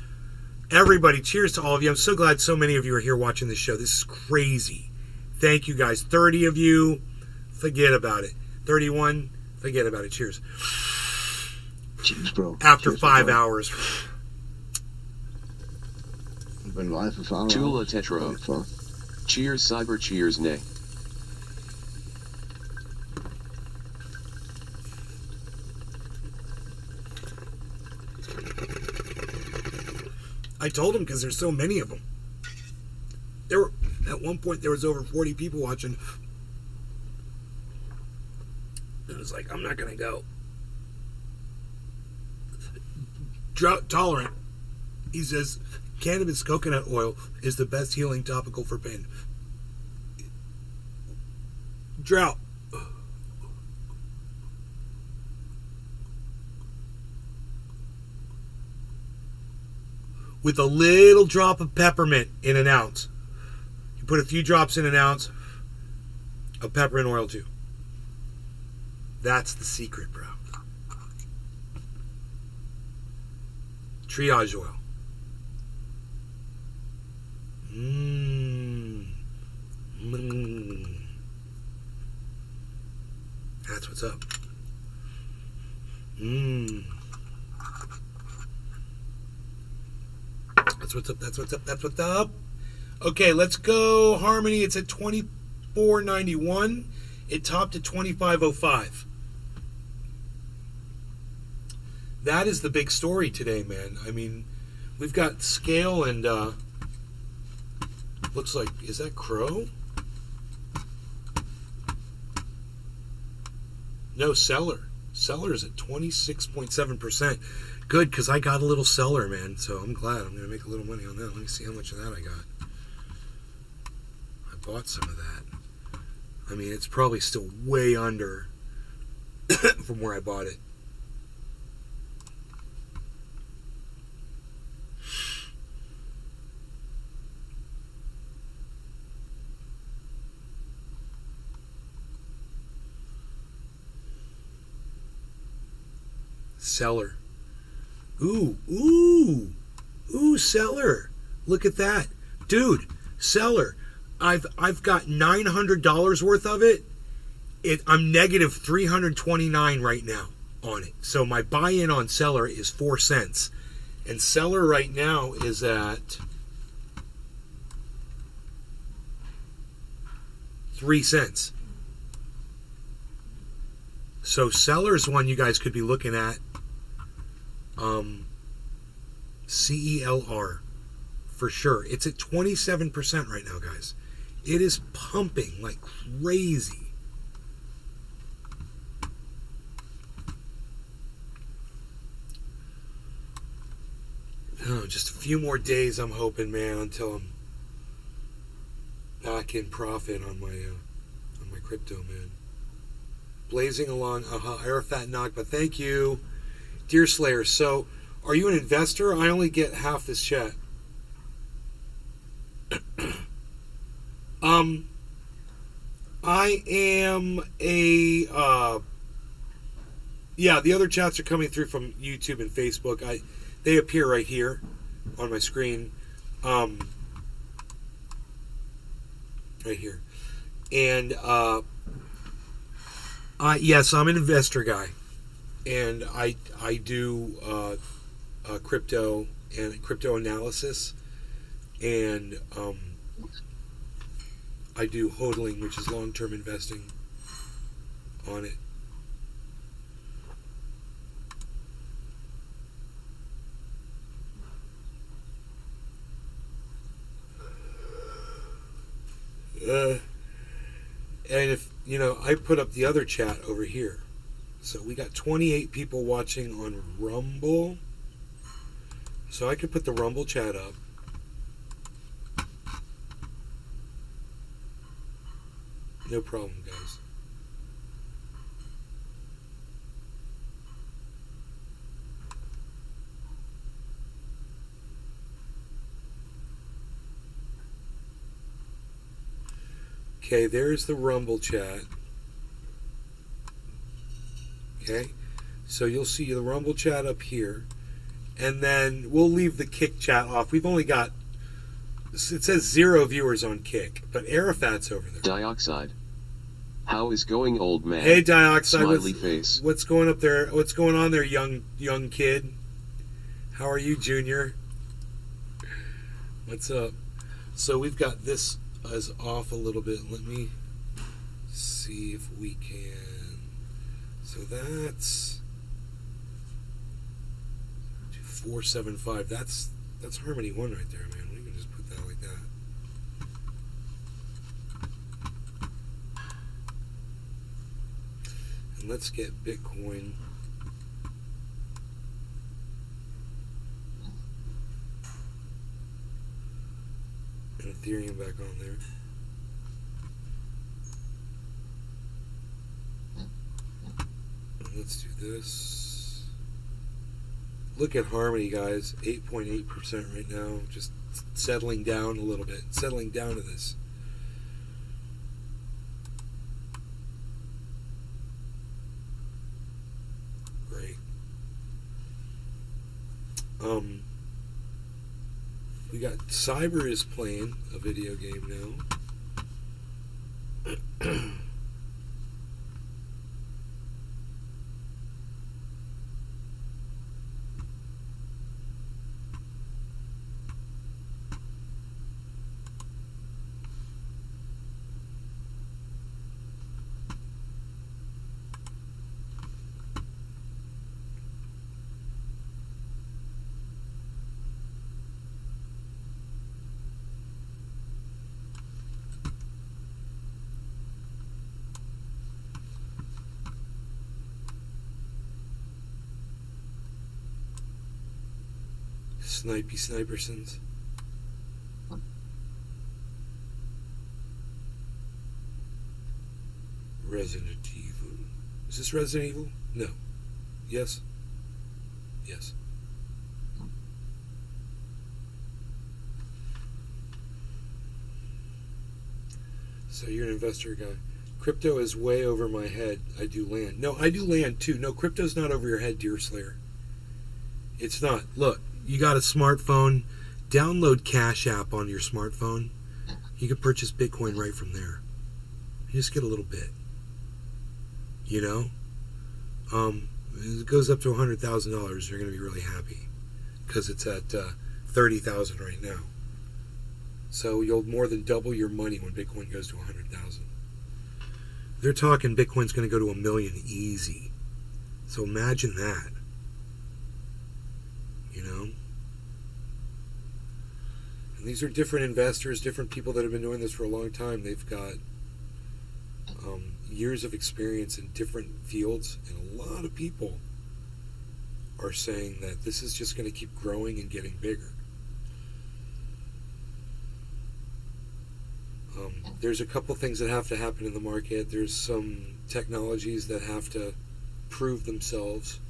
Everybody, cheers to all of you. I'm so glad so many of you are here watching this show. This is crazy. Thank you guys. 30 of you, forget about it. 31, forget about it. Cheers. Cheers, bro. After Cheers, 5 bro. hours. Been live for 5 hours. Chula Tetro. Cheers, Cyber. Cheers, Nay. I told him because there's so many of them. At one point there was over 40 people watching. It was like, I'm not gonna go. Drought tolerant. He says cannabis coconut oil is the best healing topical for pain. Drought. With a little drop of peppermint in an ounce. You put a few drops in an ounce of peppermint oil too. That's the secret, bro. Triage oil. That's what's up. That's what's up. That's what's up. That's what's up. Okay, let's go. Harmony, it's at 24.91. It topped at 25.05. That is the big story today, man. I mean, we've got scale and looks like, is that Crow? No, Seller. Seller is at 26.7%. Good, because I got a little Seller, man. So I'm glad. I'm going to make a little money on that. Let me see how much of that I got. I bought some of that. I mean, it's probably still way under from where I bought it. Seller. Ooh, Seller. Look at that. Dude, Seller. I've got $900 worth of it. I'm negative 329 right now on it. So my buy-in on Seller is 4 cents. And Seller right now is at 3 cents. So Seller's one you guys could be looking at. CELR for sure. It's at 27% right now, guys. It is pumping like crazy. Oh, just a few more days, I'm hoping, man, until I'm back in profit on my crypto, man. Blazing along. Arafat knock, but thank you, Deer Slayer. So, are you an investor? I only get half this chat. I am a yeah, the other chats are coming through from YouTube and Facebook. They appear right here on my screen. Right here. And yes, I'm an investor guy. And I do crypto and crypto analysis, and I do hodling, which is long-term investing on it. And if you know, I put up the other chat over here. So we got 28 people watching on Rumble. So I could put the Rumble chat up. No problem, guys. Okay, there's the Rumble chat. Okay, so you'll see the Rumble chat up here, And then we'll leave the Kick chat off. We've only got, it says 0 viewers on Kick, but Rfk'S over there. Dioxide. How is going, old man? Hey, Dioxide. Smiley face. What's going up there? What's going on there, young kid? How are you, Junior? What's up? So we've got this as off a little bit. Let me see if we can. So that's 475. That's Harmony 1 right there, man. We can just put that like that. And let's get Bitcoin. And Ethereum back on there. And let's do this. Look at Harmony, guys. 8.8% right now. Just settling down a little bit. Settling down to this. Great. We got Cyber is playing a video game now. Snipey Snipersons. Resident Evil. Is this Resident Evil? No. Yes? Yes. So you're an investor guy. Crypto is way over my head. I do land. No, I do land too. No, crypto's not over your head, Deer Slayer. It's not. Look. You got a smartphone, download Cash App on your smartphone. You can purchase Bitcoin right from there. You just get a little bit. You know? It goes up to $100,000. You're going to be really happy. Because it's at $30,000 right now. So you'll more than double your money when Bitcoin goes to $100,000. They're talking Bitcoin's going to go to $1 million easy. So imagine that. You know? And these are different investors, different people that have been doing this for a long time. They've got years of experience in different fields, and a lot of people are saying that this is just going to keep growing and getting bigger. There's a couple things that have to happen in the market. There's some technologies that have to prove themselves.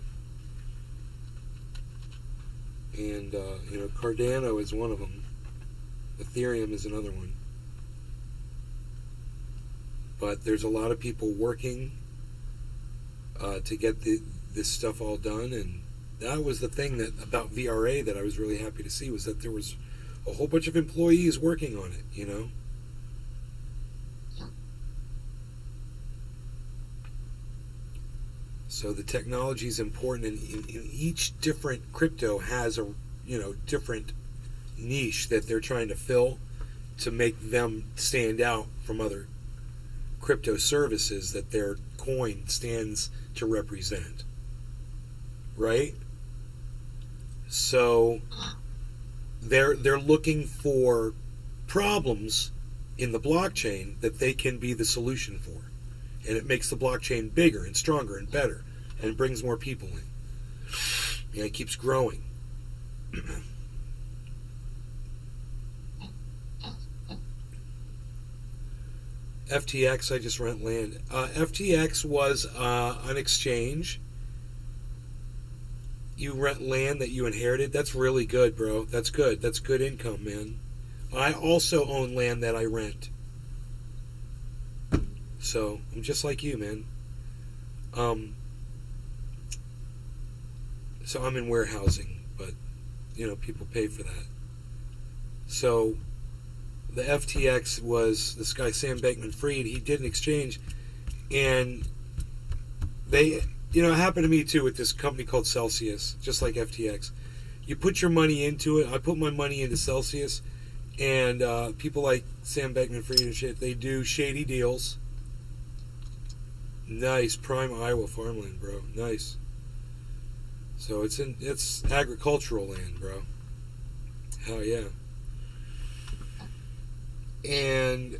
And, you know, Cardano is one of them. Ethereum is another one. But there's a lot of people working to get this stuff all done. And that was the thing that about VRA that I was really happy to see, was that there was a whole bunch of employees working on it, you know. So the technology is important, and in each different crypto has a, you know, different niche that they're trying to fill to make them stand out from other crypto services that their coin stands to represent. Right? So they're looking for problems in the blockchain that they can be the solution for. And it makes the blockchain bigger and stronger and better, and brings more people in. And it keeps growing. FTX, I just rent land. FTX was an exchange. You rent land that you inherited. That's really good, bro. That's good. That's good income, man. I also own land that I rent. So, I'm just like you, man. So I'm in warehousing. but people pay for that. So the FTX was this guy Sam Bankman-Fried. He did an exchange, and they, it happened to me too with this company called Celsius, just like FTX. You put your money into it. I put my money into Celsius, and people like Sam Bankman-Fried and shit, they do shady deals. Nice prime Iowa farmland, bro. Nice. So it's agricultural land, bro. Hell yeah. And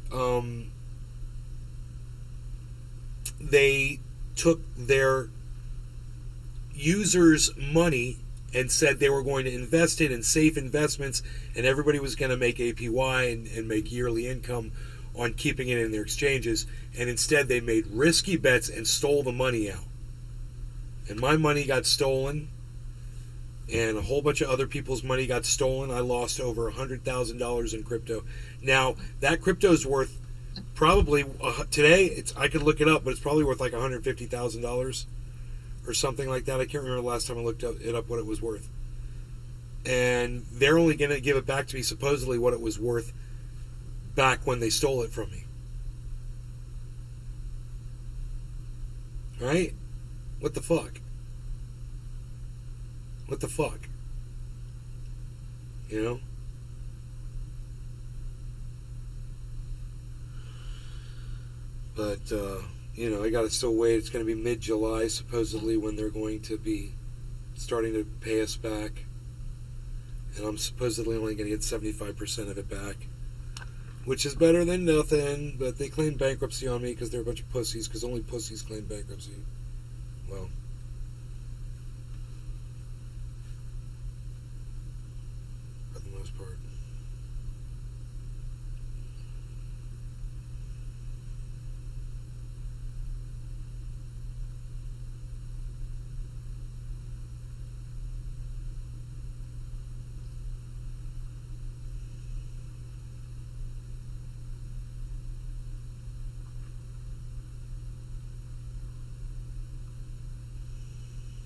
they took their users' money and said they were going to invest it in safe investments, and everybody was going to make APY and make yearly income on keeping it in their exchanges. And instead they made risky bets and stole the money out. And my money got stolen, and a whole bunch of other people's money got stolen. I lost over $100,000 in crypto. Now, that crypto is worth probably, today, I could look it up, but it's probably worth like $150,000 or something like that. I can't remember the last time I looked it up what it was worth. And they're only going to give it back to me supposedly what it was worth back when they stole it from me. Right? What the fuck? What the fuck? But, I gotta still wait. It's gonna be mid-July, supposedly, when they're going to be starting to pay us back. And I'm supposedly only gonna get 75% of it back, which is better than nothing. But they claim bankruptcy on me because they're a bunch of pussies, because only pussies claim bankruptcy. Well, for the most part.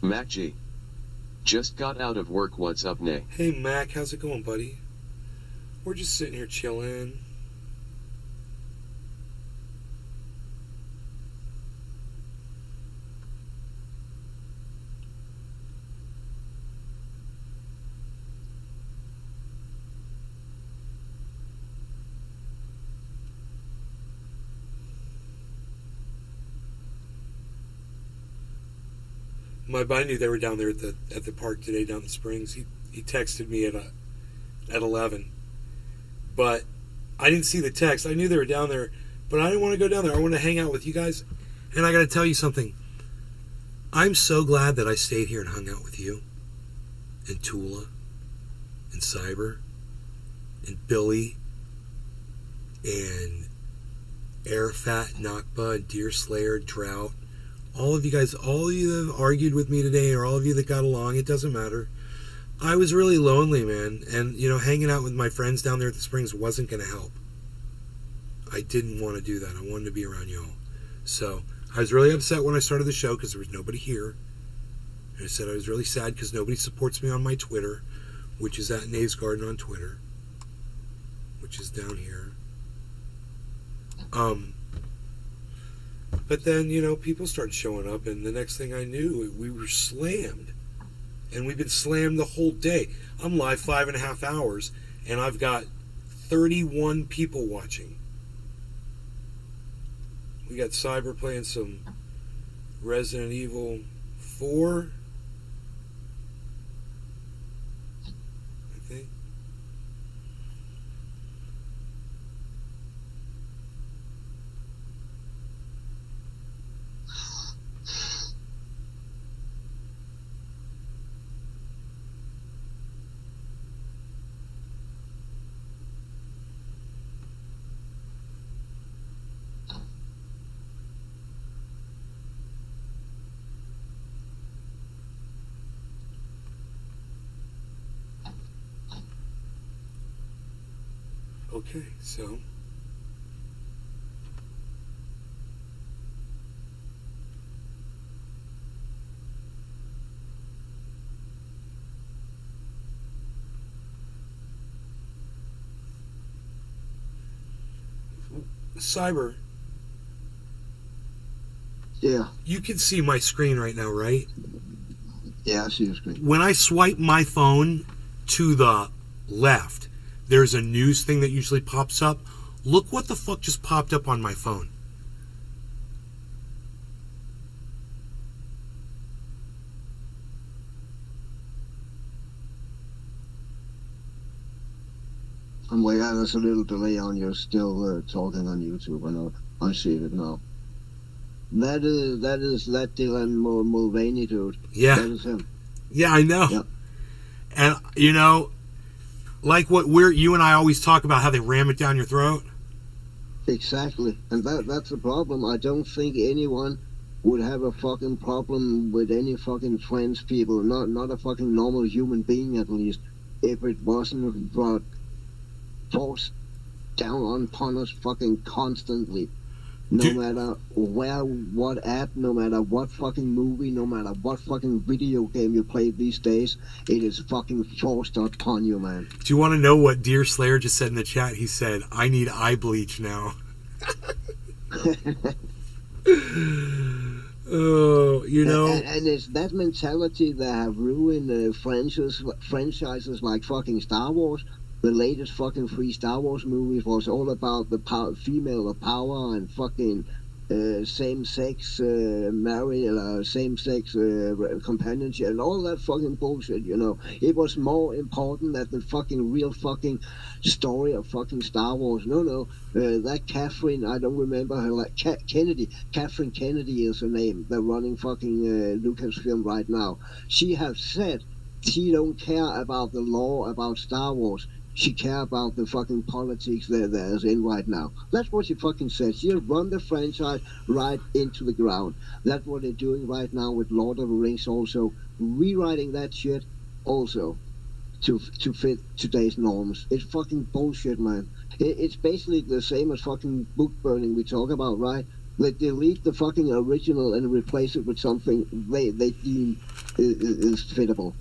Mac G. Just got out of work, what's up, Nay? Hey Mac, how's it going, buddy? We're just sitting here chilling. My buddy knew they were down there at the park today, down the Springs. He texted me at 11, but I didn't see the text. I knew they were down there, but I didn't want to go down there. I wanted to hang out with you guys. And I got to tell you something. I'm so glad that I stayed here and hung out with you, and Tula, and Cyber, and Billy, and Airfat, Nakba, and Deer Slayer, Drought. All of you guys, all of you that have argued with me today, or all of you that got along, it doesn't matter. I was really lonely, man. And, hanging out with my friends down there at the Springs wasn't going to help. I didn't want to do that. I wanted to be around y'all. So, I was really upset when I started the show because there was nobody here. And I said I was really sad because nobody supports me on my Twitter, which is at Nave's Garden on Twitter, which is down here. But then, people started showing up, and the next thing I knew, we were slammed. And we've been slammed the whole day. I'm live 5.5 hours, and I've got 31 people watching. We got Cyber playing some Resident Evil 4, I think. Okay, so Cyber. Yeah. You can see my screen right now, right? Yeah, I see your screen. When I swipe my phone to the left, there's a news thing that usually pops up. Look what the fuck just popped up on my phone. And wait, there's a little delay on you still talking on YouTube. I see it now. That is Dylan Mulvaney, dude. Yeah. That is him. Yeah, I know. Yeah. And, you know, like what you and I always talk about, how they ram it down your throat. Exactly. And that's the problem. I don't think anyone would have a fucking problem with any fucking trans people. Not a fucking normal human being, at least. If it wasn't brought forced down upon us fucking constantly. No matter where, what app, no matter what fucking movie, no matter what fucking video game you play these days, it is fucking forced upon you, man. Do you want to know what Deer Slayer just said in the chat? He said, I need eye bleach now. Oh, you know. And it's that mentality that have ruined franchises like fucking Star Wars. The latest fucking 3 Star Wars movies was all about the female power and fucking same-sex same-sex companionship and all that fucking bullshit, you know. It was more important than the fucking real fucking story of fucking Star Wars. No, that Catherine, I don't remember her, like Kennedy. Catherine Kennedy is her name. They're running fucking Lucasfilm right now. She has said she don't care about the law about Star Wars. She care about the fucking politics there's in right now. That's what she fucking said. She'll run the franchise right into the ground. That's what they're doing right now with Lord of the Rings also. Rewriting that shit also to fit today's norms. It's fucking bullshit, man. It's basically the same as fucking book burning we talk about, right? They delete the fucking original and replace it with something they deem is fittable.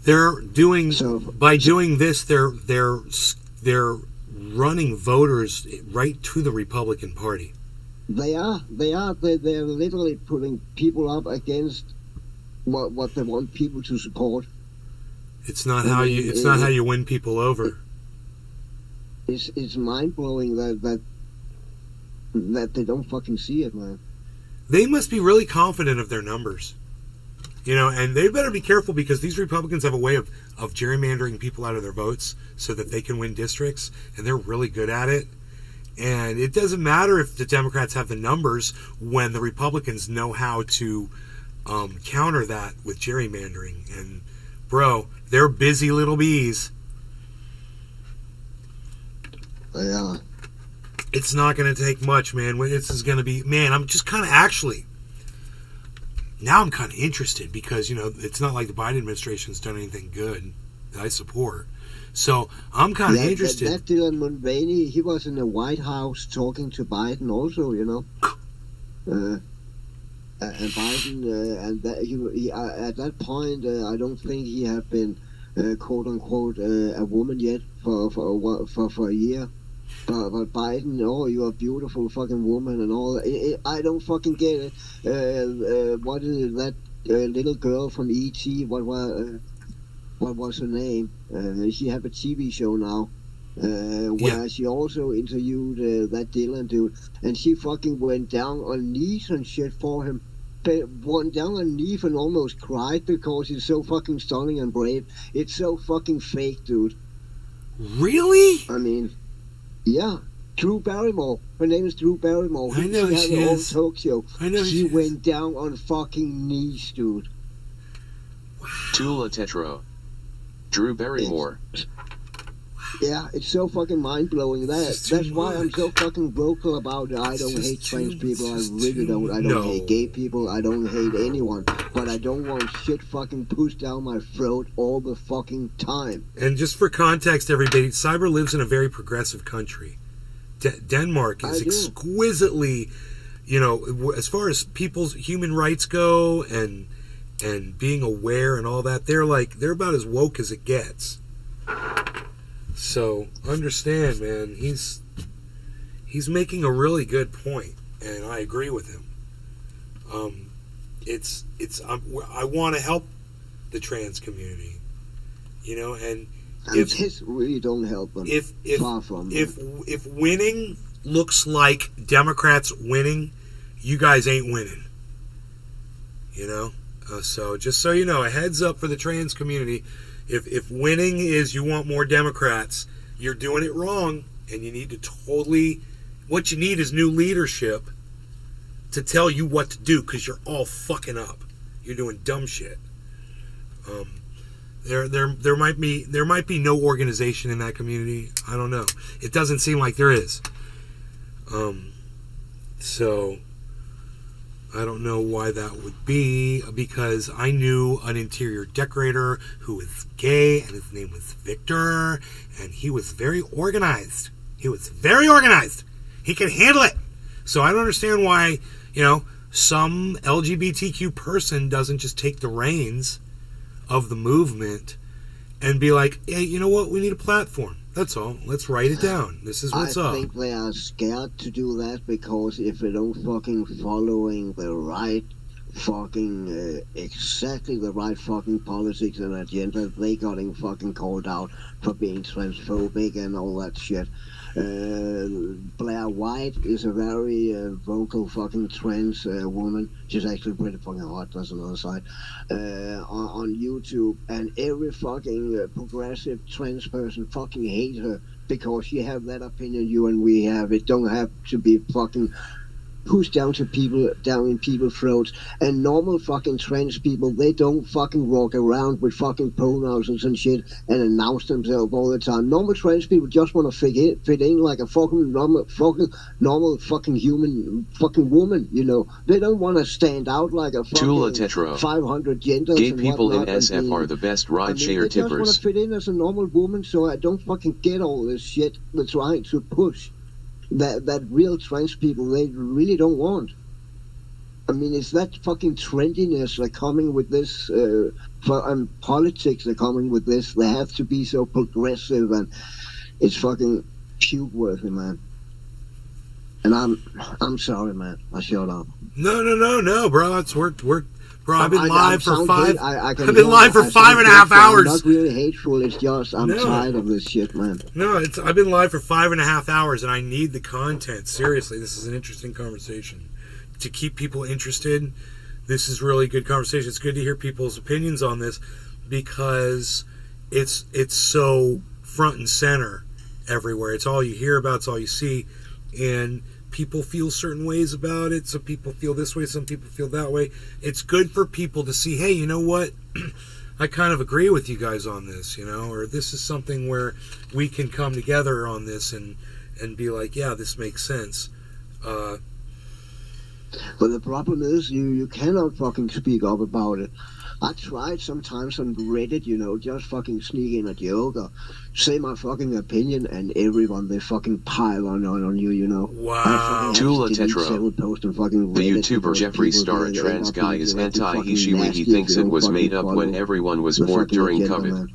They're doing doing this. They're running voters right to the Republican Party. They're literally putting people up against what they want people to support. It's not how you win people over. It's mind blowing that they don't fucking see it, man. They must be really confident of their numbers. You know, and they better be careful because these Republicans have a way of gerrymandering people out of their votes so that they can win districts, and they're really good at it. And it doesn't matter if the Democrats have the numbers when the Republicans know how to counter that with gerrymandering. And, bro, they're busy little bees. Yeah. It's not going to take much, man. This is going to be... Man, I'm just kind of actually... Now I'm kind of interested because, you know, it's not like the Biden administration's done anything good that I support. So I'm kind of interested. That Dylan Mulvaney, he was in the White House talking to Biden also, you know. And Biden, and that, he at that point, I don't think he had been, quote unquote, a woman yet for a year. But Biden, oh, you're a beautiful fucking woman and all. I don't fucking get it. What is that little girl from E.T.? What was her name? She had a TV show now, where she also interviewed that Dylan dude, and she fucking went down on knees and shit for him. Went down on knees and almost cried because he's so fucking stunning and brave. It's so fucking fake, dude. Really? I mean. Yeah, Drew Barrymore. Her name is Drew Barrymore. I know she had her own talk show. I know she went down on fucking knees, dude. Tula Tetro. Drew Barrymore. Yeah, it's so fucking mind blowing. That's why I'm so fucking vocal about it. I don't hate trans people. I really don't. I don't hate gay people. I don't hate anyone. But I don't want shit fucking pushed down my throat all the fucking time. And just for context, everybody, Cyber lives in a very progressive country. Denmark is exquisitely, you know, as far as people's human rights go and being aware and all that, they're about as woke as it gets. So understand, man, he's making a really good point, and I agree with him. I want to help the trans community, and this really don't help them. Far from if winning looks like Democrats winning, you guys ain't winning. So just so you know, a heads up for the trans community. If winning is you want more Democrats, you're doing it wrong, and you need to what you need is new leadership to tell you what to do, because you're all fucking up. You're doing dumb shit. There might be no organization in that community. I don't know. It doesn't seem like there is. So I don't know why that would be, because I knew an interior decorator who was gay, and his name was Victor, and he was very organized. He could handle it. So I don't understand why, some LGBTQ person doesn't just take the reins of the movement and be like, hey, you know what? We need a platform. That's all. Let's write it down. This is what's up. I think they are scared to do that, because if they don't fucking following the right fucking exactly the right fucking politics and agenda, they getting fucking called out for being transphobic and all that shit. Blair White is a very vocal fucking trans woman. She's actually pretty fucking hot, that's another side, on YouTube, and every fucking progressive trans person fucking hate her because she have that opinion you and we have. It don't have to be fucking pushed down in people's throats. And normal fucking trans people, they don't fucking walk around with fucking pronouns and shit and announce themselves all the time. Normal trans people just want to fit in like a fucking normal fucking human fucking woman, They don't want to stand out like a fucking 500 genders. Gay people in SF are the best rideshare they just want tippers. to fit in as a normal woman, so I don't fucking get all this shit they're trying to push. That real trans people, they really don't want. I mean, it's that fucking trendiness they're coming with this, politics they're coming with this. They have to be so progressive, and it's fucking puke-worthy, man. And I'm sorry, man. I shut up. No, bro. Bro, I've been live for five. I've been live for 5.5 hours. I'm not really hateful. It's just I'm tired of this shit, man. No, I've been live for 5.5 hours, and I need the content. Seriously, this is an interesting conversation. To keep people interested, this is really good conversation. It's good to hear people's opinions on this, because it's so front and center everywhere. It's all you hear about. It's all you see, and people feel certain ways about it. Some people feel this way, some people feel that way. It's good for people to see, hey, you know what? I kind of agree with you guys on this, or this is something where we can come together on this and be like, yeah, this makes sense. But the problem is you cannot fucking speak up about it. I tried sometimes on Reddit, just fucking sneak in a joke or say my fucking opinion, and everyone, they fucking pile on you, Wow. Tula Tetro. The YouTuber Jeffree Star, a trans guy, is anti-he when he thinks it was made up when everyone was bored during COVID.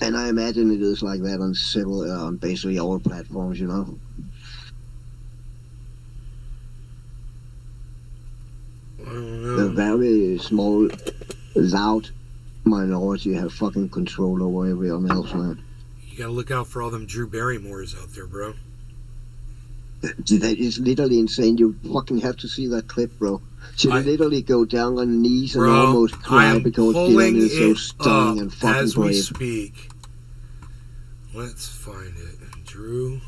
And I imagine it is like that on several, on basically all platforms, The very small, loud minority have fucking control over everyone else, man. You gotta look out for all them Drew Barrymores out there, bro. That is literally insane. You fucking have to see that clip, bro. She literally go down on knees and almost cry because Dylan is so stunning and fucking as we brave. speak. Let's find it. Drew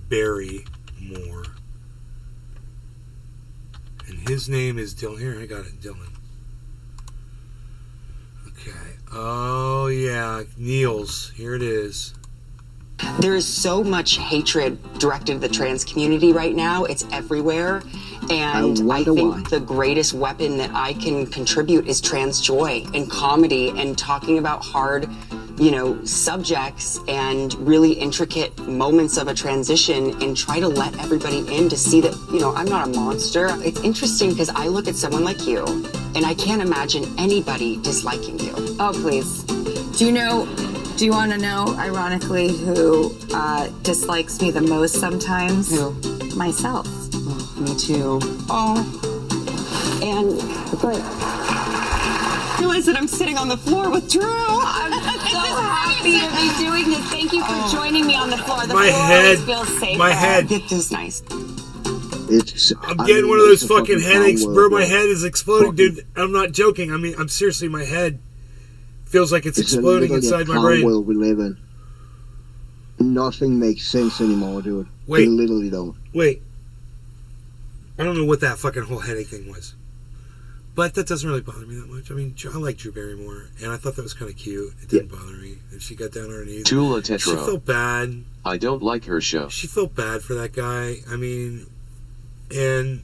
Barrymore. And his name is Dylan. Here, I got it, Dylan. Okay. Oh, yeah. Niels. Here it is. There is so much hatred directed at the trans community right now. It's everywhere. And I think the greatest weapon that I can contribute is trans joy and comedy and talking about hard subjects and really intricate moments of a transition and try to let everybody in to see that, I'm not a monster. It's interesting because I look at someone like you and I can't imagine anybody disliking you. Oh, please. Do you want to know, ironically, who dislikes me the most sometimes? Who? Myself. Oh, me too. Oh. And realize that I'm sitting on the floor with Drew. I'm so happy to be doing this. Thank you for joining me on the floor. The My floor head. always feels safer. My head. It is nice. I'm getting one of those fucking headaches, bro. My head is exploding, dude. I'm not joking. I mean, I'm seriously, my head feels like it's exploding inside my brain. World we live in. Nothing makes sense anymore, dude. Wait. They literally don't. Wait. I don't know what that fucking whole headache thing was. But that doesn't really bother me that much. I mean, I like Drew Barrymore, and I thought that was kind of cute. It didn't bother me. And she got down on her knees. Tula She Tetro. felt bad. I don't like her show. She felt bad for that guy. I mean, and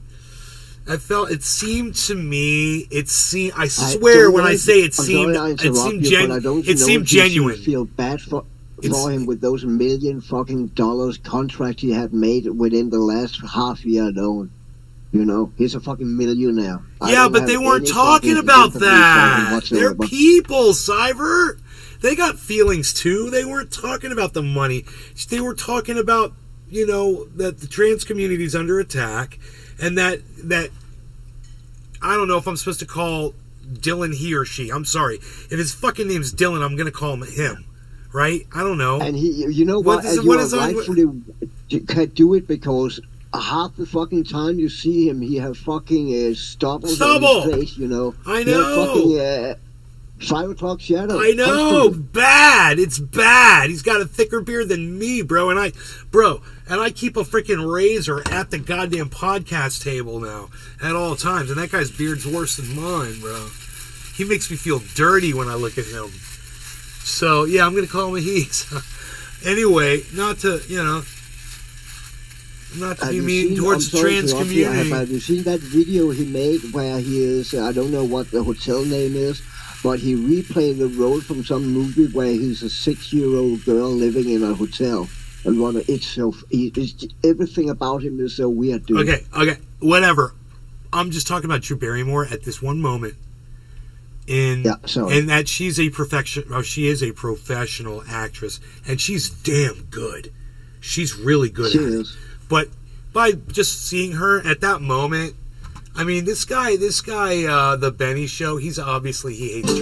I felt, it seemed to me, I swear when I say it seemed genuine. You feel bad for him with those $1 million fucking contract he had made within the last half year alone. He's a fucking millionaire. Yeah, but they weren't talking about that. They're people, Cyber. They got feelings too. They weren't talking about the money. They were talking about, that the trans community is under attack, and that I don't know if I'm supposed to call Dylan he or she. I'm sorry. If his fucking name's Dylan, I'm gonna call him him. Right? I don't know. And he, rightfully can't do it because half the fucking time you see him, he have fucking stubble on his face, I know. Fucking 5 o'clock shadow. I know. Bad. It's bad. He's got a thicker beard than me, bro. And I keep a freaking razor at the goddamn podcast table now at all times. And that guy's beard's worse than mine, bro. He makes me feel dirty when I look at him. So yeah, I'm gonna call him a he. Anyway, not to be mean towards the trans community. Have you seen that video he made where he is, I don't know what the hotel name is, but he replayed the role from some movie where he's a 6-year-old girl living in a hotel. And everything about him is so weird, dude. Okay, whatever. I'm just talking about Drew Barrymore at this one moment. And that she is a professional actress, and she's damn good. She's really good at it. But by just seeing her at that moment, I mean, this guy, the Benny Show, he obviously hates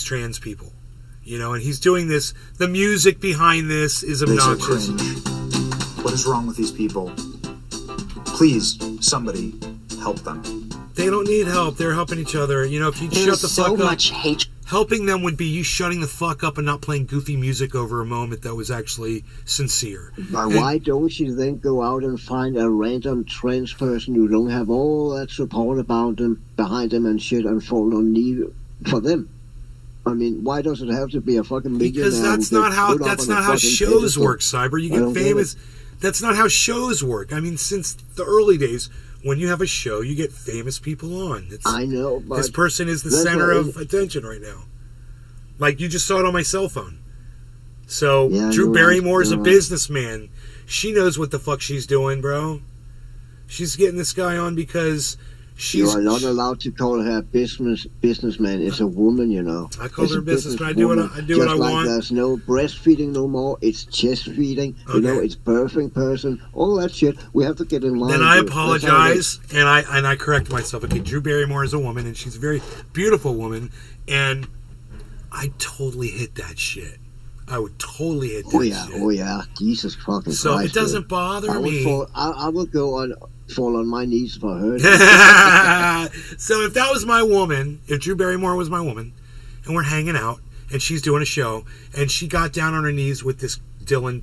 trans people, and he's doing this. The music behind this is obnoxious. What is wrong with these people? Please, somebody help them. They don't need help. They're helping each other. If you shut the fuck up, helping them would be you shutting the fuck up and not playing goofy music over a moment that was actually sincere. Why don't you then go out and find a random trans person who don't have all that support behind them and shit and fall on knee for them? I mean, why does it have to be a fucking millionaire? Because that's not how shows work, Cyber. You get famous. That's not how shows work. I mean, since the early days, when you have a show, you get famous people on. I know, but this person is the center of attention right now. Like, you just saw it on my cell phone. So, Drew Barrymore is a businessman. She knows what the fuck she's doing, bro. She's getting this guy on because you are not allowed to call her businessman. It's a woman, I call her businessman. I do what I want. There's no breastfeeding no more. It's chest feeding. Okay. It's birthing person. All that shit. We have to get in line. Then I apologize and I correct myself. Okay, Drew Barrymore is a woman, and she's a very beautiful woman, and I totally hit that shit. I would totally hit that shit. Oh yeah. Jesus fucking Christ. So it doesn't bother me. I will fall on my knees for her. So if that was my woman, if Drew Barrymore was my woman, and we're hanging out, and she's doing a show, and she got down on her knees with this Dylan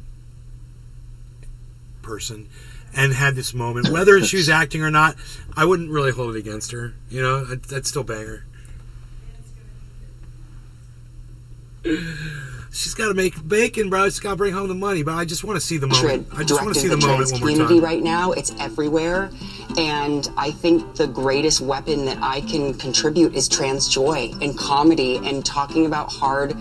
person, and had this moment, whether she was acting or not, I wouldn't really hold it against her. I'd still bang her. She's got to make bacon, bro. She's got to bring home the money. But I just want to see the moment. I just want to see the moment one more community time. right now. It's everywhere. And I think the greatest weapon that I can contribute is trans joy and comedy and talking about hard,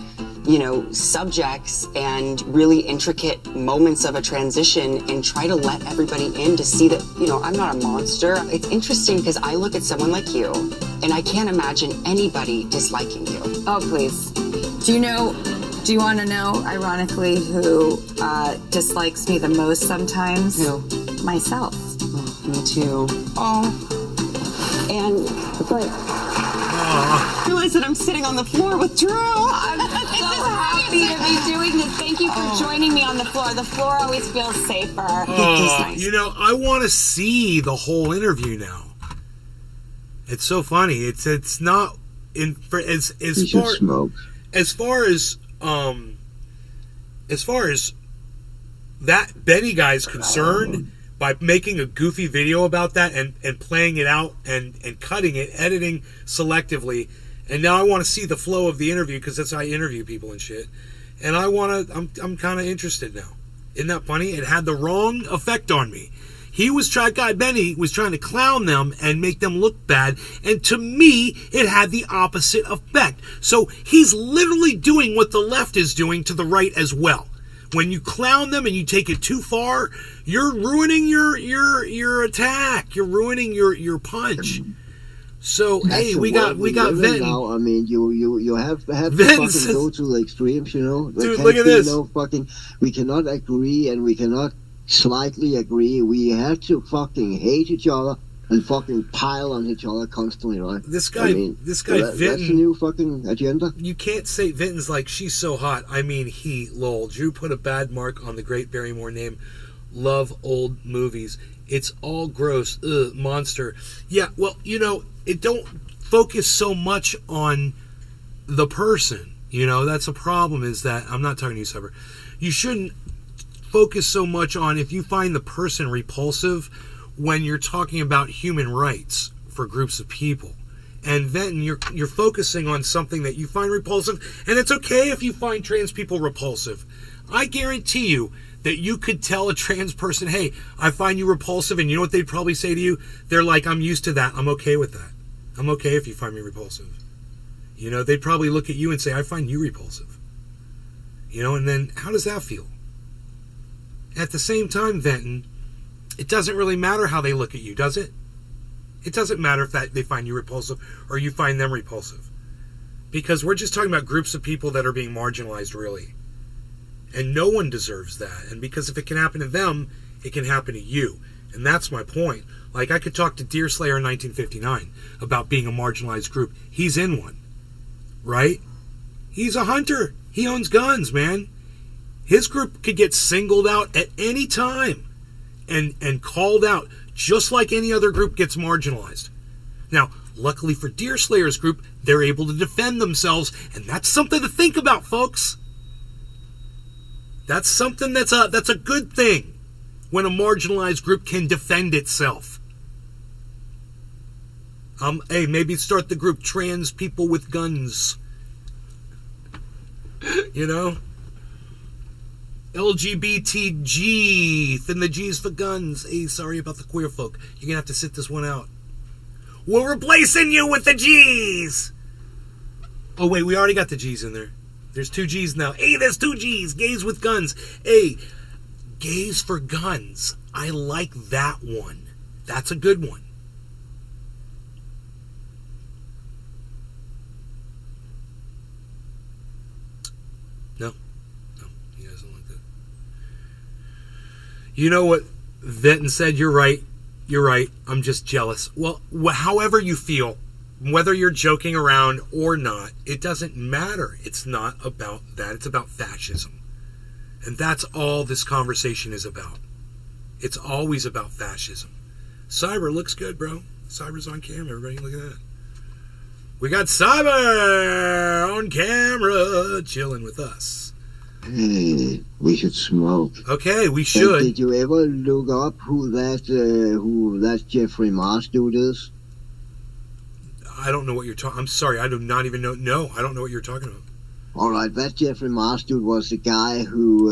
you know, subjects and really intricate moments of a transition and try to let everybody in to see that, you know, I'm not a monster. It's interesting because I look at someone like you and I can't imagine anybody disliking you. Oh, please. Do you want to know, ironically, who dislikes me the most sometimes? Who? Myself. Oh, me too. Oh. And it's like, I realize that I'm sitting on the floor with Drew. I'm so happy to be doing this. Thank you for joining me on the floor. The floor always feels safer. You know, I want to see the whole interview now. It's so funny. It's not in for as far as that Benny guy's concerned, by making a goofy video about that and playing it out and cutting it, editing selectively, and now I want to see the flow of the interview because that's how I interview people and shit. And I'm kind of interested now. Isn't that funny? It had the wrong effect on me. Benny was trying to clown them and make them look bad, and to me, it had the opposite effect. So he's literally doing what the left is doing to the right as well. When you clown them and you take it too far, you're ruining your attack. You're ruining your punch. So hey, we got Venton. Now, I mean, you have to Venton fucking go to the extremes, you know. Dude, look at this. We cannot agree and we cannot slightly agree. We have to fucking hate each other and fucking pile on each other constantly, right? This guy Venton. That's the new fucking agenda. You can't say Venton's like, she's so hot. I mean, lol. Drew put a bad mark on the great Barrymore name. Love old movies. It's all gross. Ugh, monster. Yeah, well, you know, it don't focus so much on the person. You know, that's a problem, is that, I'm not talking to you, Cyber. You shouldn't focus so much on if you find the person repulsive when you're talking about human rights for groups of people. And then you're focusing on something that you find repulsive, and it's okay if you find trans people repulsive. I guarantee you that you could tell a trans person, hey, I find you repulsive, and you know what they'd probably say to you? They're like, I'm used to that. I'm okay with that. I'm okay if you find me repulsive. You know, they'd probably look at you and say, I find you repulsive. You know, and then how does that feel? At the same time, Venton, it doesn't really matter how they look at you, does it? It doesn't matter if they find you repulsive or you find them repulsive. Because we're just talking about groups of people that are being marginalized, really. And no one deserves that. And because if it can happen to them, it can happen to you. And that's my point. Like, I could talk to Deerslayer in 1959 about being a marginalized group. He's in one. Right? He's a hunter. He owns guns, man. His group could get singled out at any time and called out, just like any other group gets marginalized. Now, luckily for Deerslayer's group, they're able to defend themselves, and that's something to think about, folks. That's something that's a good thing when a marginalized group can defend itself. Hey, maybe start the group Trans People with Guns. You know? LGBTG, then the G's for guns. Hey, sorry about the queer folk. You're gonna have to sit this one out. We're replacing you with the G's! Oh, wait, we already got the G's in there. There's 2 G's now. Hey, there's 2 G's. Gays with guns. Hey, gays for guns. I like that one. That's a good one. No, he doesn't like that. You know what Venton said? You're right. I'm just jealous. Well, however you feel, whether you're joking around or not, it doesn't matter. It's not about that. It's about fascism. And that's all this conversation is about. It's always about fascism. Cyber looks good, bro. Cyber's on camera. Everybody look at that. We got Cyber on camera chilling with us. Hey, we should smoke. Okay, we should. Did you ever look up who that Jeffrey Mars dude is? I don't know what you're talking. I'm sorry, I do not even know. No, I don't know what you're talking about. All right, that Jeffrey Mars dude was the guy who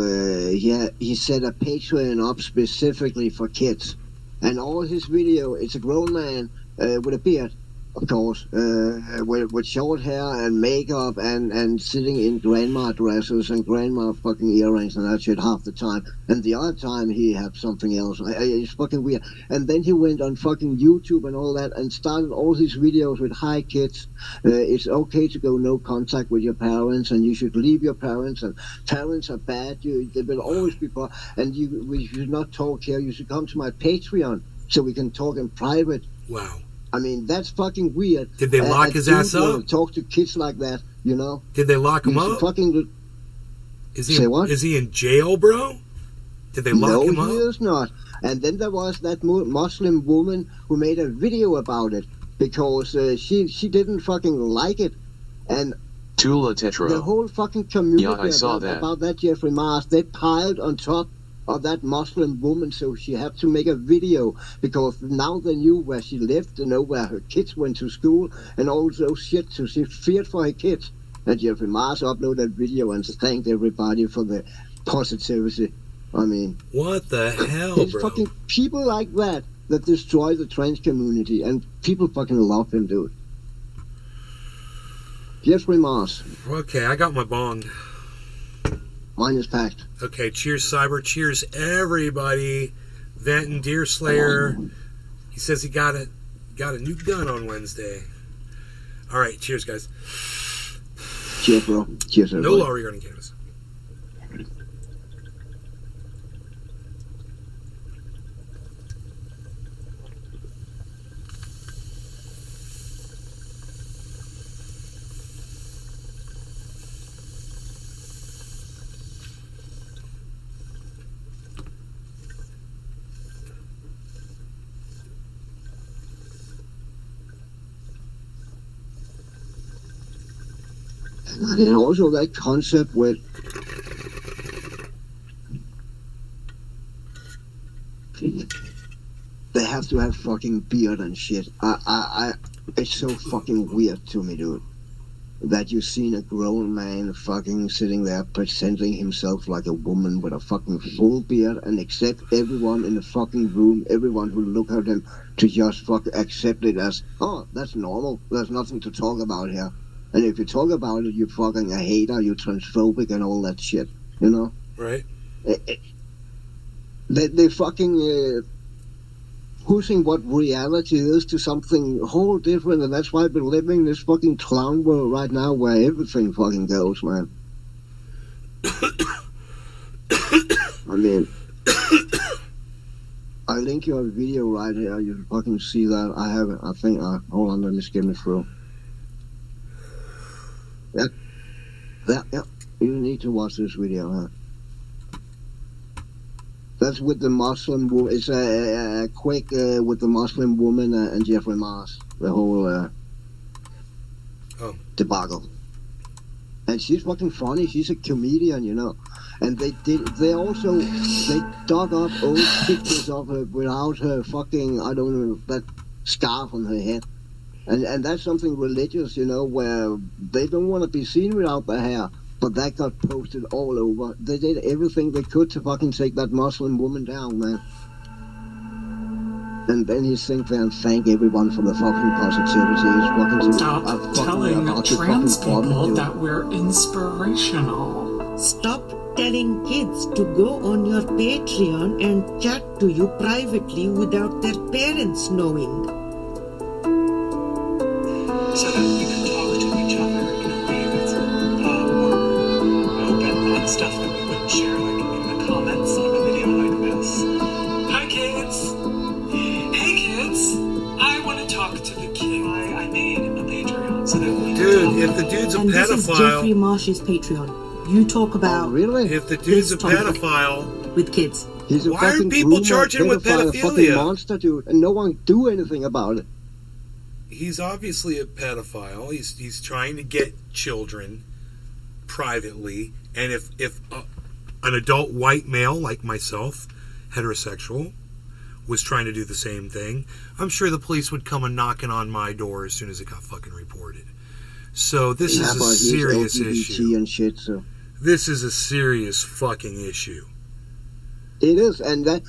he set a Patreon up specifically for kids, and all his video, it's a grown man with a beard, of course, with short hair and makeup and sitting in grandma dresses and grandma fucking earrings and that shit half the time. And the other time he had something else. It's fucking weird. And then he went on fucking YouTube and all that and started all these videos with, hi kids, it's okay to go no contact with your parents and you should leave your parents and parents are bad. They will always be bad. And we should not talk here. You should come to my Patreon so we can talk in private. Wow. I mean, that's fucking weird. Did they lock his ass up? Talk to kids like that, you know? Did they lock him up? Say what? Is he in jail, bro? Did they lock him up? No, he is not. And then there was that Muslim woman who made a video about it because she didn't fucking like it. And Tula Tetra. the whole fucking community Yeah, I saw that. about that Jeffrey Mars, they piled on top of that Muslim woman, so she had to make a video because now they knew where she lived, they know where her kids went to school and all those shit, so she feared for her kids. And Jeffrey Mars uploaded that video and thanked everybody for the positivity. I mean, what the hell, it's bro? fucking people like that destroy the trans community, and people fucking love him, dude. Jeffrey Mars. Okay, I got my bong. Mine is packed. Okay, cheers, Cyber. Cheers, everybody. Venton Deerslayer. He says he got a new gun on Wednesday. All right, cheers, guys. Cheers, bro. Cheers, everybody. No law regarding cannabis. And also that concept with they have to have fucking beard and shit. It's so fucking weird to me, dude. That you've seen a grown man fucking sitting there presenting himself like a woman with a fucking full beard and accept everyone in the fucking room, everyone who look at him to just fucking accept it as, oh, that's normal. There's nothing to talk about here. And if you talk about it, you're fucking a hater, you're transphobic and all that shit, you know? Right. They fucking pushing what reality is to something whole different, and that's why we're living in this fucking clown world right now where everything fucking goes, man. I mean, I link you a video right here, you can fucking see that. I have it, I think, hold on, let me skim it through. Yeah, you need to watch this video, huh? That's with the Muslim woman. It's a quick with the Muslim woman and Jeffrey Mars. The whole debacle. And she's fucking funny. She's a comedian, you know. And they dug up old pictures of her without her fucking, I don't know, that scarf on her head. And that's something religious, you know, where they don't want to be seen without the hair. But that got posted all over. They did everything they could to fucking take that Muslim woman down, man. And then he sits there and thank everyone for the fucking positivity. He's fucking Stop telling trans people that we're inspirational. Stop telling kids to go on your Patreon and chat to you privately without their parents knowing. So that you can talk to each other in a way that's more open and stuff that we wouldn't share like in the comments on a video like this. Hi kids! Hey kids! I want to talk to the kid. I made a Patreon so that we Dude, if the dude's a and pedophile... This is Jeffrey Marsh's Patreon. You talk about... really? If the dude's a pedophile... With kids. He's a why are fucking people charging him with pedophile, a fucking pedophilia? monster, dude, and no one do anything about it. He's obviously a pedophile. He's trying to get children privately, and if an adult white male like myself, heterosexual, was trying to do the same thing, I'm sure the police would come and knocking on my door as soon as it got fucking reported. So this is a but he's serious LGBT issue. and shit, so. This is a serious fucking issue. It is, and that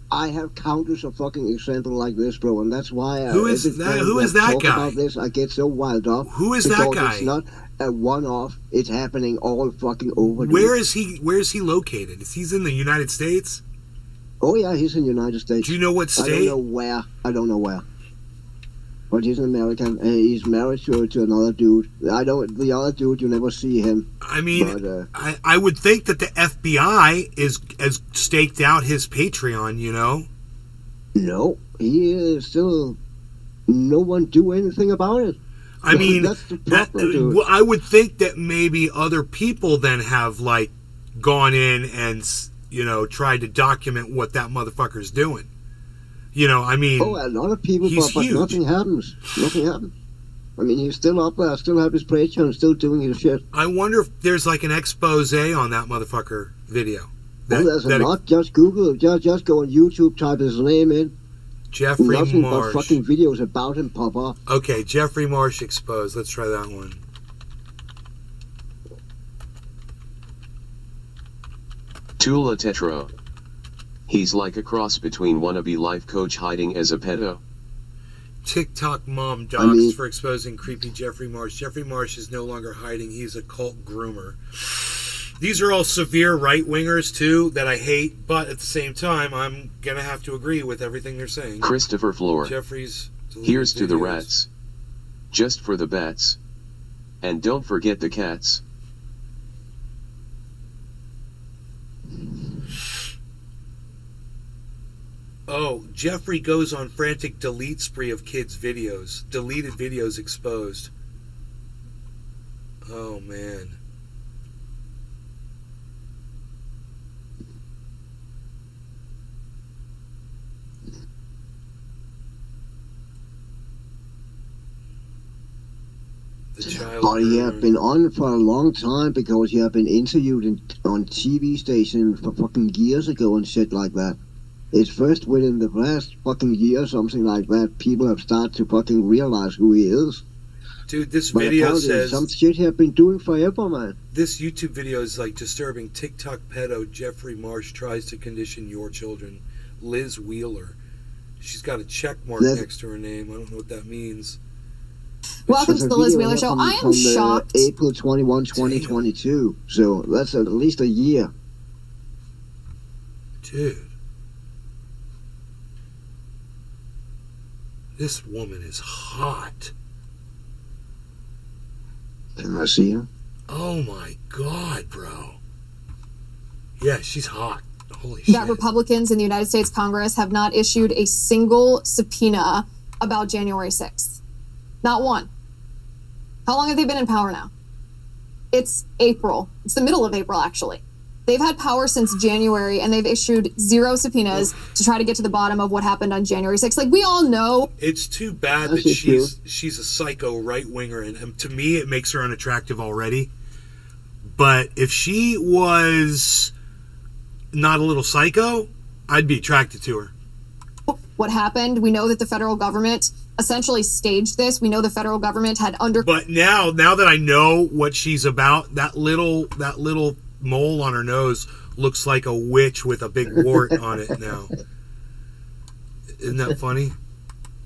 I have countless of fucking examples like this, bro, and that's why Who is every that? time Who I is that talk guy? about this, I get so wild up. Who is that because guy? It's not a one-off. It's happening all fucking over. Where is he? Where is he located? Is he's in the United States? Oh yeah, he's in the United States. Do you know what I state? don't know where. I don't know where. But he's an American, and he's married to another dude. The other dude, you never see him. I mean, but, I would think that the FBI has staked out his Patreon. You know. No, he is still. No one do anything about it. I mean, that's the problem, dude. well, I would think that maybe other people then have like gone in and tried to document what that motherfucker's doing. I mean, a lot of people, he's but huge. nothing happens. Nothing happens. I mean, he's still up there, still have his Patreon, still doing his shit. I wonder if there's like an expose on that motherfucker video. There's a lot. Just Google, just go on YouTube, type his name in. Jeffrey Nothing Marsh. but fucking videos about him pop up. Okay, Jeffrey Marsh exposed. Let's try that one. Tula Tetro. He's like a cross between wannabe life coach hiding as a pedo. TikTok mom doxxed for exposing creepy Jeffrey Marsh. Jeffrey Marsh is no longer hiding. He's a cult groomer. These are all severe right-wingers, too, that I hate, but at the same time, I'm going to have to agree with everything they're saying. Christopher Floor. Jeffrey's... Here's to the rats. Just for the bats. And don't forget the cats. Oh, Jeffrey goes on frantic delete spree of kids' videos. Deleted videos exposed. Oh, man. But he have been on for a long time because he have been interviewed on TV station for fucking years ago and shit like that. It's first within the last fucking year, something like that, people have started to fucking realize who he is. Dude, this But video apparently says... some shit he have been doing forever, man. This YouTube video is like disturbing. TikTok pedo Jeffrey Marsh tries to condition your children. Liz Wheeler. She's got a check mark next to her name. I don't know what that means. Welcome to the Liz Wheeler Show. I am shocked. April 21, 2022. So that's at least a year. Dude. This woman is hot. Can I see her? Oh my God, bro. Yeah, she's hot. Holy shit. That Republicans in the United States Congress have not issued a single subpoena about January 6th. Not one. How long have they been in power now? It's April. It's the middle of April, actually. They've had power since January, and they've issued 0 subpoenas to try to get to the bottom of what happened on January 6th. Like, we all know. It's too bad that she's a psycho right-winger, and to me it makes her unattractive already. But if she was not a little psycho, I'd be attracted to her. What happened? We know that the federal government essentially staged this. We know the federal government had But now that I know what she's about, that little mole on her nose looks like a witch with a big wart on it now. Isn't that funny?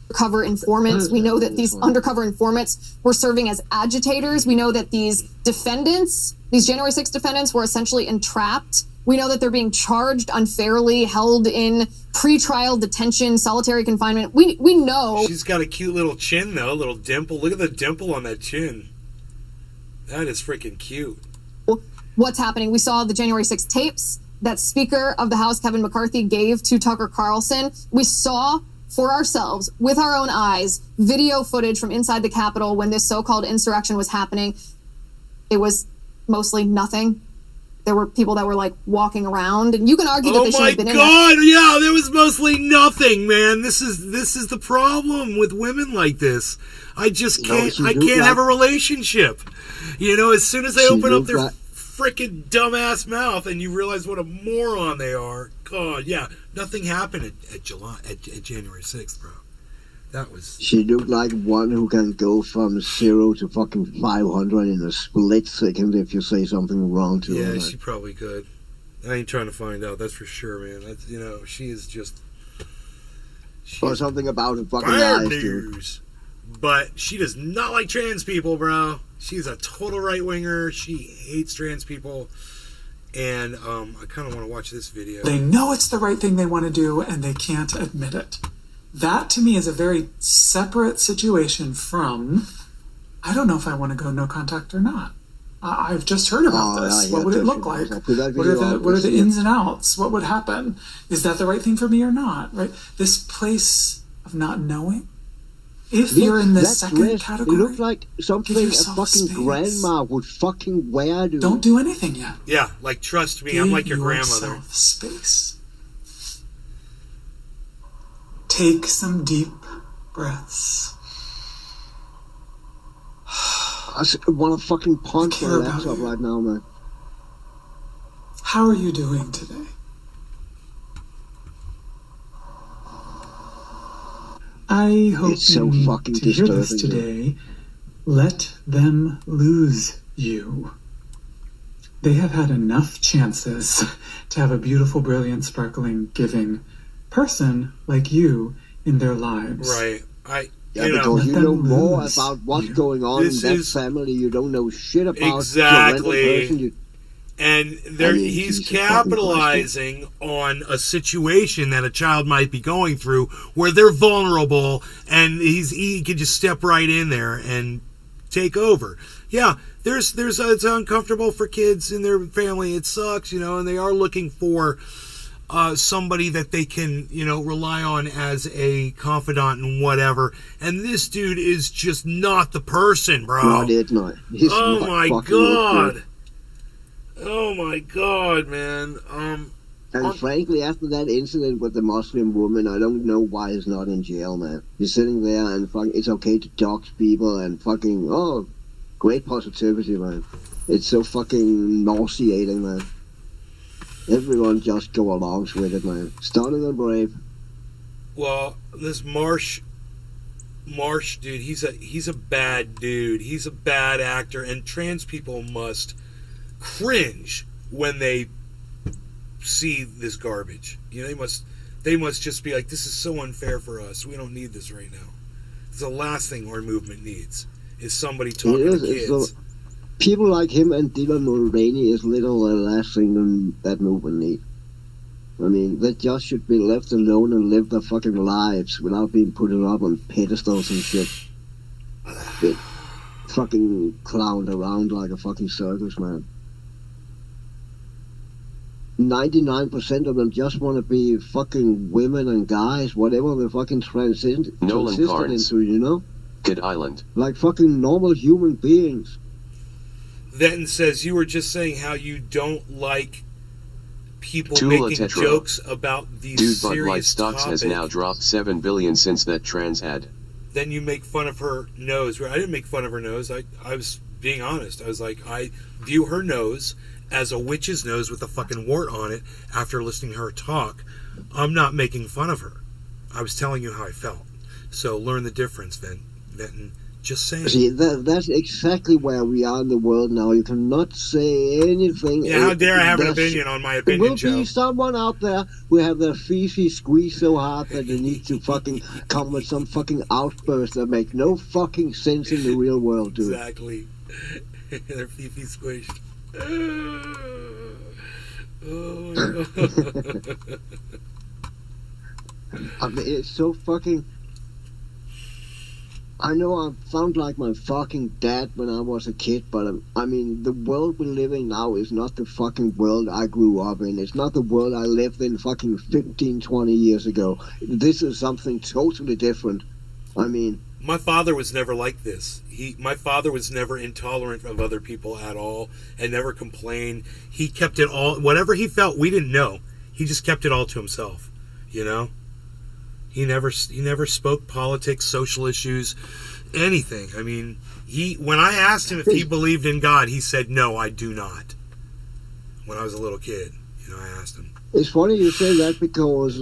undercover informants. We know that these undercover informants were serving as agitators. We know that these defendants, these January 6th defendants, were essentially entrapped. We know that they're being charged unfairly, held in pretrial detention, solitary confinement. We know. She's got a cute little chin, though, a little dimple. Look at the dimple on that chin. That is freaking cute. What's happening. We saw the January 6th tapes that Speaker of the House, Kevin McCarthy, gave to Tucker Carlson. We saw for ourselves, with our own eyes, video footage from inside the Capitol when this so-called insurrection was happening. It was mostly nothing. There were people that were like walking around, and you can argue that they should have been in there. Oh my God! Yeah, there was mostly nothing, man. This is the problem with women like this. I just can't. I can't have a relationship. You know, as soon as they open up their freaking dumbass mouth, and you realize what a moron they are. God, yeah, nothing happened at January 6th, bro. That was... She looked like one who can go from 0 to fucking 500 in a split second if you say something wrong to her. Yeah, she probably could. I ain't trying to find out, that's for sure, man. That's, you know, she is just... Or something about her fucking fire eyes, news. But she does not like trans people, bro. She's a total right-winger. She hates trans people. And I kind of want to watch this video. They know it's the right thing they want to do, and they can't admit it. That, to me, is a very separate situation from, I don't know if I want to go no contact or not. I've just heard about this. What would it look like? What are the ins and outs? What would happen? Is that the right thing for me or not? Right? This place of not knowing. If you're in the second category, it looked like something a fucking grandma would fucking wear. Dude. Don't do anything yet. Yeah, like, trust me, I'm like your grandmother. Space. Take some deep breaths. I want to fucking punch my laptop right now, man. How are you doing today? I hope it's so you fucking need to hear this disturbing, today. Let them lose you. They have had enough chances to have a beautiful, brilliant, sparkling, giving person like you in their lives. Right. Yeah, because you know more about what's going on in that family. You don't know shit about exactly. The person. And he's capitalizing on a situation that a child might be going through where they're vulnerable, and he can just step right in there and take over. Yeah, it's uncomfortable for kids in their family. It sucks, you know, and they are looking for somebody that they can, you know, rely on as a confidant and whatever. And this dude is just not the person, bro. No, it's not. Oh my god. Oh my god, man. And frankly, after that incident with the Muslim woman, I don't know why he's not in jail, man. He's sitting there and fucking, it's okay to dox people and fucking, oh, great positivity, man. It's so fucking nauseating, man. Everyone just go along with it, man. Stunning and brave. Well, this Marsh dude, he's a bad dude. He's a bad actor, and trans people must cringe when they see this garbage. You know, they must just be like, this is so unfair for us. We don't need this right now. It's the last thing our movement needs is somebody talking to kids. People like him and Dylan Mulvaney is little less thing than that movement need. I mean, they just should be left alone and live their fucking lives without being put up on pedestals and shit. Get fucking clowned around like a fucking circus, man. 99% of them just want to be fucking women and guys, whatever they fucking transitioned into, you know? Kid Island. Like fucking normal human beings. Then says, you were just saying how you don't like people Tula making Tetra. jokes about these Dude, serious Bud Light stocks topics. has now dropped 7 billion since that trans ad. Then you make fun of her nose. I didn't make fun of her nose. I was being honest. I was like, I view her nose as a witch's nose with a fucking wart on it after listening to her talk. I'm not making fun of her. I was telling you how I felt. So learn the difference, Venton. Just saying. See, that's exactly where we are in the world now. You cannot say anything. Yeah, how dare I have an opinion on my opinion, There will be someone out there who have their feces squeezed so hard that they need to fucking come with some fucking outburst that make no fucking sense in the real world, dude. Exactly. Their feces squished. Oh, I mean, it's so fucking... I know I sound like my fucking dad when I was a kid, but I mean, the world we live in now is not the fucking world I grew up in. It's not the world I lived in fucking 15, 20 years ago. This is something totally different. I mean... My father was never like this. My father was never intolerant of other people at all and never complained. He kept it all... Whatever he felt, we didn't know. He just kept it all to himself, you know? He never spoke politics, social issues, anything. I mean, when I asked him if he believed in God, he said, no, I do not. When I was a little kid, you know, I asked him. It's funny you say that because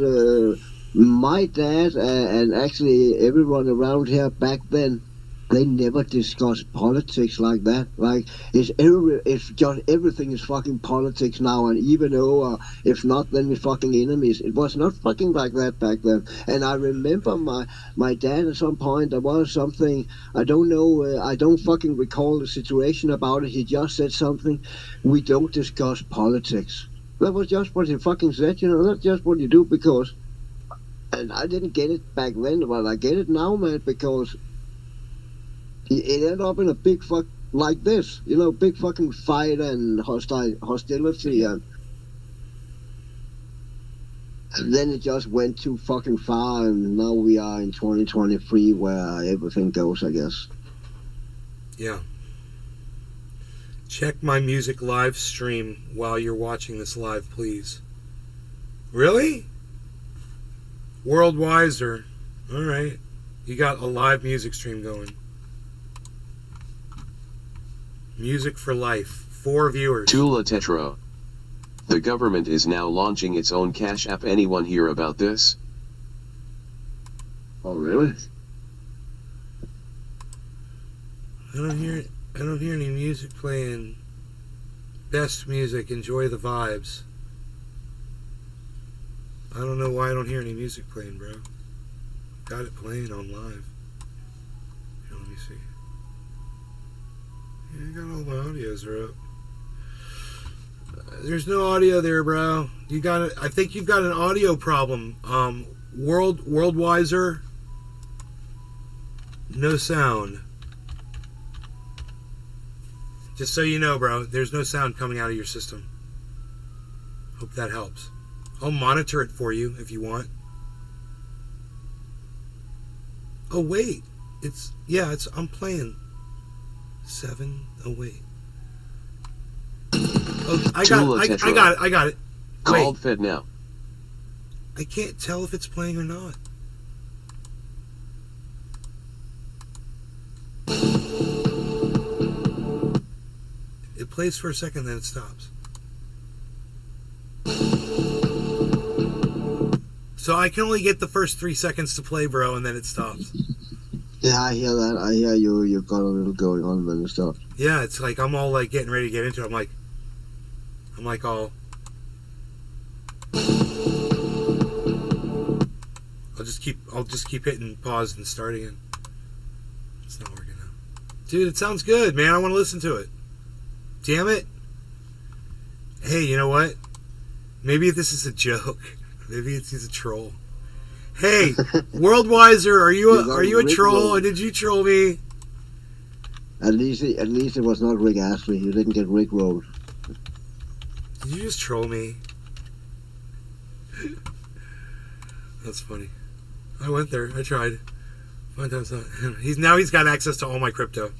my dad and actually everyone around here back then, they never discussed politics like that. Like it's just everything is fucking politics now, and even though if not, then we fucking enemies. It was not fucking like that back then. And I remember my dad at some point. There was something I don't know. I don't fucking recall the situation about it. He just said something. We don't discuss politics. That was just what he fucking said. You know, that's just what you do because. And I didn't get it back then, but I get it now, man, because it ended up in a big fuck like this, you know, big fucking fight and hostility, and then it just went too fucking far, and now we are in 2023 where everything goes, I guess. Yeah. Check my music live stream while you're watching this live, please. Really? World Wiser. Alright. You got a live music stream going. Music for life. 4 viewers. Tula Tetro. The government is now launching its own Cash App. Anyone hear about this? Oh, really? I don't hear any music playing. Best music. Enjoy the vibes. I don't know why I don't hear any music playing, bro. Got it playing on live. Here, let me see. Yeah, I got all my audios are up. There's no audio there, bro. You got it. I think you've got an audio problem. Worldwiser. No sound. Just so you know, bro, there's no sound coming out of your system. Hope that helps. I'll monitor it for you if you want. Oh wait, I'm playing 7. Oh wait. Oh, I got it. Called Fed now. I can't tell if it's playing or not. It plays for a second, then it stops. So I can only get the first 3 seconds to play, bro, and then it stops. Yeah, I hear that. I hear you got a little going on, then it stops. Yeah, it's like I'm all like getting ready to get into it. I'm like all. I'll just keep hitting pause and start again. It's not working out. Dude, it sounds good, man. I want to listen to it. Damn it. Hey, you know what? Maybe this is a joke. Maybe he's a troll. Hey, Worldwiser, are you a troll or did you troll me? At least it was not Rick Astley. You didn't get Rick rolled. Did you just troll me? That's funny. I went there. I tried. 5 times not. He's got access to all my crypto.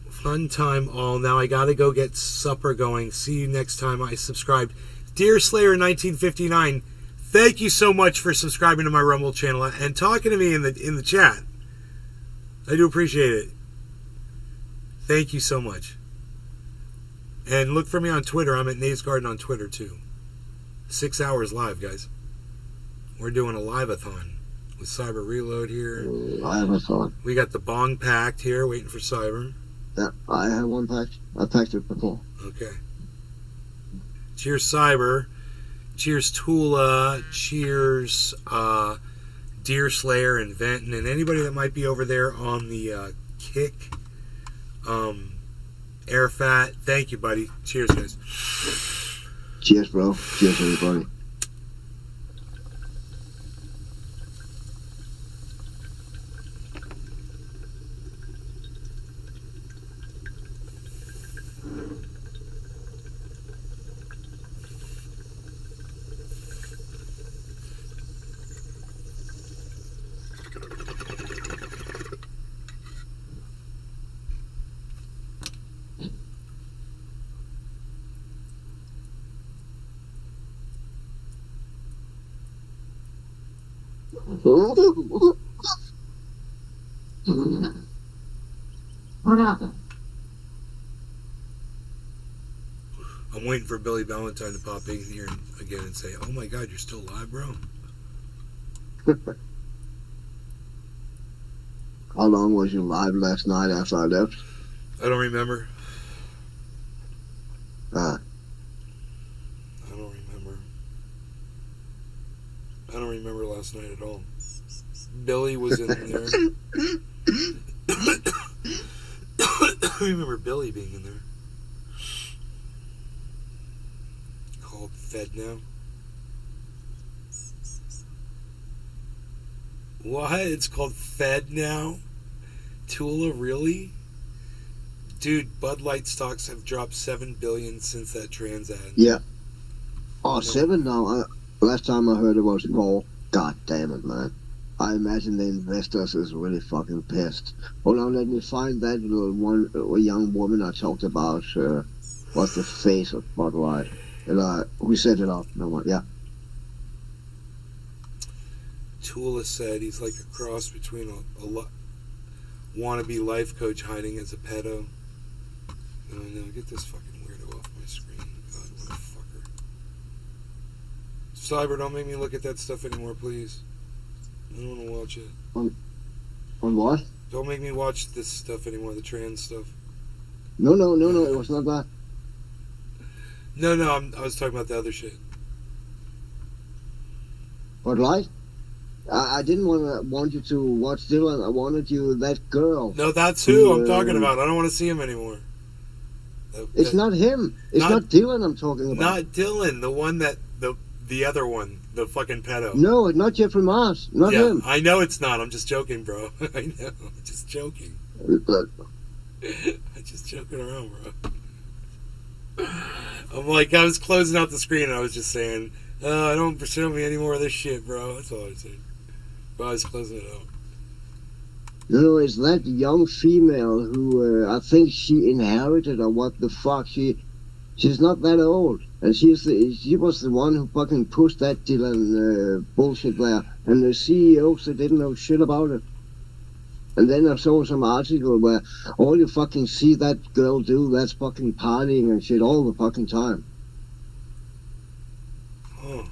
Fun time all. Now I gotta go get supper going. See you next time. I subscribed. Deer Slayer 1959. Thank you so much for subscribing to my Rumble channel and talking to me in the chat. I do appreciate it. Thank you so much. And look for me on Twitter. I'm at Nays Garden on Twitter too. 6 hours live, guys. We're doing a live-a-thon with Cyber Reload here. Live-a-thon. We got the bong packed here, waiting for Cyber. Yeah, I have one packed. I packed it before. Okay. Cheers, Cyber. Cheers, Tula. Cheers, Deer Slayer and Venton, and anybody that might be over there on the kick. Airfat. Thank you, buddy. Cheers, guys. Cheers, bro. Cheers, everybody. What happened? I'm waiting for Billy Valentine to pop in here again and say, "Oh my God, you're still alive, bro." How long was you live last night after I left? I don't remember. Ah. I don't remember. I don't remember last night at all. Billy was in there. I remember Billy being in there. Called Fed Now. What? It's called Fed Now? Tula, really? Dude, Bud Light stocks have dropped $7 billion since that trans ad. Yeah. Oh, 7 now. Last time I heard it was 4. God damn it, man. I imagine the investors is really fucking pissed. Hold on, let me find that little young woman I talked about. What's the face of Bud Light? Who set it up? No one. Yeah. Tula said he's like a cross between a wannabe life coach hiding as a pedo. No, get this fucking weirdo off my screen. God, what a fucker. Cyber, don't make me look at that stuff anymore, please. I don't want to watch it. On what? Don't make me watch this stuff anymore, the trans stuff. No, it was not that. No, I was talking about the other shit. Bud Light? I didn't want you to watch Dylan. I wanted you, that girl. No, that's who I'm talking about. I don't want to see him anymore. It's not him. It's not Dylan I'm talking about. Not Dylan, the one that, the other one, the fucking pedo. No, not Jeffrey Mars. Not him. I know it's not. I'm just joking, bro. I know. I'm just joking. I'm just joking around, bro. I'm like, I was closing out the screen and I was just saying, don't show me any more of this shit, bro. That's all I was saying. But I was closing it out. No, it's that young female who I think she inherited or what the fuck. She's not that old, and she was the one who fucking pushed that Dylan bullshit there, and the CEOs, they didn't know shit about it. And then I saw some article where all you fucking see that girl do, that's fucking partying and shit all the fucking time. Oh.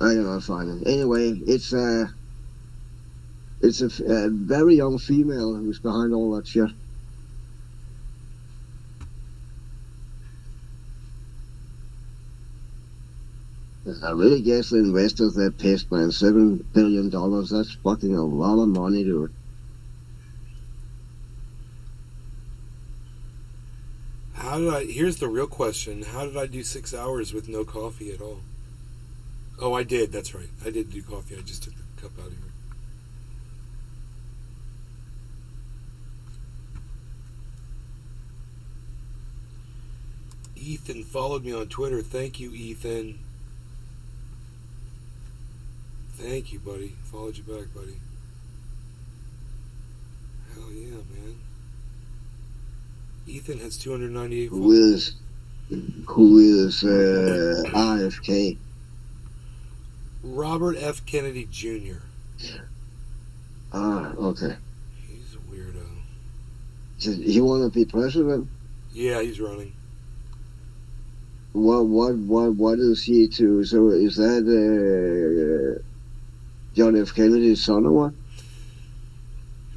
I cannot find it. Anyway, it's a very young female who's behind all that shit. I really guess the investors, they're pissed, man. $7 billion, that's fucking a lot of money, dude. Here's the real question. How did I do 6 hours with no coffee at all? Oh, I did. That's right. I did do coffee. I just took the cup out of here. Ethan followed me on Twitter. Thank you, Ethan. Thank you, buddy. Followed you back, buddy. Hell yeah, man. Ethan has 298 followers. Who is RFK? Robert F. Kennedy Jr. Ah, okay. He's a weirdo. He want to be president? Yeah, he's running. What is he to? So is that John F. Kennedy's son or what?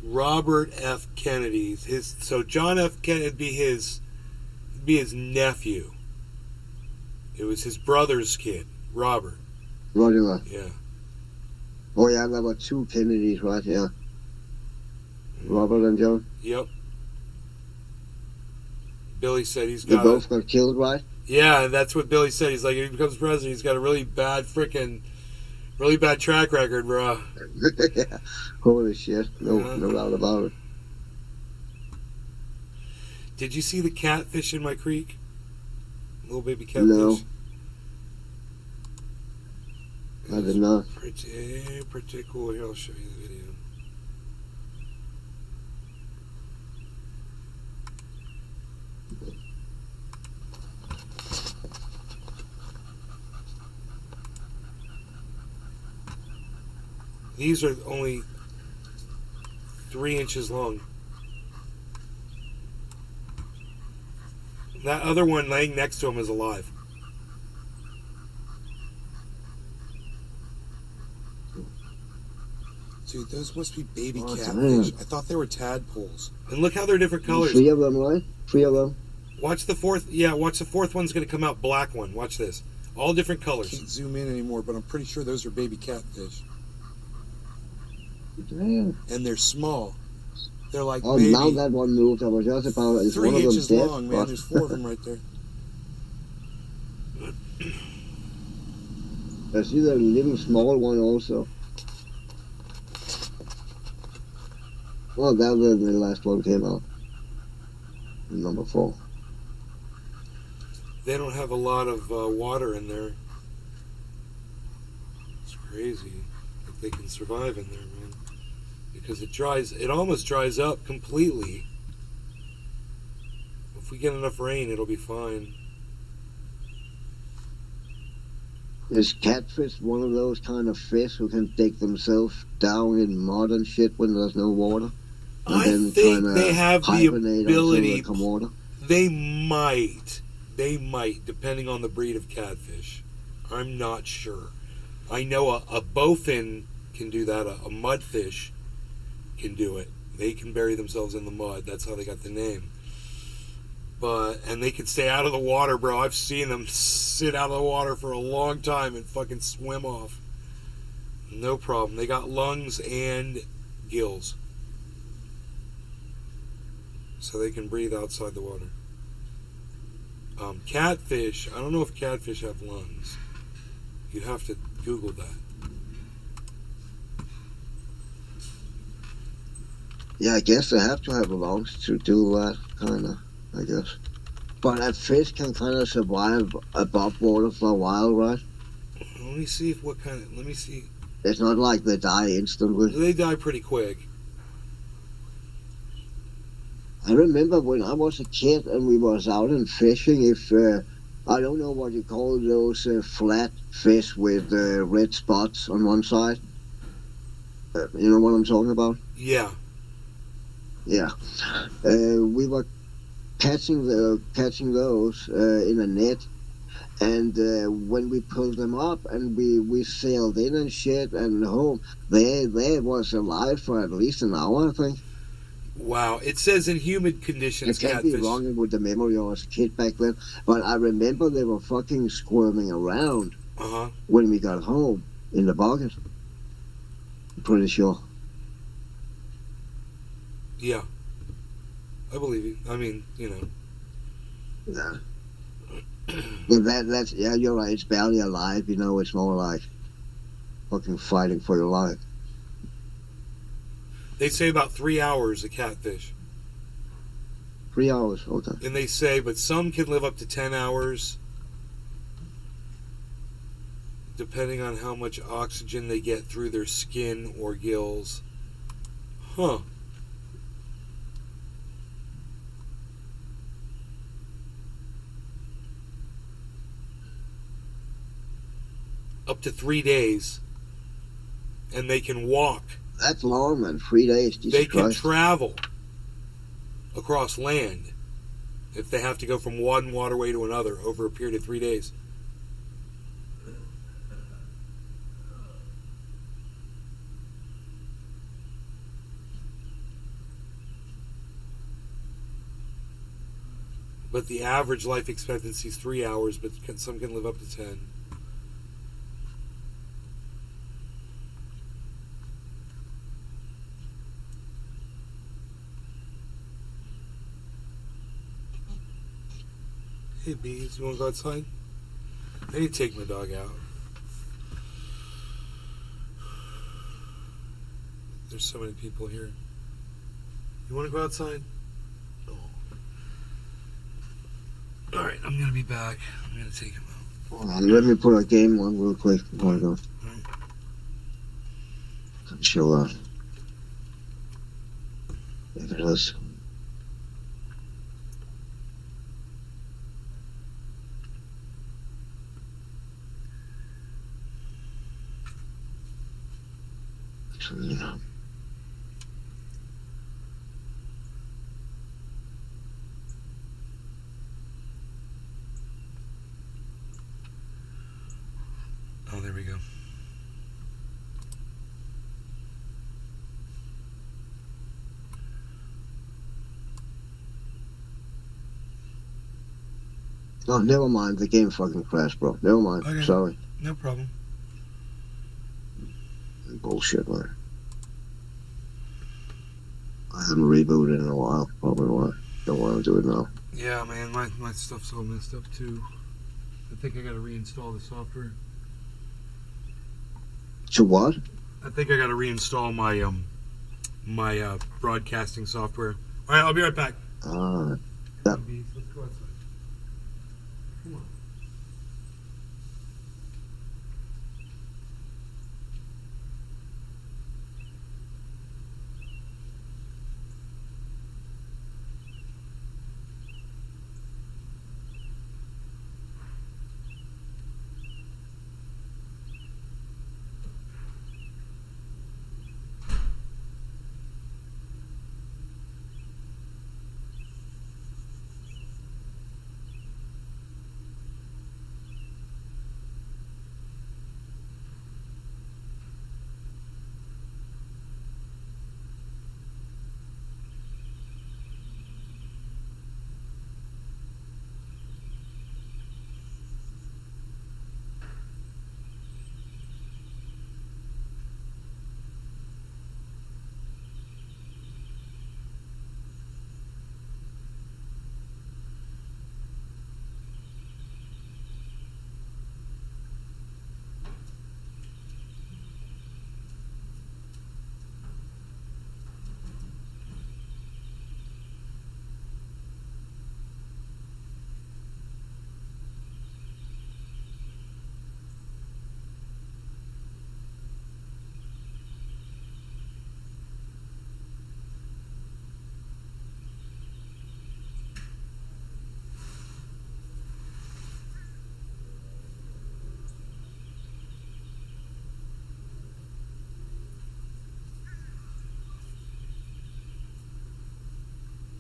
Robert F. Kennedy's so John F. Kennedy would be his nephew. It was his brother's kid, Robert. Roger. Yeah. Oh yeah, there were 2 Kennedys, right? Yeah. Robert and John. Yep. Billy said he's They got. both got killed, right? Yeah, that's what Billy said. He's like, if he becomes president, he's got a really bad track record, bro. Yeah. Holy shit! No doubt about it. Did you see the catfish in my creek? Little baby catfish. No. I did not. Pretty cool. Here, I'll show you the video. These are only 3 inches long. That other one laying next to him is alive. Dude, those must be baby catfish. I thought they were tadpoles. And look how they're different colors. 3 of them, right? 3 of them. Watch the fourth. Yeah, watch the fourth one's going to come out black one. Watch this. All different colors. Can't zoom in anymore, but I'm pretty sure those are baby catfish. Damn. And they're small. They're like oh, maybe now that one moved. I was just about is 3 one of them inches dead, long, man. There's 4 of them right there. I see the little small one also. Well, that was the last one came out. Number 4. They don't have a lot of water in there. It's crazy that they can survive in there, man. Because it almost dries up completely. If we get enough rain, it'll be fine. Is catfish one of those kind of fish who can dig themselves down in mud and shit when there's no water? And I then think kinda they have the hibernate until ability. there come water? They might, depending on the breed of catfish. I'm not sure. I know a bowfin can do that. A mudfish can do it. They can bury themselves in the mud. That's how they got the name. And they can stay out of the water, bro. I've seen them sit out of the water for a long time and fucking swim off. No problem. They got lungs and gills. So they can breathe outside the water. Catfish, I don't know if catfish have lungs. You'd have to Google that. Yeah, I guess they have to have lungs to do that, kind of, I guess. But a fish can kind of survive above water for a while, right? Let me see let me see. It's not like they die instantly. They die pretty quick. I remember when I was a kid and we was out and fishing, if, I don't know what you call those flat fish with red spots on one side. You know what I'm talking about? Yeah. Yeah. We were catching those in a net, and when we pulled them up and we sailed in and shit and home, they was alive for at least an hour, I think. Wow. It says in humid conditions, I can't catfish. be wrong with the memory. I was a kid back then, but I remember they were fucking squirming around when we got home in the bucket. I'm pretty sure. Yeah. I believe you. I mean, you know. Yeah. But that's, yeah, you're right. It's barely alive, you know. It's more like fucking fighting for your life. They say about 3 hours a catfish. 3 hours, okay. And they say, but some can live up to 10 hours, depending on how much oxygen they get through their skin or gills. Huh. Up to 3 days. And they can walk. That's long, man. 3 days. Jesus They can Christ. travel across land if they have to go from one waterway to another over a period of 3 days. But the average life expectancy is 3 hours, but some can live up to 10. Hey, bees, you want to go outside? I need to take my dog out. There's so many people here. You want to go outside? Oh. Alright, I'm going to be back. I'm going to take him out. Hold on, let me put a game on real quick before I go. Chill out. If it is. you know. Oh, there we go. Oh, never mind. The game fucking crashed, bro. Never mind. Okay. Sorry. No problem. Bullshit, man. I haven't rebooted in a while. Probably why. Don't want to do it now. Yeah, man, my stuff's all messed up too. I think I gotta reinstall the software. To what? I think I gotta reinstall my broadcasting software. All right, I'll be right back. Yeah. Let's go outside. Come on.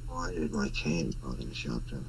Why did my cane fucking shut down?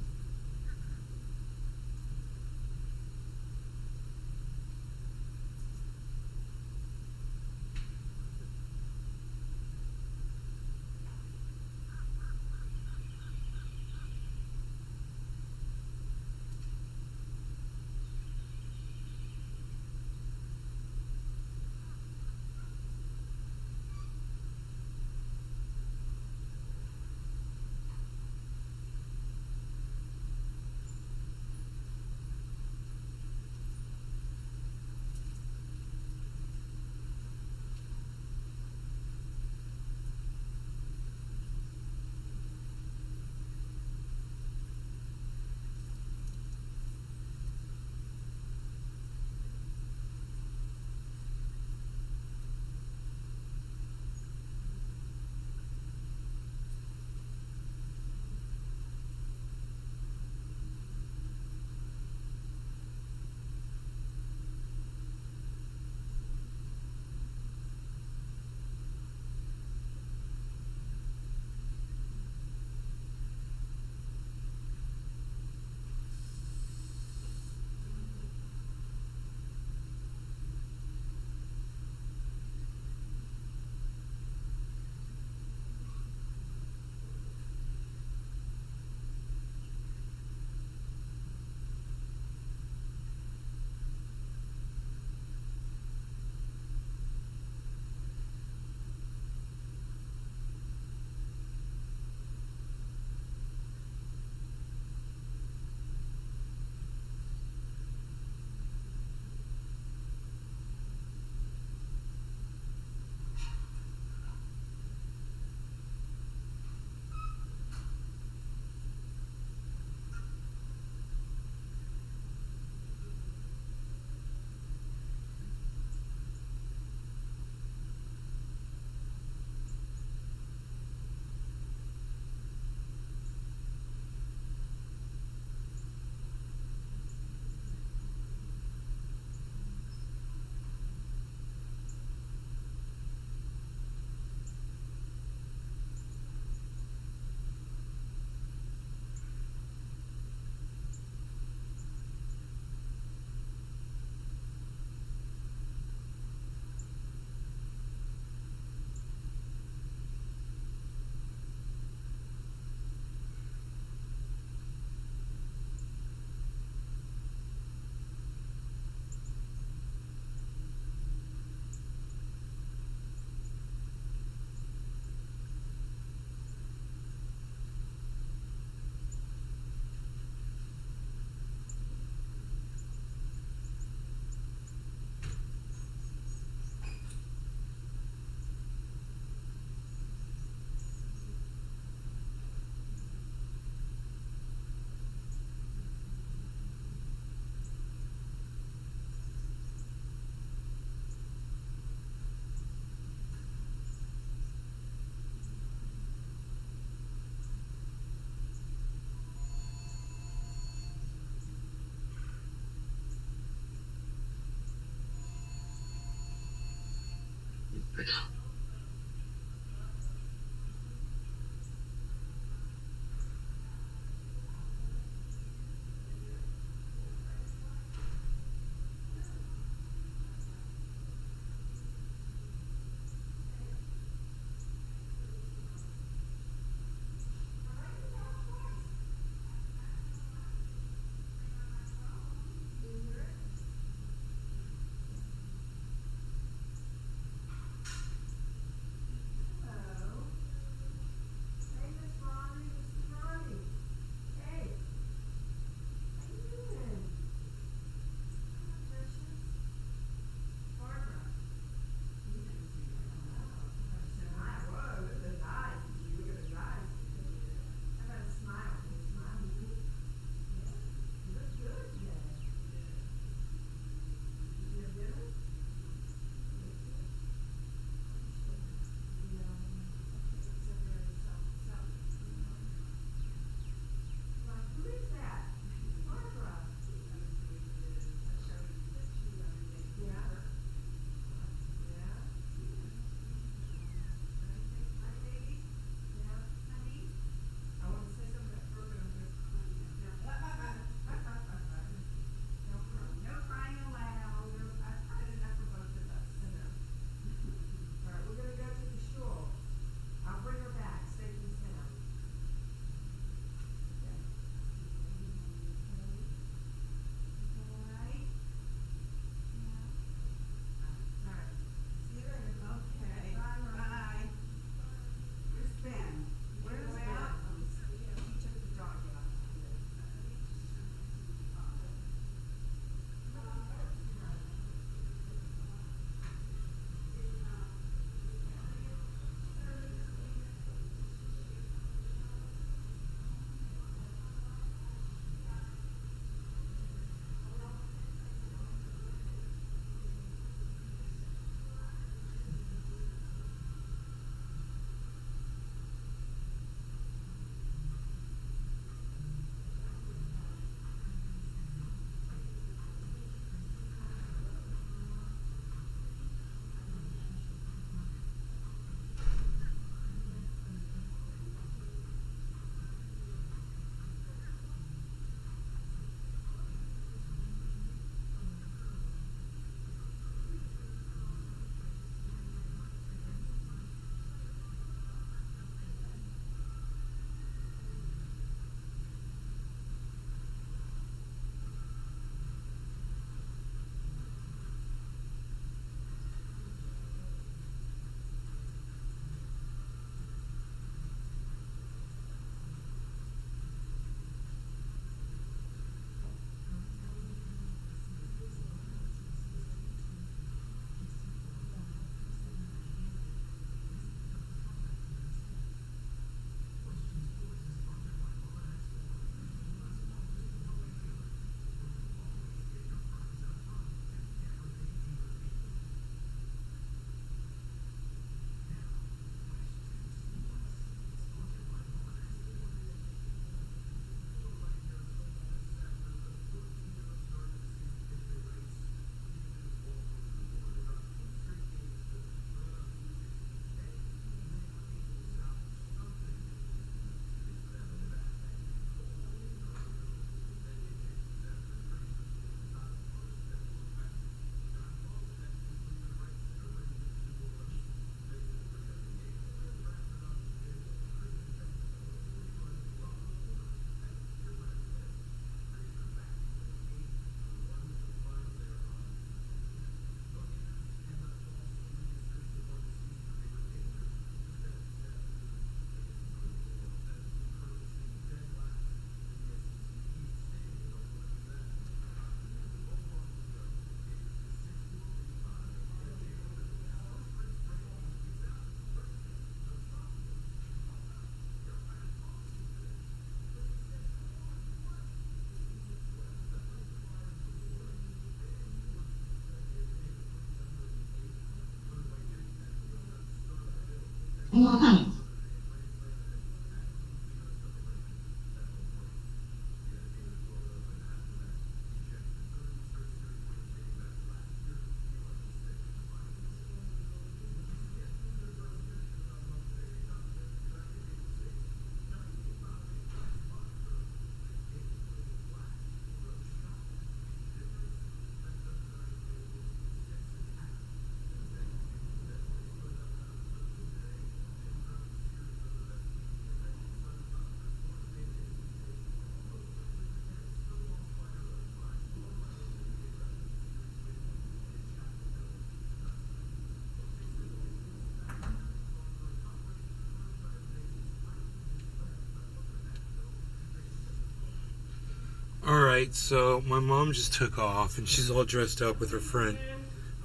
Alright, so my mom just took off and she's all dressed up with her friend.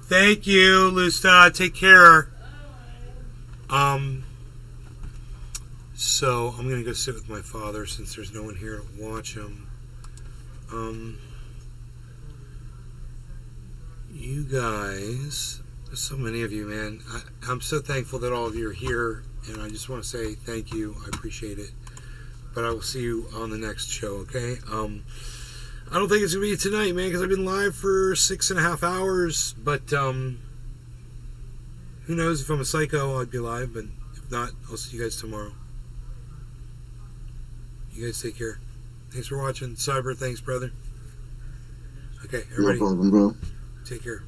Thank you, Lusta. Take care. So I'm gonna go sit with my father since there's no one here to watch him. You guys, there's so many of you, man. I'm so thankful that all of you are here, and I just want to say thank you. I appreciate it. But I will see you on the next show, okay? I don't think it's gonna be tonight, man, because I've been live for 6.5 hours. But who knows? If I'm a psycho, I'd be live. But if not, I'll see you guys tomorrow. You guys take care. Thanks for watching. Cyber, thanks, brother. Okay, everybody. No problem, bro. Take care.